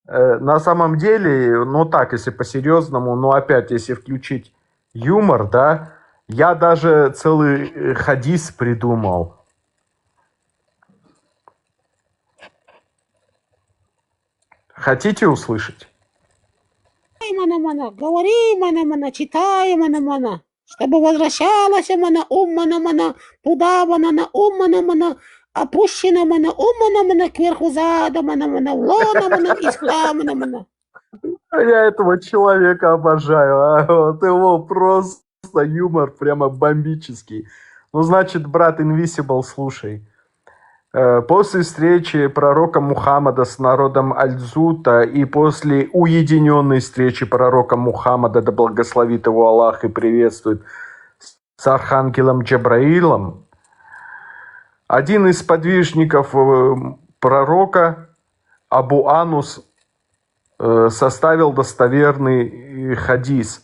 [SPEAKER 2] на самом деле, ну так, если по-серьезному, но опять, если включить юмор, да, я даже целый хадис придумал. Хотите услышать?
[SPEAKER 21] Говори, читай, чтобы возвращалась туда, опущена, кверху задом, в лоно, ислам.
[SPEAKER 2] Я этого человека обожаю, вот его просто юмор прямо бомбический. Ну, значит, брат Invisible, слушай. После встречи пророка Мухаммада с народом Аль-Зута и после уединенной встречи пророка Мухаммада, да благословит его Аллах и приветствует, с архангелом Джабраилом, один из подвижников пророка, Абу Анус, составил достоверный хадис.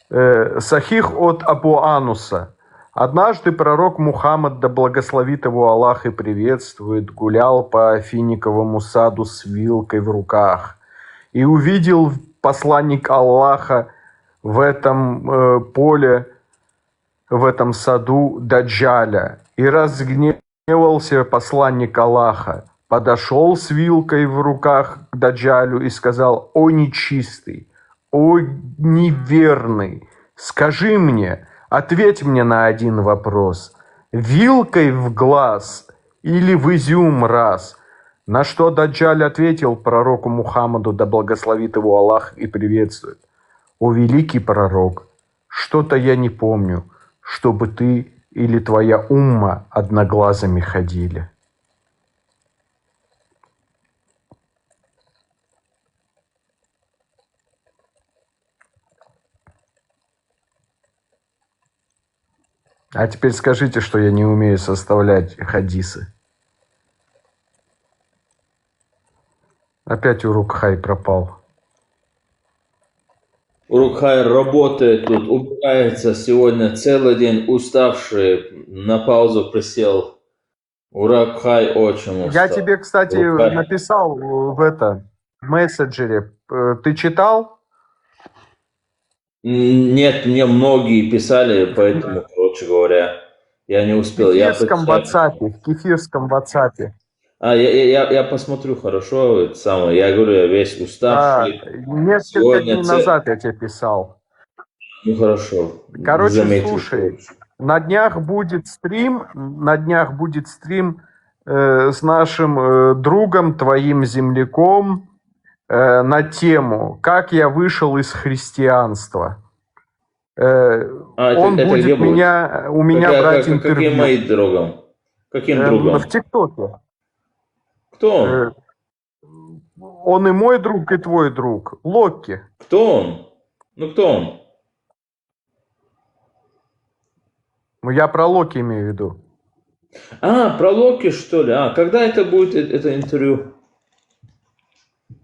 [SPEAKER 2] Сахих от Абу Ануса. Однажды пророк Мухаммад, да благословит его Аллах и приветствует, гулял по финиковому саду с вилкой в руках. И увидел посланник Аллаха в этом поле, в этом саду Даджаля. И разгневался посланник Аллаха. Подошел с вилкой в руках к Даджалю и сказал: «О нечистый, о неверный, скажи мне, ответь мне на один вопрос. Вилкой в глаз или в изюм раз?» На что Даджаль ответил пророку Мухаммаду, да благословит его Аллах и приветствует: «О великий пророк, что-то я не помню, чтобы ты или твоя умма одноглазыми ходили». А теперь скажите, что я не умею составлять хадисы. Опять Урукхай пропал.
[SPEAKER 11] Урукхай работает тут, убирается сегодня целый день, уставший, на паузу присел. Урукхай очень устал.
[SPEAKER 2] Я тебе, кстати,
[SPEAKER 11] Урукхай.
[SPEAKER 2] написал в мессенджере. Ты читал?
[SPEAKER 11] Нет, мне многие писали, поэтому, короче говоря, я не успел.
[SPEAKER 2] В кефирском WhatsApp.
[SPEAKER 11] Я посмотрю, хорошо, это самое. Я говорю, я весь уставший.
[SPEAKER 2] Несколько
[SPEAKER 11] Сегодня
[SPEAKER 2] дней назад я тебе писал.
[SPEAKER 11] Ну хорошо.
[SPEAKER 2] Короче,
[SPEAKER 11] заметил.
[SPEAKER 2] слушай, на днях будет стрим с нашим другом, твоим земляком, на тему «Как я вышел из христианства». Он
[SPEAKER 11] это где
[SPEAKER 2] будет у меня брать интервью.
[SPEAKER 11] Каким моим другом? Каким другом?
[SPEAKER 2] В ТикТоке.
[SPEAKER 11] Кто он?
[SPEAKER 2] Он и мой друг, и твой друг. Локи.
[SPEAKER 11] Кто он? Ну кто он?
[SPEAKER 2] Ну, я про Локи имею в виду.
[SPEAKER 11] Про Локи, что ли? Когда это будет, это интервью?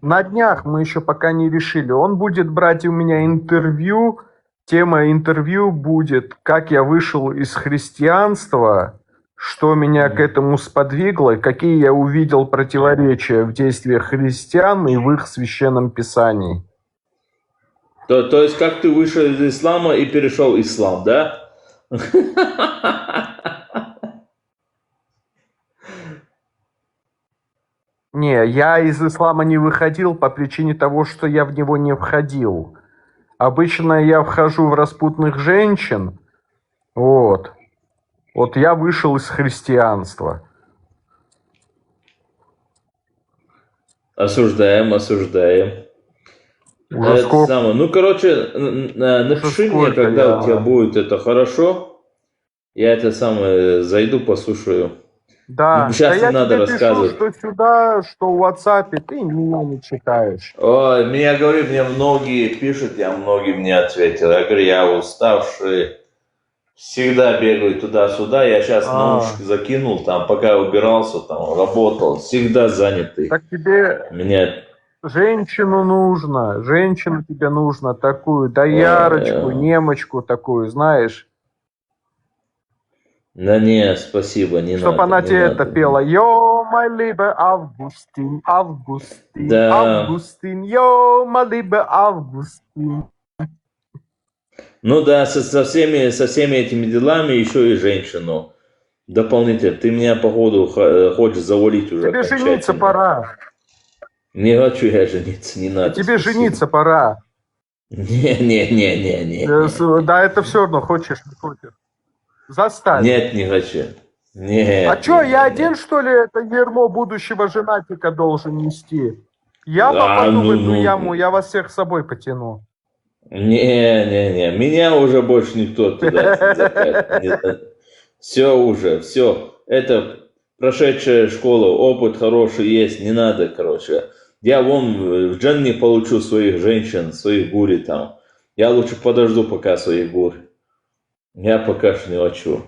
[SPEAKER 2] На днях, мы еще пока не решили. Он будет брать у меня интервью. Тема интервью будет «Как я вышел из христианства», что меня к этому сподвигло, какие я увидел противоречия в действиях христиан и в их священном писании.
[SPEAKER 11] То есть, как ты вышел из ислама и перешел в ислам, да?
[SPEAKER 2] Не, я из ислама не выходил по причине того, что я в него не входил. Обычно я вхожу в распутных женщин. Вот я вышел из христианства.
[SPEAKER 11] Осуждаем.
[SPEAKER 2] Уже сколько?
[SPEAKER 11] Ну, короче, напиши мне, когда у тебя будет это хорошо. Я это самое зайду, послушаю.
[SPEAKER 2] Да,
[SPEAKER 11] Сейчас
[SPEAKER 2] я
[SPEAKER 11] не надо
[SPEAKER 2] тебе
[SPEAKER 11] рассказывать.
[SPEAKER 2] пишу, что сюда, что в WhatsApp, ты меня не читаешь.
[SPEAKER 11] Ой, мне многие пишут, я многим не ответил. Я говорю, я уставший, всегда бегаю туда-сюда. Я сейчас наушник закинул, там, пока убирался, там, работал, всегда занятый.
[SPEAKER 2] Так тебе женщину тебе нужно такую, доярочку, немочку такую, знаешь.
[SPEAKER 11] Да не, спасибо, не надо.
[SPEAKER 2] Чтоб она
[SPEAKER 11] не
[SPEAKER 2] тебе
[SPEAKER 11] надо.
[SPEAKER 2] это пела. Йо, my liebe Августин, Августин, йо, my liebe Августин.
[SPEAKER 11] Ну да, со всеми этими делами еще и женщину. Дополнительно. Ты меня, походу, хочешь завалить уже.
[SPEAKER 2] Тебе жениться пора.
[SPEAKER 11] Не хочу я жениться, не надо.
[SPEAKER 2] Тебе жениться пора.
[SPEAKER 11] Не.
[SPEAKER 2] Да, это все равно, хочешь, не хочешь. Заставь.
[SPEAKER 11] Нет, не хочу. Нет.
[SPEAKER 2] Что, я один, что ли, это ермо будущего женатика должен нести? Я попаду в эту яму, я вас всех с собой потяну.
[SPEAKER 11] Не. Меня уже больше никто туда запихать. Все. Это прошедшая школа, опыт хороший есть, не надо, короче. Я вон в Джанне получу своих женщин, своих гури там. Я лучше подожду пока своих гури. Я пока что не хочу.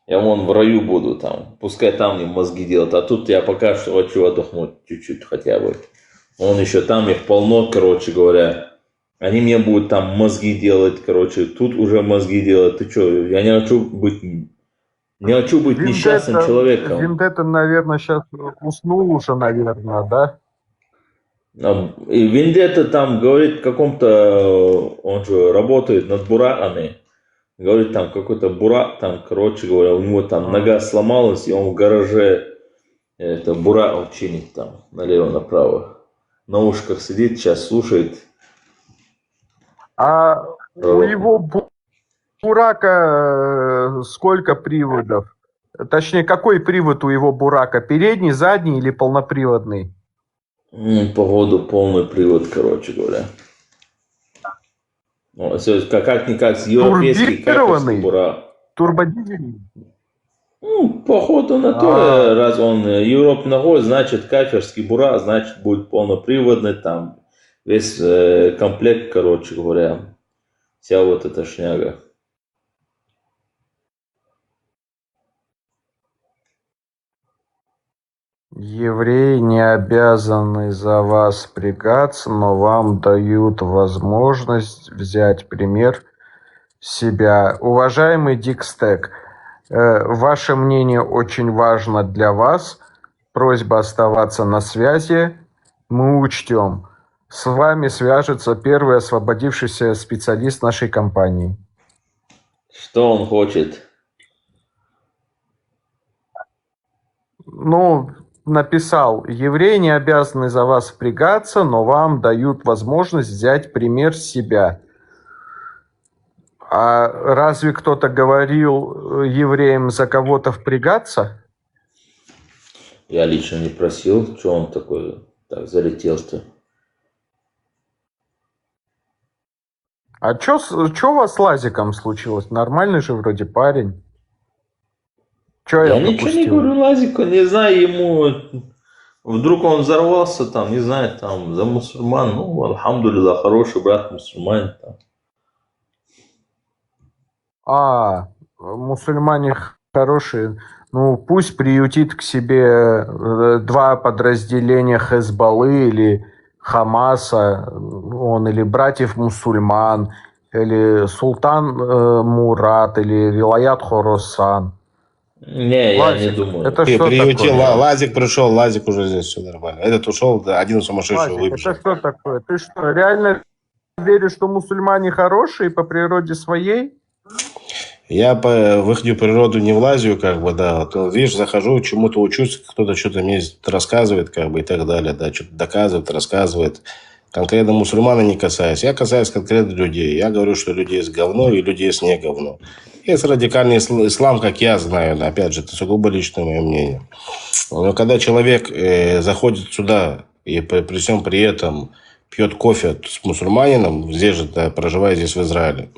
[SPEAKER 11] Я вон в раю буду там. Пускай там мне мозги делают. А тут я пока что хочу отдохнуть чуть-чуть хотя бы. Вон еще там их полно, короче говоря. Они мне будут там мозги делать, короче, тут уже мозги делать. Ты что, я не хочу быть несчастным человеком.
[SPEAKER 2] Вендетта, наверное, сейчас уснул уже, наверное, да?
[SPEAKER 11] И Вендетта там говорит каком-то, он же работает над бураками. Говорит, там какой-то бурак, там, короче говоря, у него там нога сломалась, и он в гараже это бурак он чинит там, налево-направо. На ушках сидит, сейчас слушает.
[SPEAKER 2] А у его бурака сколько приводов? Точнее, какой привод у его бурака? Передний, задний или полноприводный?
[SPEAKER 11] Походу полный привод, короче говоря. Как-никак европейский каперский бурак.
[SPEAKER 2] Турбодизельный?
[SPEAKER 11] Походу на то, раз он Европ ногой, значит каперский бурак, значит будет полноприводный, там весь комплект, короче говоря, вся вот эта шняга.
[SPEAKER 2] Евреи не обязаны за вас впрягаться, но вам дают возможность взять пример себя. Уважаемый Дикстек, ваше мнение очень важно для вас. Просьба оставаться на связи. Мы учтем. С вами свяжется первый освободившийся специалист нашей компании.
[SPEAKER 11] Что он хочет?
[SPEAKER 2] Ну, написал, евреи не обязаны за вас впрягаться, но вам дают возможность взять пример с себя. А разве кто-то говорил евреям за кого-то впрягаться?
[SPEAKER 11] Я лично не просил, что он такой так залетел-то.
[SPEAKER 2] А что у вас с Лазиком случилось? Нормальный же вроде парень. Чё
[SPEAKER 11] Я ничего не говорю Лазику, не знаю, ему вдруг он взорвался там, не знаю, там за мусульман, ну, альхамдулилlah, хороший брат мусульманин там.
[SPEAKER 2] Мусульмане хорошие. Ну, пусть приютит к себе два подразделения Хезболлы или Хамаса, или братьев мусульман, или Султан Мурат, или Вилаят Хоросан.
[SPEAKER 11] Не,
[SPEAKER 2] Лазик,
[SPEAKER 11] я не думаю.
[SPEAKER 2] это что
[SPEAKER 24] приютил,
[SPEAKER 2] такое?
[SPEAKER 24] Лазик пришел, Лазик уже здесь, все нормально. Этот ушел, да, один сумасшедший
[SPEAKER 2] Лазик,
[SPEAKER 24] выбежал.
[SPEAKER 2] это что такое? Ты что, реально веришь, что мусульмане хорошие по природе своей?
[SPEAKER 24] Я в их природу не влазю, как бы, да. Вот, видишь, захожу, чему-то учусь, кто-то что-то мне рассказывает, как бы, и так далее, да, что-то доказывает, рассказывает. Конкретно мусульмана не касаюсь. Я касаюсь конкретно людей. Я говорю, что людей есть говно и людей есть не говно. Есть радикальный ислам, как я знаю, опять же, это сугубо личное мое мнение. Но когда человек заходит сюда и при всем при этом пьет кофе с мусульманином, здесь же, да, проживая здесь в Израиле,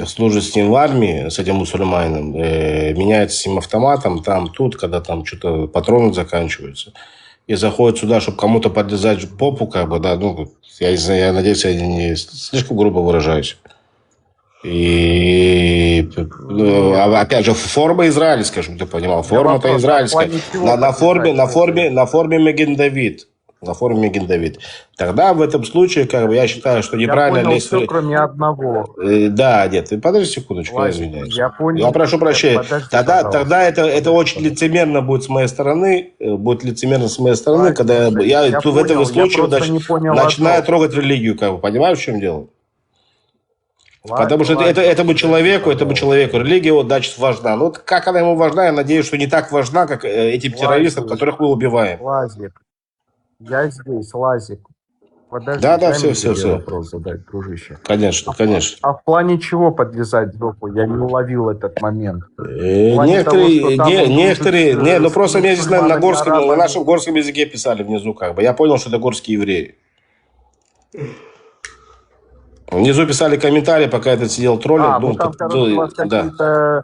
[SPEAKER 24] служит с ним в армии, с этим мусульманином, меняется с ним автоматом, там, тут, когда там что-то патроны заканчиваются, и заходит сюда, чтобы кому-то подлезать попу, как бы, да, ну, я не знаю, я надеюсь, я не слишком грубо выражаюсь. И, ну, опять же, форма израильская, чтобы ты понимал, форма-то израильская. На форме Меген Давид. На форуме Меген Давид. Тогда в этом случае, как бы, я считаю, что неправильно...
[SPEAKER 2] Я понял все, кроме одного.
[SPEAKER 24] Да, нет, подожди секундочку, я извиняюсь.
[SPEAKER 2] Я понял.
[SPEAKER 24] Я прошу прощения.
[SPEAKER 2] Подожди,
[SPEAKER 24] Тогда это очень лицемерно будет с моей стороны, когда я в этом случае начинаю трогать религию, как бы, понимаешь, в чем дело? Потому что этому человеку религия, вот, значит, важна. Ну, как она ему важна, я надеюсь, что не так важна, как этим террористам, которых мы убиваем.
[SPEAKER 2] Лазик. Я здесь, Лазик. Подожди,
[SPEAKER 24] Да, все.
[SPEAKER 2] Вопрос задать, дружище.
[SPEAKER 24] Конечно.
[SPEAKER 2] А в плане чего подлезать в жопу? Я не уловил этот момент.
[SPEAKER 24] Некоторые, ну просто мне здесь на нашем горском языке писали внизу, как бы. Я понял, что это горские евреи. Внизу писали комментарии, пока этот сидел троллил.
[SPEAKER 2] Ну там, короче, у вас какие-то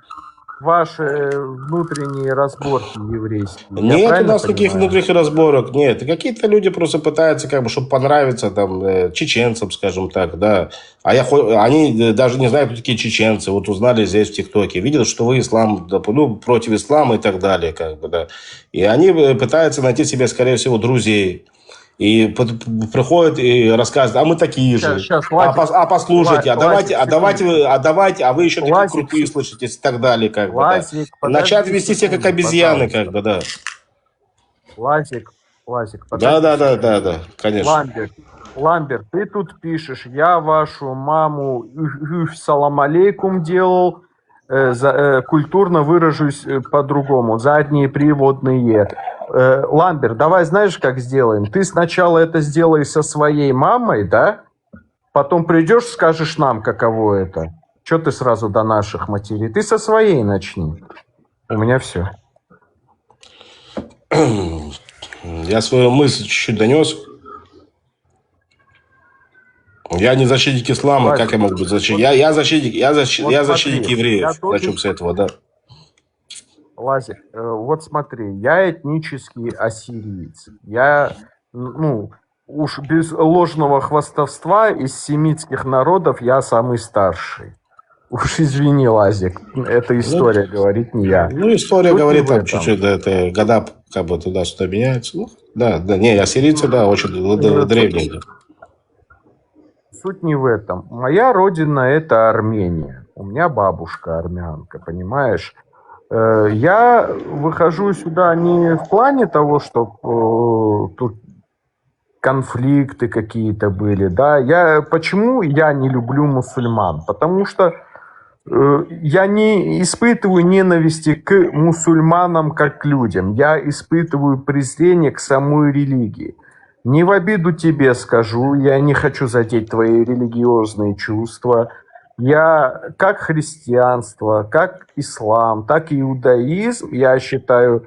[SPEAKER 2] ваши внутренние разборки еврейские.
[SPEAKER 24] Нет у нас никаких внутренних разборок, нет. Какие-то люди просто пытаются, как бы, чтобы понравиться там чеченцам, скажем так, да. Они даже не знают, кто такие чеченцы. Вот узнали здесь в ТикТоке. Видят, что вы против ислама и так далее, как бы, да. И они пытаются найти себе, скорее всего, друзей. И приходят и рассказывают, а мы такие же.
[SPEAKER 2] Сейчас,
[SPEAKER 24] А послушайте,
[SPEAKER 2] Лазик,
[SPEAKER 24] а вы еще такие
[SPEAKER 2] Лазик,
[SPEAKER 24] крутые слышитесь и так далее, как бы, да.
[SPEAKER 2] Лазик,
[SPEAKER 24] И начать
[SPEAKER 2] подожди
[SPEAKER 24] вести себя как
[SPEAKER 2] секунду,
[SPEAKER 24] обезьяны,
[SPEAKER 2] пожалуйста.
[SPEAKER 24] как бы, да.
[SPEAKER 2] Лазик,
[SPEAKER 24] Да,
[SPEAKER 2] подожди секунду.
[SPEAKER 24] да, конечно.
[SPEAKER 2] Ламберт, ты тут пишешь, я вашу маму салам алейкум делал, культурно выражусь по-другому, задние приводные. Ламберт, давай знаешь, как сделаем? Ты сначала это сделай со своей мамой, да? Потом придешь, скажешь нам, каково это. Че ты сразу до наших матерей? Ты со своей начни. У меня все.
[SPEAKER 24] Я свою мысль чуть-чуть донес. Я не защитник ислама,
[SPEAKER 2] Лазик,
[SPEAKER 24] как я могу быть защитник?
[SPEAKER 2] вот,
[SPEAKER 24] Я защитник
[SPEAKER 2] смотри,
[SPEAKER 24] евреев.
[SPEAKER 2] я тоже...
[SPEAKER 24] Начнем с этого, да.
[SPEAKER 2] Лазик, вот смотри, я этнический ассириец. Я, уж без ложного хвастовства из семитских народов я самый старший. Уж извини, Лазик, эта история говорит не я.
[SPEAKER 24] Ну, история
[SPEAKER 2] Суть не
[SPEAKER 24] говорит
[SPEAKER 2] в
[SPEAKER 24] там
[SPEAKER 2] этом.
[SPEAKER 24] чуть-чуть, да, это года как бы туда-сюда меняются. Ну, да, не, ассирийцы, да, очень древние.
[SPEAKER 2] Суть не в этом. Моя родина – это Армения. У меня бабушка армянка, понимаешь? Я выхожу сюда не в плане того, что тут конфликты какие-то были, да. Почему я не люблю мусульман? Потому что я не испытываю ненависти к мусульманам как к людям. Я испытываю презрение к самой религии. Не в обиду тебе скажу, я не хочу задеть твои религиозные чувства. Я как христианство, как ислам, так и иудаизм, я считаю,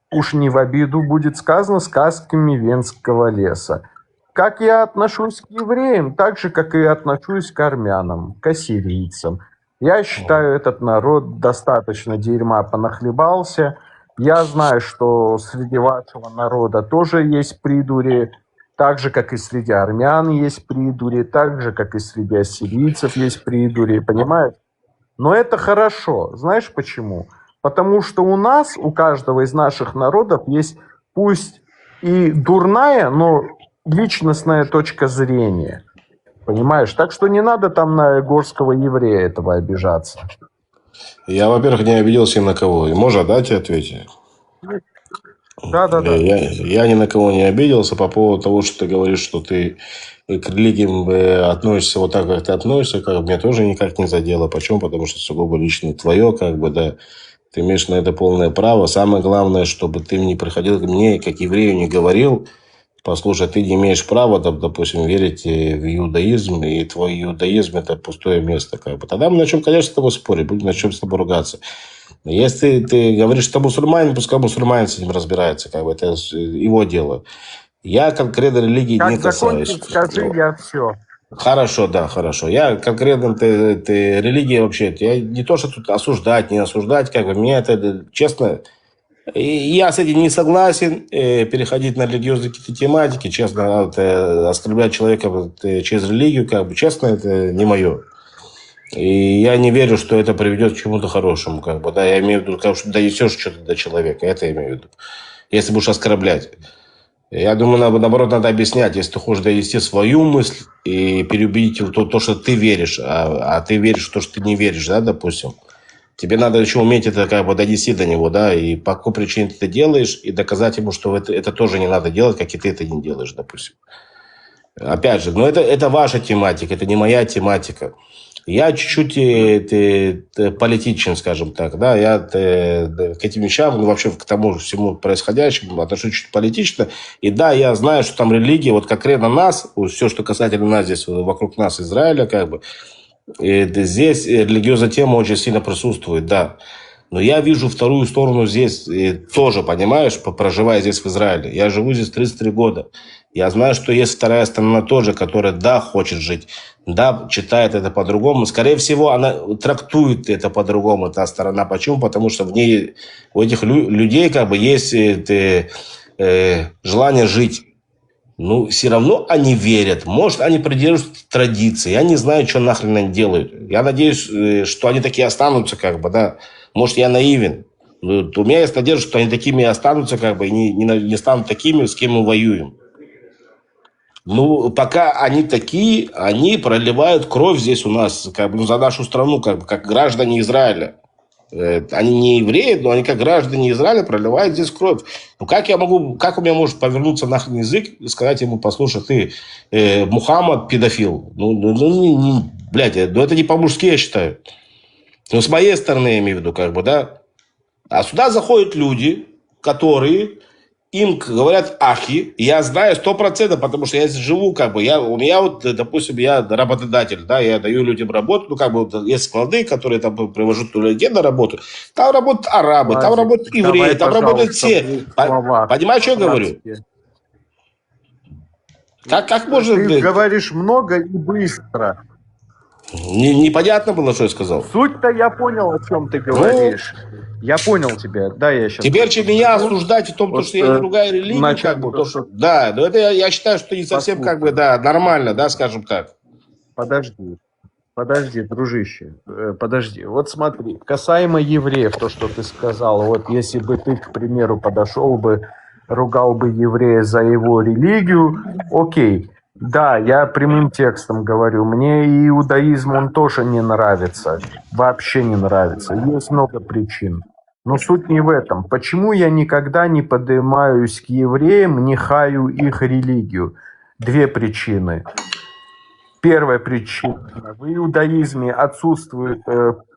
[SPEAKER 2] уж не в обиду будет сказано, сказками Венского леса. Как я отношусь к евреям, так же, как и отношусь к армянам, к ассирийцам. Я считаю, этот народ достаточно дерьма понахлебался. Я знаю, что среди вашего народа тоже есть придури, так же, как и среди армян есть придури, так же, как и среди ассирийцев есть придури, понимаешь? Но это хорошо. Знаешь почему? Потому что у нас, у каждого из наших народов есть пусть и дурная, но личностная точка зрения. Понимаешь? Так что не надо там на горского еврея этого обижаться.
[SPEAKER 24] Я, во-первых, не обиделся ни на кого. И можно, да, тебе ответить?
[SPEAKER 2] Да.
[SPEAKER 24] Я ни на кого не обиделся по поводу того, что ты говоришь, что ты к религиям относишься вот так, как ты относишься, как меня тоже никак не задело. Почему? Потому что сугубо лично твое, как бы, да. Ты имеешь на это полное право. Самое главное, чтобы ты не приходил ко мне, как еврею, не говорил, послушай, ты не имеешь права, допустим, верить в иудаизм, и твой иудаизм – это пустое место. Как бы. Тогда мы начнем, конечно, с тобой спорить, будем начнем с тобой ругаться. Если ты говоришь, что мусульманин, пускай мусульманин с этим разбирается, как бы, это его дело. Я конкретно религии не касаюсь.
[SPEAKER 2] Закончить, скажи, я все.
[SPEAKER 24] Хорошо, да, хорошо. Я конкретно ты религия вообще, я не то, что тут осуждать, не осуждать, как бы, мне это, честно, я с этим не согласен, переходить на религиозные какие-то тематики, честно, оскорблять человека через религию, как бы, честно, это не мое. И я не верю, что это приведет к чему-то хорошему, как бы, да, я имею в виду, как, что донесешь что-то до человека, это я имею в виду, если будешь оскорблять. Я думаю, наоборот, надо объяснять, если ты хочешь донести свою мысль и переубедить в то, что ты веришь, а ты веришь в то, что ты не веришь, да, допустим. Тебе надо еще уметь это как бы донести до него, да, и по какой причине ты это делаешь, и доказать ему, что это тоже не надо делать, как и ты это не делаешь, допустим. Опять же, но это ваша тематика, это не моя тематика. Я чуть-чуть политичен, скажем так, да, я к этим вещам, ну, вообще к тому всему происходящему отношусь чуть политично. И да, я знаю, что там религия, вот конкретно нас, все, что касательно нас здесь, вокруг нас, Израиля, как бы, и здесь религиозная тема очень сильно присутствует, да. Но я вижу вторую сторону здесь тоже, понимаешь, проживая здесь в Израиле. Я живу здесь 33 года. Я знаю, что есть вторая сторона тоже, которая, да, хочет жить, да, читает это по-другому. Скорее всего, она трактует это по-другому, та сторона. Почему? Потому что в ней, у этих людей как бы есть желание жить. Ну, все равно они верят. Может, они придерживаются традиции. Я не знаю, что нахрен они делают. Я надеюсь, что они такие останутся, как бы, да. Может, я наивен. Но у меня есть надежда, что они такими останутся, как бы, и не станут такими, с кем мы воюем. Ну, пока они такие, они проливают кровь здесь у нас, как бы, ну, за нашу страну, как граждане Израиля. Они не евреи, но они как граждане Израиля проливают здесь кровь. Ну, как у меня может повернуться нахрен язык и сказать ему: послушай, ты Мухаммад педофил. Блядь, это не по-мужски, я считаю. Ну, с моей стороны, я имею в виду, как бы, да. А сюда заходят люди, которые им говорят ахи. Я знаю 100%, потому что я здесь живу, как бы. У меня вот, допустим, я работодатель, да, я даю людям работу. Ну, как бы, есть склады, которые там привожут людей на работу. Там работают арабы, там
[SPEAKER 2] Владик,
[SPEAKER 24] работают евреи,
[SPEAKER 2] давай,
[SPEAKER 24] там работают
[SPEAKER 2] пожалуйста,
[SPEAKER 24] все.
[SPEAKER 2] в двух словах.
[SPEAKER 24] Понимаешь, что я говорю?
[SPEAKER 2] Братски.
[SPEAKER 24] Как можно,
[SPEAKER 2] Ты
[SPEAKER 24] блядь?
[SPEAKER 2] говоришь много и быстро.
[SPEAKER 24] Непонятно было, что я сказал.
[SPEAKER 2] Суть-то я понял, о чем ты говоришь. Я понял тебя. Да, я сейчас...
[SPEAKER 24] Теперь меня осуждать в том,
[SPEAKER 2] Вот,
[SPEAKER 24] что я не другая религия,
[SPEAKER 2] вначале
[SPEAKER 24] как бы,
[SPEAKER 2] то, что...
[SPEAKER 24] да, но это я считаю, что не совсем, как бы, да, нормально, да, скажем так.
[SPEAKER 2] Подожди, дружище, подожди. Вот смотри, касаемо евреев, то, что ты сказал, вот если бы ты, к примеру, подошел бы, ругал бы еврея за его религию, окей. Да, я прямым текстом говорю, мне иудаизм, он тоже не нравится, вообще не нравится. Есть много причин. Но суть не в этом. Почему я никогда не поднимаюсь к евреям, не хаю их религию? Две причины. Первая причина. В иудаизме отсутствует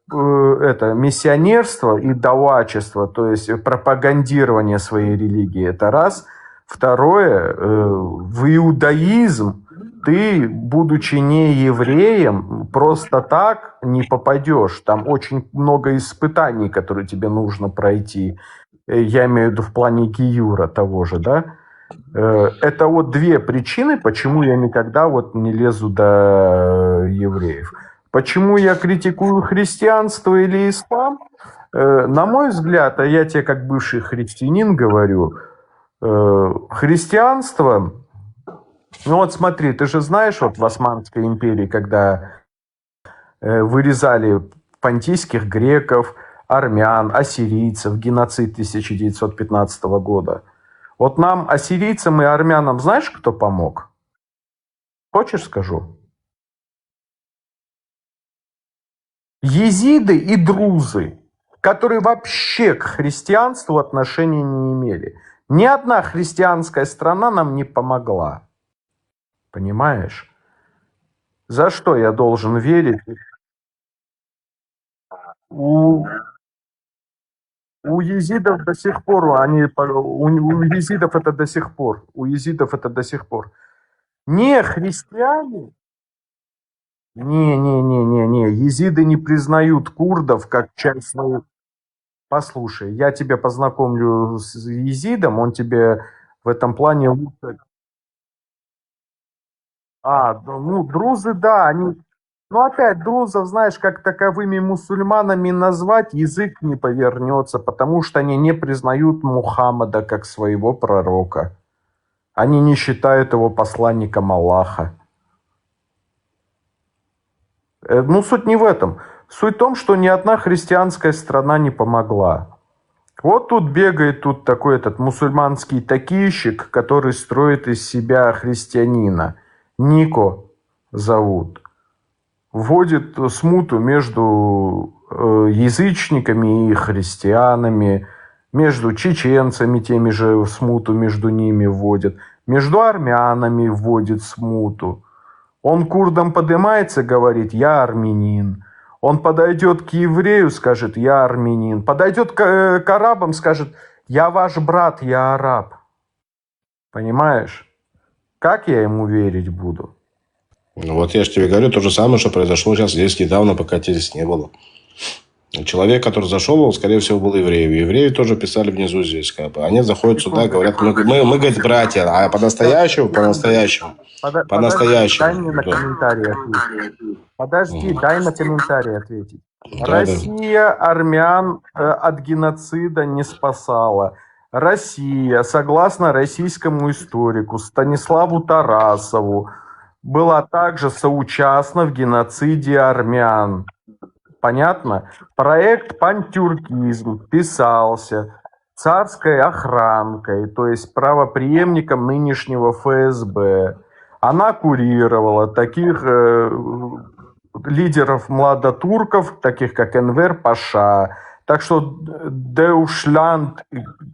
[SPEAKER 2] миссионерство и давачество, то есть пропагандирование своей религии. Это раз. Второе. В иудаизм ты, будучи не евреем, просто так не попадешь. Там очень много испытаний, которые тебе нужно пройти. Я имею в виду в плане гиюра того же, да? Это вот две причины, почему я никогда вот не лезу до евреев. Почему я критикую христианство или ислам? На мой взгляд, а я тебе как бывший христианин говорю, христианство, ну вот смотри, ты же знаешь, вот в Османской империи, когда вырезали понтийских греков, армян, ассирийцев, геноцид 1915 года. Вот нам, ассирийцам и армянам, знаешь, кто помог? Хочешь, скажу? Езиды и друзы, которые вообще к христианству отношения не имели. Ни одна христианская страна нам не помогла. Понимаешь? За что я должен верить? У езидов до сих пор, у езидов это до сих пор. У езидов это до сих пор. Не христиане. Не. Езиды не признают курдов как часть своей... Послушай, я тебя познакомлю с езидом, он тебе в этом плане лучше... друзы, да, они... Ну, опять, друзов, знаешь, как таковыми мусульманами назвать язык не повернется, потому что они не признают Мухаммада как своего пророка. Они не считают его посланником Аллаха. Ну, суть не в этом. Суть в том, что ни одна христианская страна не помогла. Вот тут бегает такой этот мусульманский такийщик, который строит из себя христианина. Нико зовут. Вводит смуту между язычниками и христианами, между чеченцами теми же смуту между ними вводит, между армянами вводит смуту. Он курдам поднимается, говорит: я армянин. Он подойдет к еврею, скажет: я армянин. Подойдет к арабам, скажет: я ваш брат, я араб. Понимаешь? Как я ему верить буду?
[SPEAKER 24] Ну, вот я же тебе говорю, то же самое, что произошло сейчас здесь недавно, пока тебя здесь не было. Человек, который зашел, он, скорее всего, был евреем. Евреи тоже писали внизу здесь. Как бы. Они заходят сюда, говорят: мы, говорит, братья. А по-настоящему.
[SPEAKER 2] Дай мне на комментарий ответить. Подожди, дай на комментарий ответить. Россия армян от геноцида не спасала. Россия, согласно российскому историку Станиславу Тарасову, была также соучастна в геноциде армян. Понятно? Проект «Пантюркизм» писался царской охранкой, то есть правопреемником нынешнего ФСБ. Она курировала таких лидеров младотурков, таких как Энвер Паша. Так что Деушлянд,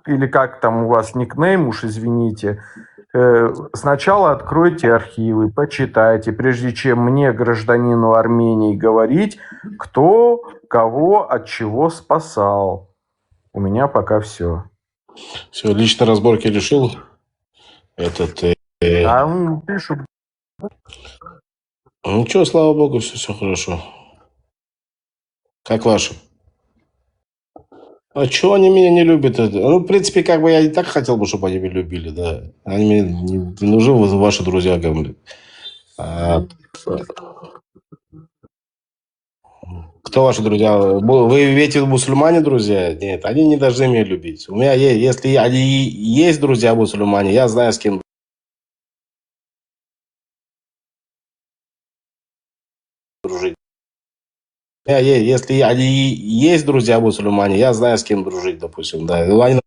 [SPEAKER 2] или как там у вас никнейм, уж извините, сначала откройте архивы, почитайте, прежде чем мне, гражданину Армении, говорить, кто кого от чего спасал. У меня пока все.
[SPEAKER 24] Все, личной разборки решил.
[SPEAKER 2] Пишу.
[SPEAKER 24] Ничего, слава богу, все хорошо. Как ваши? А чего они меня не любят? Ну, в принципе, как бы я и так хотел бы, чтобы они меня любили, да. Они мне не нужны, ваши друзья, говорят. Кто ваши друзья? Вы имеете в виду мусульмане, друзья? Нет, они не должны меня любить. У меня есть, если они есть друзья мусульмане, я знаю, с кем дружить. Если они есть друзья мусульмане, я знаю, с кем дружить, допустим, да. Они...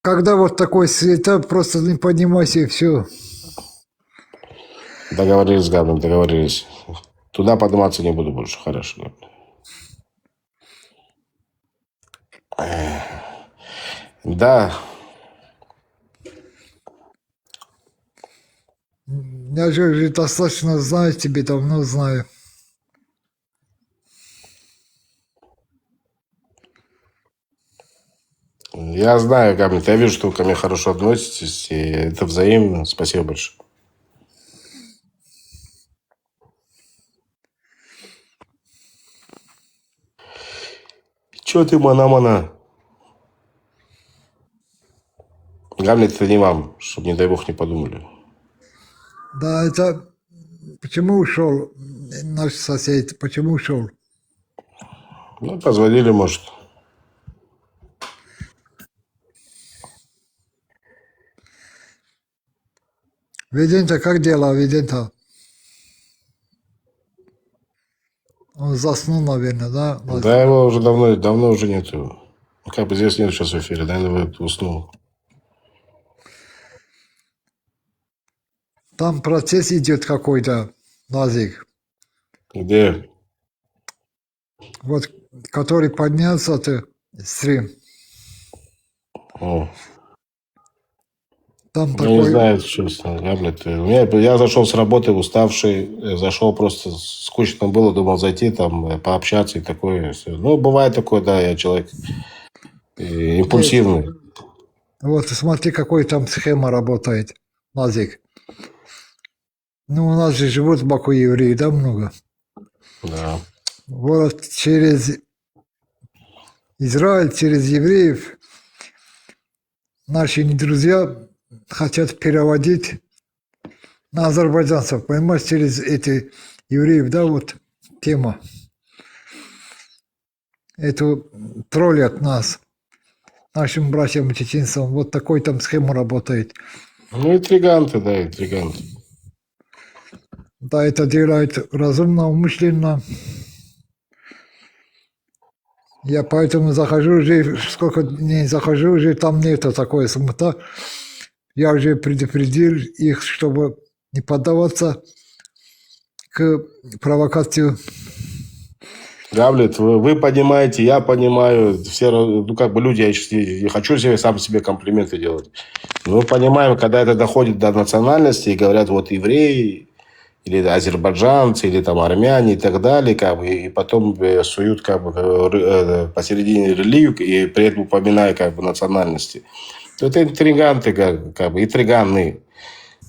[SPEAKER 3] Когда вот такой сетап, просто не поднимайся и все.
[SPEAKER 24] Договорились, Гаврил, договорились. Туда подниматься не буду больше, хорошо. Да.
[SPEAKER 3] Я же уже достаточно знаю, тебе давно знаю.
[SPEAKER 24] Я знаю, Гамлет, я вижу, что вы ко мне хорошо относитесь, и это взаимно. Спасибо большое. Чё ты, мана-мана? Гамлет, это не вам, чтобы, не дай бог, не подумали.
[SPEAKER 3] Да, это... Почему ушел наш сосед? Почему ушел?
[SPEAKER 24] Ну, позвонили, может.
[SPEAKER 3] Видента, как дела, Видента? Он заснул, наверное, да?
[SPEAKER 24] Да, его уже давно уже нету. Как бы здесь нет сейчас в эфире, наверное, вы уснул.
[SPEAKER 3] Там процесс идет какой-то, Назик.
[SPEAKER 24] Где?
[SPEAKER 3] Вот, который поднялся, ты, стрим.
[SPEAKER 24] О.
[SPEAKER 3] Там
[SPEAKER 24] Я
[SPEAKER 3] такой...
[SPEAKER 24] не знаю, честно, Гамлет. Я зашел с работы уставший, зашел просто скучно было, думал зайти там пообщаться и такое. Ну, бывает такое, да, я человек импульсивный.
[SPEAKER 3] Вот, смотри, какой там схема работает, Назик. Ну, у нас же живут в Баку евреи, да, много?
[SPEAKER 24] Да.
[SPEAKER 3] Вот через Израиль, через евреев наши друзья хотят переводить на азербайджанцев, понимаешь, через эти евреев, да, вот тема. Эту троллят нас, нашим братьям и чеченцам. Вот такой там схема работает.
[SPEAKER 24] Ну, интриганты, да, интриганты.
[SPEAKER 3] Да, это делают разумно, умышленно. Я поэтому захожу уже, сколько дней захожу, уже там нету такой смута. Я уже предупредил их, чтобы не поддаваться к провокации.
[SPEAKER 24] Гамлет, вы понимаете, я понимаю, все, ну, как бы люди, я хочу сам себе комплименты делать. Но мы понимаем, когда это доходит до национальности и говорят, вот евреи, или азербайджанцы, или там армяне и так далее, как бы, и потом суют как бы посередине религию и при этом упоминая как бы национальности. То это интриганты, как бы, интриганные.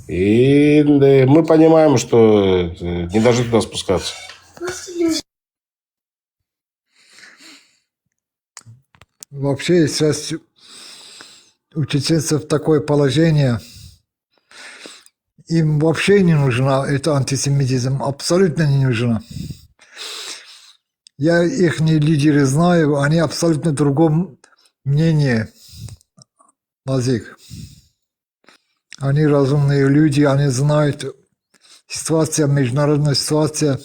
[SPEAKER 24] И мы понимаем, что не должны туда спускаться.
[SPEAKER 3] Вообще сейчас у чеченцев такое положение, им вообще не нужна это антисемитизм, абсолютно не нужна. Я их лидеры знаю, они абсолютно другом мнении, Назик. Они разумные люди, они знают ситуация, международная ситуация.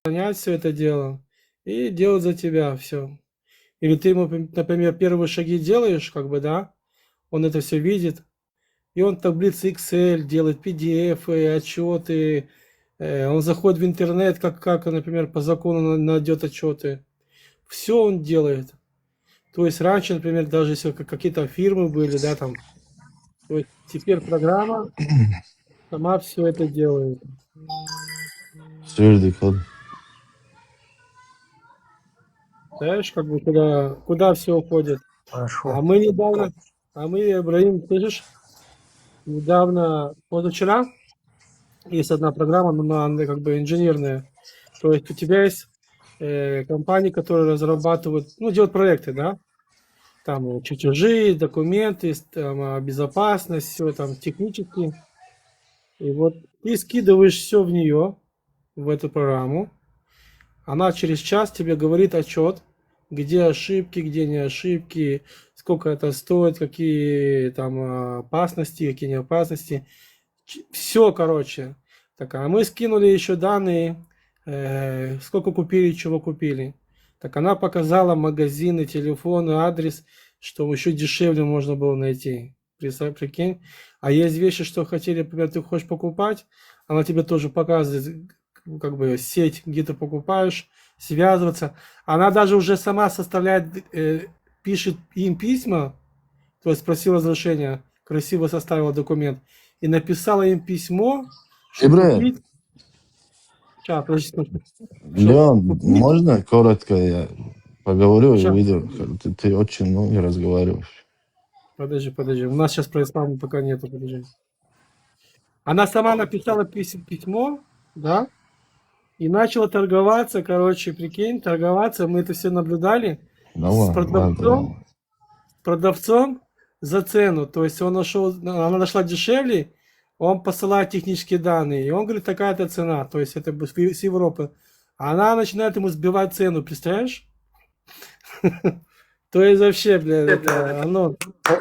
[SPEAKER 4] Понять все это дело и делать за тебя все.
[SPEAKER 9] Или ты ему, например, первые шаги делаешь, как бы, да, он это все видит, и он таблицы Excel делает, PDF, отчеты, он заходит в интернет, как, например, по закону найдет отчеты. Все он делает. То есть раньше, например, даже если какие-то фирмы были, да, там, то есть теперь программа сама все это делает.
[SPEAKER 8] Сверди код.
[SPEAKER 9] Знаешь, как бы куда все уходит. А мы недавно, Ибрагим, слышишь, недавно, позавчера, есть одна программа, но она как бы инженерная. То есть у тебя есть компании, которые разрабатывают, ну, делают проекты, да, там чертежи, документы, там, безопасность, все там технически. И вот ты скидываешь все в нее, в эту программу. Она через час тебе говорит отчет, где ошибки, где не ошибки, сколько это стоит, какие там опасности, какие не опасности. Все, короче. Так, а мы скинули еще данные, сколько купили, чего купили. Так она показала магазины, телефоны, адрес, что еще дешевле можно было найти. Прикинь. А есть вещи, что хотели, например, ты хочешь покупать, она тебе тоже показывает, как бы сеть, где ты покупаешь, связываться. Она даже уже сама составляет, пишет им письма, то есть спросила разрешения, красиво составила документ и написала им письмо, что купить. Сейчас, подожди,
[SPEAKER 8] Леон, можно коротко я поговорю и
[SPEAKER 9] Ща.
[SPEAKER 8] увидел? Ты очень много разговариваешь.
[SPEAKER 9] Подожди. У нас сейчас про ислам пока нету, подожди. Она сама написала письмо, да, и начала торговаться, короче, прикинь, торговаться, мы это все наблюдали
[SPEAKER 8] Давай,
[SPEAKER 9] с продавцом за цену, то есть она нашла дешевле, он посылает технические данные, и он говорит, такая-то цена, то есть это с Европы. Она начинает ему сбивать цену, представляешь? То есть вообще, блядь, это оно...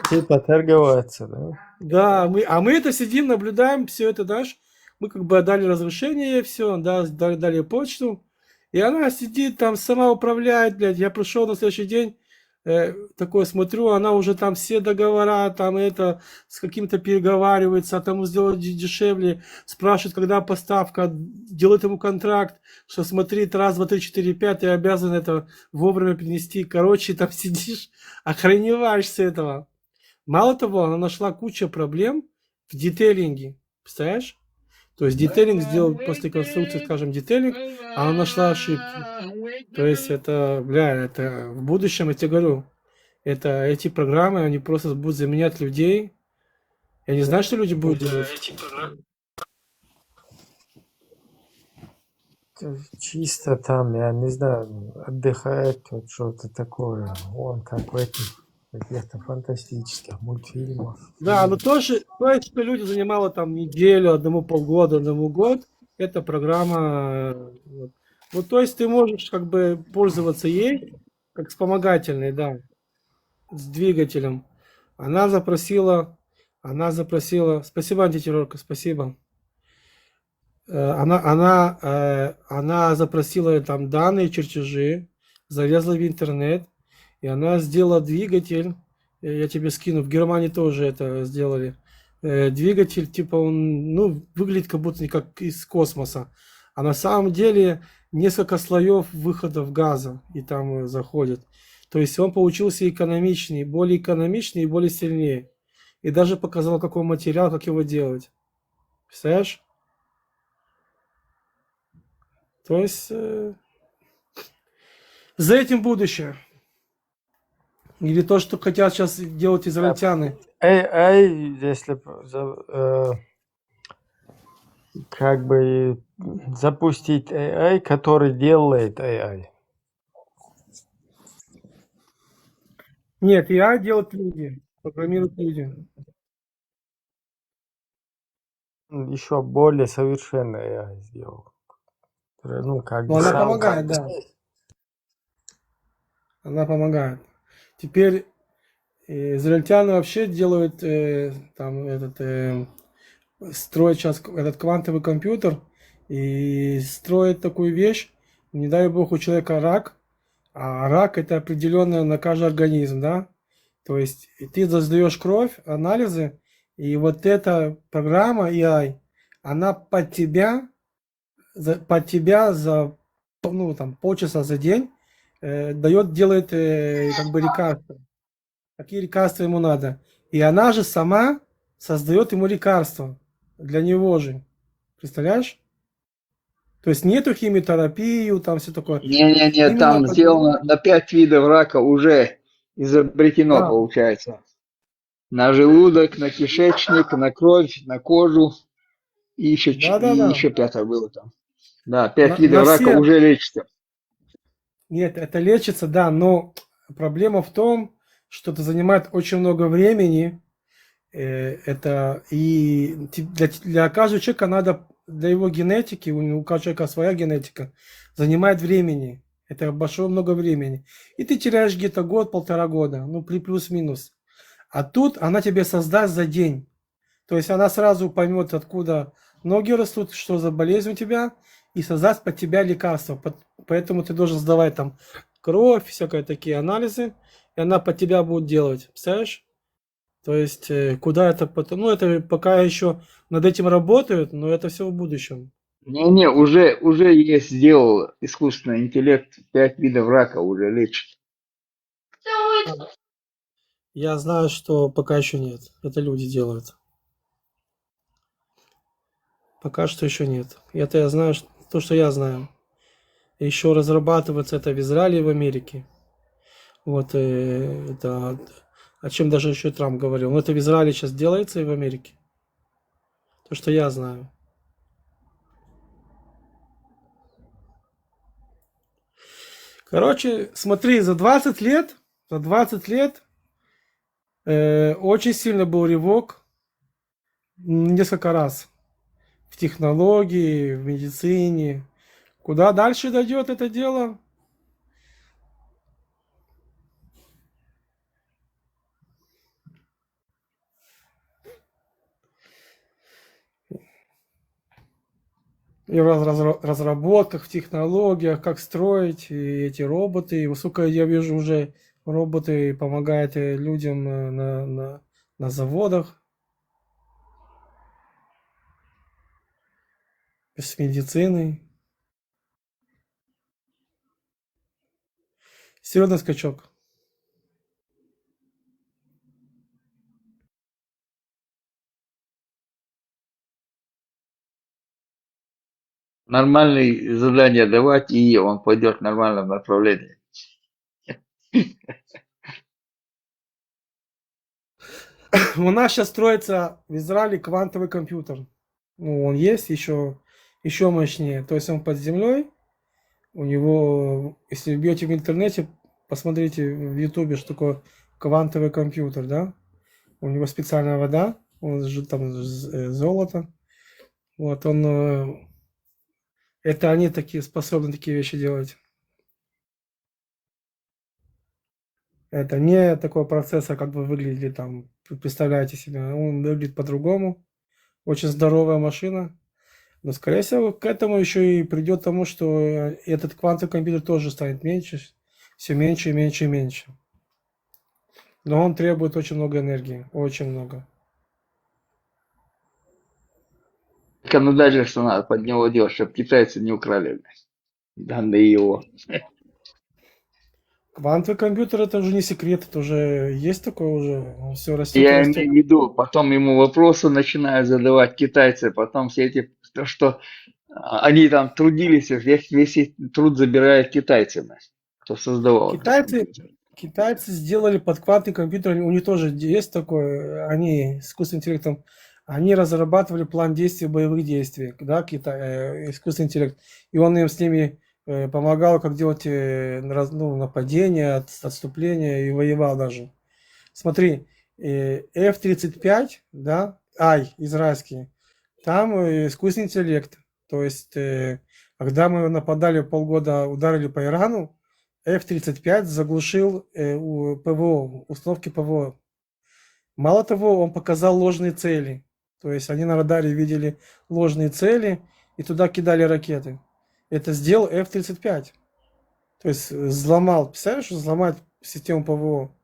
[SPEAKER 22] Типа торговаться, да?
[SPEAKER 9] Да, мы это сидим, наблюдаем, все это, знаешь, мы как бы дали разрешение, все, да, дали почту, и она сидит там, сама управляет, блядь, я пришел на следующий день, такой смотрю, она уже там все договора, там это, с каким-то переговаривается, там сделать дешевле, спрашивает, когда поставка, делает ему контракт, что смотри, раз, два, три, четыре, пять, ты обязан это вовремя принести, короче, там сидишь, охреневаешь с этого. Мало того, она нашла кучу проблем в детейлинге, представляешь? То есть детейлинг сделал после конструкции, скажем, детейлинг, а она нашла ошибки. То есть это, бля, это в будущем, я тебе говорю, эти программы, они просто будут заменять людей. Я не знаю, что люди будут делать.
[SPEAKER 22] Чисто там, я не знаю, отдыхает, вот что-то такое. Он как в этих каких-то фантастических мультфильмах.
[SPEAKER 9] Да, но тоже, то есть, что люди занимало там неделю, одному полгода, одному год, эта программа, вот, то есть ты можешь как бы пользоваться ей как вспомогательной, да, с двигателем. Она запросила, спасибо, антитеррорка, спасибо. Она запросила там данные, чертежи, залезла в интернет, и она сделала двигатель, я тебе скину, в Германии тоже это сделали. Двигатель, типа он, ну, выглядит как будто не как из космоса, а на самом деле несколько слоев выходов газа и там заходит. То есть он получился экономичнее, более экономичнее и более сильнее. И даже показал, какой материал, как его делать. Представляешь? То есть за этим будущее. Или то, что хотят сейчас делать израильтяне.
[SPEAKER 22] Если как бы запустить AI, который делает AI.
[SPEAKER 9] Нет, AI делают люди, программируют люди.
[SPEAKER 22] Еще более совершенный AI сделал. Ну, как
[SPEAKER 9] Но она помогает, да. Она помогает. Теперь израильтяне вообще делают строят сейчас этот квантовый компьютер и строят такую вещь. Не дай бог у человека рак,
[SPEAKER 1] А рак это определенно на каждый организм, да? То есть ты сдаешь кровь, анализы, и вот эта программа AI, она под тебя за ну, там, полчаса за день делает как бы лекарства. Какие лекарства ему надо. И она же сама создает ему лекарства для него же. Представляешь? То есть нету химиотерапию, там все такое.
[SPEAKER 4] Не-не-не,
[SPEAKER 1] Именно
[SPEAKER 4] там сделано на 5 видов рака уже изобретено,
[SPEAKER 1] да,
[SPEAKER 4] получается. На желудок, на кишечник, на кровь, на кожу. И еще,
[SPEAKER 1] да.
[SPEAKER 4] еще 5 было там. Да, 5 видов
[SPEAKER 1] На
[SPEAKER 4] рака
[SPEAKER 1] все.
[SPEAKER 4] уже лечится.
[SPEAKER 1] Нет, это лечится, да, но проблема в том, что это занимает очень много времени. Это и для каждого человека надо, для его генетики, у каждого человека своя генетика, занимает времени. Это большое много времени. И ты теряешь где-то год-полтора года, ну, плюс-минус. А тут она тебе создаст за день. То есть она сразу поймет, откуда ноги растут, что за болезнь у тебя, и создаст под тебя лекарство. Поэтому ты должен сдавать там кровь, всякие такие анализы, и она под тебя будет делать. Представляешь? То есть куда это потом... Ну, это пока еще над этим работают, но это все в будущем.
[SPEAKER 4] Не-не, уже есть, сделал искусственный интеллект, 5 видов рака уже лечит.
[SPEAKER 1] Я знаю, что пока еще нет. Это люди делают. Пока что еще нет. Это я знаю, то, что я знаю. Еще разрабатывается это в Израиле и в Америке. Вот это о чем даже еще Трамп говорил. Но это в Израиле сейчас делается и в Америке. То, что я знаю. Короче, смотри, за 20 лет очень сильно был рывок несколько раз в технологии, в медицине. Куда дальше дойдет это дело? И в разработках, в технологиях, как строить и эти роботы. И сколько я вижу уже роботы помогают людям на заводах. С медициной. Серьезный скачок.
[SPEAKER 4] Нормальные задания давать, и он пойдет в нормальном направлении.
[SPEAKER 1] У нас сейчас строится в Израиле квантовый компьютер. Ну, он есть еще мощнее. То есть он под землей. У него, если бьете в интернете, посмотрите в Ютубе, что такое квантовый компьютер, да? У него специальная вода, там золото. Вот он... Это они такие способны такие вещи делать. Это не такой процессор, как вы выглядели там, представляете себе. Он выглядит по-другому. Очень здоровая машина. Но, скорее всего, к этому еще и придет к тому, что этот квантовый компьютер тоже станет меньше. Все меньше и меньше и меньше. Но он требует очень много энергии. Очень много.
[SPEAKER 4] Законодательство что надо под него делать, чтобы китайцы не украли данные его.
[SPEAKER 1] Квантовый компьютер это уже не секрет, это уже есть такое уже, все растет.
[SPEAKER 4] Я имею в виду, потом ему вопросы начинают задавать китайцы, потом все эти, то, что они там трудились, весь их труд забирают китайцы, кто создавал.
[SPEAKER 1] Китайцы сделали под квантовый компьютер, у них тоже есть такое, они с искусственным интеллектом, они разрабатывали план действий боевых действий, да, искусственный интеллект, и он им с ними помогал, как делать нападение, отступление и воевал даже. Смотри, F-35, да, израильский, там искусственный интеллект. То есть, когда мы нападали полгода, ударили по Ирану, F-35 заглушил ПВО, установки ПВО. Мало того, он показал ложные цели. То есть, они на радаре видели ложные цели и туда кидали ракеты. Это сделал F-35. То есть взломал, представляешь, взломать систему ПВО.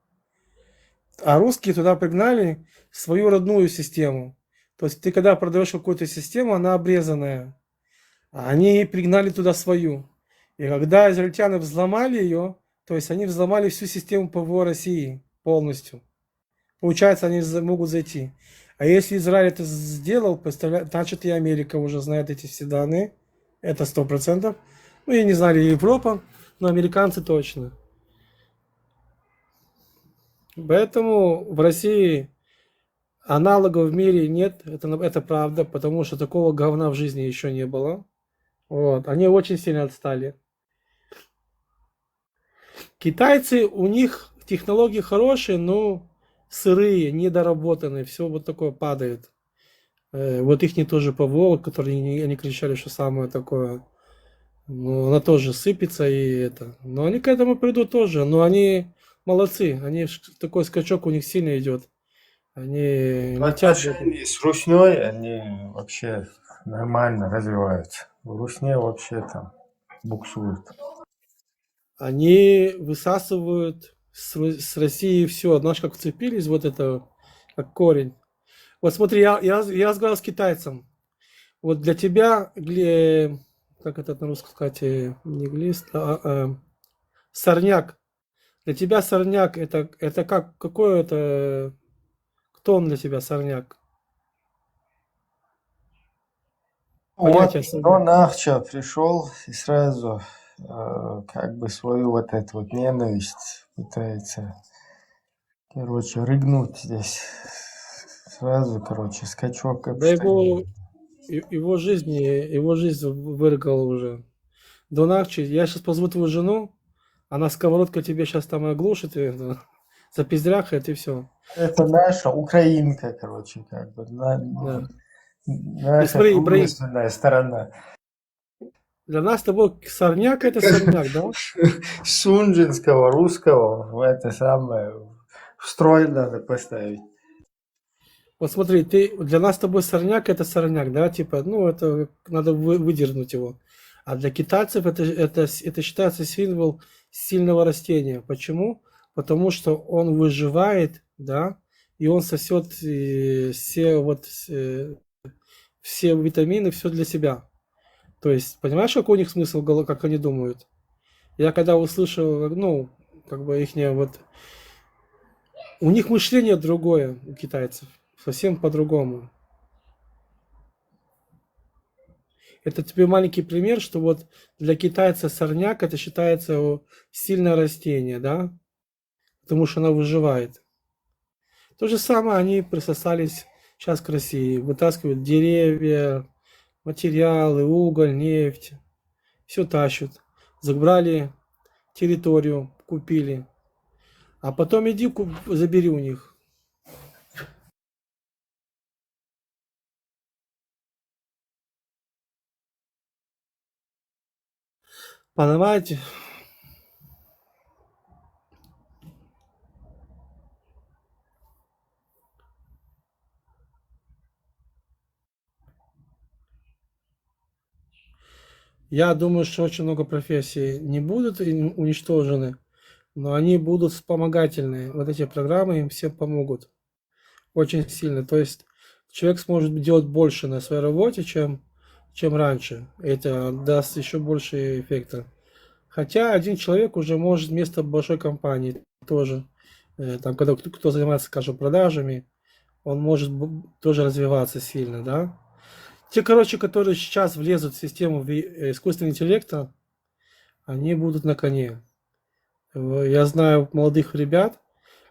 [SPEAKER 1] А русские туда пригнали свою родную систему. То есть ты когда продаешь какую-то систему, она обрезанная. А они пригнали туда свою. И когда израильтяне взломали ее, то есть они взломали всю систему ПВО России полностью. Получается, они могут зайти. А если Израиль это сделал, значит и Америка уже знает эти все данные. Это 100%. Ну, я не знаю, Европа, но американцы точно. Поэтому в России аналогов в мире нет, это правда, потому что такого говна в жизни еще не было. Вот. Они очень сильно отстали. Китайцы, у них технологии хорошие, но сырые, недоработанные, все вот такое падает. Вот их не тоже ПВО, которые они кричали, что самое такое. Ну, она тоже сыпется и это. Но они к этому придут тоже. Но они молодцы. Они такой скачок у них сильно идет. Они
[SPEAKER 5] В
[SPEAKER 1] летят.
[SPEAKER 5] отношении с Русней они вообще нормально развиваются. В Русне вообще там буксуют.
[SPEAKER 1] Они высасывают с России все. Знаешь, как вцепились, вот это, как корень. Вот смотри, я разговаривал с китайцем. Вот для тебя, как это на русском сказать, не глист, сорняк. Для тебя сорняк, это как, какой это, кто он для тебя сорняк?
[SPEAKER 5] Вот
[SPEAKER 1] Понятие сорняк.
[SPEAKER 5] он Ахча пришел и сразу как бы свою вот эту вот ненависть пытается, короче, рыгнуть здесь. Сразу, короче, скачок как
[SPEAKER 1] Да его жизнь выргала уже. Донарчи, я сейчас позову твою жену, она сковородка тебе сейчас там оглушит, и запиздряхает и все.
[SPEAKER 5] Это наша украинка, короче, как бы.
[SPEAKER 1] Да.
[SPEAKER 5] Наша
[SPEAKER 1] смотри, Ибраим,
[SPEAKER 5] дружественная сторона.
[SPEAKER 1] для нас с тобой сорняк это сорняк, да?
[SPEAKER 5] Сунжинского, русского, это самое, в строй надо поставить.
[SPEAKER 1] Вот смотри, для нас с тобой сорняк это сорняк, да, типа, ну это надо выдернуть его. А для китайцев это считается символ сильного растения. Почему? Потому что он выживает, да, и он сосет все витамины, все для себя. То есть, понимаешь, какой у них смысл, как они думают? Я когда услышал, ну, как бы у них мышление другое, у китайцев, совсем по-другому. Это тебе маленький пример, что вот для китайца сорняк это считается сильное растение, да, потому что оно выживает. То же самое они присосались сейчас к России, вытаскивают деревья, материалы, уголь, нефть, все тащат, забрали территорию, купили, а потом иди забери у них. Понимаете? Я думаю, что очень много профессий не будут уничтожены, но они будут вспомогательные. Вот эти программы им всем помогут очень сильно. То есть человек сможет делать больше на своей работе, чем раньше. Это даст еще больше эффекта. Хотя один человек уже может вместо большой компании тоже, там, когда кто занимается, скажем, продажами, он может тоже развиваться сильно, да. Те, которые сейчас влезут в систему искусственного интеллекта, они будут на коне. Я знаю молодых ребят,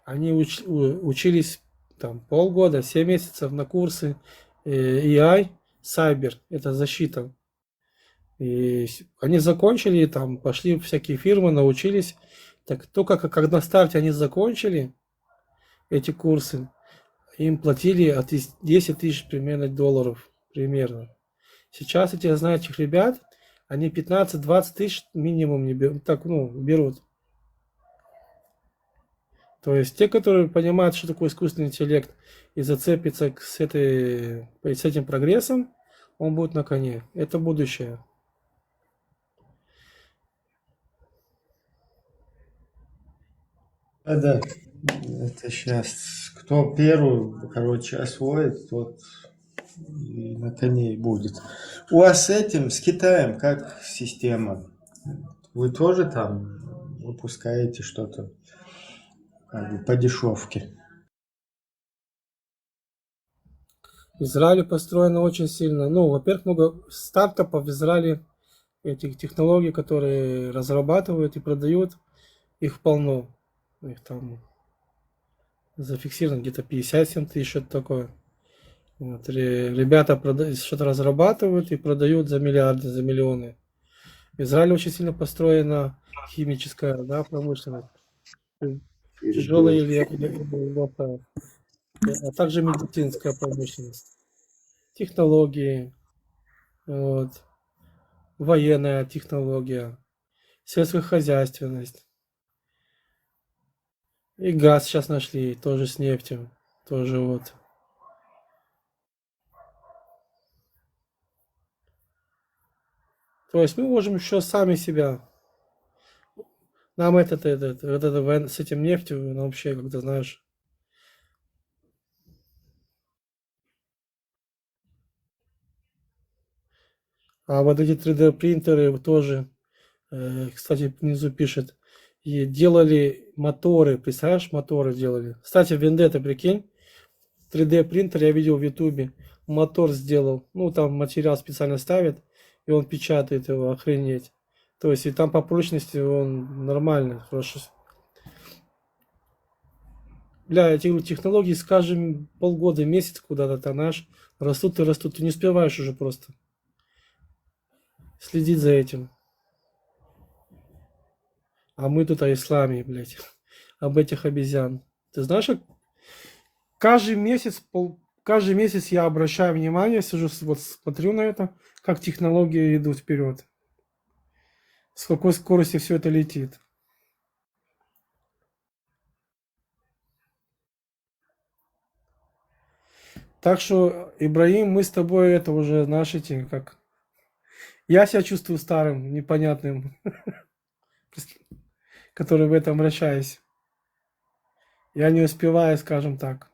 [SPEAKER 1] они учились там полгода, 7 месяцев на курсы AI, Cyber, это защита. И они закончили, там пошли в всякие фирмы, научились. Так только как на старте они закончили эти курсы, им платили от 10 тысяч примерно долларов. Примерно. Сейчас я знаю этих ребят, они 15-20 тысяч минимум не берут. То есть те, которые понимают, что такое искусственный интеллект и зацепятся с этим прогрессом, он будет на коне. Это будущее.
[SPEAKER 5] Да, это сейчас. Кто первый, короче, освоит, тот и на коне и будет. У вас с этим, с Китаем, как система? Вы тоже там выпускаете что-то как бы по дешевке?
[SPEAKER 1] Израиль построено очень сильно. Ну, во-первых, много стартапов в Израиле, этих технологий, которые разрабатывают и продают, их полно. Их там зафиксировано где-то 57 тысяч, что-то такое. Вот, ребята что-то разрабатывают и продают за миллиарды, за миллионы. В Израиле очень сильно построена химическая, да, промышленность. Тяжелая или легкая. А также медицинская промышленность. Технологии, вот, военная технология, сельскохозяйственность. И газ сейчас нашли, тоже с нефтью, тоже вот. То есть мы можем еще сами себя. Нам с этим нефтью, ну, вообще, как-то, знаешь. А вот эти 3D принтеры тоже, кстати, внизу пишет, и делали моторы, представляешь, моторы делали. Кстати, Vendetta, прикинь, 3D принтер я видел в Ютубе, мотор сделал, ну там материал специально ставит, и он печатает его, охренеть. То есть и там по прочности он нормальный, хороший. Бля, эти технологии, скажем, полгода, месяц куда-то там, знаешь, растут и растут, ты не успеваешь уже просто следить за этим. А мы тут о исламе, блядь, об этих обезьян. Ты знаешь, как каждый месяц я обращаю внимание, сижу, вот смотрю на это, как технологии идут вперед. С какой скоростью все это летит. Так что, Ибраим, мы с тобой это уже, знаешь, эти, как... Я себя чувствую старым, непонятным, который в этом вращаюсь. Я не успеваю, скажем так.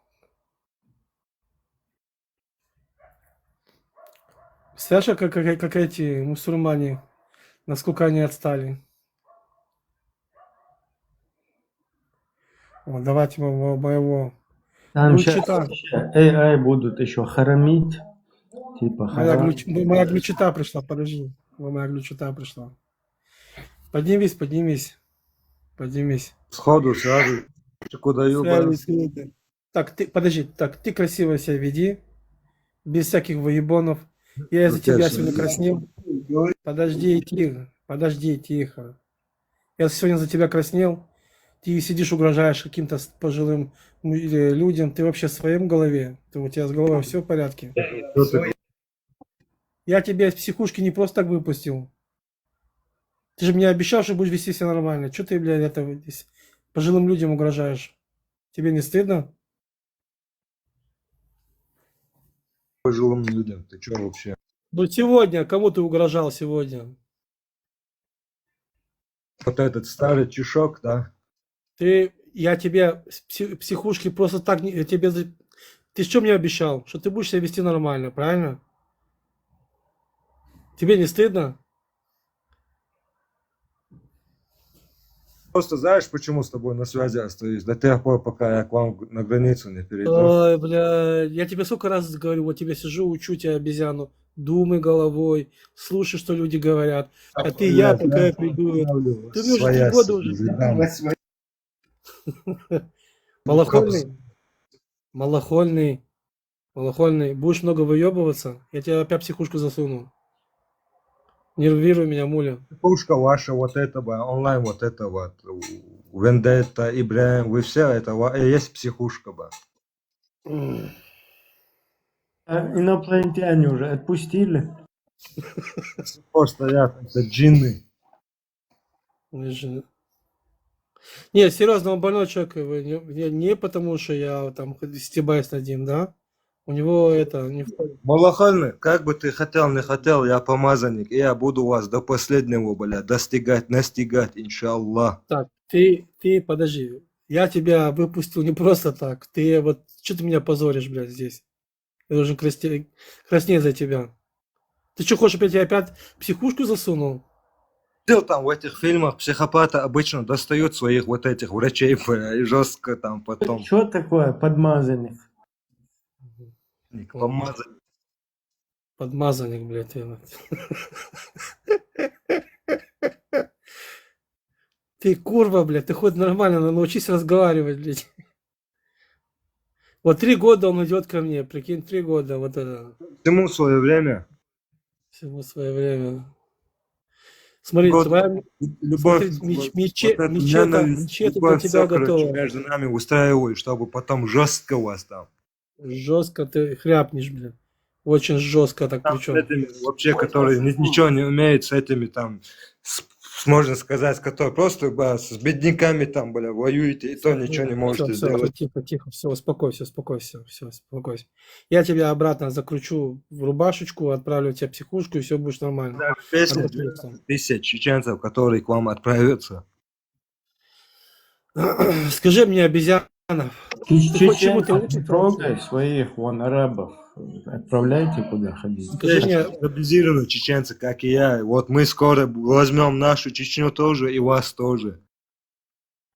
[SPEAKER 1] Слышишь, как эти мусульмане, насколько они отстали. Вот, давайте моего...
[SPEAKER 5] Там сейчас AI будут еще харамить. Типа
[SPEAKER 1] Моя глючита пришла, подожди. Моя глючита пришла. Поднимись.
[SPEAKER 18] Сходу сразу. Куда
[SPEAKER 1] Так, подожди, ты красиво себя веди. Без всяких выебонов. Я из-за тебя сегодня краснел. Подожди, тихо. Я сегодня за тебя краснел. Ты сидишь, угрожаешь каким-то пожилым людям. Ты вообще в своем голове? У тебя с головой все в порядке? Я тебя из психушки не просто так выпустил. Ты же мне обещал, что будешь вести себя нормально. Что ты, блядь, это пожилым людям угрожаешь? Тебе не стыдно?
[SPEAKER 18] Пожилым людям, ты что вообще?
[SPEAKER 1] Ну сегодня, кому ты угрожал сегодня?
[SPEAKER 18] Вот этот старый чешок, да?
[SPEAKER 1] Я тебе психушки просто так не... Ты что мне обещал? Что ты будешь себя вести нормально, правильно? Тебе не стыдно?
[SPEAKER 18] Просто знаешь, почему с тобой на связи остаюсь? До тех пор, пока я к вам на границу не перейду.
[SPEAKER 1] Ой, бля, я тебе сколько раз говорю, вот тебе сижу, учу тебя, обезьяну. Думай головой, слушай, что люди говорят. А ты, я пока я приду. Ты мне уже 3 года уже. Малохольный. Будешь много выебываться, я тебя опять в психушку засуну. Нервируй меня, муля.
[SPEAKER 18] Пушка ваша, вот этого, онлайн вот это вот, Vendetta, Ибраим, вы все, это есть психушка, ба.
[SPEAKER 5] Инопланетяне уже отпустили.
[SPEAKER 18] Просто это джинны.
[SPEAKER 1] Не, серьезно, он больной человек, не потому, что я там стебаюсь над ним, да? У него это...
[SPEAKER 18] Малахальный, как бы ты хотел, не хотел, я помазанник, и я буду вас до последнего, бля, настигать, иншаллах.
[SPEAKER 1] Так, ты подожди. Я тебя выпустил не просто так. Ты вот, что ты меня позоришь, блядь, здесь? Я должен краснеть за тебя. Ты что, хочешь, я тебя опять в психушку засунул?
[SPEAKER 18] Видел там в этих фильмах психопаты обычно достают своих вот этих врачей, бля, и жестко там потом
[SPEAKER 5] Что такое подмазанник?
[SPEAKER 18] помазать.
[SPEAKER 1] Подмазанник, блядь. Ты курва, блядь, ты хоть нормально научись разговаривать, блядь. Вот 3 года он идет ко мне, прикинь, 3 года, вот это.
[SPEAKER 18] Всему свое время.
[SPEAKER 1] Всему свое время. Смотри,
[SPEAKER 18] Вот
[SPEAKER 1] твоя,
[SPEAKER 18] любовь,
[SPEAKER 1] смотри,
[SPEAKER 18] вот
[SPEAKER 1] мечета
[SPEAKER 18] эта
[SPEAKER 1] для
[SPEAKER 18] ненависть,
[SPEAKER 1] тебя
[SPEAKER 18] любовь, все, короче,
[SPEAKER 1] готова.
[SPEAKER 18] между нами устраивают, чтобы потом жестко у вас там.
[SPEAKER 1] Жестко ты хряпнешь, блядь. Очень жестко так
[SPEAKER 18] Там с
[SPEAKER 1] причем.
[SPEAKER 18] этими вообще, которые ничего не умеют, с этими там, можно сказать, которые просто с бедняками там, бля, воюете, и то ничего не можете
[SPEAKER 1] Все,
[SPEAKER 18] сделать.
[SPEAKER 1] тихо, все, успокойся. Я тебя обратно закручу в рубашечку, отправлю тебя в психушку, и все будет нормально.
[SPEAKER 18] Даже песня
[SPEAKER 1] Работай сам.
[SPEAKER 18] 12 тысяч чеченцев, которые к вам отправятся.
[SPEAKER 1] Скажи мне, обезьяна, почему ты
[SPEAKER 5] Чеченцев не трогай своих вон арабов. Отправляйте куда ходить.
[SPEAKER 1] Скажи мне,
[SPEAKER 18] Стабилизированные чеченцы, как и я. Вот мы скоро возьмем нашу Чечню тоже и вас тоже.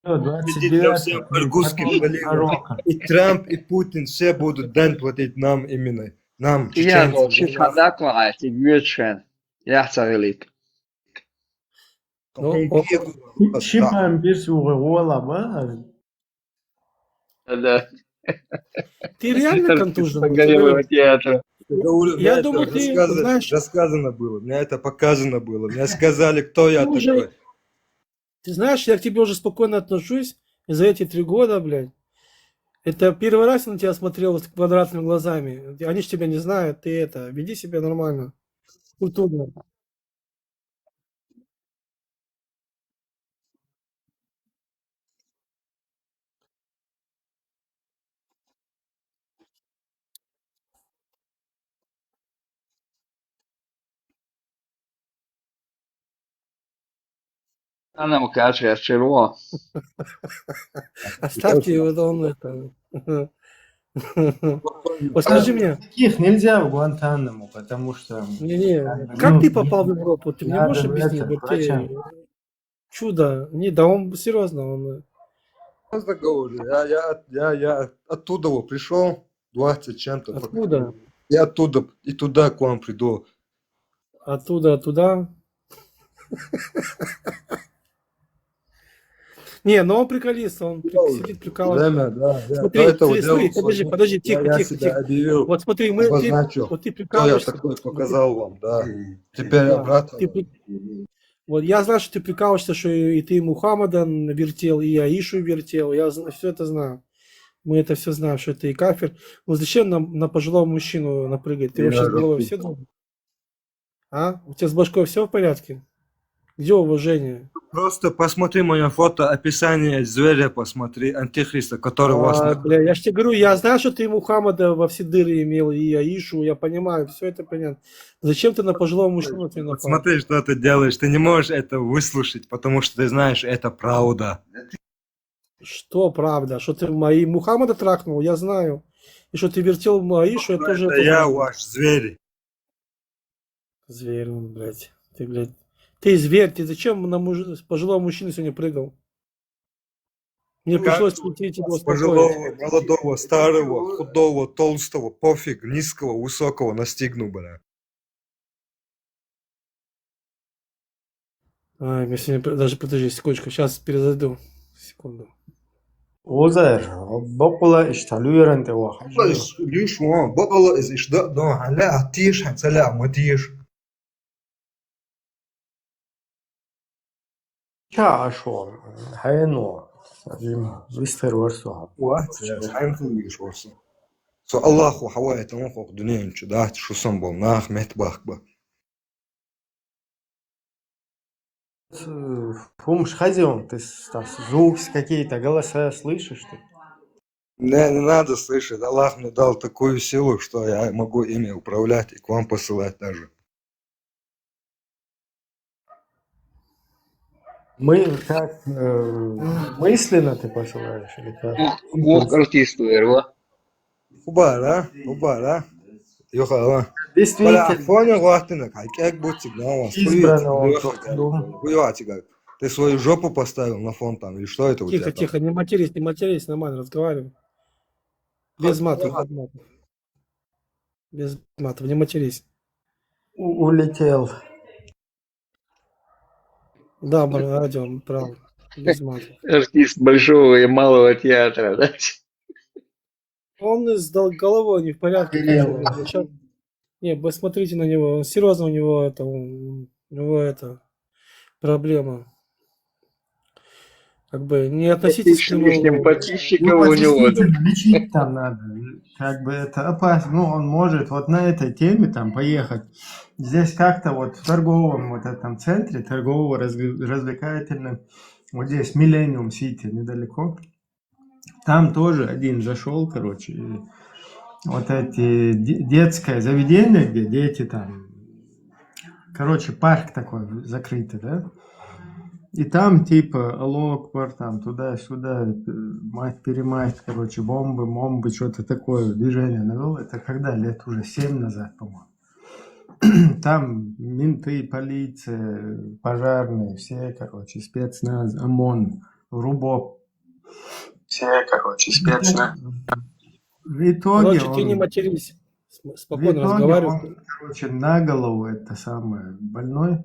[SPEAKER 18] Видите, всем иркутским поливам. И Трамп, и Путин, все будут дань платить нам именно. Нам,
[SPEAKER 4] Я
[SPEAKER 18] чеченцам.
[SPEAKER 4] шихадак лаати, гючен. Я царелит.
[SPEAKER 5] Шибан bir угола, ба?
[SPEAKER 4] Да.
[SPEAKER 1] ты реально контужен?
[SPEAKER 4] Погорелого театра.
[SPEAKER 1] Я думал, ты знаешь...
[SPEAKER 18] Рассказано было, мне это показано было. Мне сказали, кто я такой.
[SPEAKER 1] Ты знаешь, я к тебе уже спокойно отношусь, и за эти 3 года, блядь, это первый раз я на тебя смотрел с квадратными глазами. Они ж тебя не знают, ты это, веди себя нормально, культурно.
[SPEAKER 4] Она mu kaže, čelo.
[SPEAKER 1] Оставьте его, да он это... Вот скажи мне...
[SPEAKER 5] Таких нельзя в Гуантанамо, потому что...
[SPEAKER 1] Как ты попал в Европу? Ты мне можешь объяснить? Вот ты... Чудо. Не, да он серьезно, он...
[SPEAKER 18] Просто говорю, я оттуда пришел, 20 чем-то.
[SPEAKER 1] Откуда?
[SPEAKER 18] Я оттуда и туда к вам приду.
[SPEAKER 1] Оттуда, туда? Не, но он приколист, он сидит прикалывается.
[SPEAKER 18] Да.
[SPEAKER 1] Смотри, подожди, тихо.
[SPEAKER 18] Объявил,
[SPEAKER 1] Вот смотри, вот ты
[SPEAKER 18] кто я
[SPEAKER 1] прикалываешься.
[SPEAKER 18] такой показал вам, да. Теперь обратно.
[SPEAKER 1] Вот я знаю, что ты прикалываешься, что и ты Мухаммада вертел, и Аишу вертел. Я все это знаю. Мы это все знаем, что это и кафир. Но зачем нам на пожилого мужчину напрыгать? Ты вообще с головой все думаешь? А? У тебя с башкой все в порядке? Где уважение?
[SPEAKER 18] Просто посмотри мое фото, описание зверя посмотри, антихриста, который вас...
[SPEAKER 1] Бля, я ж тебе говорю, я знаю, что ты Мухаммада во все дыры имел, и Аишу, я понимаю, все это понятно. Зачем ты на пожилого мужчину ты напал?
[SPEAKER 18] Смотри, что ты делаешь, ты не можешь это выслушать, потому что ты знаешь, это правда.
[SPEAKER 1] Что правда? Что ты мои Мухаммада трахнул, я знаю. И что ты вертел Аишу, я тоже
[SPEAKER 18] Это
[SPEAKER 1] это
[SPEAKER 18] я
[SPEAKER 1] знаю.
[SPEAKER 18] ваш зверь.
[SPEAKER 1] Зверь он, блядь. Ты зверь, ты зачем на пожилого мужчину сегодня прыгал? Мне пришлось прийти тебя успокоить.
[SPEAKER 18] Пожилого, молодого, старого, худого, толстого, пофиг, низкого, высокого настигну, бля.
[SPEAKER 1] Ай, мне сегодня даже, подожди, секундочку, сейчас перезайду. Секунду.
[SPEAKER 5] Озер, бокула ишталуерен те
[SPEAKER 18] ليش وان بقلا إذا إشداء دون هلا هتيش هنسلع متيش
[SPEAKER 5] Чашо, хайно, вистер ورسو.
[SPEAKER 18] واحد حين فوقيش ورسو سو الله خو حواي تنوخ دنيا انشو داعت شو صنبو ناخ مهت باخبا
[SPEAKER 5] Фумш хазион, ты звуки какие-то, голоса слышишь ты?
[SPEAKER 18] не надо слышать, Аллах мне дал такую силу, что я могу ими управлять и к вам посылать даже.
[SPEAKER 5] Мы как мысленно ты посылаешь или как?
[SPEAKER 4] Ох, артист верва.
[SPEAKER 18] Убара. Юхала.
[SPEAKER 5] Действительно.
[SPEAKER 18] Понял, Лахтина, как будет сигнал.
[SPEAKER 5] Избрано он дом.
[SPEAKER 18] Хуеватика. Ты свою жопу поставил на фон там, или что это у тебя
[SPEAKER 1] Тихо,
[SPEAKER 18] там?
[SPEAKER 1] тихо, не матерись, нормально разговаривай. Без матов, без матов. Без матов, не матерись.
[SPEAKER 5] Улетел.
[SPEAKER 1] Да, Родион, прав. Без матов.
[SPEAKER 4] Артист большого и малого театра, да?
[SPEAKER 1] Он с головой не в порядке. Сейчас... Не, посмотрите на него. Серьезно, у него это проблема. Как бы не относитесь к нему.
[SPEAKER 4] Подписчиков
[SPEAKER 5] Ну,
[SPEAKER 4] у него.
[SPEAKER 5] действительно, лечить там надо. Как бы это опасно. Ну, он может вот на этой теме там поехать. Здесь как-то вот в торговом вот этом центре, торгово-развлекательном, вот здесь Millennium City недалеко. Там тоже один зашел, короче, и вот эти детское заведение, где дети там, короче, парк такой закрытый, да? И там типа Аллах-Акбар, там туда-сюда, мать-перемать, короче, бомбы, что-то такое движение навел. Это когда? Лет уже 7 назад, по-моему. Там менты, полиция, пожарные, все, короче, спецназ, ОМОН, РУБОП. Все, короче, спецназ. В итоге
[SPEAKER 1] Короче, ты не матерись.
[SPEAKER 5] в
[SPEAKER 1] Спокойно
[SPEAKER 5] итоге
[SPEAKER 1] разговаривай.
[SPEAKER 5] он, короче, на голову это самое больной.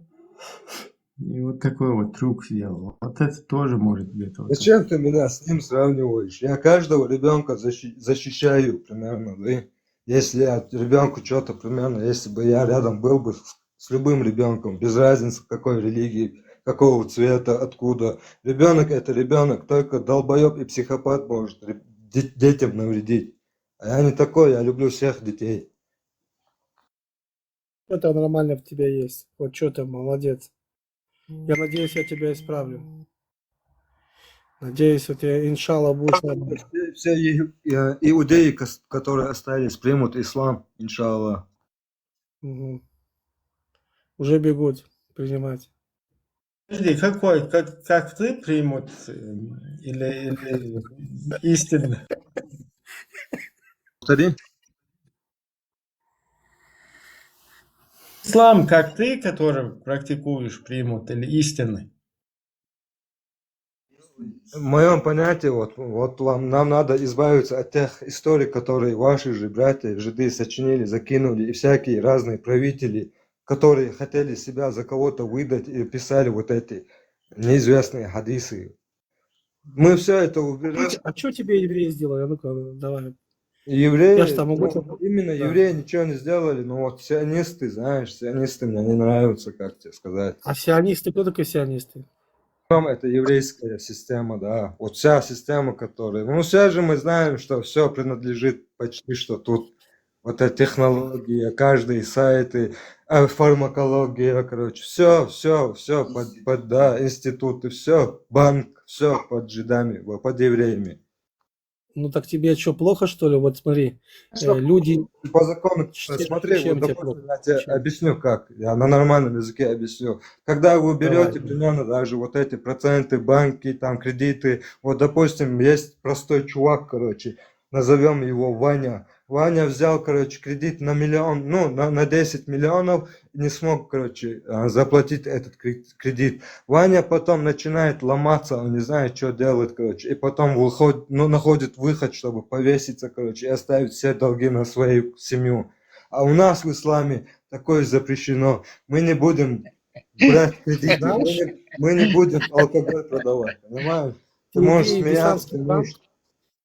[SPEAKER 5] И вот такой вот трюк сделал. Вот это тоже может где-то. Вот
[SPEAKER 18] Зачем ты меня с ним сравниваешь? Я каждого ребенка защищаю примерно, да? Если я ребенку что-то примерно, если бы я рядом был бы с любым ребенком, без разницы какой религии, какого цвета, откуда. Ребенок это ребенок, только долбоеб и психопат может детям навредить. А я не такой, я люблю всех детей.
[SPEAKER 1] Это нормально в тебе есть. Вот что ты, молодец. Я надеюсь, я тебя исправлю. Надеюсь, у тебя, иншаллах, будет нормально.
[SPEAKER 18] Все иудеи, которые остались, примут ислам, иншаллах.
[SPEAKER 1] Мгм. Уже бегут принимать.
[SPEAKER 5] Подожди, какой, как ты примут или истинно?
[SPEAKER 18] Повтори.
[SPEAKER 5] Ислам, как ты, который практикуешь, примут или истинный?
[SPEAKER 18] В моем понятии, нам надо избавиться от тех историй, которые ваши же братья, жиды сочинили, закинули, и всякие разные правители, которые хотели себя за кого-то выдать и писали вот эти неизвестные хадисы. Мы все это уберем.
[SPEAKER 1] А что тебе евреи сделали? Ну-ка, давай.
[SPEAKER 18] Евреи,
[SPEAKER 1] Я ж там могу...
[SPEAKER 18] именно
[SPEAKER 1] Да.
[SPEAKER 18] евреи ничего не сделали, но вот сионисты, знаешь, сионисты мне не нравятся, как тебе сказать.
[SPEAKER 1] А сионисты, кто такой сионисты?
[SPEAKER 18] Это еврейская система, да. Вот вся система, которая... Ну, все же мы знаем, что все принадлежит почти что тут. Вот эта технология, каждые сайты, фармакология, короче. Все да, институты, все, банк, все под жидами, под евреями.
[SPEAKER 1] Ну так тебе что, плохо, что ли? Вот смотри, люди...
[SPEAKER 18] По закону,
[SPEAKER 1] Чем
[SPEAKER 18] смотри, вот,
[SPEAKER 1] тебе
[SPEAKER 18] допустим,
[SPEAKER 1] плохо?
[SPEAKER 18] я тебе объясню как, я на нормальном языке объясню. Когда вы берете примерно даже вот эти проценты, банки, там, кредиты, вот, допустим, есть простой чувак, короче, назовем его Ваня. Ваня взял, короче, кредит на миллион, ну, на 10 миллионов, не смог, короче, заплатить этот кредит. Ваня потом начинает ломаться, он не знает, что делать, короче, и потом выходит, ну, находит выход, чтобы повеситься, короче, и оставить все долги на свою семью. А у нас в исламе такое запрещено. Мы не будем брать кредиты, мы не будем алкоголь продавать, понимаешь? Ты можешь смеяться, можешь...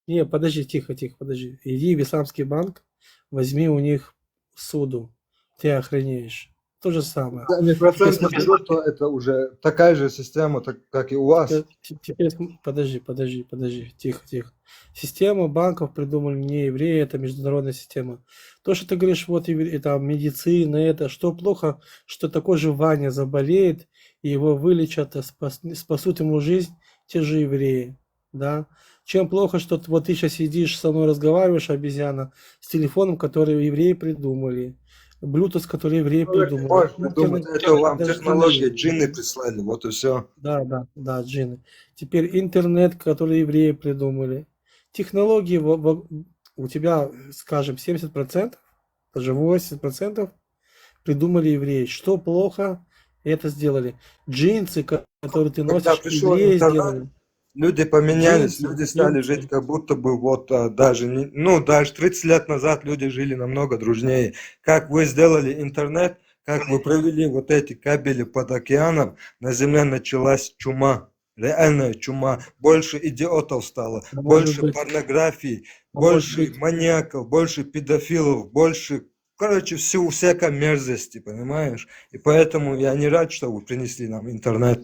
[SPEAKER 1] Не, подожди, тихо, подожди. Иди в исламский банк, возьми у них суду. Ты охренеешь. То же самое.
[SPEAKER 18] Не процент берут, то это уже такая же система, как и у вас.
[SPEAKER 1] Теперь, подожди. Тихо. Система банков придумали не евреи, это международная система. То, что ты говоришь, вот это медицина, это что плохо, что такой же Ваня заболеет, и его вылечат, спасут ему жизнь те же евреи. Да? Чем плохо, что вот ты сейчас сидишь со мной разговариваешь, обезьяна, с телефоном, который евреи придумали. Bluetooth, который евреи
[SPEAKER 18] Человек не
[SPEAKER 1] придумали.
[SPEAKER 18] может придумать, это вам
[SPEAKER 1] Даже
[SPEAKER 18] технологии
[SPEAKER 1] джины.
[SPEAKER 18] джинны прислали, вот и все.
[SPEAKER 1] Да, джины. Теперь интернет, который евреи придумали. Технологии у тебя, скажем, 70%, даже 80% придумали евреи. Что плохо, это сделали. Джинсы, которые ты
[SPEAKER 18] Когда
[SPEAKER 1] носишь,
[SPEAKER 18] пришел
[SPEAKER 1] евреи
[SPEAKER 18] интернет,
[SPEAKER 1] сделали.
[SPEAKER 18] люди поменялись,
[SPEAKER 1] Джинсы,
[SPEAKER 18] люди стали
[SPEAKER 1] джинсы.
[SPEAKER 18] жить как будто бы вот даже, ну, даже 30 лет назад люди жили намного дружнее. Как вы сделали интернет, как вы провели вот эти кабели под океаном, на Земле началась чума. Реальная чума. Больше идиотов стало,
[SPEAKER 1] Может
[SPEAKER 18] больше
[SPEAKER 1] быть.
[SPEAKER 18] порнографии,
[SPEAKER 1] Может
[SPEAKER 18] больше
[SPEAKER 1] быть.
[SPEAKER 18] маньяков, больше педофилов, больше, короче, всякой мерзости, понимаешь? И поэтому я не рад, что вы принесли нам интернет.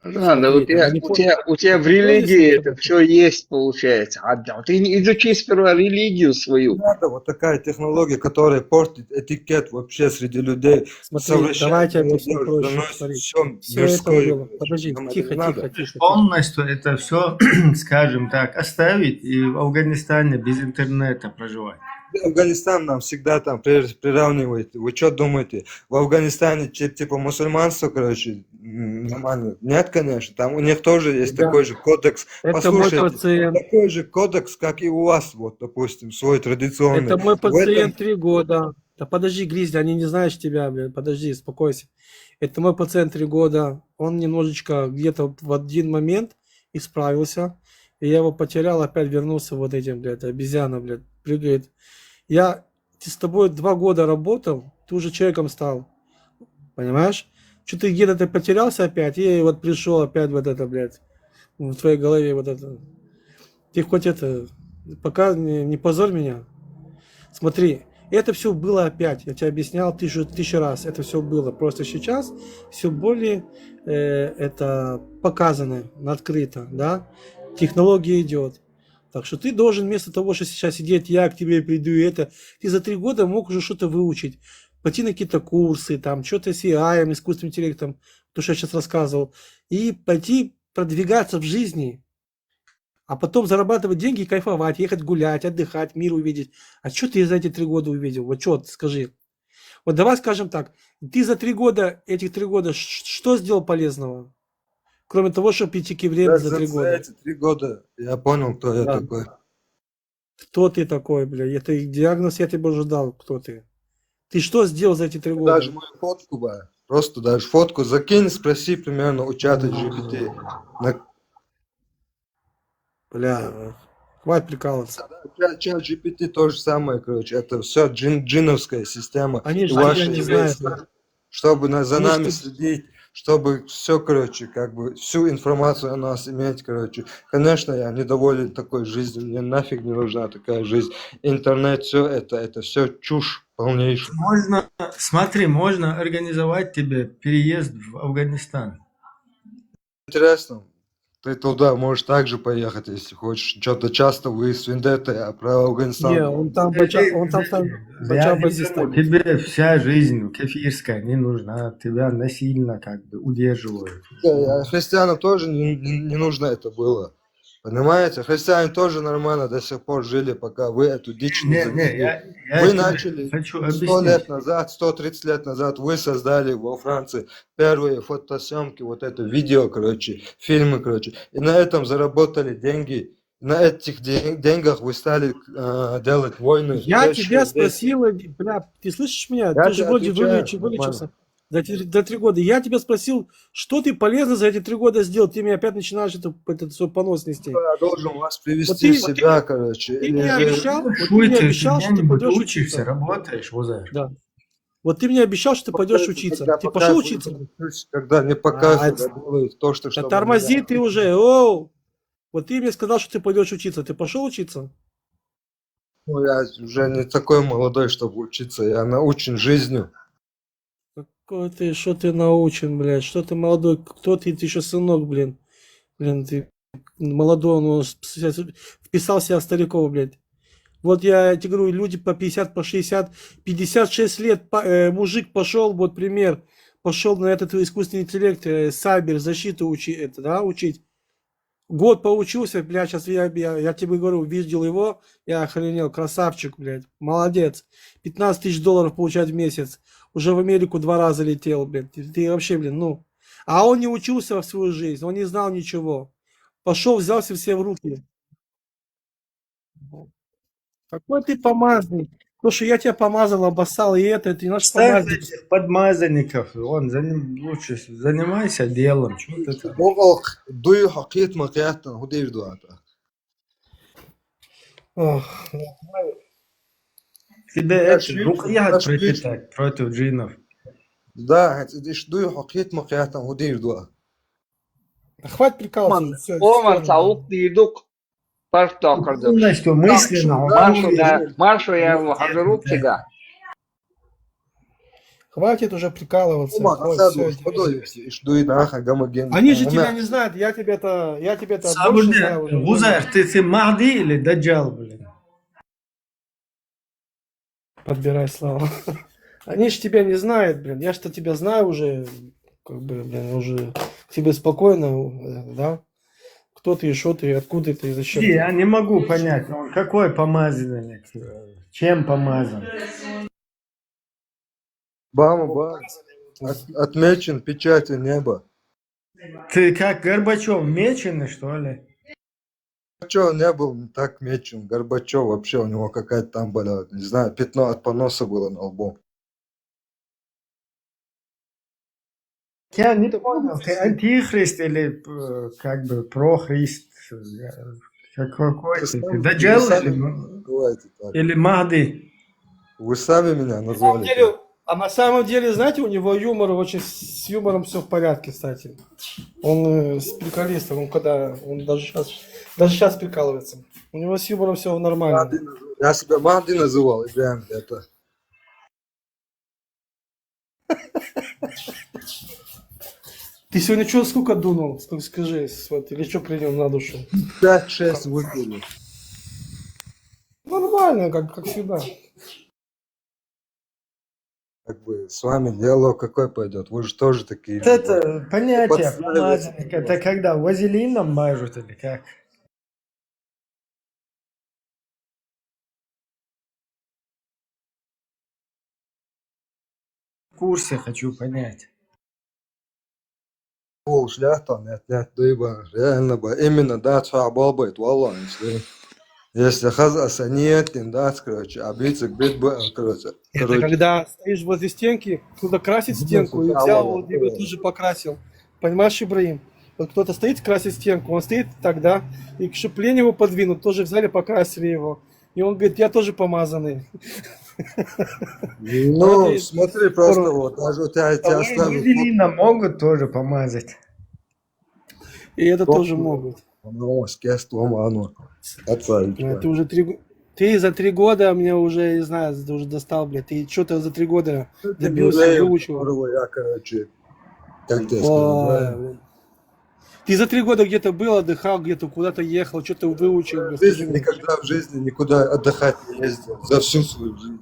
[SPEAKER 4] Да, да,
[SPEAKER 1] Смотри, они
[SPEAKER 4] у тебя в религии это все есть, получается. А ты не изучи сперва религию свою.
[SPEAKER 18] Надо вот такая технология, которая портит этикет вообще среди людей,
[SPEAKER 1] Смотри,
[SPEAKER 18] совращает
[SPEAKER 1] давайте объясню
[SPEAKER 18] молодежь,
[SPEAKER 1] проще.
[SPEAKER 18] заносит
[SPEAKER 1] Смотри,
[SPEAKER 18] все
[SPEAKER 1] все это
[SPEAKER 18] мирское.
[SPEAKER 1] было. Подожди,
[SPEAKER 18] Нам это
[SPEAKER 1] тихо,
[SPEAKER 18] не надо.
[SPEAKER 1] тихо.
[SPEAKER 5] Полностью это все, скажем так, оставить и в Афганистане без интернета проживать.
[SPEAKER 18] Афганистан нам всегда там приравнивает. Вы что думаете? В Афганистане типа мусульманство, короче, нормально? Нет, конечно. Там у них тоже есть
[SPEAKER 1] Ребят,
[SPEAKER 18] такой же кодекс.
[SPEAKER 1] это мой
[SPEAKER 18] Послушайте,
[SPEAKER 1] пациент.
[SPEAKER 18] такой же кодекс, как и у вас, вот, допустим, свой традиционный.
[SPEAKER 1] Это мой
[SPEAKER 18] В этом
[SPEAKER 1] пациент 3 года. Да подожди, Гризли, они не знают тебя, блин. Подожди, успокойся. Это мой пациент 3 года. Он немножечко где-то в один момент исправился. И я его потерял, опять вернулся вот этим, блядь, обезьяна, блядь, прыгает. Я с тобой 2 года работал, ты уже человеком стал. Понимаешь? Что ты где-то ты потерялся опять, и вот пришел опять вот это, блядь, в твоей голове вот это. Ты хоть это, пока не позорь меня. Смотри, это все было опять, я тебе объяснял тысячу раз, это все было. Просто сейчас все более это показано, открыто, да? Технология идет. Так что ты должен вместо того, что сейчас сидеть, я к тебе приду и это, ты за 3 года мог уже что-то выучить. Пойти на какие-то курсы, там, что-то с AI, искусственным интеллектом, то, что я сейчас рассказывал. И пойти продвигаться в жизни. А потом зарабатывать деньги, кайфовать, ехать гулять, отдыхать, мир увидеть. А что ты за эти 3 года увидел? Вот что, скажи. Вот давай скажем так, ты за 3 года, этих 3 года, что сделал полезного? Кроме того, чтобы прийти к евреям за 3
[SPEAKER 18] За
[SPEAKER 1] года.
[SPEAKER 18] эти 3 года я понял, кто я
[SPEAKER 1] Да.
[SPEAKER 18] такой.
[SPEAKER 1] Кто ты такой, бля? Это диагноз я тебе уже дал, кто ты. Ты что сделал за эти 3 года?
[SPEAKER 18] Даже мою фотку, просто даже фотку закинь, спроси примерно у чата GPT.
[SPEAKER 1] Бля, хватит прикалываться.
[SPEAKER 18] Чат GPT то же самое, короче, это все джиновская система.
[SPEAKER 1] Они
[SPEAKER 18] И
[SPEAKER 1] же
[SPEAKER 18] ваши
[SPEAKER 1] тебя не
[SPEAKER 18] евреи,
[SPEAKER 1] знают.
[SPEAKER 18] чтобы за
[SPEAKER 1] Они ж
[SPEAKER 18] нами
[SPEAKER 1] ты-
[SPEAKER 18] следить, чтобы все, короче, как бы всю информацию о нас иметь, короче. Конечно, я недоволен такой жизнью, мне нафиг не нужна такая жизнь. Интернет, все это все чушь полнейшая.
[SPEAKER 5] Можно, смотри, можно организовать тебе переезд в Афганистан.
[SPEAKER 18] Интересно, ты туда можешь также поехать, если хочешь. Что-то часто вы с Вендеттой, а про Афганистан.
[SPEAKER 1] Не, он там
[SPEAKER 5] Я тебе вся жизнь кефирская не нужна, тебя насильно как бы удерживают.
[SPEAKER 18] Христианам тоже не нужно это было. Понимаете? Христиане тоже нормально до сих пор жили, пока вы эту дичь не завели.
[SPEAKER 5] я
[SPEAKER 18] Вы
[SPEAKER 5] тебе
[SPEAKER 18] начали
[SPEAKER 5] хочу
[SPEAKER 18] 100
[SPEAKER 5] объяснить.
[SPEAKER 18] лет назад, 130 лет назад, вы создали во Франции первые фотосъемки, вот это видео, короче, фильмы, короче. И на этом заработали деньги. На этих деньгах вы стали делать войны.
[SPEAKER 1] Я
[SPEAKER 18] Здесь,
[SPEAKER 1] тебя
[SPEAKER 18] здесь.
[SPEAKER 1] спросил, бля, ты слышишь меня?
[SPEAKER 18] Я
[SPEAKER 1] Ты же
[SPEAKER 18] тебе
[SPEAKER 1] вроде
[SPEAKER 18] отвечаю
[SPEAKER 1] вылечился до 3 года. Я тебя спросил, что ты полезно за эти 3 года сделал? Ты мне опять начинаешь этот свой понос нести.
[SPEAKER 18] Я должен вас привести
[SPEAKER 1] Вот ты-
[SPEAKER 18] в себя, короче.
[SPEAKER 1] Ты
[SPEAKER 18] или
[SPEAKER 1] мне
[SPEAKER 18] же-
[SPEAKER 1] обещал, вот ты мне обещал, что ты пойдешь
[SPEAKER 5] учишься,
[SPEAKER 1] учиться.
[SPEAKER 5] работаешь, Узар.
[SPEAKER 1] Да. Вот ты мне обещал, что ты пойдешь учиться.
[SPEAKER 18] Когда
[SPEAKER 1] Ты
[SPEAKER 18] по
[SPEAKER 1] пошел
[SPEAKER 18] кайфу
[SPEAKER 1] учиться?
[SPEAKER 18] учусь, когда не по кайфу,
[SPEAKER 1] А,
[SPEAKER 18] да, делают то, что
[SPEAKER 1] Да
[SPEAKER 18] чтобы
[SPEAKER 1] тормози
[SPEAKER 18] меня-
[SPEAKER 1] ты уже, оу! Вот ты мне сказал, что ты пойдешь учиться. Ты пошел учиться?
[SPEAKER 18] Ну, я уже не такой молодой, чтобы учиться. Я научен жизнью.
[SPEAKER 1] Какой ты, что ты научен, блядь? Что ты молодой? Кто ты? Ты еще сынок, блин. Блин, ты молодой, он вписал себя в стариков, блядь. Вот я тебе говорю, люди по 50, по 60, 56 лет, мужик пошел, вот пример, пошел на этот искусственный интеллект, сайбер, защиту учить, Год поучился, блядь, сейчас я тебе говорю, видел его, я охренел, красавчик, блядь, молодец. 15 тысяч долларов получать в месяц. Уже в Америку 2 раза летел, блядь. Ты вообще, блин, ну. А он не учился в свою жизнь, он не знал ничего. Пошел, взялся все в руки. Какой ты помазанник? Слушай, я тебя помазал, обоссал, и это, ты наш
[SPEAKER 5] Ставь
[SPEAKER 1] помазанник.
[SPEAKER 5] этих подмазанников, лучше занимайся делом. Что ты там?
[SPEAKER 18] Бог, дуй хакит макятан, худеешь дуата.
[SPEAKER 1] Ох,
[SPEAKER 5] Тебе это, рукоять пропитать против джинов.
[SPEAKER 18] Да, это дуй хакит макятан, худеешь дуа.
[SPEAKER 1] хватит прикалываться. Всё,
[SPEAKER 4] Омар
[SPEAKER 1] всё.
[SPEAKER 4] саук дидук. Партокардыш.
[SPEAKER 5] Думай, что мысленно.
[SPEAKER 4] Маршу я его хажиру тебя.
[SPEAKER 1] Хватит уже прикалываться.
[SPEAKER 18] Ома,
[SPEAKER 1] Вот,
[SPEAKER 18] асаду,
[SPEAKER 1] всё.
[SPEAKER 18] ходой, дуй наха, гамаген.
[SPEAKER 1] Они же тебя не знают, я тебя-то больше знаю уже.
[SPEAKER 5] Гузар, ты Махди или Даджал, блин?
[SPEAKER 1] Подбирай слова. Они же тебя не знают, блин. Я что тебя знаю уже, как бы, блин, уже к тебе спокойно, да? Кто ты, что ты, откуда ты, зачем ты?
[SPEAKER 5] Я не могу понять, он какой помазанник, чем помазан?
[SPEAKER 18] Бама, отмечен печатью неба.
[SPEAKER 5] Ты как Горбачев, меченый, что ли?
[SPEAKER 18] Горбачев не был так мечен. Горбачев вообще, у него какая-то там была, не знаю, пятно от поноса было на лбу.
[SPEAKER 5] Я не понял, ты антихрист или как бы прохрист? Какой ты? Даджал или Махди?
[SPEAKER 18] Вы сами меня
[SPEAKER 1] На самом
[SPEAKER 18] назвали.
[SPEAKER 1] деле, а на самом деле, знаете, у него юмор очень, с юмором все в порядке, кстати. Он приколист, он даже сейчас прикалывается. У него с юмором все нормально.
[SPEAKER 18] Я себя Махди называл, Ибрахим, это.
[SPEAKER 1] Ты сегодня что, сколько дунул? Скажи, вот, или что принял на душу?
[SPEAKER 18] 5-6 выпили.
[SPEAKER 1] Нормально, как всегда.
[SPEAKER 18] Как бы с вами диалог какой пойдет? Вы же тоже такие.
[SPEAKER 5] Вот это понятие
[SPEAKER 18] Подставили.
[SPEAKER 5] помазанник, это когда вазелином мажут или как? В курсе хочу понять.
[SPEAKER 18] Пол шляхта, нет, дыба, реально бы. Именно, да, цабалбайт, валла, если хазаса нет, да, короче, а бицик бит бы, короче.
[SPEAKER 1] Это когда стоишь возле стенки, кто-то красит стенку, и взял его, либо тоже покрасил. Понимаешь, Ибрахим? Вот кто-то стоит, красит стенку, он стоит так, да, и чтобы лень его подвинуть, тоже взяли, покрасили его. И он говорит, я тоже помазанный.
[SPEAKER 18] Ну, смотри, просто вот, даже у тебя оставил.
[SPEAKER 5] Вазелина могут тоже помазать.
[SPEAKER 1] И это тоже могут.
[SPEAKER 18] Ну, с кестом, оно. Отправить.
[SPEAKER 1] Ты уже ты за 3 года меня уже, не знаю, ты уже достал, блядь. Ты что-то за 3 года добился, выучил.
[SPEAKER 18] Я, короче, как тебе
[SPEAKER 1] Ой,
[SPEAKER 18] сказать,
[SPEAKER 1] блин. Ты за 3 года где-то был, отдыхал, где-то куда-то ехал, что-то выучил. блядь, скажи мне.
[SPEAKER 18] никогда в жизни никуда отдыхать не ездил. За всю свою жизнь.